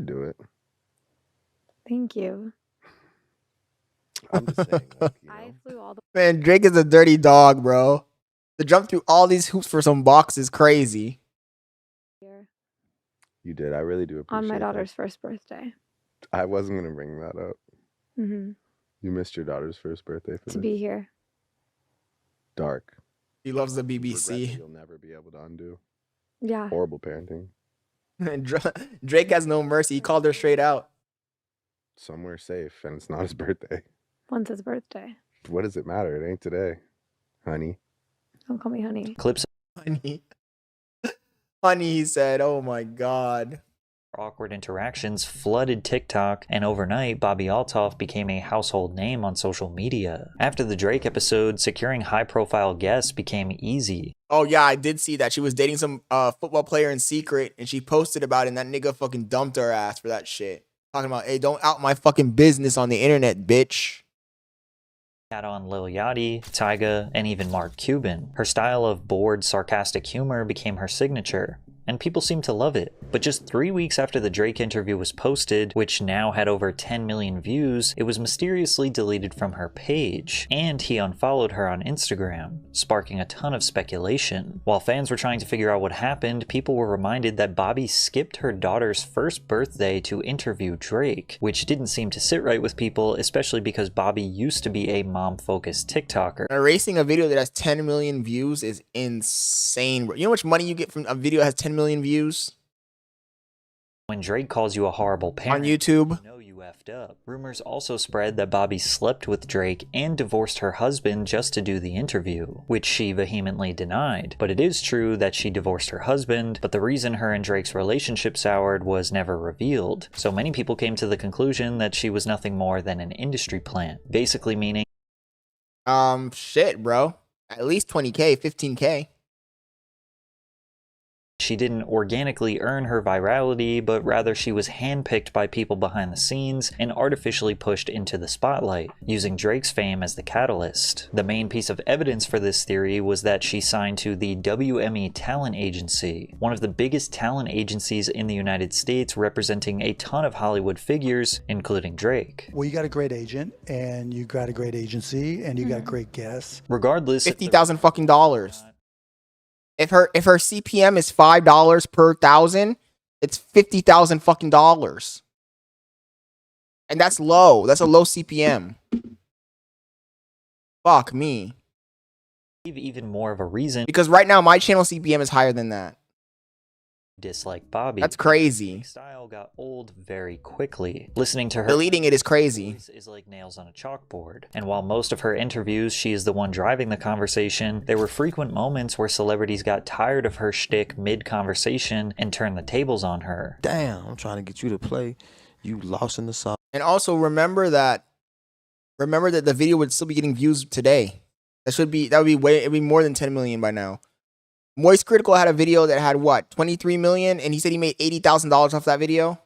do it. Thank you. I'm just saying. Like, I flew all the Man, Drake is a dirty dog, bro. To jump through all these hoops for some box is crazy. You did. I really do appreciate on my that. daughter's first birthday. I wasn't gonna bring that up. Mm-hmm. You missed your daughter's first birthday for To this. be here. Dark. He loves the Regret that BBC. you'll never be able to undo. Yeah. Horrible parenting. Drake has no mercy. He called her straight out. Somewhere safe, and it's not his birthday. When's his birthday? What does it matter? It ain't today, honey. Don't call me honey. Clips Honey. Honey, he said. Oh my God. awkward interactions flooded TikTok, and overnight, Bobby Altoff became a household name on social media. After the Drake episode, securing high-profile guests became easy. Oh yeah, I did see that. She was dating some football player in secret, and she posted about it, and that nigga fucking dumped her ass for that shit. Talking about, hey, don't out my fucking business on the internet, bitch. Had on Lil Yachty, Tyga, and even Mark Cuban. Her style of bored, sarcastic humor became her signature, and people seemed to love it. But just 3 weeks after the Drake interview was posted, which now had over 10 million views, it was mysteriously deleted from her page, and he unfollowed her on Instagram, sparking a ton of speculation. While fans were trying to figure out what happened, people were reminded that Bobby skipped her daughter's first birthday to interview Drake, which didn't seem to sit right with people, especially because Bobby used to be a mom-focused TikToker. Erasing a video that has 10 million views is insane, bro. You know how much money you get from a video that has 10 million views? When Drake calls you a horrible parent on YouTube, you know you effed up. Rumors also spread that Bobby slept with Drake and divorced her husband just to do the interview, which she vehemently denied. But it is true that she divorced her husband, but the reason her and Drake's relationship soured was never revealed. So many people came to the conclusion that she was nothing more than an industry plant, basically meaning shit, bro. At least 20K, 15K. she didn't organically earn her virality, but rather she was handpicked by people behind the scenes and artificially pushed into the spotlight, using Drake's fame as the catalyst. The main piece of evidence for this theory was that she signed to the WME Talent Agency, one of the biggest talent agencies in the United States, representing a ton of Hollywood figures, including Drake. Well, you got a great agent, and you got a great agency, and you got great guests. Regardless, $50,000 fucking dollars. If her CPM is $5 per thousand, it's $50,000 fucking dollars. And that's low. That's a low CPM. Fuck me. Even more of a reason, because right now my channel CPM is higher than that. dislike Bobby. That's crazy. Style got old very quickly. Listening to her Deleting it is crazy. is like nails on a chalkboard. And while most of her interviews she is the one driving the conversation, there were frequent moments where celebrities got tired of her shtick mid-conversation and turned the tables on her. Damn, I'm trying to get you to play. You lost in the song. And also remember that the video would still be getting views today. It'd be more than 10 million by now. Moist Critical had a video that had what, 23 million, and he said he made $80,000 off that video.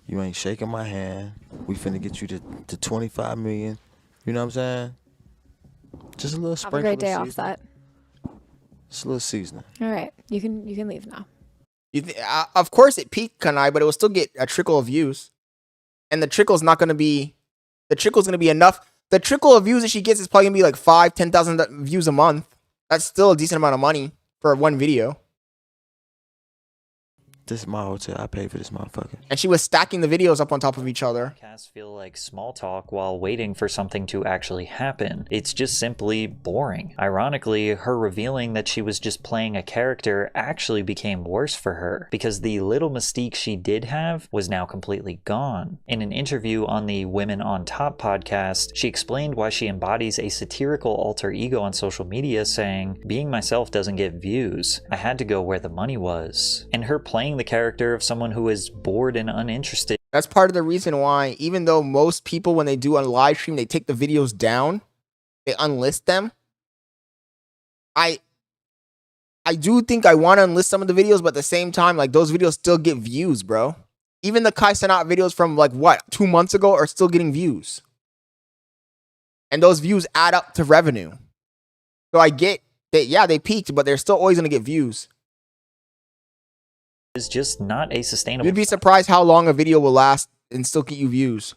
You ain't shaking my hand. We finna get you to 25 million. You know what I'm saying? Just a little sprinkle. Have a great day, Offset. Just a little seasoning. All right, you can leave now. Of course it peaked, Kanai, but it will still get a trickle of views. And the trickle's not going to be... The trickle's going to be enough. The trickle of views that she gets is probably going to be like 5,000, 10,000 views a month. That's still a decent amount of money for one video. This is my hotel. I paid for this motherfucker. And she was stacking the videos up on top of each other. Podcasts feel like small talk while waiting for something to actually happen. It's just simply boring. Ironically, her revealing that she was just playing a character actually became worse for her, because the little mystique she did have was now completely gone. In an interview on the Women on Top podcast, she explained why she embodies a satirical alter ego on social media, saying, "Being myself doesn't get views. I had to go where the money was." And her playing the character of someone who is bored and uninterested. That's part of the reason why, even though most people, when they do a live stream, they take the videos down, they unlist them. I do think I want to unlist some of the videos, but at the same time, like, those videos still get views, bro. Even the Cenat videos from like what, 2 months ago are still getting views. And those views add up to revenue. So I get that, yeah, they peaked, but they're still always going to get views. Is just not a sustainable. You'd be surprised how long a video will last and still get you views.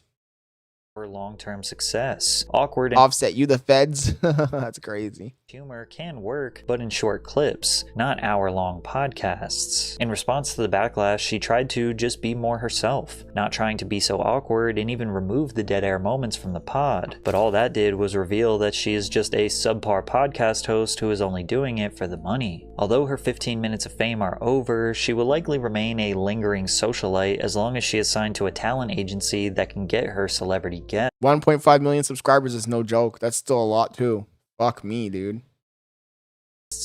For long-term success. Awkward and Offset, you the feds? That's crazy. Humor can work, but in short clips, not hour-long podcasts. In response to the backlash, she tried to just be more herself, not trying to be so awkward, and even remove the dead air moments from the pod. But all that did was reveal that she is just a subpar podcast host who is only doing it for the money. Although her 15 minutes of fame are over, she will likely remain a lingering socialite as long as she is signed to a talent agency that can get her celebrity guests. 1.5 million subscribers is no joke. That's still a lot too. Fuck me, dude.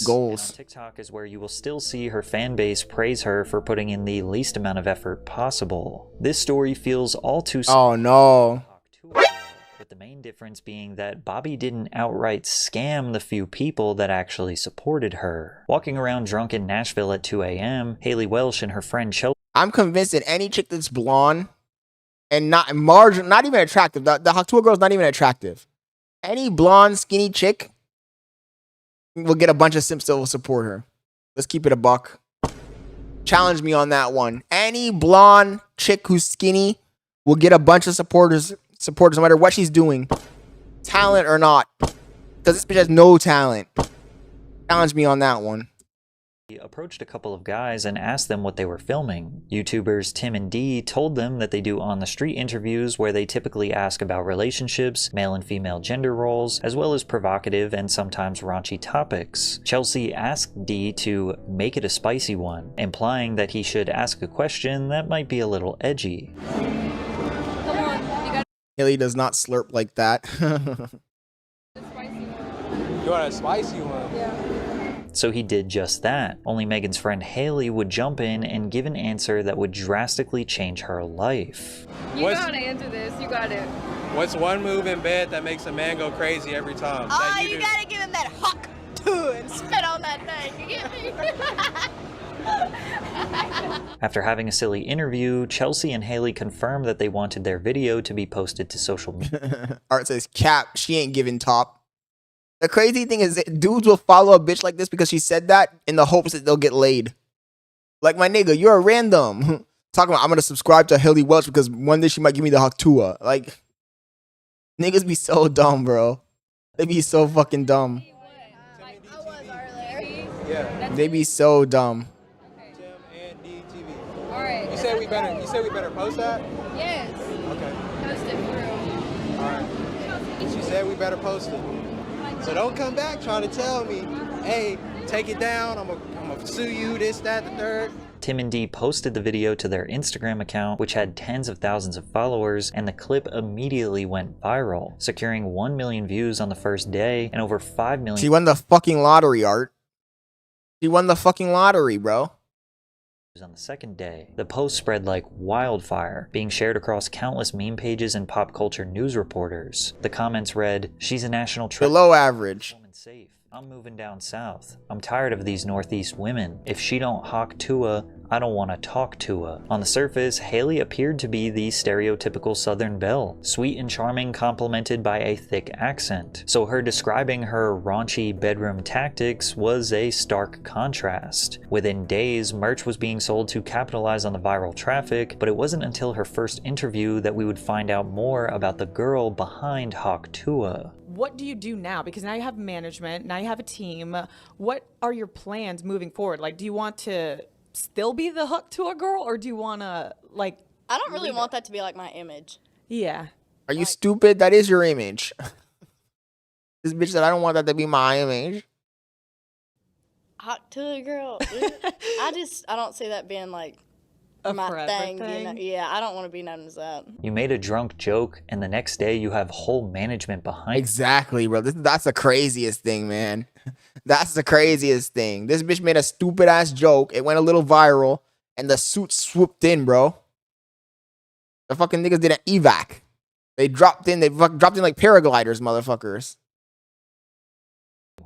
Goals. And on TikTok is where you will still see her fan base praise her for putting in the least amount of effort possible. This story feels all too... Oh no. With the main difference being that Bobby didn't outright scam the few people that actually supported her. Walking around drunk in Nashville at 2 a.m., Haley Welsh and her friend Chelsea... I'm convinced that any chick that's blonde and not even attractive, the Haktua girl's not even attractive. Any blonde, skinny chick will get a bunch of simps that will support her. Let's keep it a buck. Challenge me on that one. Any blonde chick who's skinny will get a bunch of supporters no matter what she's doing. Talent or not. Because this bitch has no talent. Challenge me on that one. He approached a couple of guys and asked them what they were filming. YouTubers Tim and Dee told them that they do on-the-street interviews where they typically ask about relationships, male and female gender roles, as well as provocative and sometimes raunchy topics. Chelsea asked Dee to make it a spicy one, implying that he should ask a question that might be a little edgy. Haley does not slurp like that. You want a spicy one? Yeah. So he did just that, only Megan's friend Haley would jump in and give an answer that would drastically change her life. You gotta answer this, you got it. What's one move in bed that makes a man go crazy every time? Oh, you gotta give him that huck to and spit on that thing, you get me? After having a silly interview, Chelsea and Haley confirmed that they wanted their video to be posted to social media. Art says, cap, she ain't giving top. The crazy thing is that dudes will follow a bitch like this because she said that in the hopes that they'll get laid. Like, my nigga, you're a random. Talking about, I'm going to subscribe to Haley Welch because one day she might give me the Haktua. Like, niggas be so dumb, bro. They be so fucking dumb. They be so dumb. You said we better post that? Yes. Okay. Post it through. Alright. She said we better post it. So don't come back trying to tell me, hey, take it down, I'm a Sue you, this, that, the third. Tim and Dee posted the video to their Instagram account, which had tens of thousands of followers, and the clip immediately went viral, securing 1 million views on the first day and over 5 million. She won the fucking lottery, Art. She won the fucking lottery, bro. On the second day. The post spread like wildfire, being shared across countless meme pages and pop culture news reporters. The comments read, "She's a national treasure. Below average. Safe. I'm moving down south. I'm tired of these Northeast women. If she don't hawk to her, I don't want to talk to her." On the surface, Haley appeared to be the stereotypical Southern belle, sweet and charming, complemented by a thick accent. So her describing her raunchy bedroom tactics was a stark contrast. Within days, merch was being sold to capitalize on the viral traffic, but it wasn't until her first interview that we would find out more about the girl behind Hawk Tua. What do you do now? Because now you have management, now you have a team. What are your plans moving forward? Like, do you want to still be the hook to a girl, or do you want to, like... I don't really want that to be, like, my image. Yeah. Are you stupid? That is your image. This bitch said, I don't want that to be my image. Hot to a girl. I don't see that being, like, my thing. You know? Yeah, I don't want to be known as that. You made a drunk joke, and the next day you have whole management behind you. Exactly, bro. That's the craziest thing, man. That's the craziest thing. This bitch made a stupid ass joke. It went a little viral, and the suit swooped in, bro. The fucking niggas did an evac. They dropped in. They dropped in like paragliders, motherfuckers.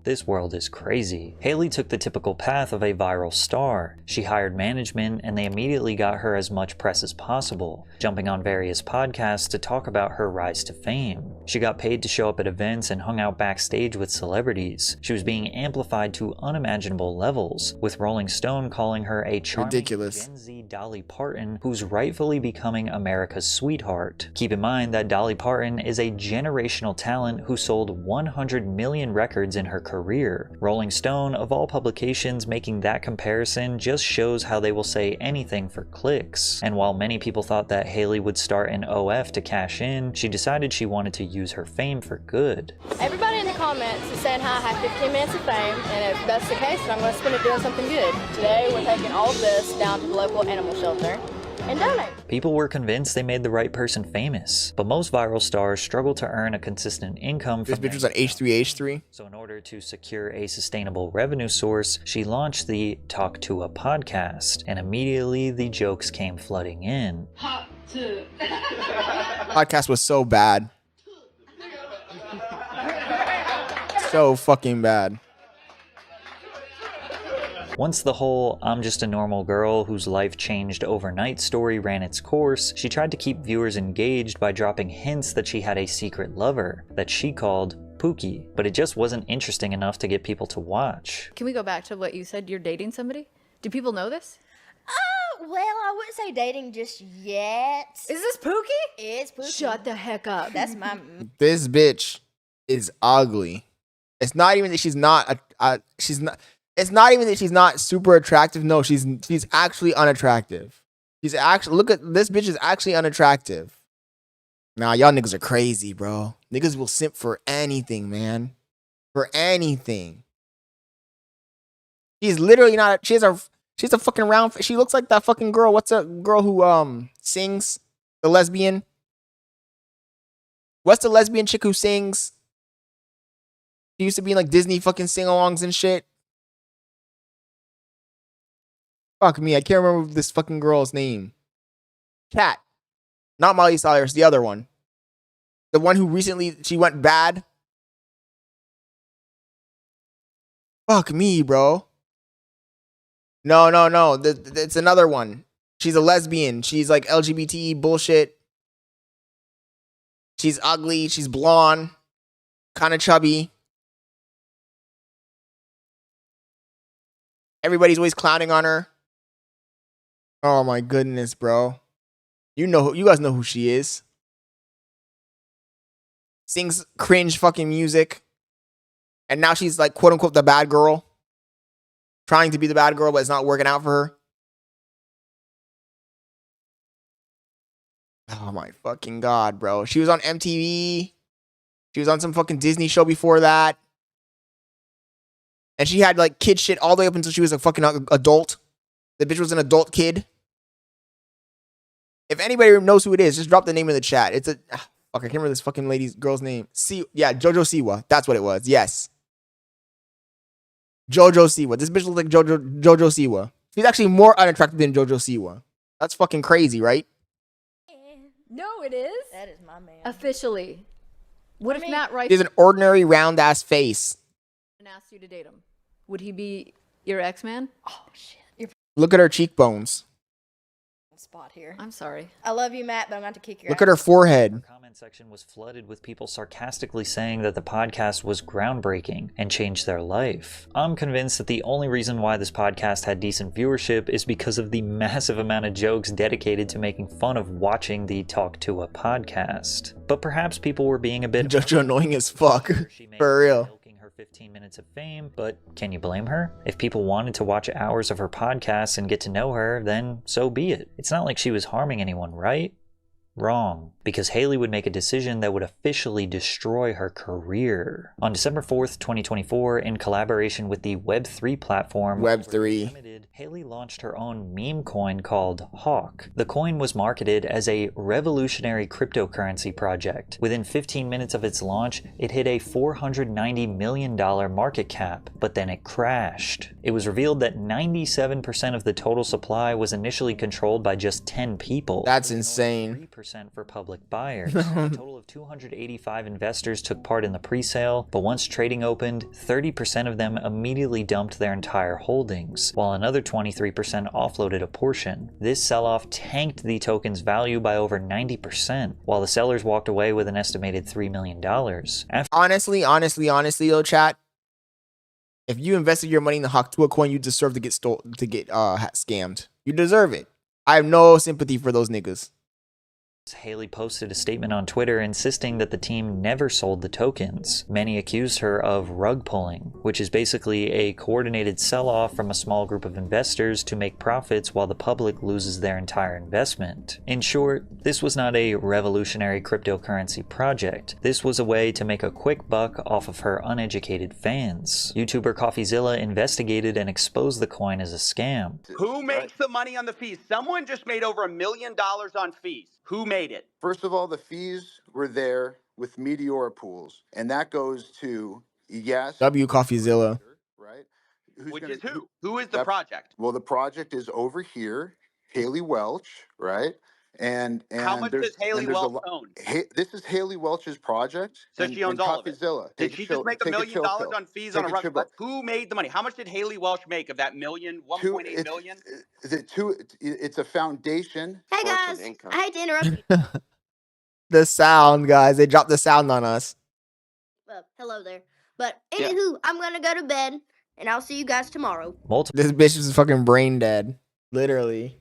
This world is crazy. Haley took the typical path of a viral star. She hired management, and they immediately got her as much press as possible, jumping on various podcasts to talk about her rise to fame. She got paid to show up at events and hung out backstage with celebrities. She was being amplified to unimaginable levels, with Rolling Stone calling her a charming Gen Z Dolly Parton who's rightfully becoming America's sweetheart. Keep in mind that Dolly Parton is a generational talent who sold 100 million records in her career. Rolling Stone, of all publications, making that comparison just shows how they will say anything for clicks. And while many people thought that Haley would start an OF to cash in, she decided she wanted to use her fame for good. Everybody in the comments is saying how I have 15 minutes of fame, and if that's the case, then I'm going to spend it doing something good. Today, we're taking all of this down to the local animal shelter and donate. People were convinced they made the right person famous, but most viral stars struggle to earn a consistent income from this bitch was at H3H3. So in order to secure a sustainable revenue source, she launched the Talk to a podcast, and immediately the jokes came flooding in. Podcast was so bad. So fucking bad. Once the whole "I'm just a normal girl whose life changed overnight" story ran its course, she tried to keep viewers engaged by dropping hints that she had a secret lover that she called Pookie, but it just wasn't interesting enough to get people to watch. Can we go back to what you said? You're dating somebody? Do people know this? Well, I wouldn't say dating just yet. Is this Pookie? It's Pookie. Shut the heck up. That's my... This bitch is ugly. It's not even that she's not she's not. It's not even that she's not super attractive. No, she's actually unattractive. She's actually, look at this bitch, is actually unattractive. Nah, y'all niggas are crazy, bro. Niggas will simp for anything, man. For anything. She's literally not. She's a fucking round. She looks like that fucking girl. What's a girl who sings? The lesbian. What's the lesbian chick who sings? She used to be in like Disney fucking sing-alongs and shit. Fuck me, I can't remember this fucking girl's name. Cat. Not Miley Cyrus, the other one. The one who recently, she went bad. Fuck me, bro. No. It's another one. She's a lesbian. She's like LGBT bullshit. She's ugly. She's blonde. Kind of chubby. Everybody's always clowning on her. Oh my goodness, bro. You guys know who she is. Sings cringe fucking music. And now she's like, quote unquote, the bad girl. Trying to be the bad girl, but it's not working out for her. Oh my fucking God, bro. She was on MTV. She was on some fucking Disney show before that. And she had like kid shit all the way up until she was a fucking adult. The bitch was an adult kid. If anybody knows who it is, just drop the name in the chat. It's a fuck, I can't remember this fucking girl's name. Jojo Siwa. That's what it was. Yes. Jojo Siwa. This bitch looks like Jojo Siwa. She's actually more unattractive than Jojo Siwa. That's fucking crazy, right? No, it is. That is my man. Officially. What if Matt Rife He has an ordinary round ass face. asked you to date him? Would he be your ex-man? Oh shit. Look at her cheekbones. Spot here. I'm sorry. I love you, Matt, but I'm going to kick your Look at her forehead. The comment section was flooded with people sarcastically saying that the podcast was groundbreaking and changed their life. I'm convinced that the only reason why this podcast had decent viewership is because of the massive amount of jokes dedicated to making fun of watching the Talk to a podcast. But perhaps people were being a bit JoJo annoying as fuck. For real. 15 minutes of fame, but can you blame her? If people wanted to watch hours of her podcast and get to know her, then so be it. It's not like she was harming anyone, right? Wrong, because Haley would make a decision that would officially destroy her career. On December 4th, 2024, in collaboration with the Web3 platform Web3, Haley launched her own meme coin called Hawk. The coin was marketed as a revolutionary cryptocurrency project. Within 15 minutes of its launch, it hit a $490 million market cap, but then it crashed. It was revealed that 97% of the total supply was initially controlled by just 10 people. That's insane. 3% for public buyers. A total of 285 investors took part in the pre-sale, but once trading opened, 30% of them immediately dumped their entire holdings, while another 23% offloaded a portion. This sell-off tanked the token's value by over 90%, while the sellers walked away with an estimated $3 million. Honestly, though, chat, if you invested your money in the Haktua coin, you deserve to get scammed. You deserve it. I have no sympathy for those niggas. Haley posted a statement on Twitter insisting that the team never sold the tokens. Many accused her of rug pulling, which is basically a coordinated sell-off from a small group of investors to make profits while the public loses their entire investment. In short, this was not a revolutionary cryptocurrency project. This was a way to make a quick buck off of her uneducated fans. YouTuber Coffeezilla investigated and exposed the coin as a scam. Who makes the money on the fees? Someone just made over $1 million on fees. Who made it? First of all, the fees were there with Meteora pools, and that goes to W Coffeezilla. right? Which is who? Who is the project? Well, the project is over here, Haley Welch, right? And how much does Haley Welch own? This is Haley Welch's project. So she owns all of it. Did she just make $1 million on fees on a rug? Who made the money? How much did Haley Welch make of that million? 1.8 million? It's a foundation. Hey guys, I hate to interrupt you. The sound, guys. They dropped the sound on us. Well, hello there. But anywho, I'm gonna go to bed, and I'll see you guys tomorrow. This bitch is fucking brain dead. Literally.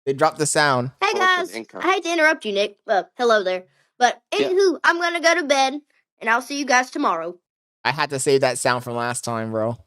They dropped the sound. Hey guys, I hate to interrupt you, Nick. Hello there. But anywho, I'm gonna go to bed, and I'll see you guys tomorrow. I had to save that sound from last time, bro.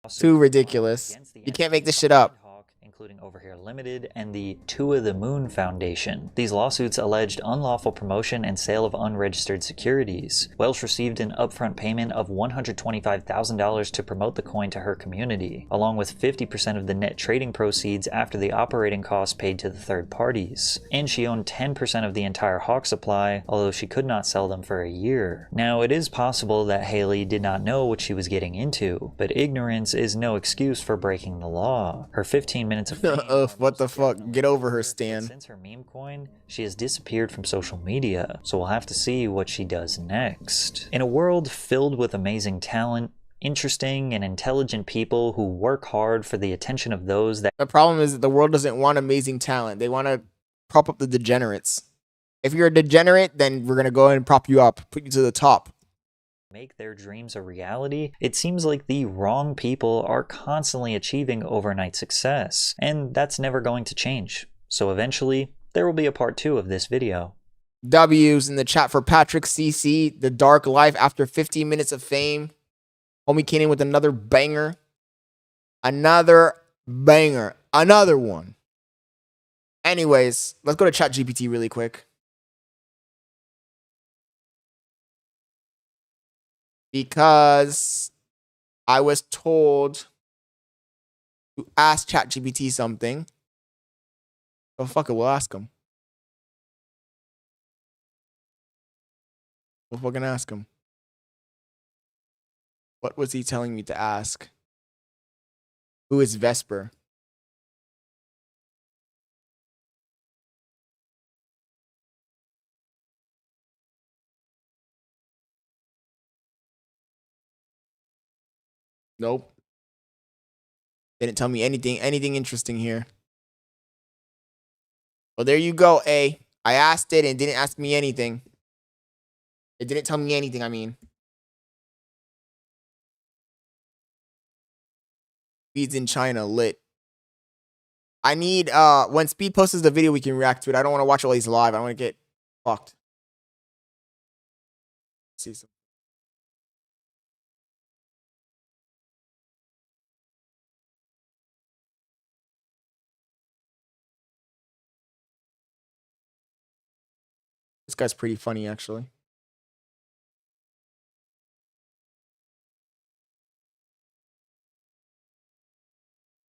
Too ridiculous. You can't make this shit up. Including Over Here Limited and the Two of the Moon Foundation. These lawsuits alleged unlawful promotion and sale of unregistered securities. Welch received an upfront payment of $125,000 to promote the coin to her community, along with 50% of the net trading proceeds after the operating costs paid to the third parties. And she owned 10% of the entire Hawk supply, although she could not sell them for a year. Now, it is possible that Haley did not know what she was getting into, but ignorance is no excuse for breaking the law. Her 15 minutes of fame, what the fuck? Get over her, Stan. Since her meme coin, she has disappeared from social media, so we'll have to see what she does next. In a world filled with amazing talent, interesting and intelligent people who work hard for the attention of those that— The problem is that the world doesn't want amazing talent. They want to prop up the degenerates. If you're a degenerate, then we're going to go ahead and prop you up, put you to the top. Make their dreams a reality, it seems like the wrong people are constantly achieving overnight success, and that's never going to change. So eventually, there will be a part 2 of this video. W's in the chat for Patrick CC, The Dark Life after 15 minutes of fame. Homie came in with another banger. Another banger. Another one. Anyways, let's go to ChatGPT really quick. Because I was told to ask ChatGPT something. Oh, fuck it, we'll ask him. We'll fucking ask him. What was he telling me to ask? Who is Vesper? Nope. Didn't tell me anything interesting here. Well, there you go, A. I asked it and it didn't ask me anything. It didn't tell me anything, I mean. Speed's in China, lit. I need, when Speed posts the video, we can react to it. I don't want to watch it while he's live. I want to get fucked. Let's see some. This guy's pretty funny, actually.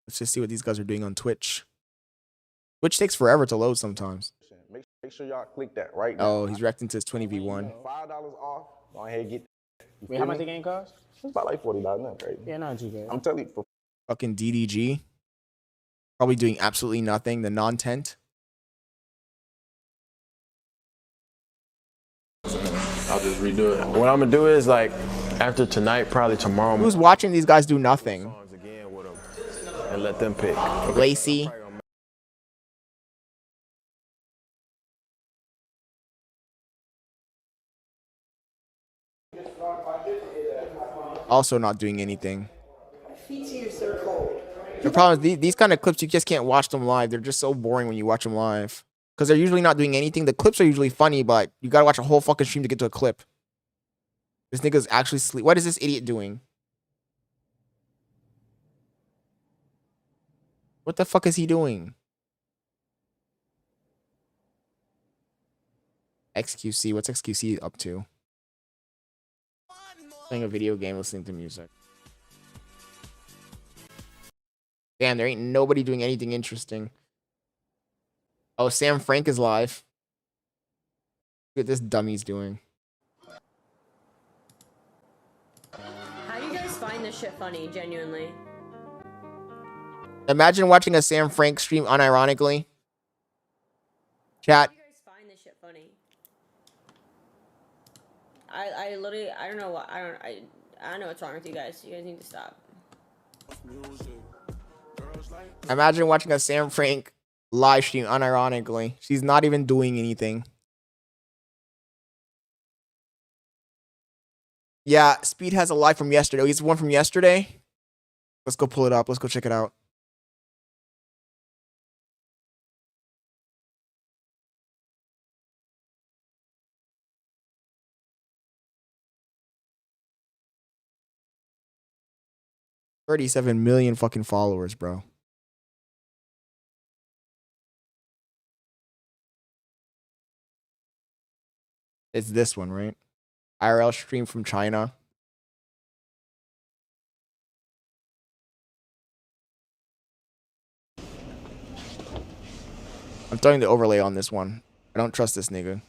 Let's just see what these guys are doing on Twitch. Twitch takes forever to load sometimes. Make sure y'all click that right now. Oh, he's reacting to his 20v1. $5 off. Go ahead and get that. Wait, how much the game cost? It's about like $40, nothing crazy. Yeah, not too bad. I'm telling you, for Fucking DDG. Probably doing absolutely nothing. The non-tent. I'll just redo it. What I'm gonna do is like after tonight, probably tomorrow. Who's watching these guys do nothing? And let them pick. Lacey. Also not doing anything. The problem is these kind of clips, you just can't watch them live. They're just so boring when you watch them live. Because they're usually not doing anything. The clips are usually funny, but you gotta watch a whole fucking stream to get to a clip. This nigga's actually sleep. What is this idiot doing? What the fuck is he doing? XQC. What's XQC up to? Playing a video game, listening to music. Damn, there ain't nobody doing anything interesting. Oh, Sam Frank is live. Look at this dummy's doing. How do you guys find this shit funny, genuinely? Imagine watching a Sam Frank stream unironically. Chat. How do you guys find this shit funny? I literally, I don't know what, I don't know what's wrong with you guys. You guys need to stop. Imagine watching a Sam Frank live stream unironically. She's not even doing anything. Yeah, Speed has a live from yesterday. Oh, he's the one from yesterday. Let's go pull it up. Let's go check it out. $37 million fucking followers, bro. It's this one, right? IRL stream from China. I'm throwing the overlay on this one. I don't trust this nigga.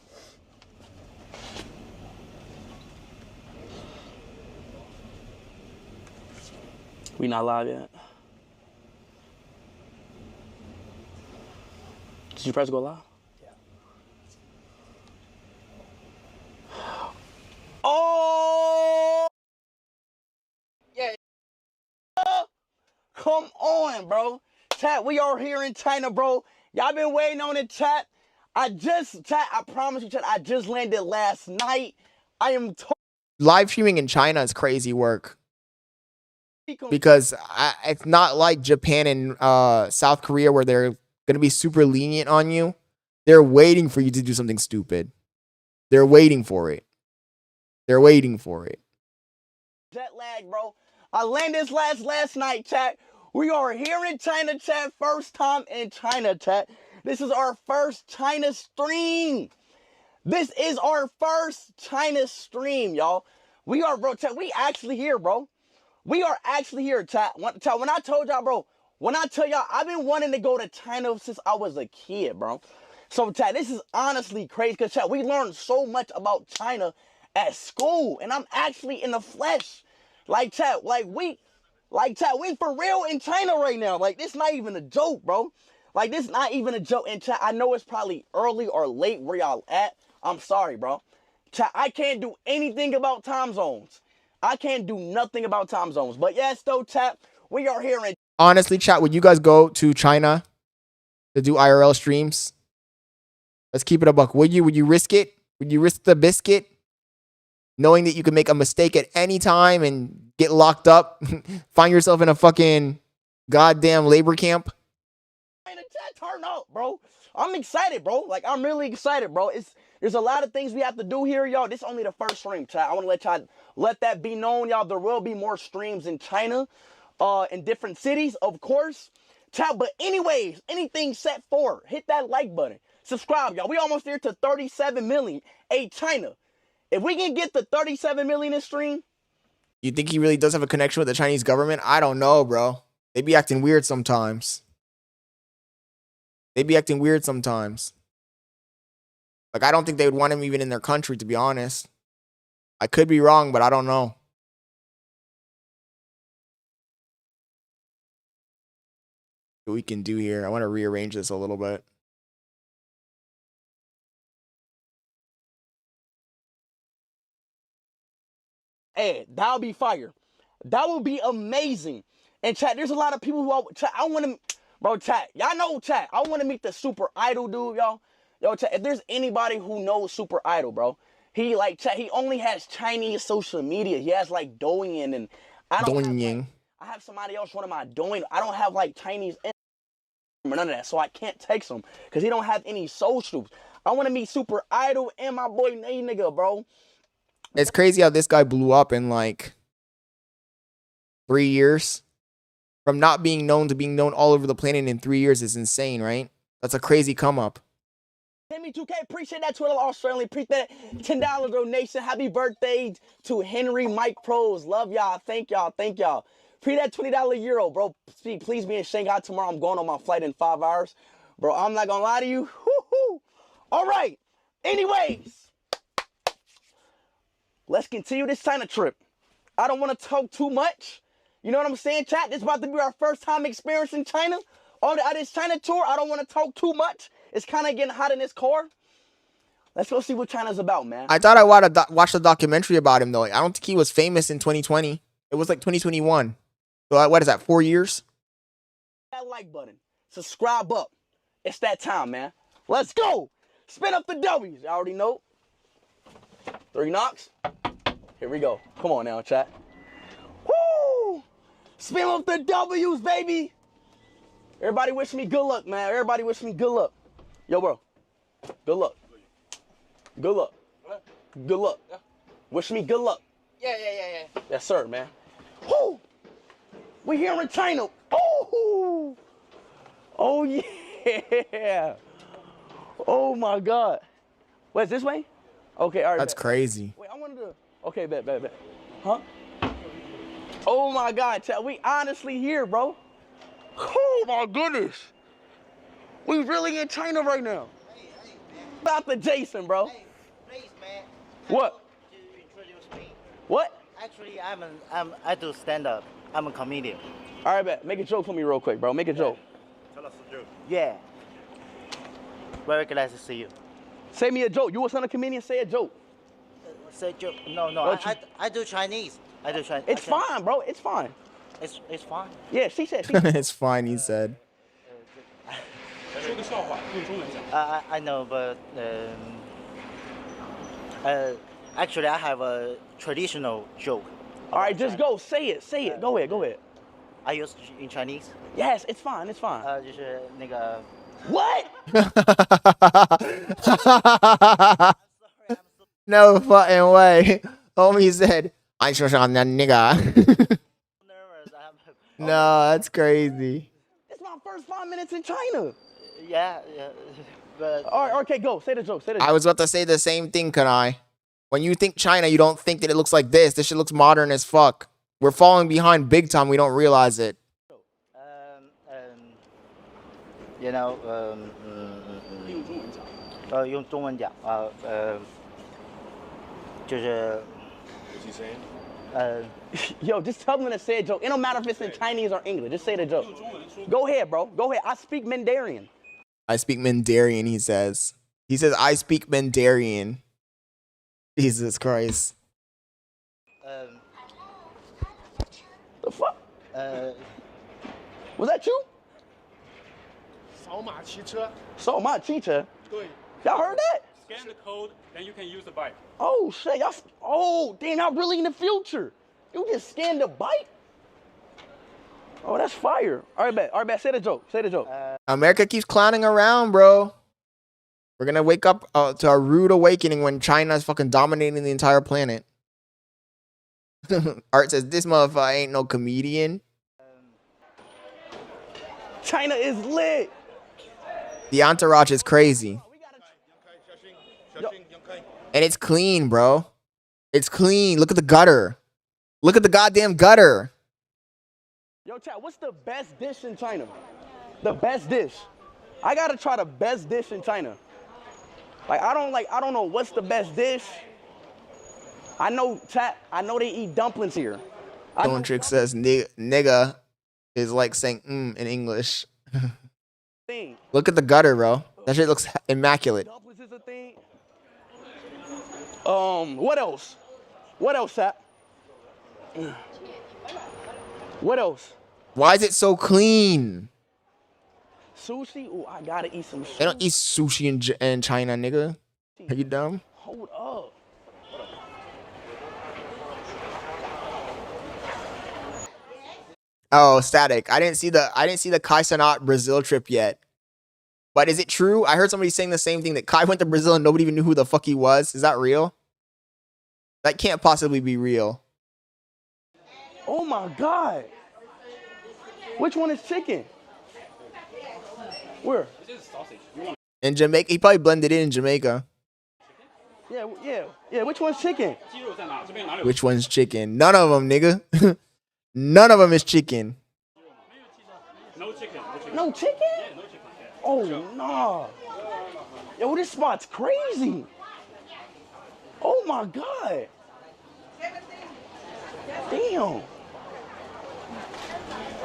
We not live yet. Did you press go live? Yeah. Oh! Yeah. Come on, bro. Chat, we are here in China, bro. Y'all been waiting on it, chat. I promise you, chat, I just landed last night. I am live streaming in China is crazy work. Because it's not like Japan and South Korea where they're going to be super lenient on you. They're waiting for you to do something stupid. They're waiting for it. They're waiting for it. Jet lag, bro. I landed last night, chat. We are here in China, chat. First time in China, chat. This is our first China stream. This is our first China stream, y'all. We are, bro, chat. We actually here, bro. We are actually here, chat. When I told y'all, bro, when I tell y'all, I've been wanting to go to China since I was a kid, bro. So, chat, this is honestly crazy because, chat, we learned so much about China at school, and I'm actually in the flesh. Like, chat, we for real in China right now. Like, this not even a joke, bro. Like, this not even a joke. And, chat, I know it's probably early or late where y'all at. I'm sorry, bro. Chat, I can't do anything about time zones. I can't do nothing about time zones. But yes, though, chat, we are here in... Honestly, chat, would you guys go to China to do IRL streams? Let's keep it a buck. Would you risk it? Would you risk the biscuit? Knowing that you can make a mistake at any time and get locked up, find yourself in a fucking goddamn labor camp? Turn up, bro. I'm excited, bro. Like, I'm really excited, bro. There's a lot of things we have to do here, y'all. This is only the first stream, chat. I want to let that be known, y'all. There will be more streams in China, in different cities, of course. Chat, but anyways, anything set for, hit that like button. Subscribe, y'all. We almost there to 37 million. Hey, China, if we can get the 37 million in stream. You think he really does have a connection with the Chinese government? I don't know, bro. They be acting weird sometimes. Like, I don't think they would want him even in their country, to be honest. I could be wrong, but I don't know. What we can do here. I want to rearrange this a little bit. Hey, that'll be fire. That would be amazing. And chat, there's a lot of people who I want to, bro, chat. Y'all know, chat. I want to meet the Super Idol dude, y'all. Yo, chat, if there's anybody who knows Super Idol, bro, he like, chat, he only has Chinese social media. He has like Douyin, and I don't have, like, I have somebody else one of my Douyin. I don't have like Chinese or none of that, so I can't text him because he don't have any socials. I want to meet Super Idol and my boy Nay nigga, bro. It's crazy how this guy blew up in like 3 years. From not being known to being known all over the planet in 3 years is insane, right? That's a crazy come up. Timmy 2K, appreciate that $12 Australian. Appreciate that $10 donation. Happy birthday to Henry Mike Pros. Love y'all. Thank y'all. Thank y'all. Appreciate that $20 euro, bro. Please be in Shanghai tomorrow. I'm going on my flight in 5 hours. Bro, I'm not going to lie to you. Woo-hoo. All right. Anyways. Let's continue this China trip. I don't want to talk too much. You know what I'm saying, chat? This is about to be our first time experiencing China. On this China tour, I don't want to talk too much. It's kind of getting hot in this car. Let's go see what China's about, man. I thought I watched a documentary about him, though. I don't think he was famous in 2020. It was like 2021. So what is that, 4 years? That like button. Subscribe up. It's that time, man. Let's go. Spin up the W's. I already know. 3 knocks. Here we go. Come on now, chat. Woo! Spin up the W's, baby. Everybody wish me good luck, man. Everybody wish me good luck. Yo, bro. Good luck. Good luck. Good luck. Wish me good luck. Yeah. Yes, sir, man. Woo! We here in China. Oh! Oh, yeah. Oh, my God. What's this way? Okay, all right. That's crazy. Wait, I wanted to. Okay, bet. Huh? Oh my God, chat. We honestly here, bro. Oh my goodness. We really in China right now. Hey, About the Jason, bro. Hey, please, man. What? To introduce me. What? Actually, I do stand up. I'm a comedian. All right, bet. Make a joke for me real quick, bro. Make a joke. Tell us a joke. Yeah. Very glad to see you. Say me a joke. You was on a comedian, say a joke. Say joke. No. I do Chinese. It's fine, bro. It's fine. It's fine. Yeah, she said. It's fine, he said. I know, but actually, I have a traditional joke. All right, just go. Say it. Go ahead. I use in Chinese. Yes, it's fine. 就是那个 What? No fucking way. Homie said, I should on that nigga. No, that's crazy. It's my first 5 minutes in China. Yeah. But all right, okay, go. Say the joke. I was about to say the same thing, Kanai. When you think China, you don't think that it looks like this. This shit looks modern as fuck. We're falling behind big time. We don't realize it. You know, 用中文讲就是 What's he saying? Yo, just tell them to say a joke. It don't matter if it's in Chinese or English. Just say the joke. Go ahead, bro. Go ahead. I speak Mandarin. I speak Mandarin, he says. He says, I speak Mandarin. Jesus Christ. The fuck? Was that you? 扫码骑车。扫码汽车? 对。 Y'all heard that? Scan the code, then you can use the bike. Oh shit, y'all. Oh damn, y'all really in the future. You just scanned the bike? Oh, that's fire. All right, bet. Say the joke. Say the joke. America keeps clowning around, bro. We're gonna wake up to a rude awakening when China's fucking dominating the entire planet. Art says, this motherfucker ain't no comedian. China is lit. The entourage is crazy. And it's clean, bro. It's clean. Look at the gutter. Look at the goddamn gutter. Yo, chat, what's the best dish in China? The best dish. I gotta try the best dish in China. I don't know what's the best dish. I know, chat, I know they eat dumplings here. Don't Trick says nigga is like saying in English. Look at the gutter, bro. That shit looks immaculate. Dumplings is a thing. What else? What else, chat? What else? Why is it so clean? Sushi? Ooh, I gotta eat some sushi. They don't eat sushi in China, nigga. Are you dumb? Hold up. Oh, Static. I didn't see the Cenat Brazil trip yet. But is it true? I heard somebody saying the same thing, that Kai went to Brazil and nobody even knew who the fuck he was. Is that real? That can't possibly be real. Oh my God. Which one is chicken? Where? In Jamaica. He probably blended in Jamaica. Yeah. Which one's chicken? Which one's chicken? None of them, nigga. None of them is chicken. No chicken. No chicken? Oh, nah. Yo, this spot's crazy. Oh my God. Damn.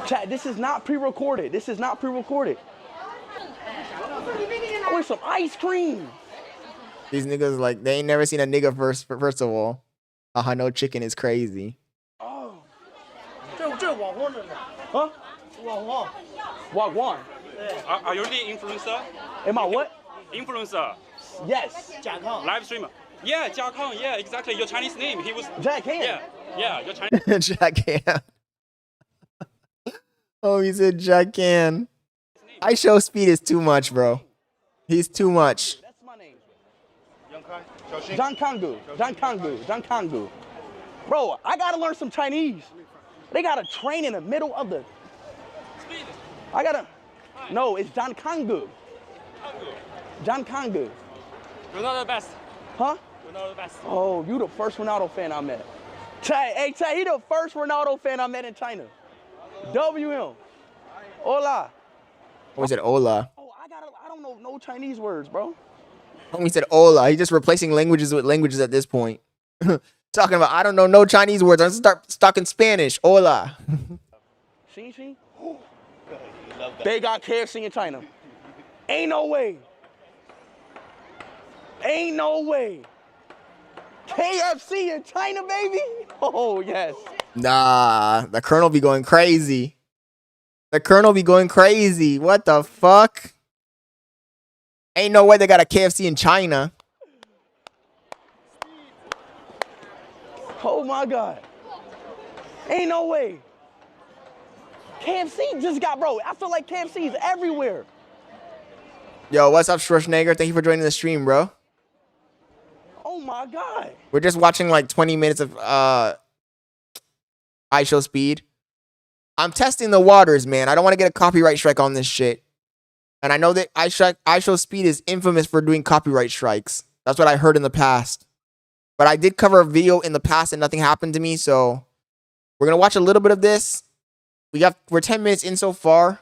Chat, this is not pre-recorded. This is not pre-recorded. I want some ice cream. These niggas, like, they ain't never seen a nigga first of all. No chicken is crazy. Oh. Huh? Wagwan. Are you the influencer? Am I what? Influencer. Yes. Live streamer. Yeah, Jiakang. Yeah, exactly. Your Chinese name. He was. Jack Han. Yeah, your Chinese. Jack Han. Oh, he said Jack Han. I show speed is too much, bro. He's too much. That's my name. John Kangu. Bro, I gotta learn some Chinese. They got a train in the middle of the. No, it's John Kangu. John Kangu. You're not the best. Huh? You're not the best. Oh, you the first Ronaldo fan I met. Hey, he the first Ronaldo fan I met in China. WM. Hola. What was it? Hola. Oh, I don't know no Chinese words, bro. Homie said hola. He's just replacing languages with languages at this point. Talking about, I don't know no Chinese words. I'm start talking Spanish. Hola. Xing? They got KFC in China. Ain't no way. Ain't no way. KFC in China, baby? Oh, yes. Nah, the Colonel be going crazy. The Colonel be going crazy. What the fuck? Ain't no way they got a KFC in China. Oh my God. Ain't no way. KFC just got, bro, I feel like KFC is everywhere. Yo, what's up, Schwarzenegger? Thank you for joining the stream, bro. Oh my God. We're just watching like 20 minutes of I Show Speed. I'm testing the waters, man. I don't want to get a copyright strike on this shit. And I know that I Show Speed is infamous for doing copyright strikes. That's what I heard in the past. But I did cover a video in the past and nothing happened to me, so We're gonna watch a little bit of this. We're 10 minutes in so far.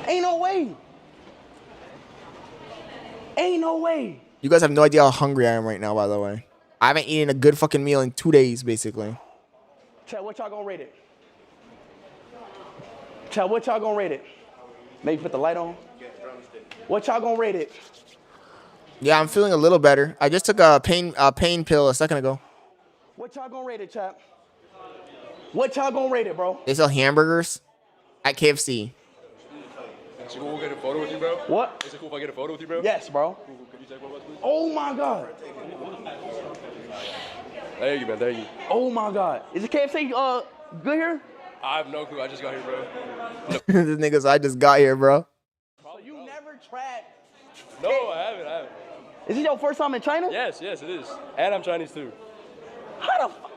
Ain't no way. Ain't no way. You guys have no idea how hungry I am right now, by the way. I haven't eaten a good fucking meal in 2 days, basically. Chad, what y'all gonna rate it? Chad, what y'all gonna rate it? Maybe put the light on? What y'all gonna rate it? Yeah, I'm feeling a little better. I just took a pain pill a second ago. What y'all gonna rate it, Chad? What y'all gonna rate it, bro? They sell hamburgers at KFC. Is it cool if I get a photo with you, bro? What? Is it cool if I get a photo with you, bro? Yes, bro. Cool. Can you take one of us, please? Oh my God. Thank you, man. Thank you. Oh my God. Is the KFC good here? I have no clue. I just got here, bro. This niggas, I just got here, bro. So you never tried? No, I haven't. Is this your first time in China? Yes, it is. And I'm Chinese too. How the fuck?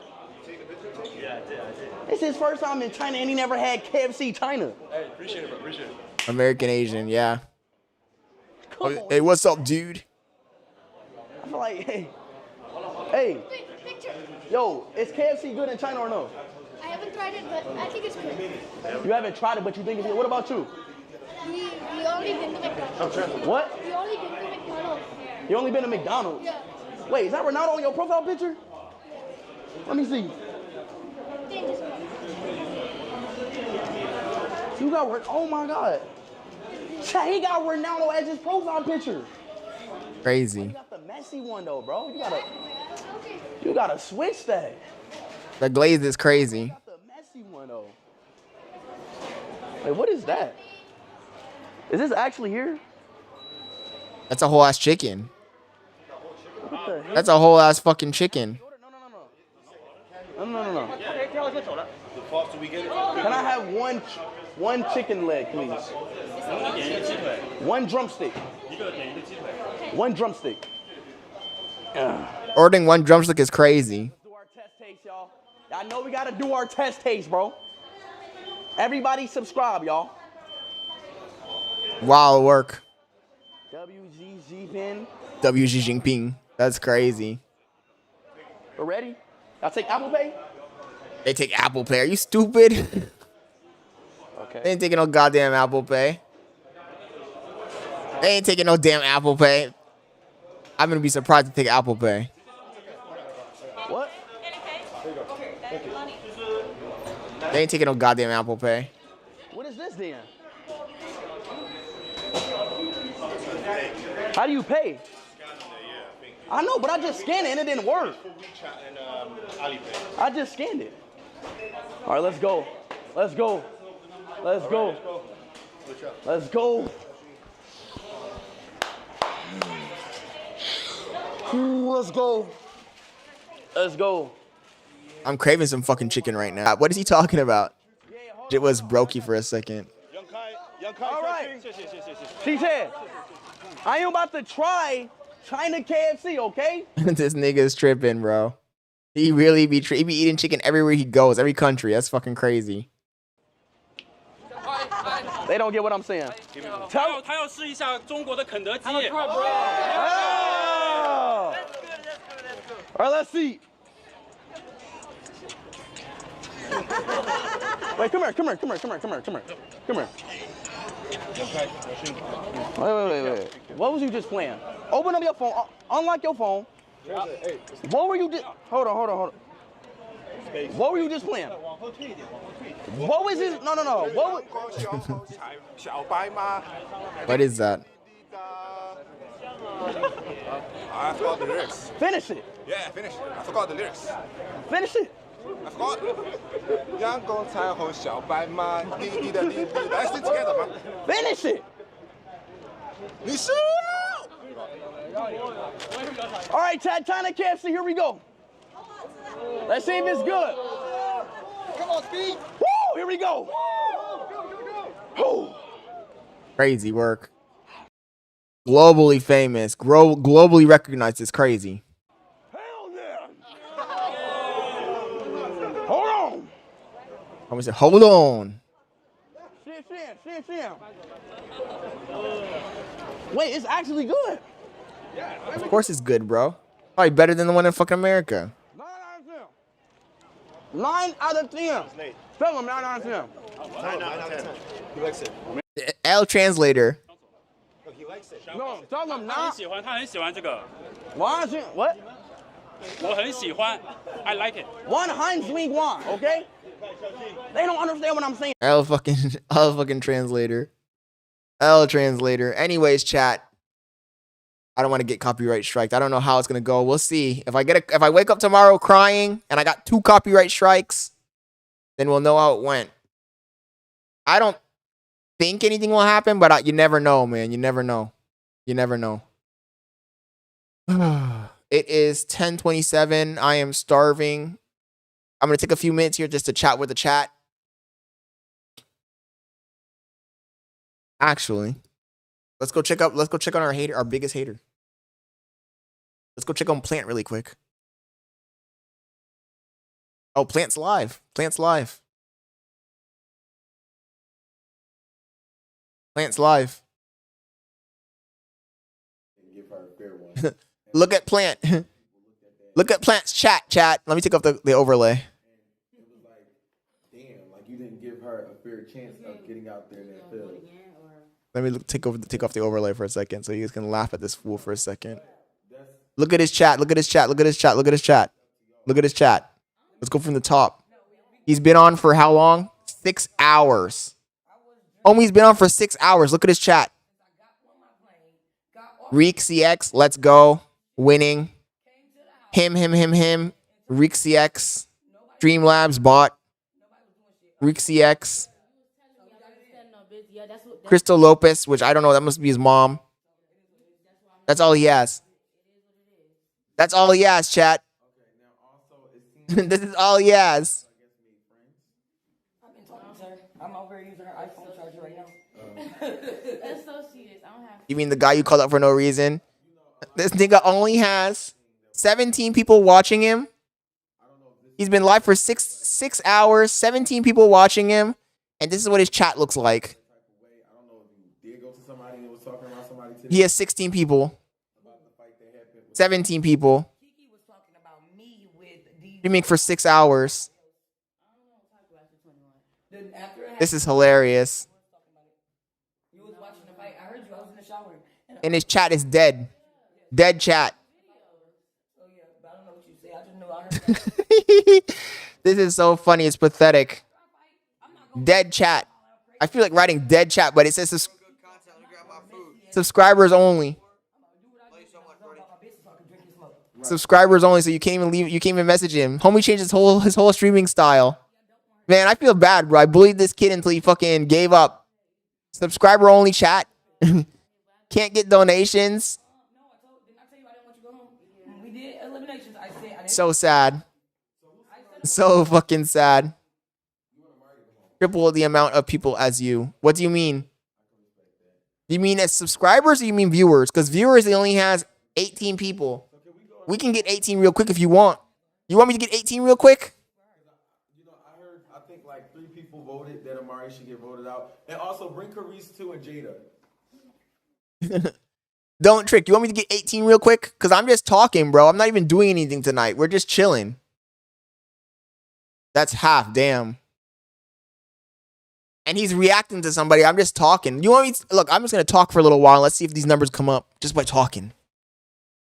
It's his first time in China and he never had KFC China. Hey, appreciate it, bro. Appreciate it. American Asian, yeah. Hey, what's up, dude? I feel like, hey. Yo, is KFC good in China or no? I haven't tried it, but I think it's good. You haven't tried it, but you think it's good. What about you? We only been to McDonald's. What? We only been to McDonald's. You only been to McDonald's? Yeah. Wait, is that Ronaldo on your profile picture? Let me see. You got, oh my God. Chat, he got Ronaldo as his profile picture. Crazy. You got the messy one though, bro. You gotta switch that. The glaze is crazy. You got the messy one though. Hey, what is that? Is this actually here? That's a whole ass chicken. What the heck? That's a whole ass fucking chicken. No. Can I have one chicken leg, please? One drumstick. One drumstick. Ordering one drumstick is crazy. Do our test taste, y'all. I know we gotta do our test taste, bro. Everybody subscribe, y'all. Wow, work. WGG pin. WG Jinping. That's crazy. We're ready? Y'all take Apple Pay? They take Apple Pay. Are you stupid? Okay. They ain't taking no goddamn Apple Pay. They ain't taking no damn Apple Pay. I'm gonna be surprised to take Apple Pay. What? They ain't taking no goddamn Apple Pay. What is this then? How do you pay? I know, but I just scanned it and it didn't work. I just scanned it. All right, let's go. Let's go. Let's go. Let's go. Let's go. Let's go. I'm craving some fucking chicken right now. What is he talking about? It was brokey for a second. All right. She said, I am about to try China KFC, okay? This nigga's tripping, bro. He really be eating chicken everywhere he goes, every country. That's fucking crazy. They don't get what I'm saying. Tell. All right, let's see. Wait, come here. Wait. What was you just playing? Open up your phone. Unlock your phone. What were you just? Hold on. What were you just playing? What was this? No. What is that? I forgot the lyrics. Finish it. Yeah, finish it. I forgot the lyrics. Finish it. I forgot. Let's sing together, man. Finish it. All right, China KFC, here we go. Let's see if it's good. Come on, Speed. Woo, here we go. Woo. Crazy work. Globally famous, globally recognized is crazy. Hell yeah. Hold on. I'm gonna say, hold on. Sit. Wait, it's actually good. Of course it's good, bro. Probably better than the one in fucking America. 9 out of 10. Tell him 9 out of 10. 9 out of 10. He likes it. L translator. He likes it. No, tell him 9. 他很喜欢这个。 What? 我很喜欢 I like it. One Heinz week one, okay? They don't understand what I'm saying. L fucking translator. L translator. Anyways, chat. I don't want to get copyright striked. I don't know how it's gonna go. We'll see. If I wake up tomorrow crying and I got 2 copyright strikes, then we'll know how it went. I don't think anything will happen, but you never know, man. You never know. You never know. It is 10:27. I am starving. I'm gonna take a few minutes here just to chat with the chat. Actually, let's go check on our biggest hater. Let's go check on Plant really quick. Oh, Plant's live. Plant's live. Plant's live. Look at Plant. Look at Plant's chat. Let me take off the overlay. Damn, like you didn't give her a fair chance of getting out there in that field. Let me take off the overlay for a second so you guys can laugh at this fool for a second. Look at his chat. Look at his chat. Look at his chat. Look at his chat. Look at his chat. Let's go from the top. He's been on for how long? 6 hours. Homie's been on for 6 hours. Look at his chat. Reek CX, let's go. Winning. Him. Reek CX. Streamlabs bot. Reek CX. Crystal Lopez, which I don't know, that must be his mom. That's all he has. That's all he has, chat. This is all he has. I'm over using her iPhone charger right now. That's so serious. I don't have. You mean the guy you called up for no reason? This nigga only has 17 people watching him. He's been live for six hours, 17 people watching him, and this is what his chat looks like. He has 16 people. 17 people. Streaming for 6 hours. This is hilarious. And his chat is dead. Dead chat. This is so funny. It's pathetic. Dead chat. I feel like writing dead chat, but it says subscribers only. Subscribers only, so you can't even leave. You can't even message him. Homie changed his whole streaming style. Man, I feel bad, bro. I bullied this kid until he fucking gave up. Subscriber only chat. Can't get donations. So sad. So fucking sad. Triple the amount of people as you. What do you mean? Do you mean as subscribers or you mean viewers? Because viewers, he only has 18 people. We can get 18 real quick if you want. You want me to get 18 real quick? I think like 3 people voted that Amari should get voted out. And also bring Carice too and Jada. Don't trick. You want me to get 18 real quick? Because I'm just talking, bro. I'm not even doing anything tonight. We're just chilling. That's half. Damn. And he's reacting to somebody. I'm just talking. You want me to, look, I'm just going to talk for a little while. Let's see if these numbers come up just by talking.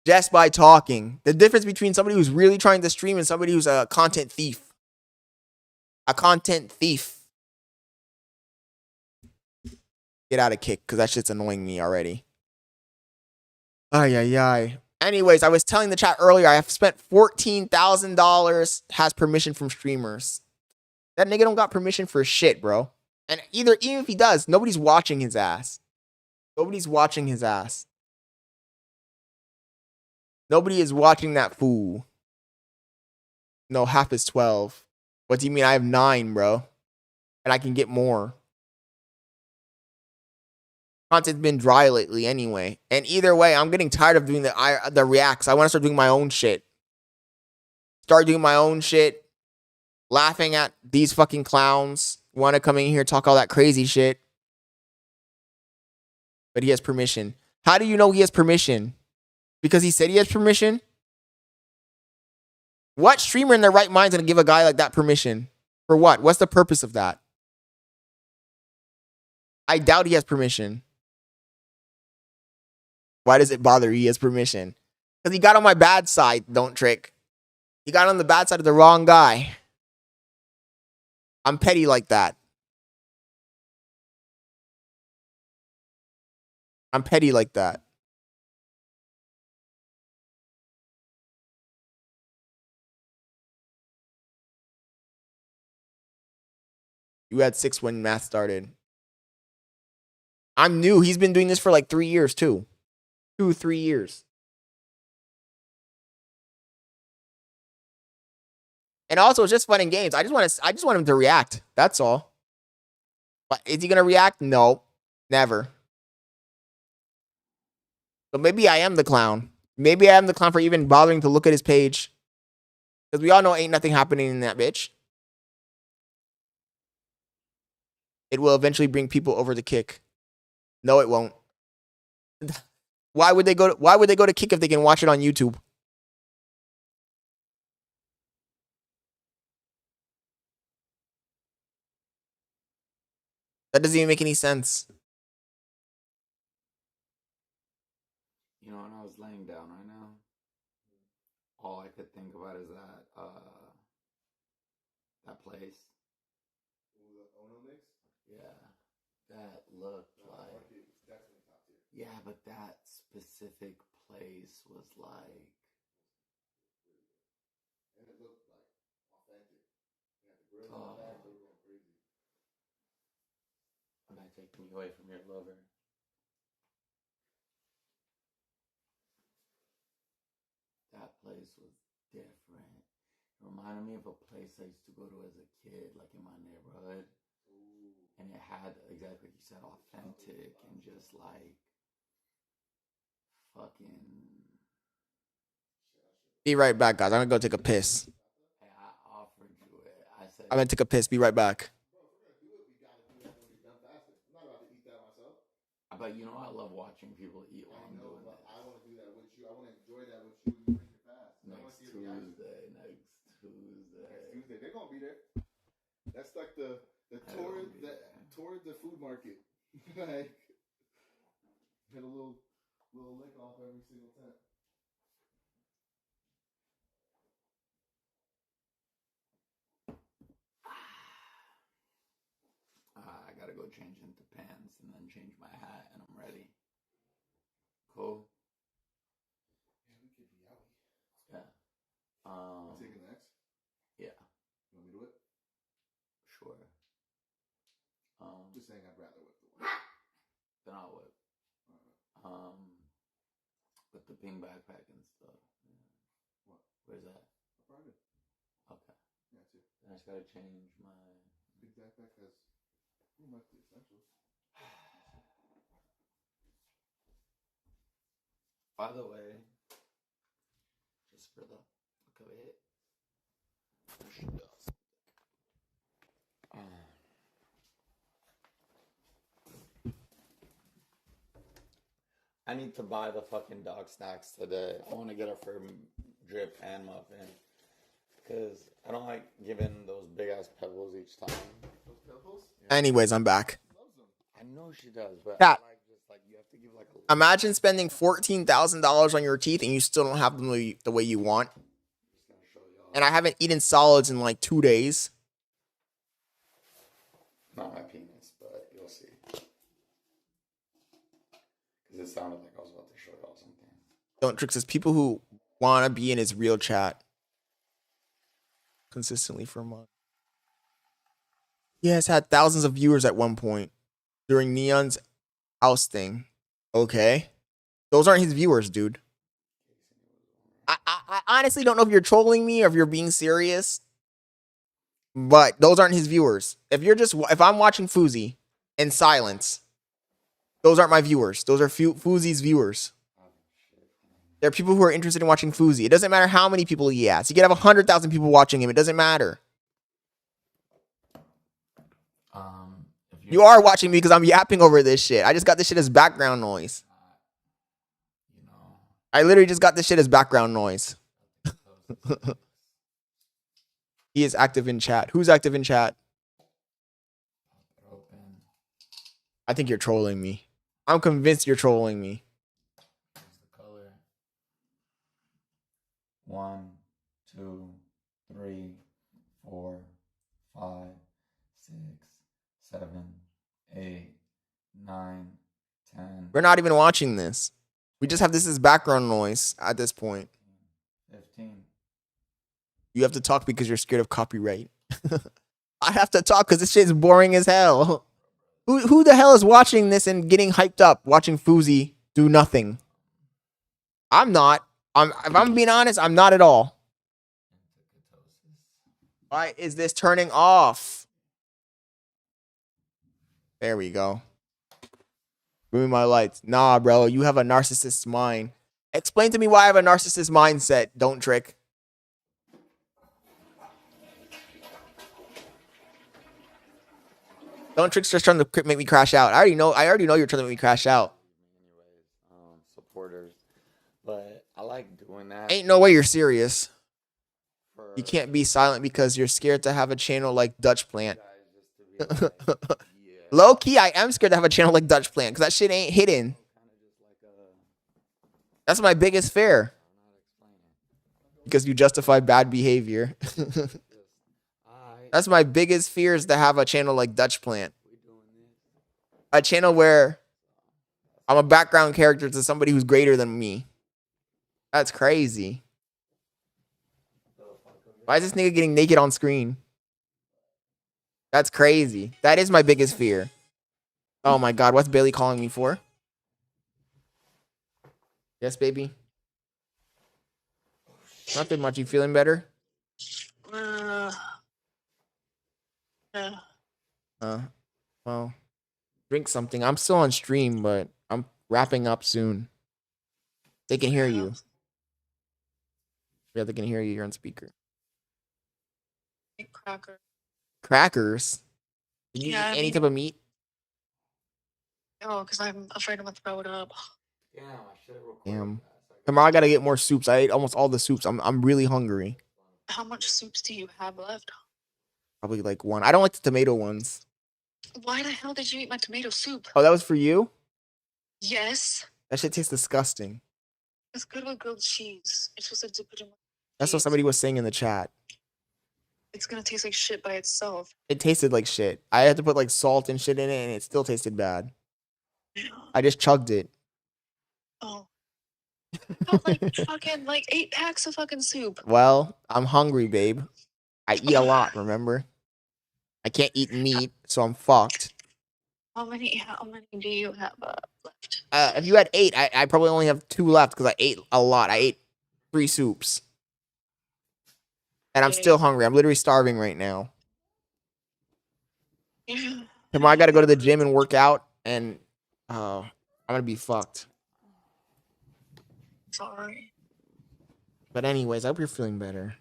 Just by talking. The difference between somebody who's really trying to stream and somebody who's a content thief. A content thief. Get out of kick, because that shit's annoying me already. Ay. Anyways, I was telling the chat earlier, I have spent $14,000, has permission from streamers. That nigga don't got permission for shit, bro. And even if he does, nobody's watching his ass. Nobody's watching his ass. Nobody is watching that fool. No, half is 12. What do you mean? I have 9, bro. And I can get more. Content's been dry lately anyway. And either way, I'm getting tired of doing the reacts. I want to start doing my own shit. Start doing my own shit. Laughing at these fucking clowns. Want to come in here talk all that crazy shit. But he has permission. How do you know he has permission? Because he said he has permission? What streamer in their right mind is gonna give a guy like that permission? For what? What's the purpose of that? I doubt he has permission. Why does it bother you? He has permission? Because he got on my bad side, don't trick. He got on the bad side of the wrong guy. I'm petty like that. I'm petty like that. You had 6 when math started. I'm new. He's been doing this for like 3 years too. 2-3 years. And also, it's just fun and games. I just want him to react. That's all. But is he gonna react? No, never. But maybe I am the clown. Maybe I am the clown for even bothering to look at his page. Because we all know ain't nothing happening in that bitch. It will eventually bring people over to Kick. No, it won't. Why would they go to Kick if they can watch it on YouTube? That doesn't even make any sense. You know, when I was laying down right now, all I could think about is that place. Yeah, that looked like. Yeah, but that specific place was like. And it looked like authentic. I'm not taking you away from your lover. That place was different. It reminded me of a place I used to go to as a kid, like in my neighborhood. Ooh. And it had, exactly like you said, authentic and just like fucking. Be right back, guys. I'm gonna go take a piss. Hey, I offered you it. I said. I'm gonna take a piss. Be right back. But you know, I love watching people eat while I'm doing that. I want to do that with you. I want to enjoy that with you. You drink it fast. Next Tuesday. Next Tuesday. They're gonna be there. That's like the toward the food market. Like get a little lick off every single tent. I gotta go change into pants and then change my hat, and I'm ready. Cool. Yeah, we could be out. Yeah. Taking the X? Yeah. You want me to do it? Sure. Just saying, I'd rather whip the one. Then I'll whip. With the pink backpack and stuff. Yeah. What? Where's that? Private. Okay. Yeah, too. Then I just gotta change my. Big backpack has pretty much the essentials. By the way, just for the look of it, she does. I need to buy the fucking dog snacks today. I want to get her for Drip and Muffin. Because I don't like giving those big ass pebbles each time. Those pebbles? Anyways, I'm back. I know she does, but Cat. you have to give like a. Imagine spending $14,000 on your teeth and you still don't have them the way you want. And I haven't eaten solids in like 2 days. Not my penis, but you'll see. Because it sounded like I was about to show y'all something. Don't trick says people who want to be in his real chat consistently for a month. He has had thousands of viewers at one point during Neon's house thing. Okay. Those aren't his viewers, dude. I honestly don't know if you're trolling me or if you're being serious. But those aren't his viewers. If I'm watching Fousey in silence, those aren't my viewers. Those are Fousey's viewers. There are people who are interested in watching Fousey. It doesn't matter how many people he has. He could have 100,000 people watching him. It doesn't matter. You are watching me because I'm yapping over this shit. I just got this shit as background noise. I literally just got this shit as background noise. He is active in chat. Who's active in chat? I think you're trolling me. I'm convinced you're trolling me. Color. 1, 2, 3, 4, 5, 6, 7, 8, 9, 10. We're not even watching this. We just have this as background noise at this point. 15. You have to talk because you're scared of copyright. I have to talk because this shit's boring as hell. Who the hell is watching this and getting hyped up watching Fousey do nothing? I'm not. If I'm being honest, I'm not at all. Why is this turning off? There we go. Ruin my lights. Nah, bro, you have a narcissist's mind. Explain to me why I have a narcissist mindset. Don't trick. Don't trick's just trying to make me crash out. I already know you're trying to make me crash out. Supporters, but I like doing that. Ain't no way you're serious. You can't be silent because you're scared to have a channel like Dutch Plant. Low key, I am scared to have a channel like Dutch Plant because that shit ain't hidden. That's my biggest fear. Because you justify bad behavior. That's my biggest fear, is to have a channel like Dutch Plant. A channel where I'm a background character to somebody who's greater than me. That's crazy. Why is this nigga getting naked on screen? That's crazy. That is my biggest fear. Oh my God, what's Bailey calling me for? Yes, baby? Nothing much. You feeling better? Yeah. Well, drink something. I'm still on stream, but I'm wrapping up soon. They can hear you. Yeah, they can hear you. You're on speaker. Cracker. Crackers? Did you Yeah, eat any type of meat? Oh, because I'm afraid I'm gonna throw it up. Damn. Tomorrow I gotta get more soups. I ate almost all the soups. I'm really hungry. How much soups do you have left? Probably like one. I don't like the tomato ones. Why the hell did you eat my tomato soup? Oh, that was for you? Yes. That shit tastes disgusting. It's good with grilled cheese. It's supposed to dip it in. That's what somebody was saying in the chat. It's gonna taste like shit by itself. It tasted like shit. I had to put like salt and shit in it, and it still tasted bad. I just chugged it. Oh. But like fucking like 8 packs of fucking soup. Well, I'm hungry, babe. I eat a lot, remember? I can't eat meat, so I'm fucked. How many do you have left? If you had 8, I probably only have 2 left because I ate a lot. I ate 3 soups. And I'm still hungry. I'm literally starving right now. Tomorrow I gotta go to the gym and work out, and I'm gonna be fucked. Sorry. But anyways, I hope you're feeling better.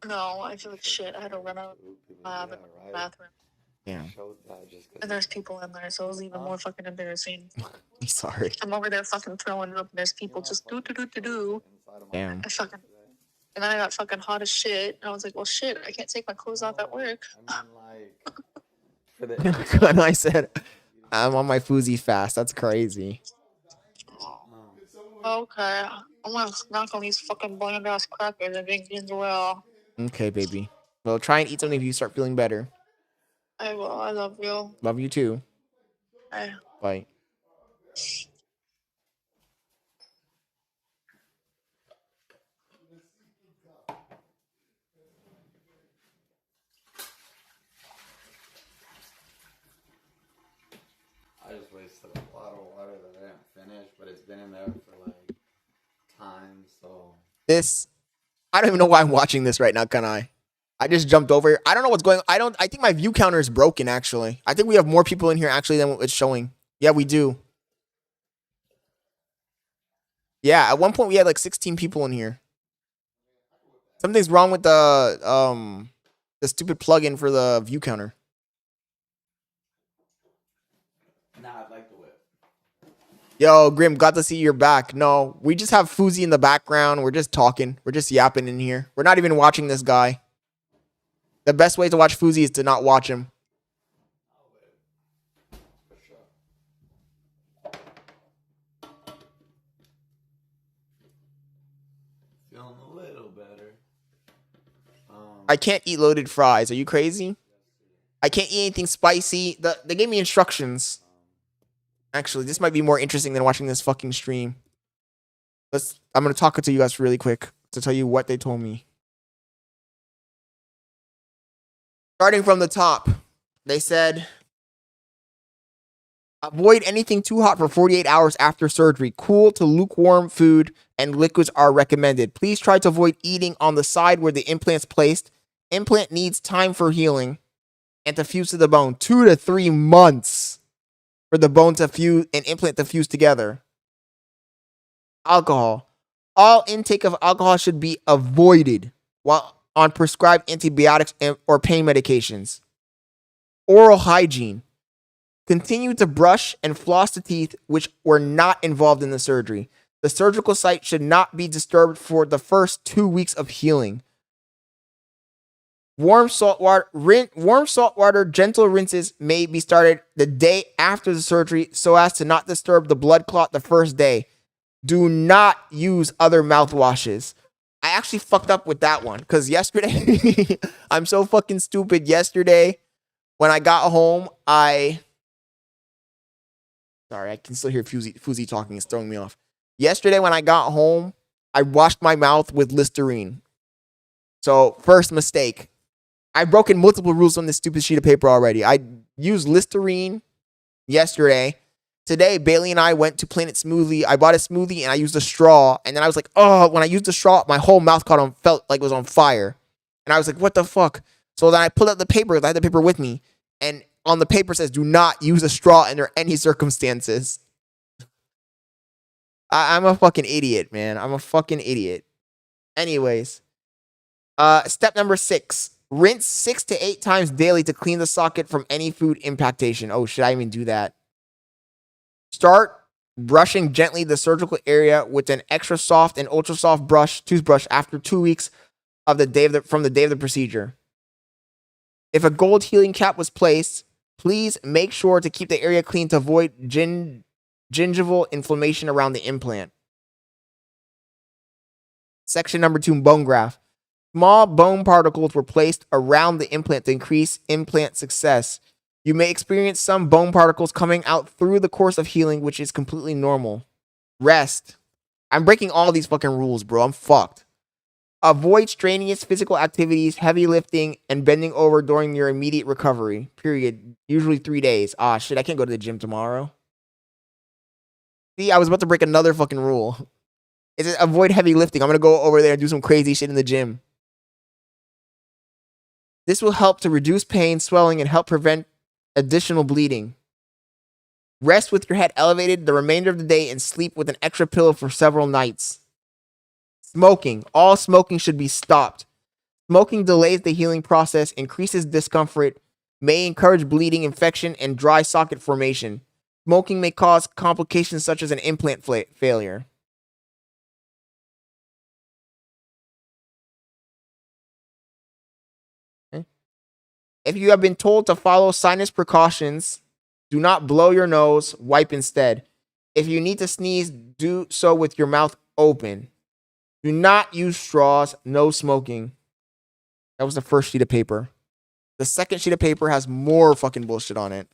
No, I feel like shit. I had to run out of the bathroom. Yeah. And there's people in there, so it was even more fucking embarrassing. I'm sorry. I'm over there fucking throwing it up, and there's people just do. Damn. And then I got fucking hot as shit, and I was like, well, shit, I can't take my clothes off at work. And I said, I'm on my Fousey fast. That's crazy. Okay, I'm gonna snack on these fucking bland ass crackers and drink ginger ale. Okay, baby. Well, try and eat something if you start feeling better. I will. I love you. Love you too. Bye. Bye. I just wasted a lot of water that I didn't finish, but it's been in there for like time, so. I don't even know why I'm watching this right now, can I? I just jumped over here. I don't know what's going on. I think my view counter is broken, actually. I think we have more people in here, actually, than what it's showing. Yeah, we do. Yeah, at one point we had like 16 people in here. Something's wrong with the stupid plugin for the view counter. Nah, I'd like the whip. Yo, Grim, got to see you're back. No, we just have Fousey in the background. We're just talking. We're just yapping in here. We're not even watching this guy. The best way to watch Fousey is to not watch him. Feeling a little better. I can't eat loaded fries. Are you crazy? I can't eat anything spicy. They gave me instructions. Actually, this might be more interesting than watching this fucking stream. I'm gonna talk to you guys really quick to tell you what they told me. Starting from the top, they said, avoid anything too hot for 48 hours after surgery. Cool to lukewarm food and liquids are recommended. Please try to avoid eating on the side where the implant's placed. Implant needs time for healing and to fuse to the bone. 2 to 3 months for the bone to fuse and implant to fuse together. Alcohol. All intake of alcohol should be avoided while on prescribed antibiotics or pain medications. Oral hygiene. Continue to brush and floss the teeth which were not involved in the surgery. The surgical site should not be disturbed for the first 2 weeks of healing. Warm salt water, gentle rinses may be started the day after the surgery so as to not disturb the blood clot the first day. Do not use other mouthwashes. I actually fucked up with that one because yesterday, I'm so fucking stupid. Yesterday, when I got home, sorry, I can still hear Fousey talking. It's throwing me off. Yesterday, when I got home, I washed my mouth with Listerine. So, first mistake. I've broken multiple rules on this stupid sheet of paper already. I used Listerine yesterday. Today, Bailey and I went to Planet Smoothie. I bought a smoothie and I used a straw. And then I was like, oh, when I used the straw, my whole mouth felt like it was on fire. And I was like, what the fuck? So then I pulled out the paper because I had the paper with me. And on the paper says, do not use a straw under any circumstances. I'm a fucking idiot, man. I'm a fucking idiot. Anyways. Step number 6. Rinse 6 to 8 times daily to clean the socket from any food impactation. Oh, should I even do that? Start brushing gently the surgical area with an extra soft and ultra soft toothbrush after 2 weeks of from the day of the procedure. If a gold healing cap was placed, please make sure to keep the area clean to avoid gingival inflammation around the implant. Section number 2, bone graft. Small bone particles were placed around the implant to increase implant success. You may experience some bone particles coming out through the course of healing, which is completely normal. Rest. I'm breaking all these fucking rules, bro. I'm fucked. Avoid strenuous physical activities, heavy lifting, and bending over during your immediate recovery. Period. Usually 3 days. Ah, shit, I can't go to the gym tomorrow. See, I was about to break another fucking rule. It says avoid heavy lifting. I'm going to go over there and do some crazy shit in the gym. This will help to reduce pain, swelling, and help prevent additional bleeding. Rest with your head elevated the remainder of the day and sleep with an extra pillow for several nights. Smoking. All smoking should be stopped. Smoking delays the healing process, increases discomfort, may encourage bleeding, infection, and dry socket formation. Smoking may cause complications such as an implant failure. If you have been told to follow sinus precautions, do not blow your nose, wipe instead. If you need to sneeze, do so with your mouth open. Do not use straws, no smoking. That was the first sheet of paper. The second sheet of paper has more fucking bullshit on it.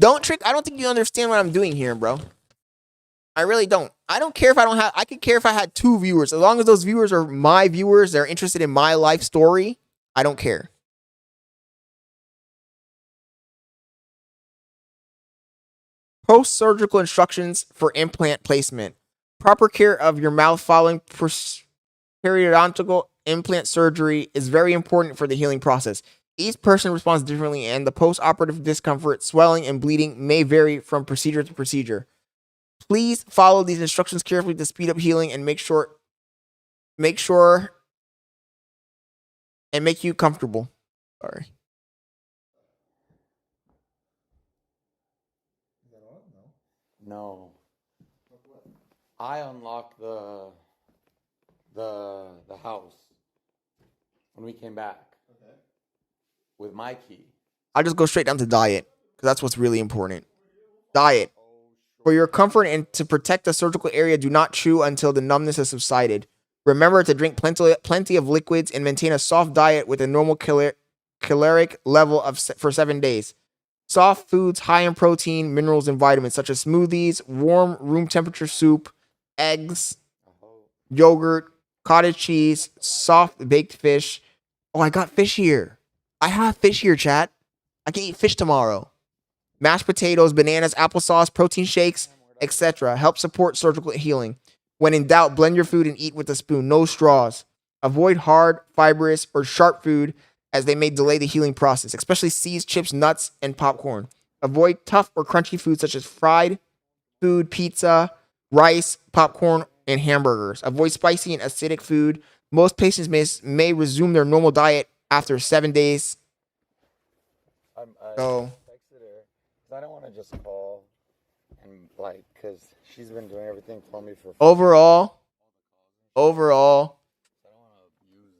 I don't think you understand what I'm doing here, bro. I really don't. I don't care if I could care if I had 2 viewers. As long as those viewers are my viewers, they're interested in my life story, I don't care. Post-surgical instructions for implant placement. Proper care of your mouth following periodontal implant surgery is very important for the healing process. Each person responds differently, and the post-operative discomfort, swelling, and bleeding may vary from procedure to procedure. Please follow these instructions carefully to speed up healing and make you comfortable. Sorry. No. I unlocked the house when we came back. Okay. With my key. I'll just go straight down to diet because that's what's really important. Diet. For your comfort and to protect the surgical area, do not chew until the numbness has subsided. Remember to drink plenty of liquids and maintain a soft diet with a normal caloric level for 7 days. Soft foods high in protein, minerals, and vitamins, such as smoothies, warm room temperature soup, eggs, yogurt, cottage cheese, soft baked fish. Oh, I got fish here. I have fish here, chat. I can eat fish tomorrow. Mashed potatoes, bananas, applesauce, protein shakes, etc. help support surgical healing. When in doubt, blend your food and eat with a spoon. No straws. Avoid hard, fibrous, or sharp food as they may delay the healing process, especially seeds, chips, nuts, and popcorn. Avoid tough or crunchy foods such as fried food, pizza, rice, popcorn, and hamburgers. Avoid spicy and acidic food. Most patients may resume their normal diet after 7 days. So I don't want to just call and like, cause she's been doing everything for me for. overall,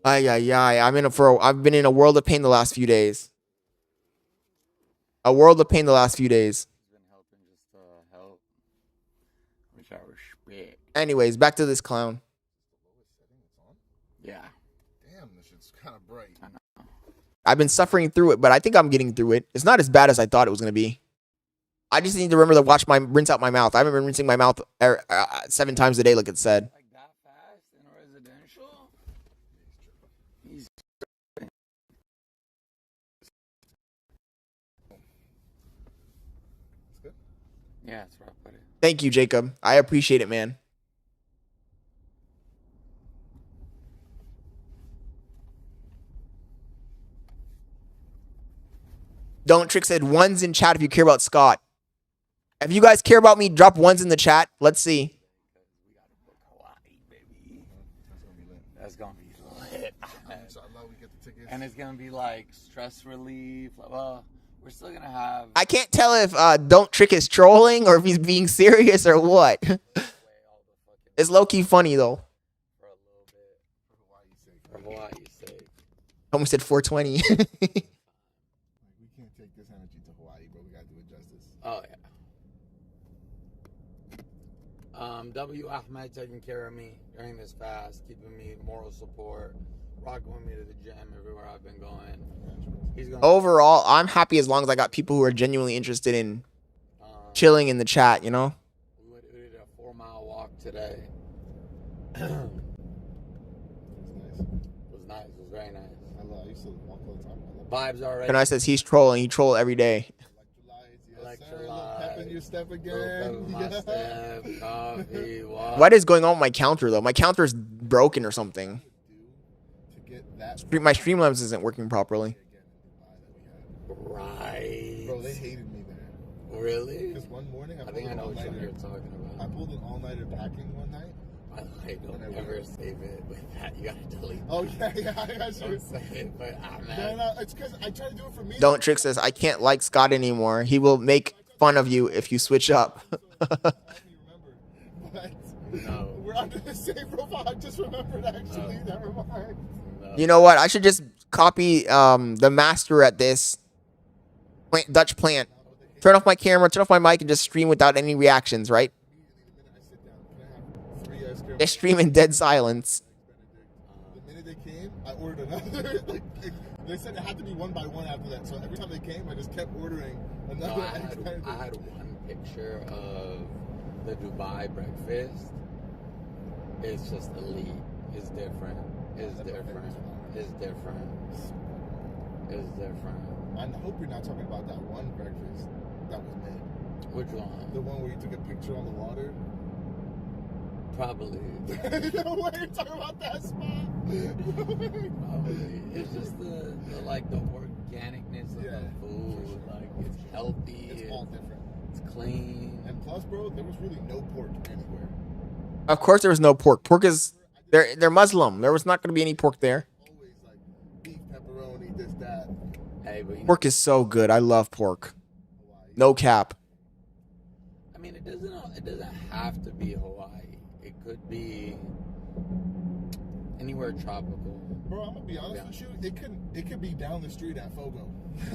I've been in a world of pain the last few days. Which I respect. Anyways, back to this clown. Yeah. Damn, this shit's kind of bright. I've been suffering through it, but I think I'm getting through it. It's not as bad as I thought it was going to be. I just need to remember to rinse out my mouth. I haven't been rinsing my mouth 7 times a day, like it said. Like that fast in a residential? Yeah, that's right, buddy. Thank you, Jacob. I appreciate it, man. Don't Trick said ones in chat if you care about Scott. If you guys care about me, drop ones in the chat. Let's see. That's gonna be lit. And it's gonna be like stress relief. Well, we're still gonna have. I can't tell if Don't Trick is trolling or if he's being serious or what. It's low-key funny though. For Hawaii's sake. Almost said 420. We can't take this energy to Hawaii, bro. We gotta do it justice. Oh yeah. W. Ahmed taking care of me during this fast, keeping me moral support, rocking with me to the gym everywhere I've been going. Overall, I'm happy as long as I got people who are genuinely interested in chilling in the chat, you know? We did a 4-mile walk today. It was nice. It was very nice. I used to walk all the time. Vibes already. Kanai says he's trolling. He troll every day. Pep in your step again. Coffee, What is going on with my counter though? My counter is broken or something. My Streamlabs isn't working properly. Right. Bro, they hated me there. Really? Because one morning I think I know what you're talking about. I pulled an all-nighter packing one night. I don't ever save it with that. You gotta delete. Oh yeah, I got you. Don't say it, but no, it's because I try to do it for me. Don't Trick says I can't like Scott anymore. He will make fun of you if you switch up. No. We're under the same profile. I just remembered actually. No. Never mind. No. You know what? I should just copy the master at this Dutch plant. Turn off my camera, turn off my mic, and just stream without any reactions, right? Just stream in dead silence. The minute they came, I ordered another. They said it had to be one by one after that. So every time they came, I just kept ordering another. No, I had one picture of the Dubai breakfast. It's just elite. It's different. It's different. It's different. It's different. I hope you're not talking about that one breakfast that was made. Which one? The one where you took a picture on the water. Probably. No way you're talking about that spot. Probably. It's just the organicness of the food. Sure. Like it's healthy. It's all different. It's clean. And plus, bro, there was really no pork anywhere. Of course, there was no pork. Pork is they're Muslim. There was not going to be any pork there. Always like beef, pepperoni, this, that. Hey, but pork is so good. I love pork. No cap. I mean, it doesn't it doesn't have to be Hawaii. It could be anywhere tropical. Bro, I'm gonna be honest with you. It could be down the street at Fogo.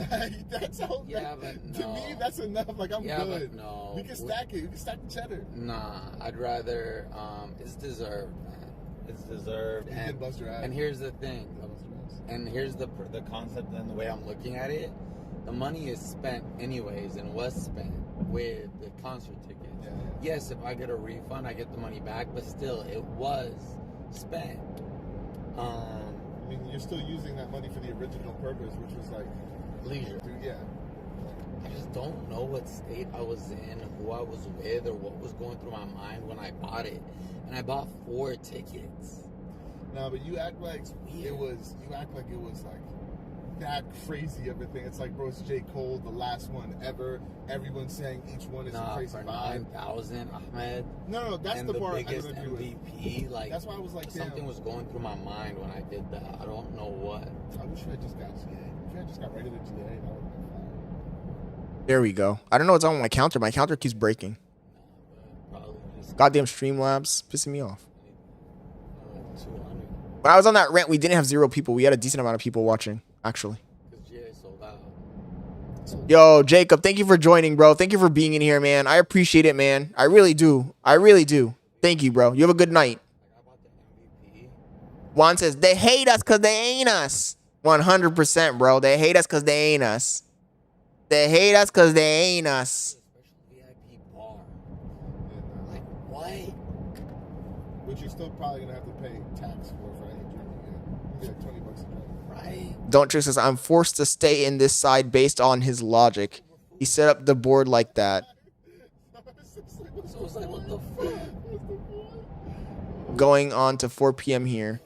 Like, that's all. Yeah, but no. To me, that's enough. Like, I'm Yeah, good. but no. We can stack it. We can stack the cheddar. Nah, I'd rather. It's deserved, man. It's deserved. You can bust your ass. And here's the thing. And here's the concept and the way I'm looking at it. The money is spent anyways, and was spent with the concert tickets. Yeah. Yes, if I get a refund, I get the money back, but still, it was spent. I mean, you're still using that money for the original purpose, which was like leisure. Yeah. I just don't know what state I was in, who I was with, or what was going through my mind when I bought it. And I bought 4 tickets. No, but you act like it was. You act like it was like that crazy of a thing. It's like, bro, it's J. Cole, the last one ever. Everyone's saying each one is a crazy for vibe. 9,000, Ahmed. No, that's and the part I biggest don't agree with. MVP. Like, that's why I was like, something was going through my mind when I did that. I don't know what. I wish I just got GA. If I just got regular GA, that would have been fire. There we go. I don't know what's on with my counter. My counter keeps breaking. Goddamn Streamlabs pissing me off. When I was on that rant, we didn't have 0 people. We had a decent amount of people watching, actually. Yo, Jacob, thank you for joining, bro. Thank you for being in here, man. I appreciate it, man. I really do. I really do. Thank you, bro. You have a good night. Juan says, they hate us because they ain't us. 100%, bro. They hate us because they ain't us. They hate us because they ain't us. What? But you're still probably going to have to pay tax for any drink you get. You get like $20 a drink. Right. Don't Trick says, I'm forced to stay in this side based on his logic. He set up the board like that. So it's like, what the fuck? Going on to 4 p.m. here.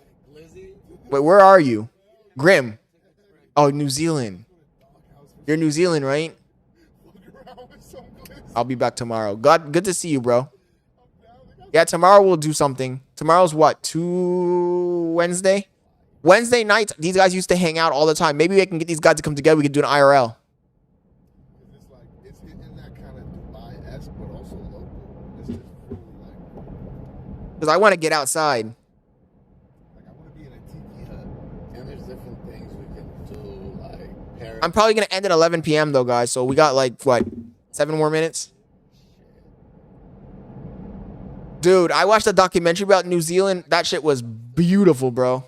Wait, where are you? Grim. Oh, New Zealand. You're New Zealand, right? I'll be back tomorrow. Good to see you, bro. Yeah, tomorrow we'll do something. Tomorrow's what? Wednesday? Wednesday nights, these guys used to hang out all the time. Maybe we can get these guys to come together. We can do an IRL. It's like, it's hitting that kind of Dubai-esque, but also local. It's just really like... Because I want to get outside. Like, I want to be in a tiki hut. And there's different things we can do, like... Paris. I'm probably going to end at 11 p.m. though, guys. So we got like, what, 7 more minutes? Dude, I watched a documentary about New Zealand. That shit was beautiful, bro.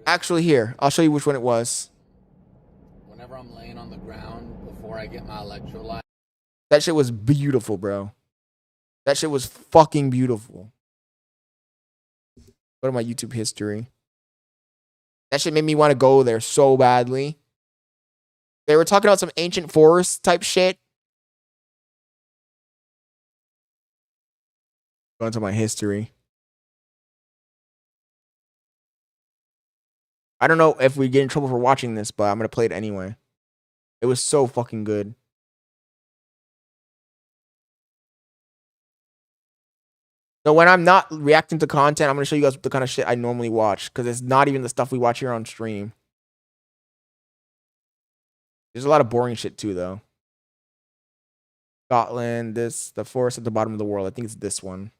Actually, here, I'll show you which one it was. Whenever I'm laying on the ground before I get my electrolyte. That shit was beautiful, bro. That shit was fucking beautiful. Go to my YouTube history. That shit made me want to go there so badly. They were talking about some ancient forest type shit. Go into my history. I don't know if we get in trouble for watching this, but I'm going to play it anyway. It was so fucking good. So when I'm not reacting to content, I'm going to show you guys the kind of shit I normally watch. Because it's not even the stuff we watch here on stream. There's a lot of boring shit too, though. Scotland, the forest at the bottom of the world. I think it's this one.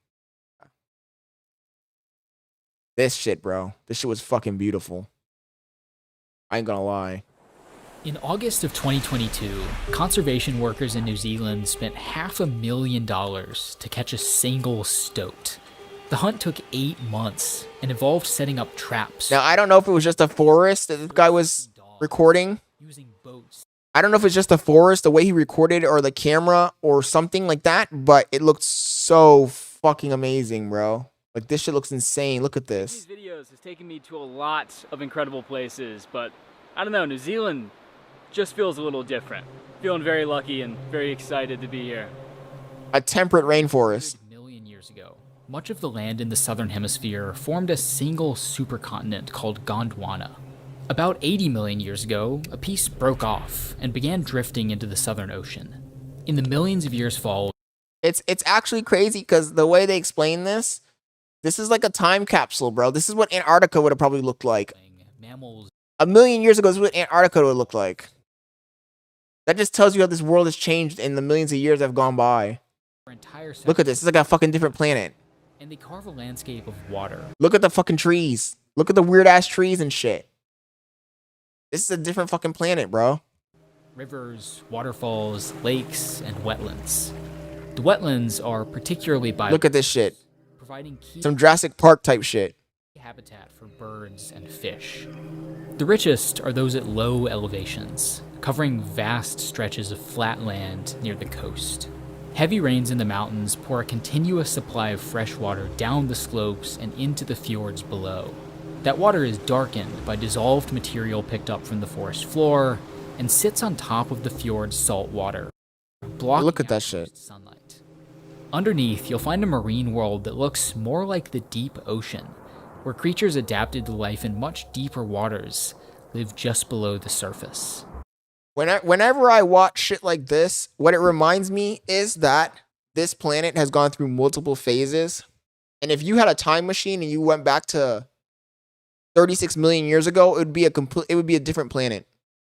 This shit, bro. This shit was fucking beautiful. I ain't gonna lie. In August of 2022, conservation workers in New Zealand spent $500,000 to catch a single stoat. The hunt took 8 months and involved setting up traps. Now, I don't know if it was just a forest that this guy was recording. I don't know if it's just the forest, the way he recorded it, or the camera, or something like that, but it looked so fucking amazing, bro. Like, this shit looks insane. Look at this. These videos has taken me to a lot of incredible places, but I don't know, New Zealand just feels a little different. Feeling very lucky and very excited to be here. A temperate rainforest. A million years ago, much of the land in the southern hemisphere formed a single supercontinent called Gondwana. About 80 million years ago, a piece broke off and began drifting into the Southern Ocean. In the millions of years following, it's actually crazy because the way they explain this is like a time capsule, bro. This is what Antarctica would have probably looked like. mammals. A million years ago, this is what Antarctica would look like. That just tells you how this world has changed in the millions of years that have gone by. Look at this. It's like a fucking different planet. And they carve a landscape of water. Look at the fucking trees. Look at the weird ass trees and shit. This is a different fucking planet, bro. Rivers, waterfalls, lakes, and wetlands. The wetlands are particularly Look at this shit. providing key Some Jurassic Park type shit. habitat for birds and fish. The richest are those at low elevations, covering vast stretches of flat land near the coast. Heavy rains in the mountains pour a continuous supply of fresh water down the slopes and into the fjords below. That water is darkened by dissolved material picked up from the forest floor and sits on top of the fjord's salt water, blocking Look at that shit. sunlight. Underneath, you'll find a marine world that looks more like the deep ocean, where creatures adapted to life in much deeper waters live just below the surface. Whenever I watch shit like this, what it reminds me is that this planet has gone through multiple phases. And if you had a time machine and you went back to 36 million years ago, it would be a different planet.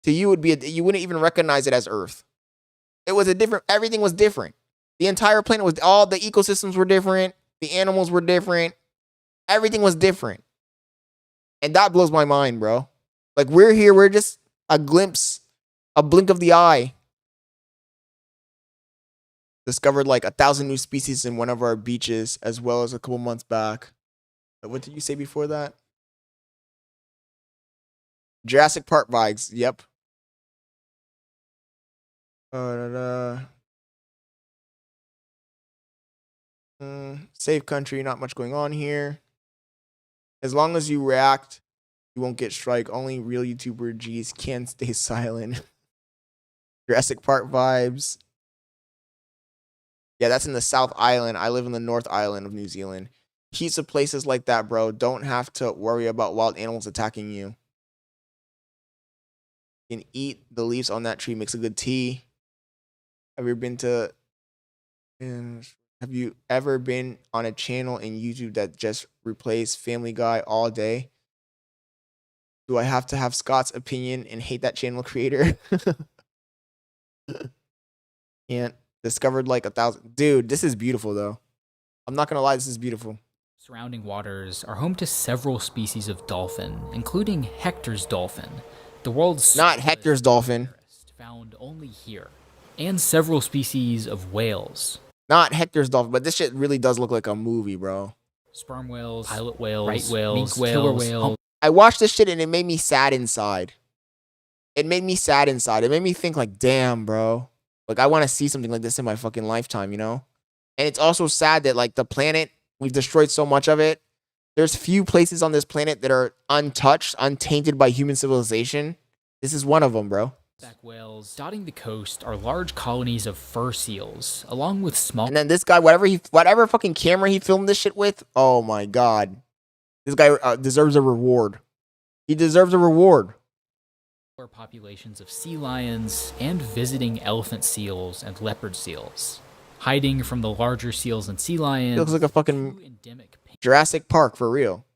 To you, you wouldn't even recognize it as Earth. Everything was different. The entire planet was, all the ecosystems were different. The animals were different. Everything was different. And that blows my mind, bro. Like, we're here, we're just a glimpse, a blink of the eye. Discovered like 1,000 new species in one of our beaches, as well as a couple months back. What did you say before that? Jurassic Park vibes, yep. Safe country, not much going on here. As long as you react, you won't get strike. Only real YouTuber G's can stay silent. Jurassic Park vibes. Yeah, that's in the South Island. I live in the North Island of New Zealand. Heaps of places like that, bro. Don't have to worry about wild animals attacking you. You can eat the leaves on that tree, makes a good tea. Have you ever been on a channel in YouTube that just replays Family Guy all day? Do I have to have Scott's opinion and hate that channel creator? Can't. Discovered like 1,000. Dude, this is beautiful though. I'm not gonna lie, this is beautiful. Surrounding waters are home to several species of dolphin, including Hector's dolphin, the world's not Hector's dolphin, found only here, and several species of whales. Not Hector's dolphin, but this shit really does look like a movie, bro. Sperm whales, pilot whales, right whales, mink killer whales. whales. I watched this shit and it made me sad inside. It made me sad inside. It made me think like, damn, bro. Like, I want to see something like this in my fucking lifetime, you know? And it's also sad that, like, the planet, we've destroyed so much of it. There's few places on this planet that are untouched, untainted by human civilization. This is one of them, bro. Back whales dotting the coast are large colonies of fur seals, along with small. And then this guy, whatever fucking camera he filmed this shit with, oh my god, this guy deserves a reward. He deserves a reward. Populations of sea lions and visiting elephant seals and leopard seals, hiding from the larger seals and sea lions. It looks like a fucking Jurassic Park for real.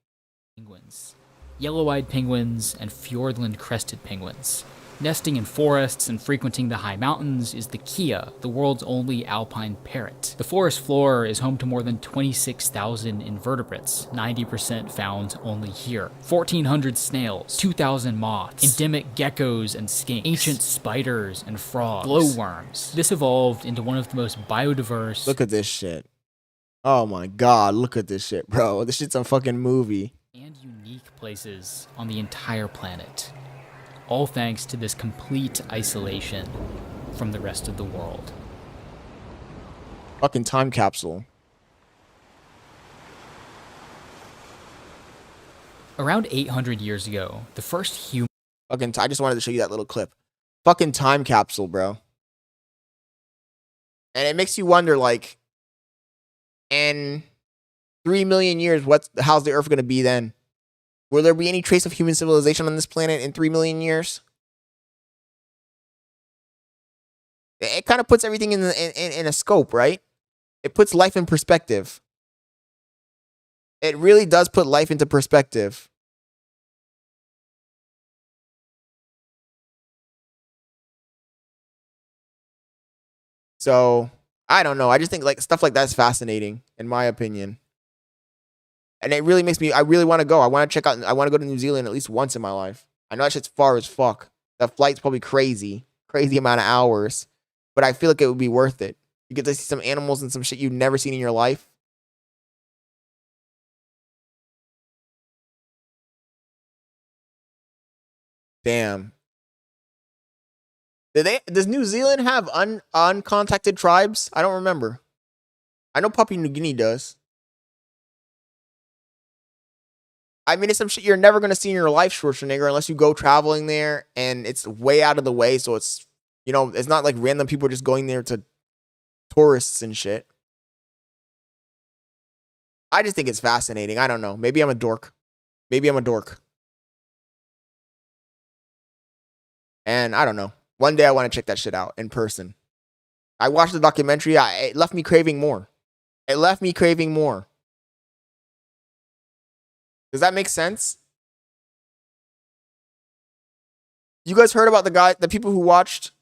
Penguins, yellow-eyed penguins, and Fiordland crested penguins. Nesting in forests and frequenting the high mountains is the Kia, the world's only alpine parrot. The forest floor is home to more than 26,000 invertebrates, 90% found only here. 1,400 snails, 2,000 moths, endemic geckos and skinks, ancient spiders and frogs, glowworms. This evolved into one of the most biodiverse... Look at this shit. Oh my god, look at this shit, bro. This shit's a fucking movie. ...and unique places on the entire planet. All thanks to this complete isolation from the rest of the world. Fucking time capsule. Around 800 years ago, the first human... I just wanted to show you that little clip. Fucking time capsule, bro. And it makes you wonder, like, in 3 million years, how's the Earth gonna be then? Will there be any trace of human civilization on this planet in 3 million years? It kind of puts everything in a scope, right? It puts life in perspective. It really does put life into perspective. So, I don't know. I just think like stuff like that's fascinating, in my opinion. And it really makes me. I really want to go. I want to check out. I want to go to New Zealand at least once in my life. I know that shit's far as fuck. The flight's probably crazy amount of hours, but I feel like it would be worth it. You get to see some animals and some shit you've never seen in your life. Damn. Does New Zealand have uncontacted tribes? I don't remember. I know Papua New Guinea does. I mean, it's some shit you're never going to see in your life, Schwarzenegger, unless you go traveling there and it's way out of the way. So it's, you know, it's not like random people just going there to tourists and shit. I just think it's fascinating. I don't know. Maybe I'm a dork. And I don't know. One day I want to check that shit out in person. I watched the documentary. It left me craving more. Does that make sense? You guys heard about the people who watched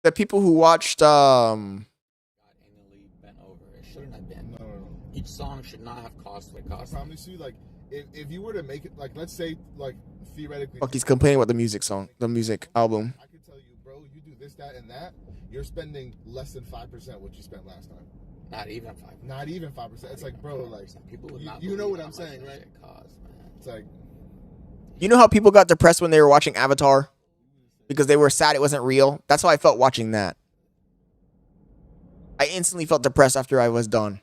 Each song should not have cost what it cost. I promise you, like, if you were to make it, like, let's say, like, theoretically. Fuck, he's complaining about the music album. I can tell you, bro, you do this, that, and that, you're spending less than 5% what you spent last time. Not even 5%. It's like, bro, like, people would not you know what I'm saying, right? It's like, You know how people got depressed when they were watching Avatar? Because they were sad it wasn't real? That's how I felt watching that. I instantly felt depressed after I was done.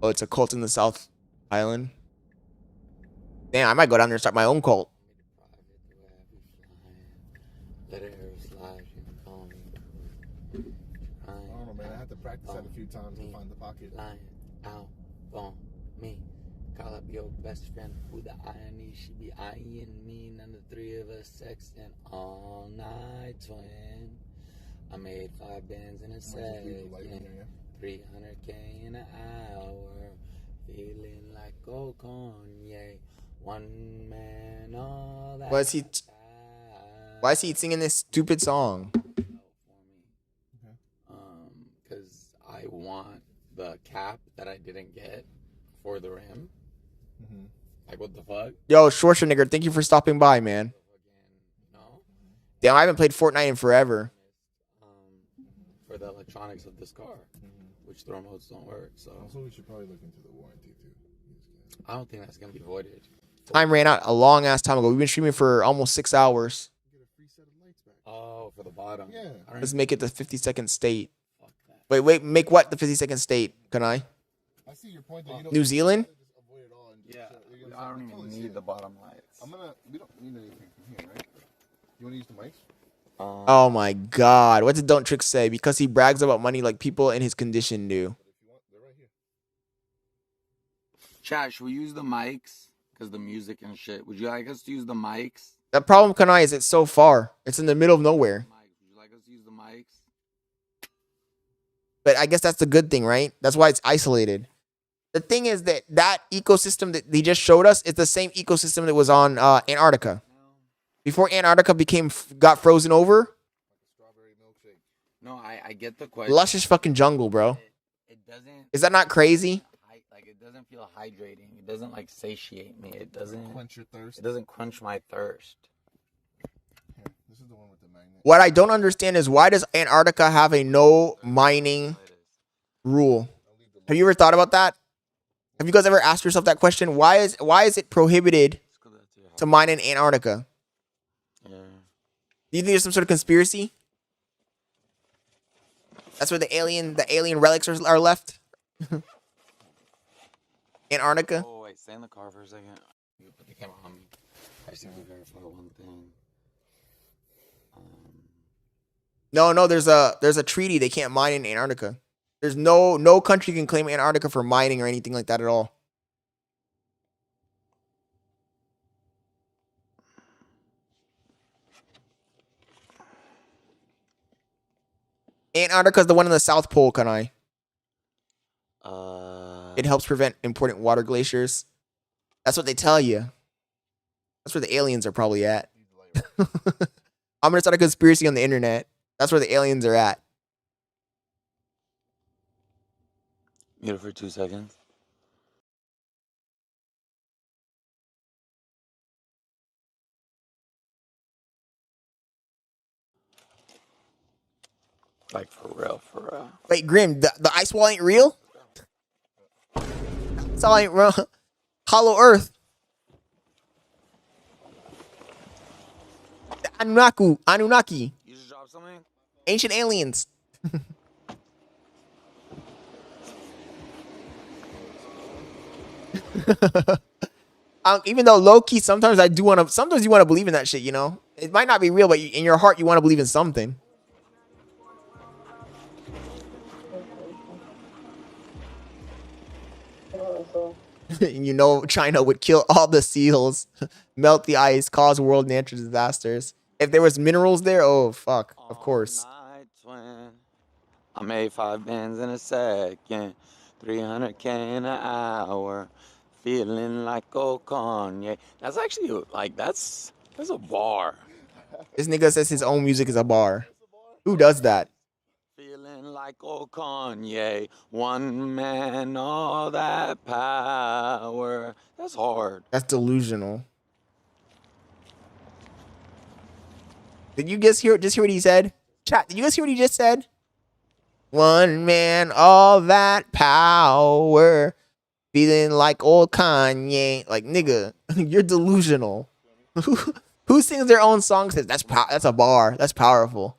Oh, it's a cult in the South Island. Damn, I might go down there and start my own cult. I don't know, man. I had to practice that a few times to find the pocket. Lying out on me. Call up your best friend who the irony. She be eyeing me. None of the three of us sexting all night, twin. I made 5 bands in a second. 300K in an hour. Feeling like old Kanye. One man, all that. Why is he singing this stupid song? Because I want the cap that I didn't get for the rim. Like, what the fuck? Yo, Schwarzenegger, thank you for stopping by, man. Damn, I haven't played Fortnite in forever. For the electronics of this car, which throw modes don't work. So we should probably look into the warranty too. I don't think that's gonna be voided. Time ran out a long ass time ago. We've been streaming for almost 6 hours. Oh, for the bottom. Yeah. Let's make it the 50-second state. Wait, make what the 50-second state? Can I? I see your point. Though. New Zealand? Yeah. I don't even need the bottom lights. We don't need anything from here, right? You want to use the mics? Oh my God. What did Don't Trick say? Because he brags about money like people in his condition do. Chat, should we use the mics? Because the music and shit. Would you like us to use the mics? The problem, Kanai, is it's so far. It's in the middle of nowhere. Would you like us to use the mics? But I guess that's the good thing, right? That's why it's isolated. The thing is that ecosystem that they just showed us is the same ecosystem that was on Antarctica. Before Antarctica got frozen over. No, I get the question. Luscious fucking jungle, bro. It doesn't. Is that not crazy? Like, it doesn't feel hydrating. It doesn't like satiate me. It doesn't quench your thirst. It doesn't quench my thirst. Here, this is the one with the magnet. What I don't understand is why does Antarctica have a no mining rule? Have you ever thought about that? Have you guys ever asked yourself that question? Why is it prohibited to mine in Antarctica? Yeah. Do you think there's some sort of conspiracy? That's where the alien relics are left? Antarctica? Oh, wait, stay in the car for a second. You put the camera on me. I just need to verify one thing. No, there's a treaty. They can't mine in Antarctica. There's no country can claim Antarctica for mining or anything like that at all. Antarctica's the one in the South Pole, Kanai. It helps prevent important water glaciers. That's what they tell you. That's where the aliens are probably at. I'm gonna start a conspiracy on the internet. That's where the aliens are at. Mute it for 2 seconds. Like for real, for real. Wait, Grim, the ice wall ain't real? It's all ain't real. Hollow Earth. The Anunnaki. You just dropped something? Ancient aliens. Even though low key, sometimes I do want to. Sometimes you want to believe in that shit. You know, it might not be real, but in your heart, you want to believe in something. You know, China would kill all the seals, melt the ice, cause world natural disasters. If there was minerals there, oh fuck, of course. I made 5 bands in a second, 300K in an hour, feeling like old Kanye. That's actually like that's a bar. This nigga says his own music is a bar. Who does that? Feeling like old Kanye, one man, all that power. That's hard. That's delusional. Did you just hear what he said? Chat, did you guys hear what he just said? One man, all that power. Feeling like old Kanye. Like, nigga, you're delusional. Who sings their own songs? That's a bar. That's powerful.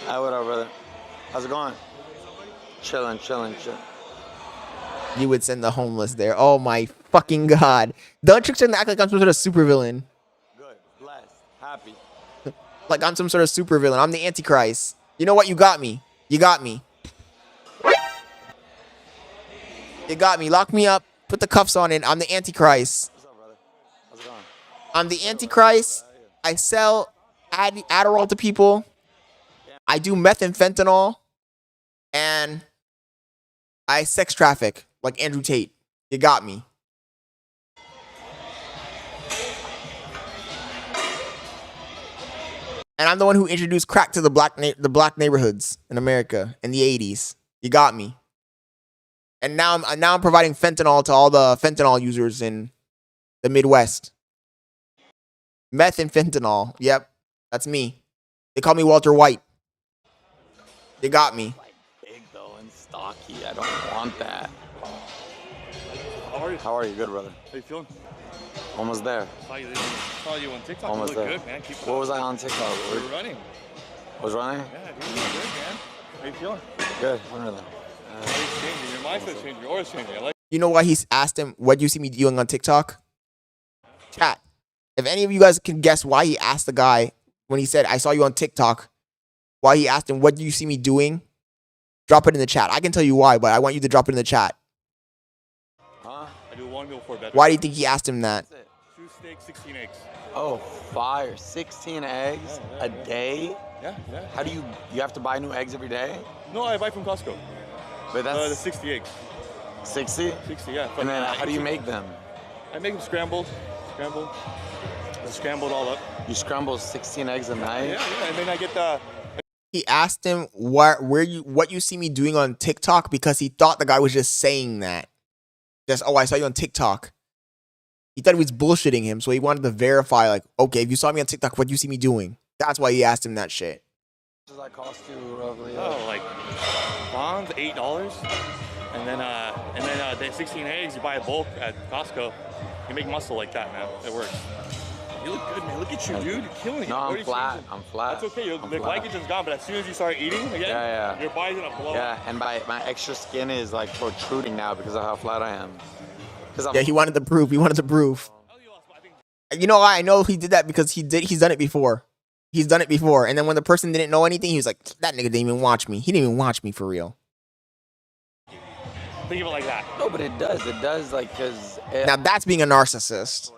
Hi, what up, brother? How's it going? Chilling. You would send the homeless there. Oh my fucking god. Don't trick to act like I'm some sort of supervillain. Good, blessed, happy. Like I'm some sort of supervillain. I'm the Antichrist. You know what? You got me. You got me. You got me. Lock me up. Put the cuffs on it. I'm the Antichrist. What's up, brother? How's it going? I'm the Antichrist. I sell Adderall to people. I do meth and fentanyl. And I sex traffic like Andrew Tate. You got me. And I'm the one who introduced crack to the black neighborhoods in America in the 80s. You got me. And now I'm providing fentanyl to all the fentanyl users in the Midwest. Meth and fentanyl. Yep, that's me. They call me Walter White. You got me. Big though and stocky. I don't want that. How are you? How are you? Good, brother. How you feeling? Almost there. Saw you on TikTok. Almost you look there. good, man. Keep it What up. was I on TikTok? You were running. Was running? Yeah, dude, you look good, man. How you feeling? Good. Alhamdulillah. How you changing? Your mindset's changing. Your aura's changing. I like. You know why he's asked him, what do you see me doing on TikTok? Chat. If any of you guys can guess why he asked the guy when he said, I saw you on TikTok, why he asked him, what do you see me doing? Drop it in the chat. I can tell you why, but I want you to drop it in the chat. Huh? I do 1 meal for bedroom. Why do you think he asked him that? 2 steaks, 16 eggs. Oh, fire. 16 eggs a day? Yeah. How do you have to buy new eggs every day? No, I buy from Costco. But that's the 60 eggs. 60? 60, yeah. And then how do you make them? I make them scrambled. Scrambled all up. You scramble 16 eggs a night? Yeah. And then I get the. He asked him what you see me doing on TikTok because he thought the guy was just saying that. Just, oh, I saw you on TikTok. He thought he was bullshitting him, so he wanted to verify, like, okay, if you saw me on TikTok, what do you see me doing? That's why he asked him that shit. What does that cost you roughly? Oh, like bonds, $8, and then the 16 eggs you buy a bulk at Costco. You make muscle like that, man. It works. You look good, man. Look at you, dude. You're killing it. No, I'm flat. That's okay. The glycogen's gone, but as soon as you start eating again, your body's gonna blow. Yeah, and my extra skin is like protruding now because of how flat I am. Yeah, he wanted the proof. He wanted the proof. You know why? I know he did that because he's done it before. He's done it before. And then when the person didn't know anything, he was like, that nigga didn't even watch me. He didn't even watch me for real. Think of it like that. No, but it does. It does, like, because... Now that's being a narcissist.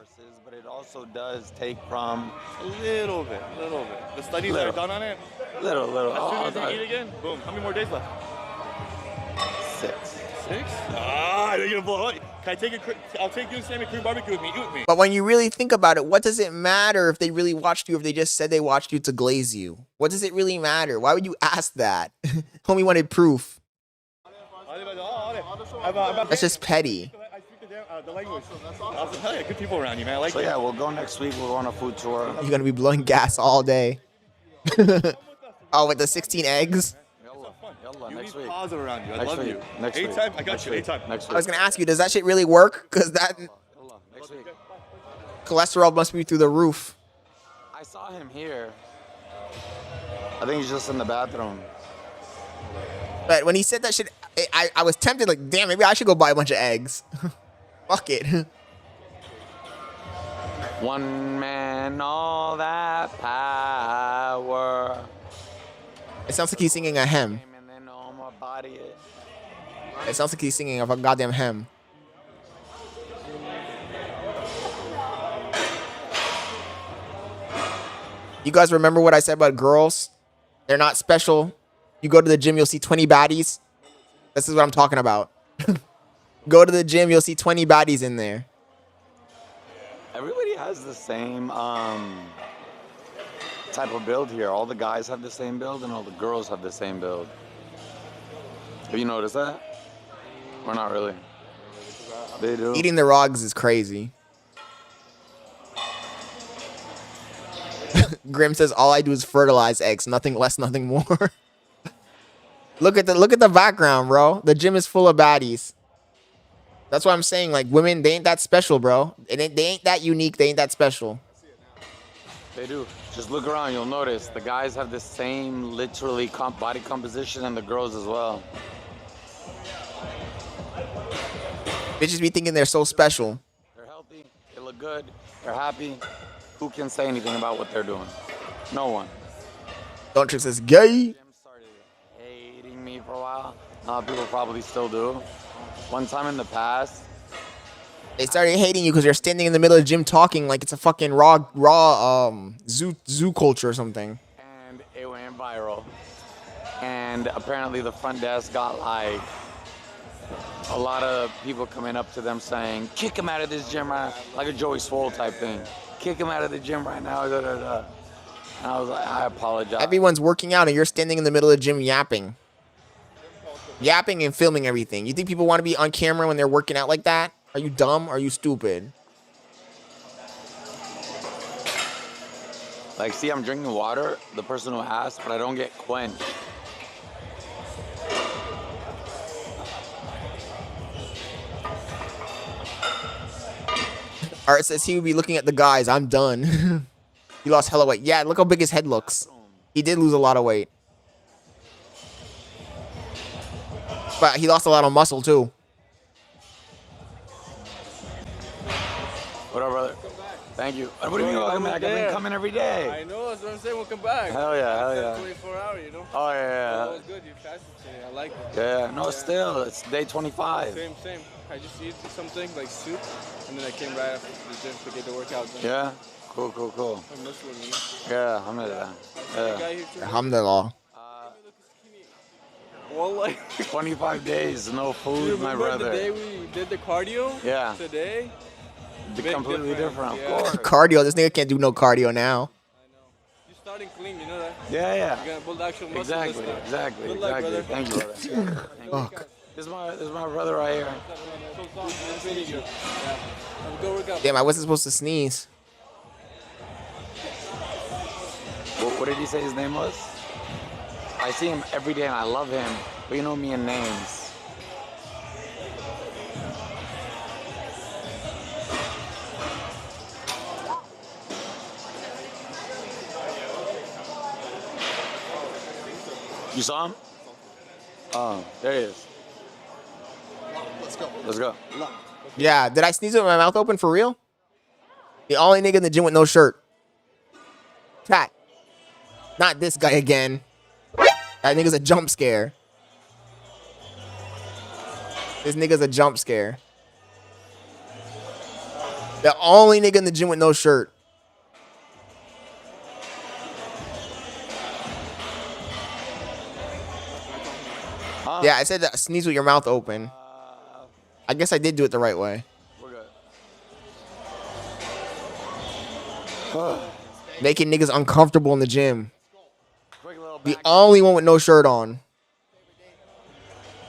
But it also does take from... A little bit. The studies that are done on it. Little. As soon as you eat again, boom. How many more days left? 6. 6? Ah, Why? They're gonna blow up. Can I take a? I'll take you to Sammy Cream Barbecue with me. Eat with me. But when you really think about it, what does it matter if they really watched you, or if they just said they watched you to glaze you? What does it really matter? Why would you ask that? Homie wanted proof. That's just petty. I speak the language. Hell yeah, good people around you, man. I like So yeah, we'll go next week. We'll go on a food tour. You're gonna be blowing gas all day. Oh, with the 16 eggs? You next need week. positive around you. I Next love week. you. Next week. Anytime, I got Next you. week. Anytime. Next I was week. gonna ask you, does that shit really work? Because that Next week. cholesterol must be through the roof. I saw him here. I think he's just in the bathroom. But when he said that shit, I was tempted, like, damn, maybe I should go buy a bunch of eggs. Fuck it. One man, all that power. It sounds like he's singing a hymn. And then all my body. It sounds like he's singing of a goddamn hymn. You guys remember what I said about girls? They're not special. You go to the gym, you'll see 20 baddies. This is what I'm talking about. Go to the gym, you'll see 20 baddies in there. Everybody has the same type of build here. All the guys have the same build and all the girls have the same build. Have you noticed that? Or not really? They do. Eating the rogs is crazy. Grim says all I do is fertilize eggs, nothing less, nothing more. Look at the background, bro. The gym is full of baddies. That's what I'm saying. Like, women, they ain't that special, bro. They ain't that unique. They ain't that special. They do. Just look around, you'll notice the guys have the same literally body composition and the girls as well. Bitches be thinking they're so special. They're healthy, they look good, they're happy. Who can say anything about what they're doing? No one. Don't Trick says gay. Hating me for a while. People probably still do. One time in the past, They started hating you because you're standing in the middle of the gym talking like it's a fucking raw zoo culture or something. and it went viral. And apparently the front desk got like a lot of people coming up to them saying, kick him out of this gym right now, like a Joey Swole type thing. Kick him out of the gym right now. Da, da, da. And I was like, I apologize. Everyone's working out and you're standing in the middle of the gym yapping. Yapping and filming everything. You think people want to be on camera when they're working out like that? Are you dumb? Are you stupid? Like, see, I'm drinking water, the person who asked, but I don't get quenched. Art says he would be looking at the guys. I'm done. He lost hella weight. Yeah, look how big his head looks. He did lose a lot of weight. But he lost a lot of muscle too. What up, brother? Thank you. What do you mean welcome back? I've been coming every day. I know, that's what I'm saying. Welcome back. Hell yeah, hell yeah. 24 hours, you know? Oh, yeah. That was good. You fasted today. I like it. Yeah, no, still, it's day 25. Same. I just eat something like soup, and then I came right after the gym to get the workout done. Yeah? Cool. I'm Muslim, you know? Yeah, alhamdulillah. Yeah. Alhamdulillah. Well, like 25 days, no you food, my remember brother. the day we did the cardio? Yeah. Today? Completely different, of yeah. course. Cardio. This nigga can't do no cardio now. You're starting clean, you know that? Yeah. You're gonna build actual muscle this time. Exactly. Good luck, brother. Thank you, brother. Thank you. Fuck. This is my brother right here. Nice meeting you. Yeah. Have a good workout. Damn, I wasn't supposed to sneeze. What did he say his name was? I see him every day and I love him, but you know me and names. You saw him? Oh, there he is. Let's go. Yeah, did I sneeze with my mouth open for real? The only nigga in the gym with no shirt. Cat. Not this guy again. That nigga's a jump scare. This nigga's a jump scare. The only nigga in the gym with no shirt. Yeah, I said that sneeze with your mouth open. I guess I did do it the right way. We're good. Making niggas uncomfortable in the gym. The only one with no shirt on.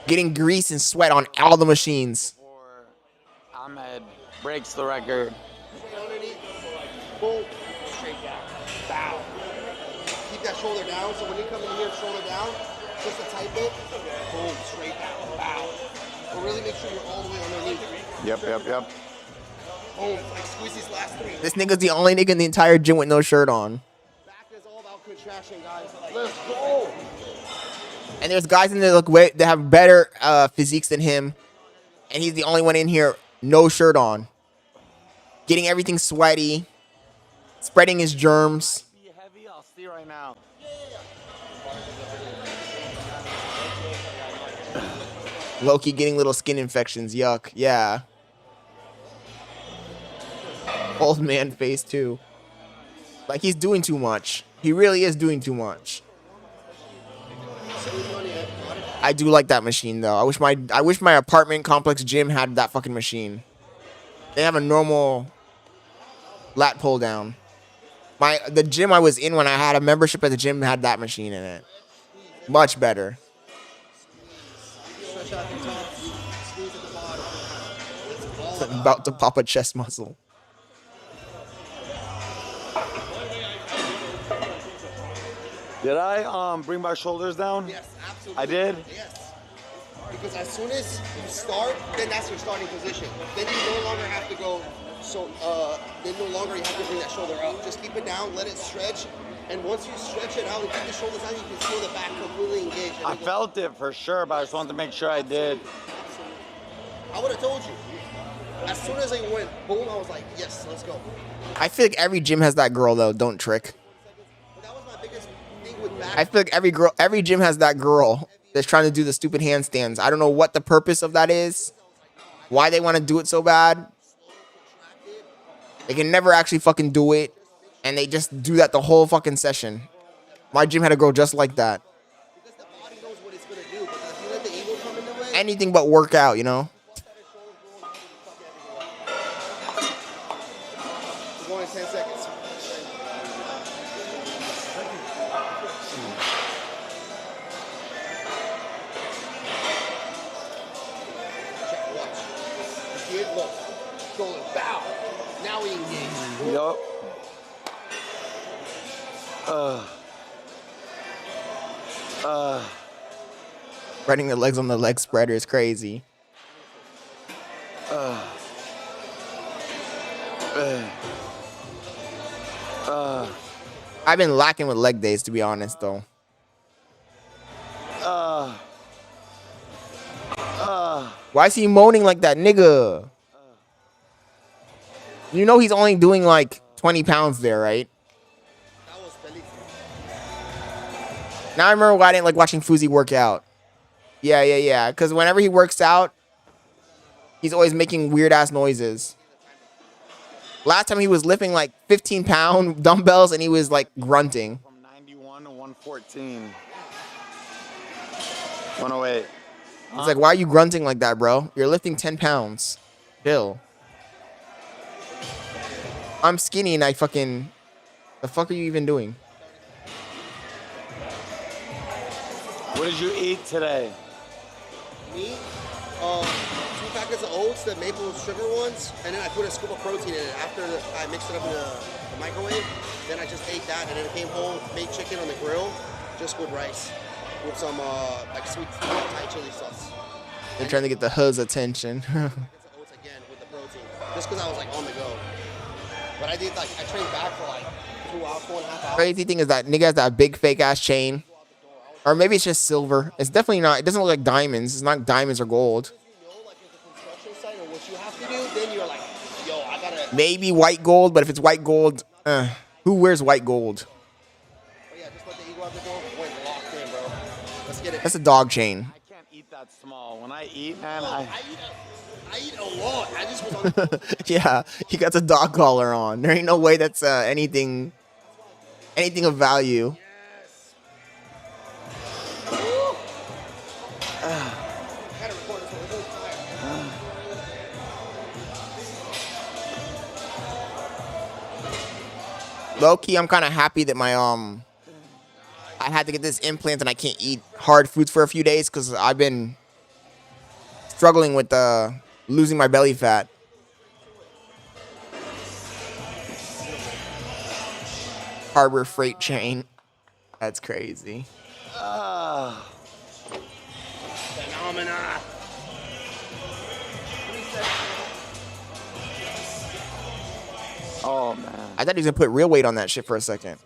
Getting grease and sweat on all the machines. Ahmed breaks the record. Boom. Straight down. Bow. Keep that shoulder down. So when you come in here, shoulder down, just a tight bit. Boom. Straight down. Bow. But really make sure you're all the way underneath. Yep. Boom. Like squeeze these last three. This nigga's the only nigga in the entire gym with no shirt on. Back is all about contraction, guys. Let's go. And there's guys in there that have better physiques than him. And he's the only one in here, no shirt on. Getting everything sweaty. Spreading his germs. Heavy, I'll see right now. Loki getting little skin infections. Yuck. Yeah. Old man face too. Like he's doing too much. He really is doing too much. I do like that machine though. I wish my apartment complex gym had that fucking machine. They have a normal lat pull down. The gym I was in when I had a membership at the gym had that machine in it. Much better. About to pop a chest muscle. Did I bring my shoulders down? Yes, absolutely. I did? Yes. Because as soon as you start, then that's your starting position. Then you no longer have to go, then no longer you have to bring that shoulder up. Just keep it down, let it stretch, and once you stretch it out and keep the shoulders down, you can feel the back completely engaged. I felt it for sure, but I just wanted to make sure I did. I would have told you. As soon as I went, boom, I was like, yes, let's go. I feel like every gym has that girl though, don't trick. I feel like every gym has that girl that's trying to do the stupid handstands. I don't know what the purpose of that is. Why they want to do it so bad. They can never actually fucking do it. And they just do that the whole fucking session. My gym had a girl just like that. Anything but work out, you know? We're going in 10 seconds. Look, shoulder, bow. Now we engage. Yup. Spreading the legs on the leg spreader is crazy. I've been lacking with leg days, to be honest, though. Why is he moaning like that, nigga? You know he's only doing like 20 pounds there, right? Now I remember why I didn't like watching Fousey work out. Yeah. Because whenever he works out, he's always making weird-ass noises. Last time he was lifting like 15-pound dumbbells and he was like grunting. From 91 to 114. 108. It's like, why are you grunting like that, bro? You're lifting 10 pounds. Chill. I'm skinny and I fucking... The fuck are you even doing? What did you eat today? Me? 2 packets of oats, the maple sugar ones, and then I put a scoop of protein in it. After I mixed it up in the microwave, then I just ate that, and then I came home, made chicken on the grill, just with rice, with some like sweet Thai chili sauce. They're trying to get the hood's attention. Oats again with the protein, just because I was like on the go. But I did like, I trained back for like 2 hours, 4.5 hours. Crazy thing is that nigga has that big fake ass chain. Or maybe it's just silver. It's definitely not. It doesn't look like diamonds. It's not diamonds or gold. Maybe white gold, but if it's white gold, who wears white gold? That's a dog chain. I can't eat that small. When I eat, man, I eat a lot. I just was on the Yeah, he got the dog collar on. There ain't no way that's anything of value. Low key, I'm kind of happy that my I had to get this implant and I can't eat hard foods for a few days because I've been struggling with losing my belly fat. Harbor Freight Chain. That's crazy. Phenomena. Oh man. I thought he was gonna put real weight on that shit for a second.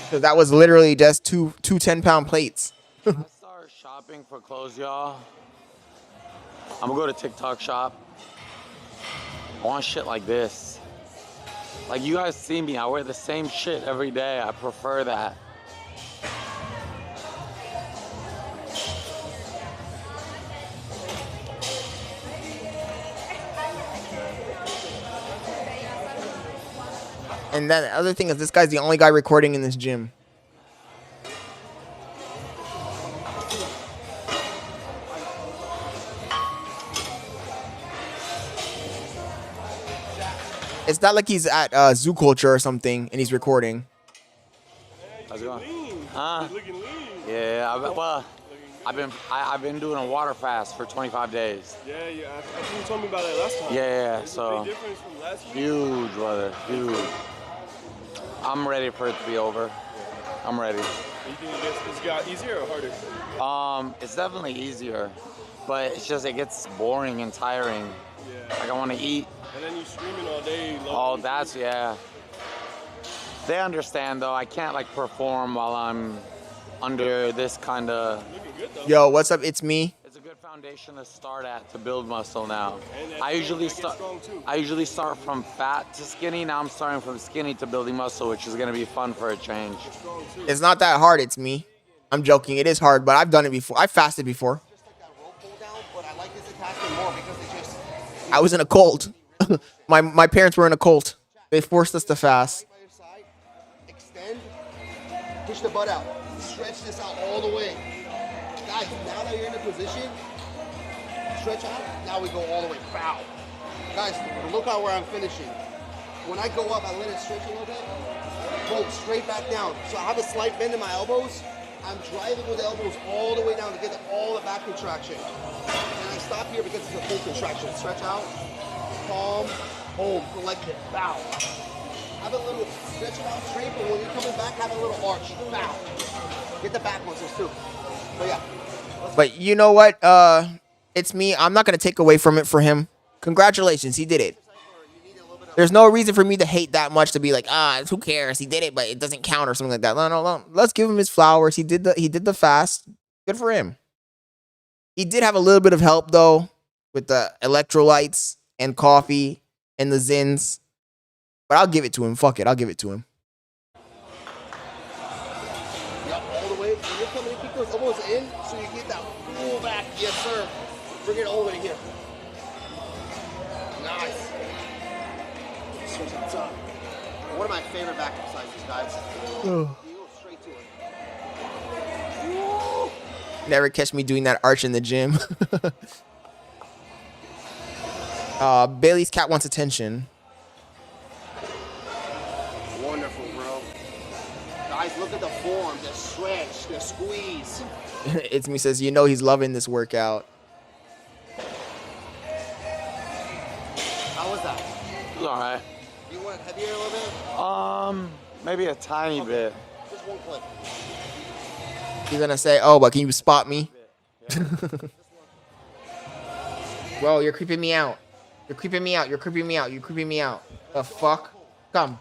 So that was literally just two 10-pound plates. I start shopping for clothes, y'all. I'm gonna go to TikTok shop. I want shit like this. Like you guys see me, I wear the same shit every day. I prefer that. And then the other thing is this guy's the only guy recording in this gym. It's not like he's at Zoo Culture or something and he's recording. How's it going? Huh? Yeah, I've been doing a water fast for 25 days. Yeah, I think you told me about that last time. Yeah, so Big difference from last time. huge, brother, huge. I'm ready for it to be over. I'm ready. You think it's got easier or harder? It's definitely easier, but it's just it gets boring and tiring. Yeah. Like I want to eat. And then you streaming all day. Oh, that's yeah. They understand though. I can't like perform while I'm under this kind of. Yo, what's up? It's me. It's a good foundation to start at to build muscle now. I usually start from fat to skinny. Now I'm starting from skinny to building muscle, which is gonna be fun for a change. It's not that hard. It's me. I'm joking. It is hard, but I've done it before. I've fasted before. I was in a cult. My parents were in a cult. They forced us to fast. Extend. Push the butt out. Stretch this out all the way. Guys, now that you're in a position, stretch out. Now we go all the way. Bow. Guys, look out where I'm finishing. When I go up, I let it stretch a little bit. Boom, straight back down. So I have a slight bend in my elbows. I'm driving with the elbows all the way down to get all the back contraction. And I stop here because it's a full contraction. Stretch out. Palm. Boom. Collective. Bow. Have a little stretch it out straight, but when you're coming back, have a little arch. Bow. Get the back muscles too. So yeah. But you know what? It's me. I'm not gonna take away from it for him. Congratulations, he did it. There's no reason for me to hate that much to be like, who cares? He did it, but it doesn't count or something like that. No. Let's give him his flowers. He did the fast. Good for him. He did have a little bit of help though with the electrolytes and coffee and the Zins. But I'll give it to him. Fuck it. I'll give it to him. Yep, all the way. When you're coming in, keep those elbows in so you get that full back. Yes, sir. Bring it all the way to here. Nice. Switch it up. One of my favorite back exercises, guys. You go straight to it. Never catch me doing that arch in the gym. Bailey's cat wants attention. Wonderful, bro. Guys, look at the form, the stretch, the squeeze. It's me says, you know he's loving this workout. How was that? All right. You went heavier a little bit? Maybe a tiny bit. Just one clip. He's gonna say, oh, but can you spot me? Whoa, you're creeping me out. You're creeping me out. You're creeping me out. You're creeping me out. The fuck? Come.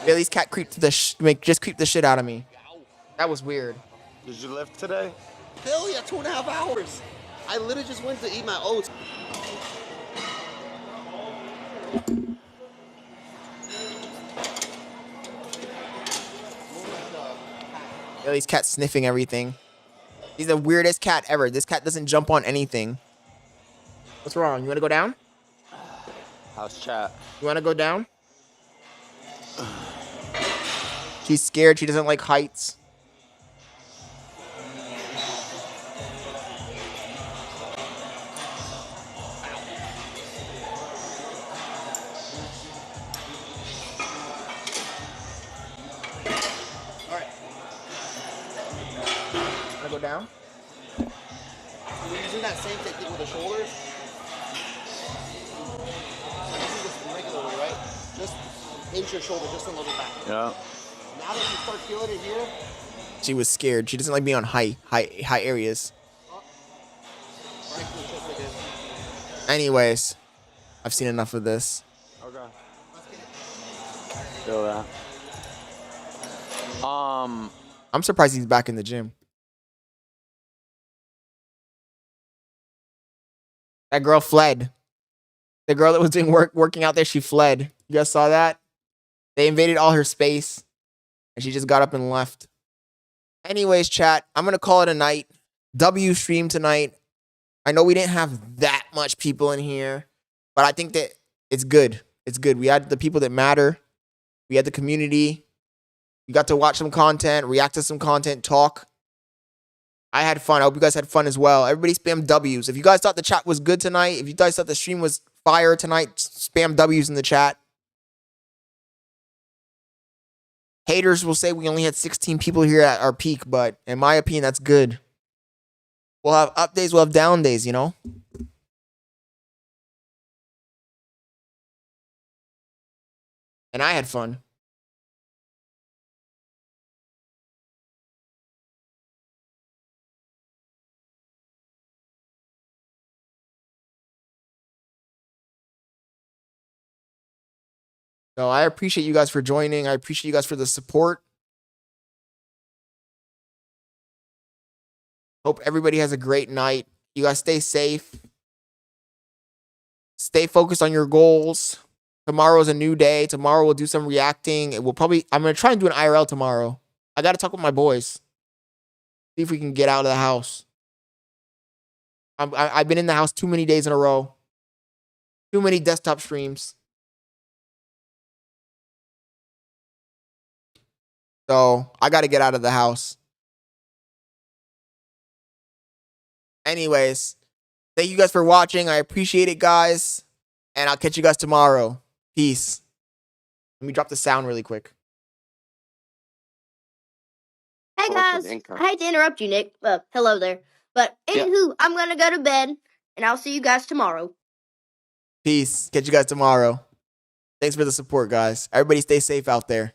Bailey's cat creeped just creeped the shit out of me. That was weird. Did you lift today? Hell yeah, 2.5 hours. I literally just went to eat my oats. Bailey's cat sniffing everything. He's the weirdest cat ever. This cat doesn't jump on anything. What's wrong? You want to go down? How's chat? You want to go down? She's scared. She doesn't like heights. go down. We're using that same technique with the shoulders. So this is just regularly, right? Just hinge your shoulder just a little back. Yeah. Now that you start feeling it here, She was scared. She doesn't like being on high areas. right to the chest again. Anyways, I've seen enough of this. Okay. Feel that. I'm surprised he's back in the gym. That girl fled. The girl that was doing working out there, she fled. You guys saw that? They invaded all her space, and she just got up and left. Anyways, chat, I'm gonna call it a night. W stream tonight. I know we didn't have that much people in here, but I think that it's good. It's good. We had the people that matter. We had the community. We got to watch some content, react to some content, talk. I had fun. I hope you guys had fun as well. Everybody spam W's. If you guys thought the chat was good tonight, if you guys thought the stream was fire tonight, spam W's in the chat. Haters will say we only had 16 people here at our peak, but in my opinion, that's good. We'll have up days, we'll have down days, you know? And I had fun. So I appreciate you guys for joining. I appreciate you guys for the support. Hope everybody has a great night. You guys stay safe. Stay focused on your goals. Tomorrow's a new day. Tomorrow we'll do some reacting. I'm going to try and do an IRL tomorrow. I got to talk with my boys. See if we can get out of the house. I've been in the house too many days in a row. Too many desktop streams. So I got to get out of the house. Anyways, thank you guys for watching. I appreciate it, guys. And I'll catch you guys tomorrow. Peace. Let me drop the sound really quick. Hey guys, I hate to interrupt you, Nick. Hello there. But anywho, I'm gonna go to bed, and I'll see you guys tomorrow. Peace. Catch you guys tomorrow. Thanks for the support, guys. Everybody stay safe out there.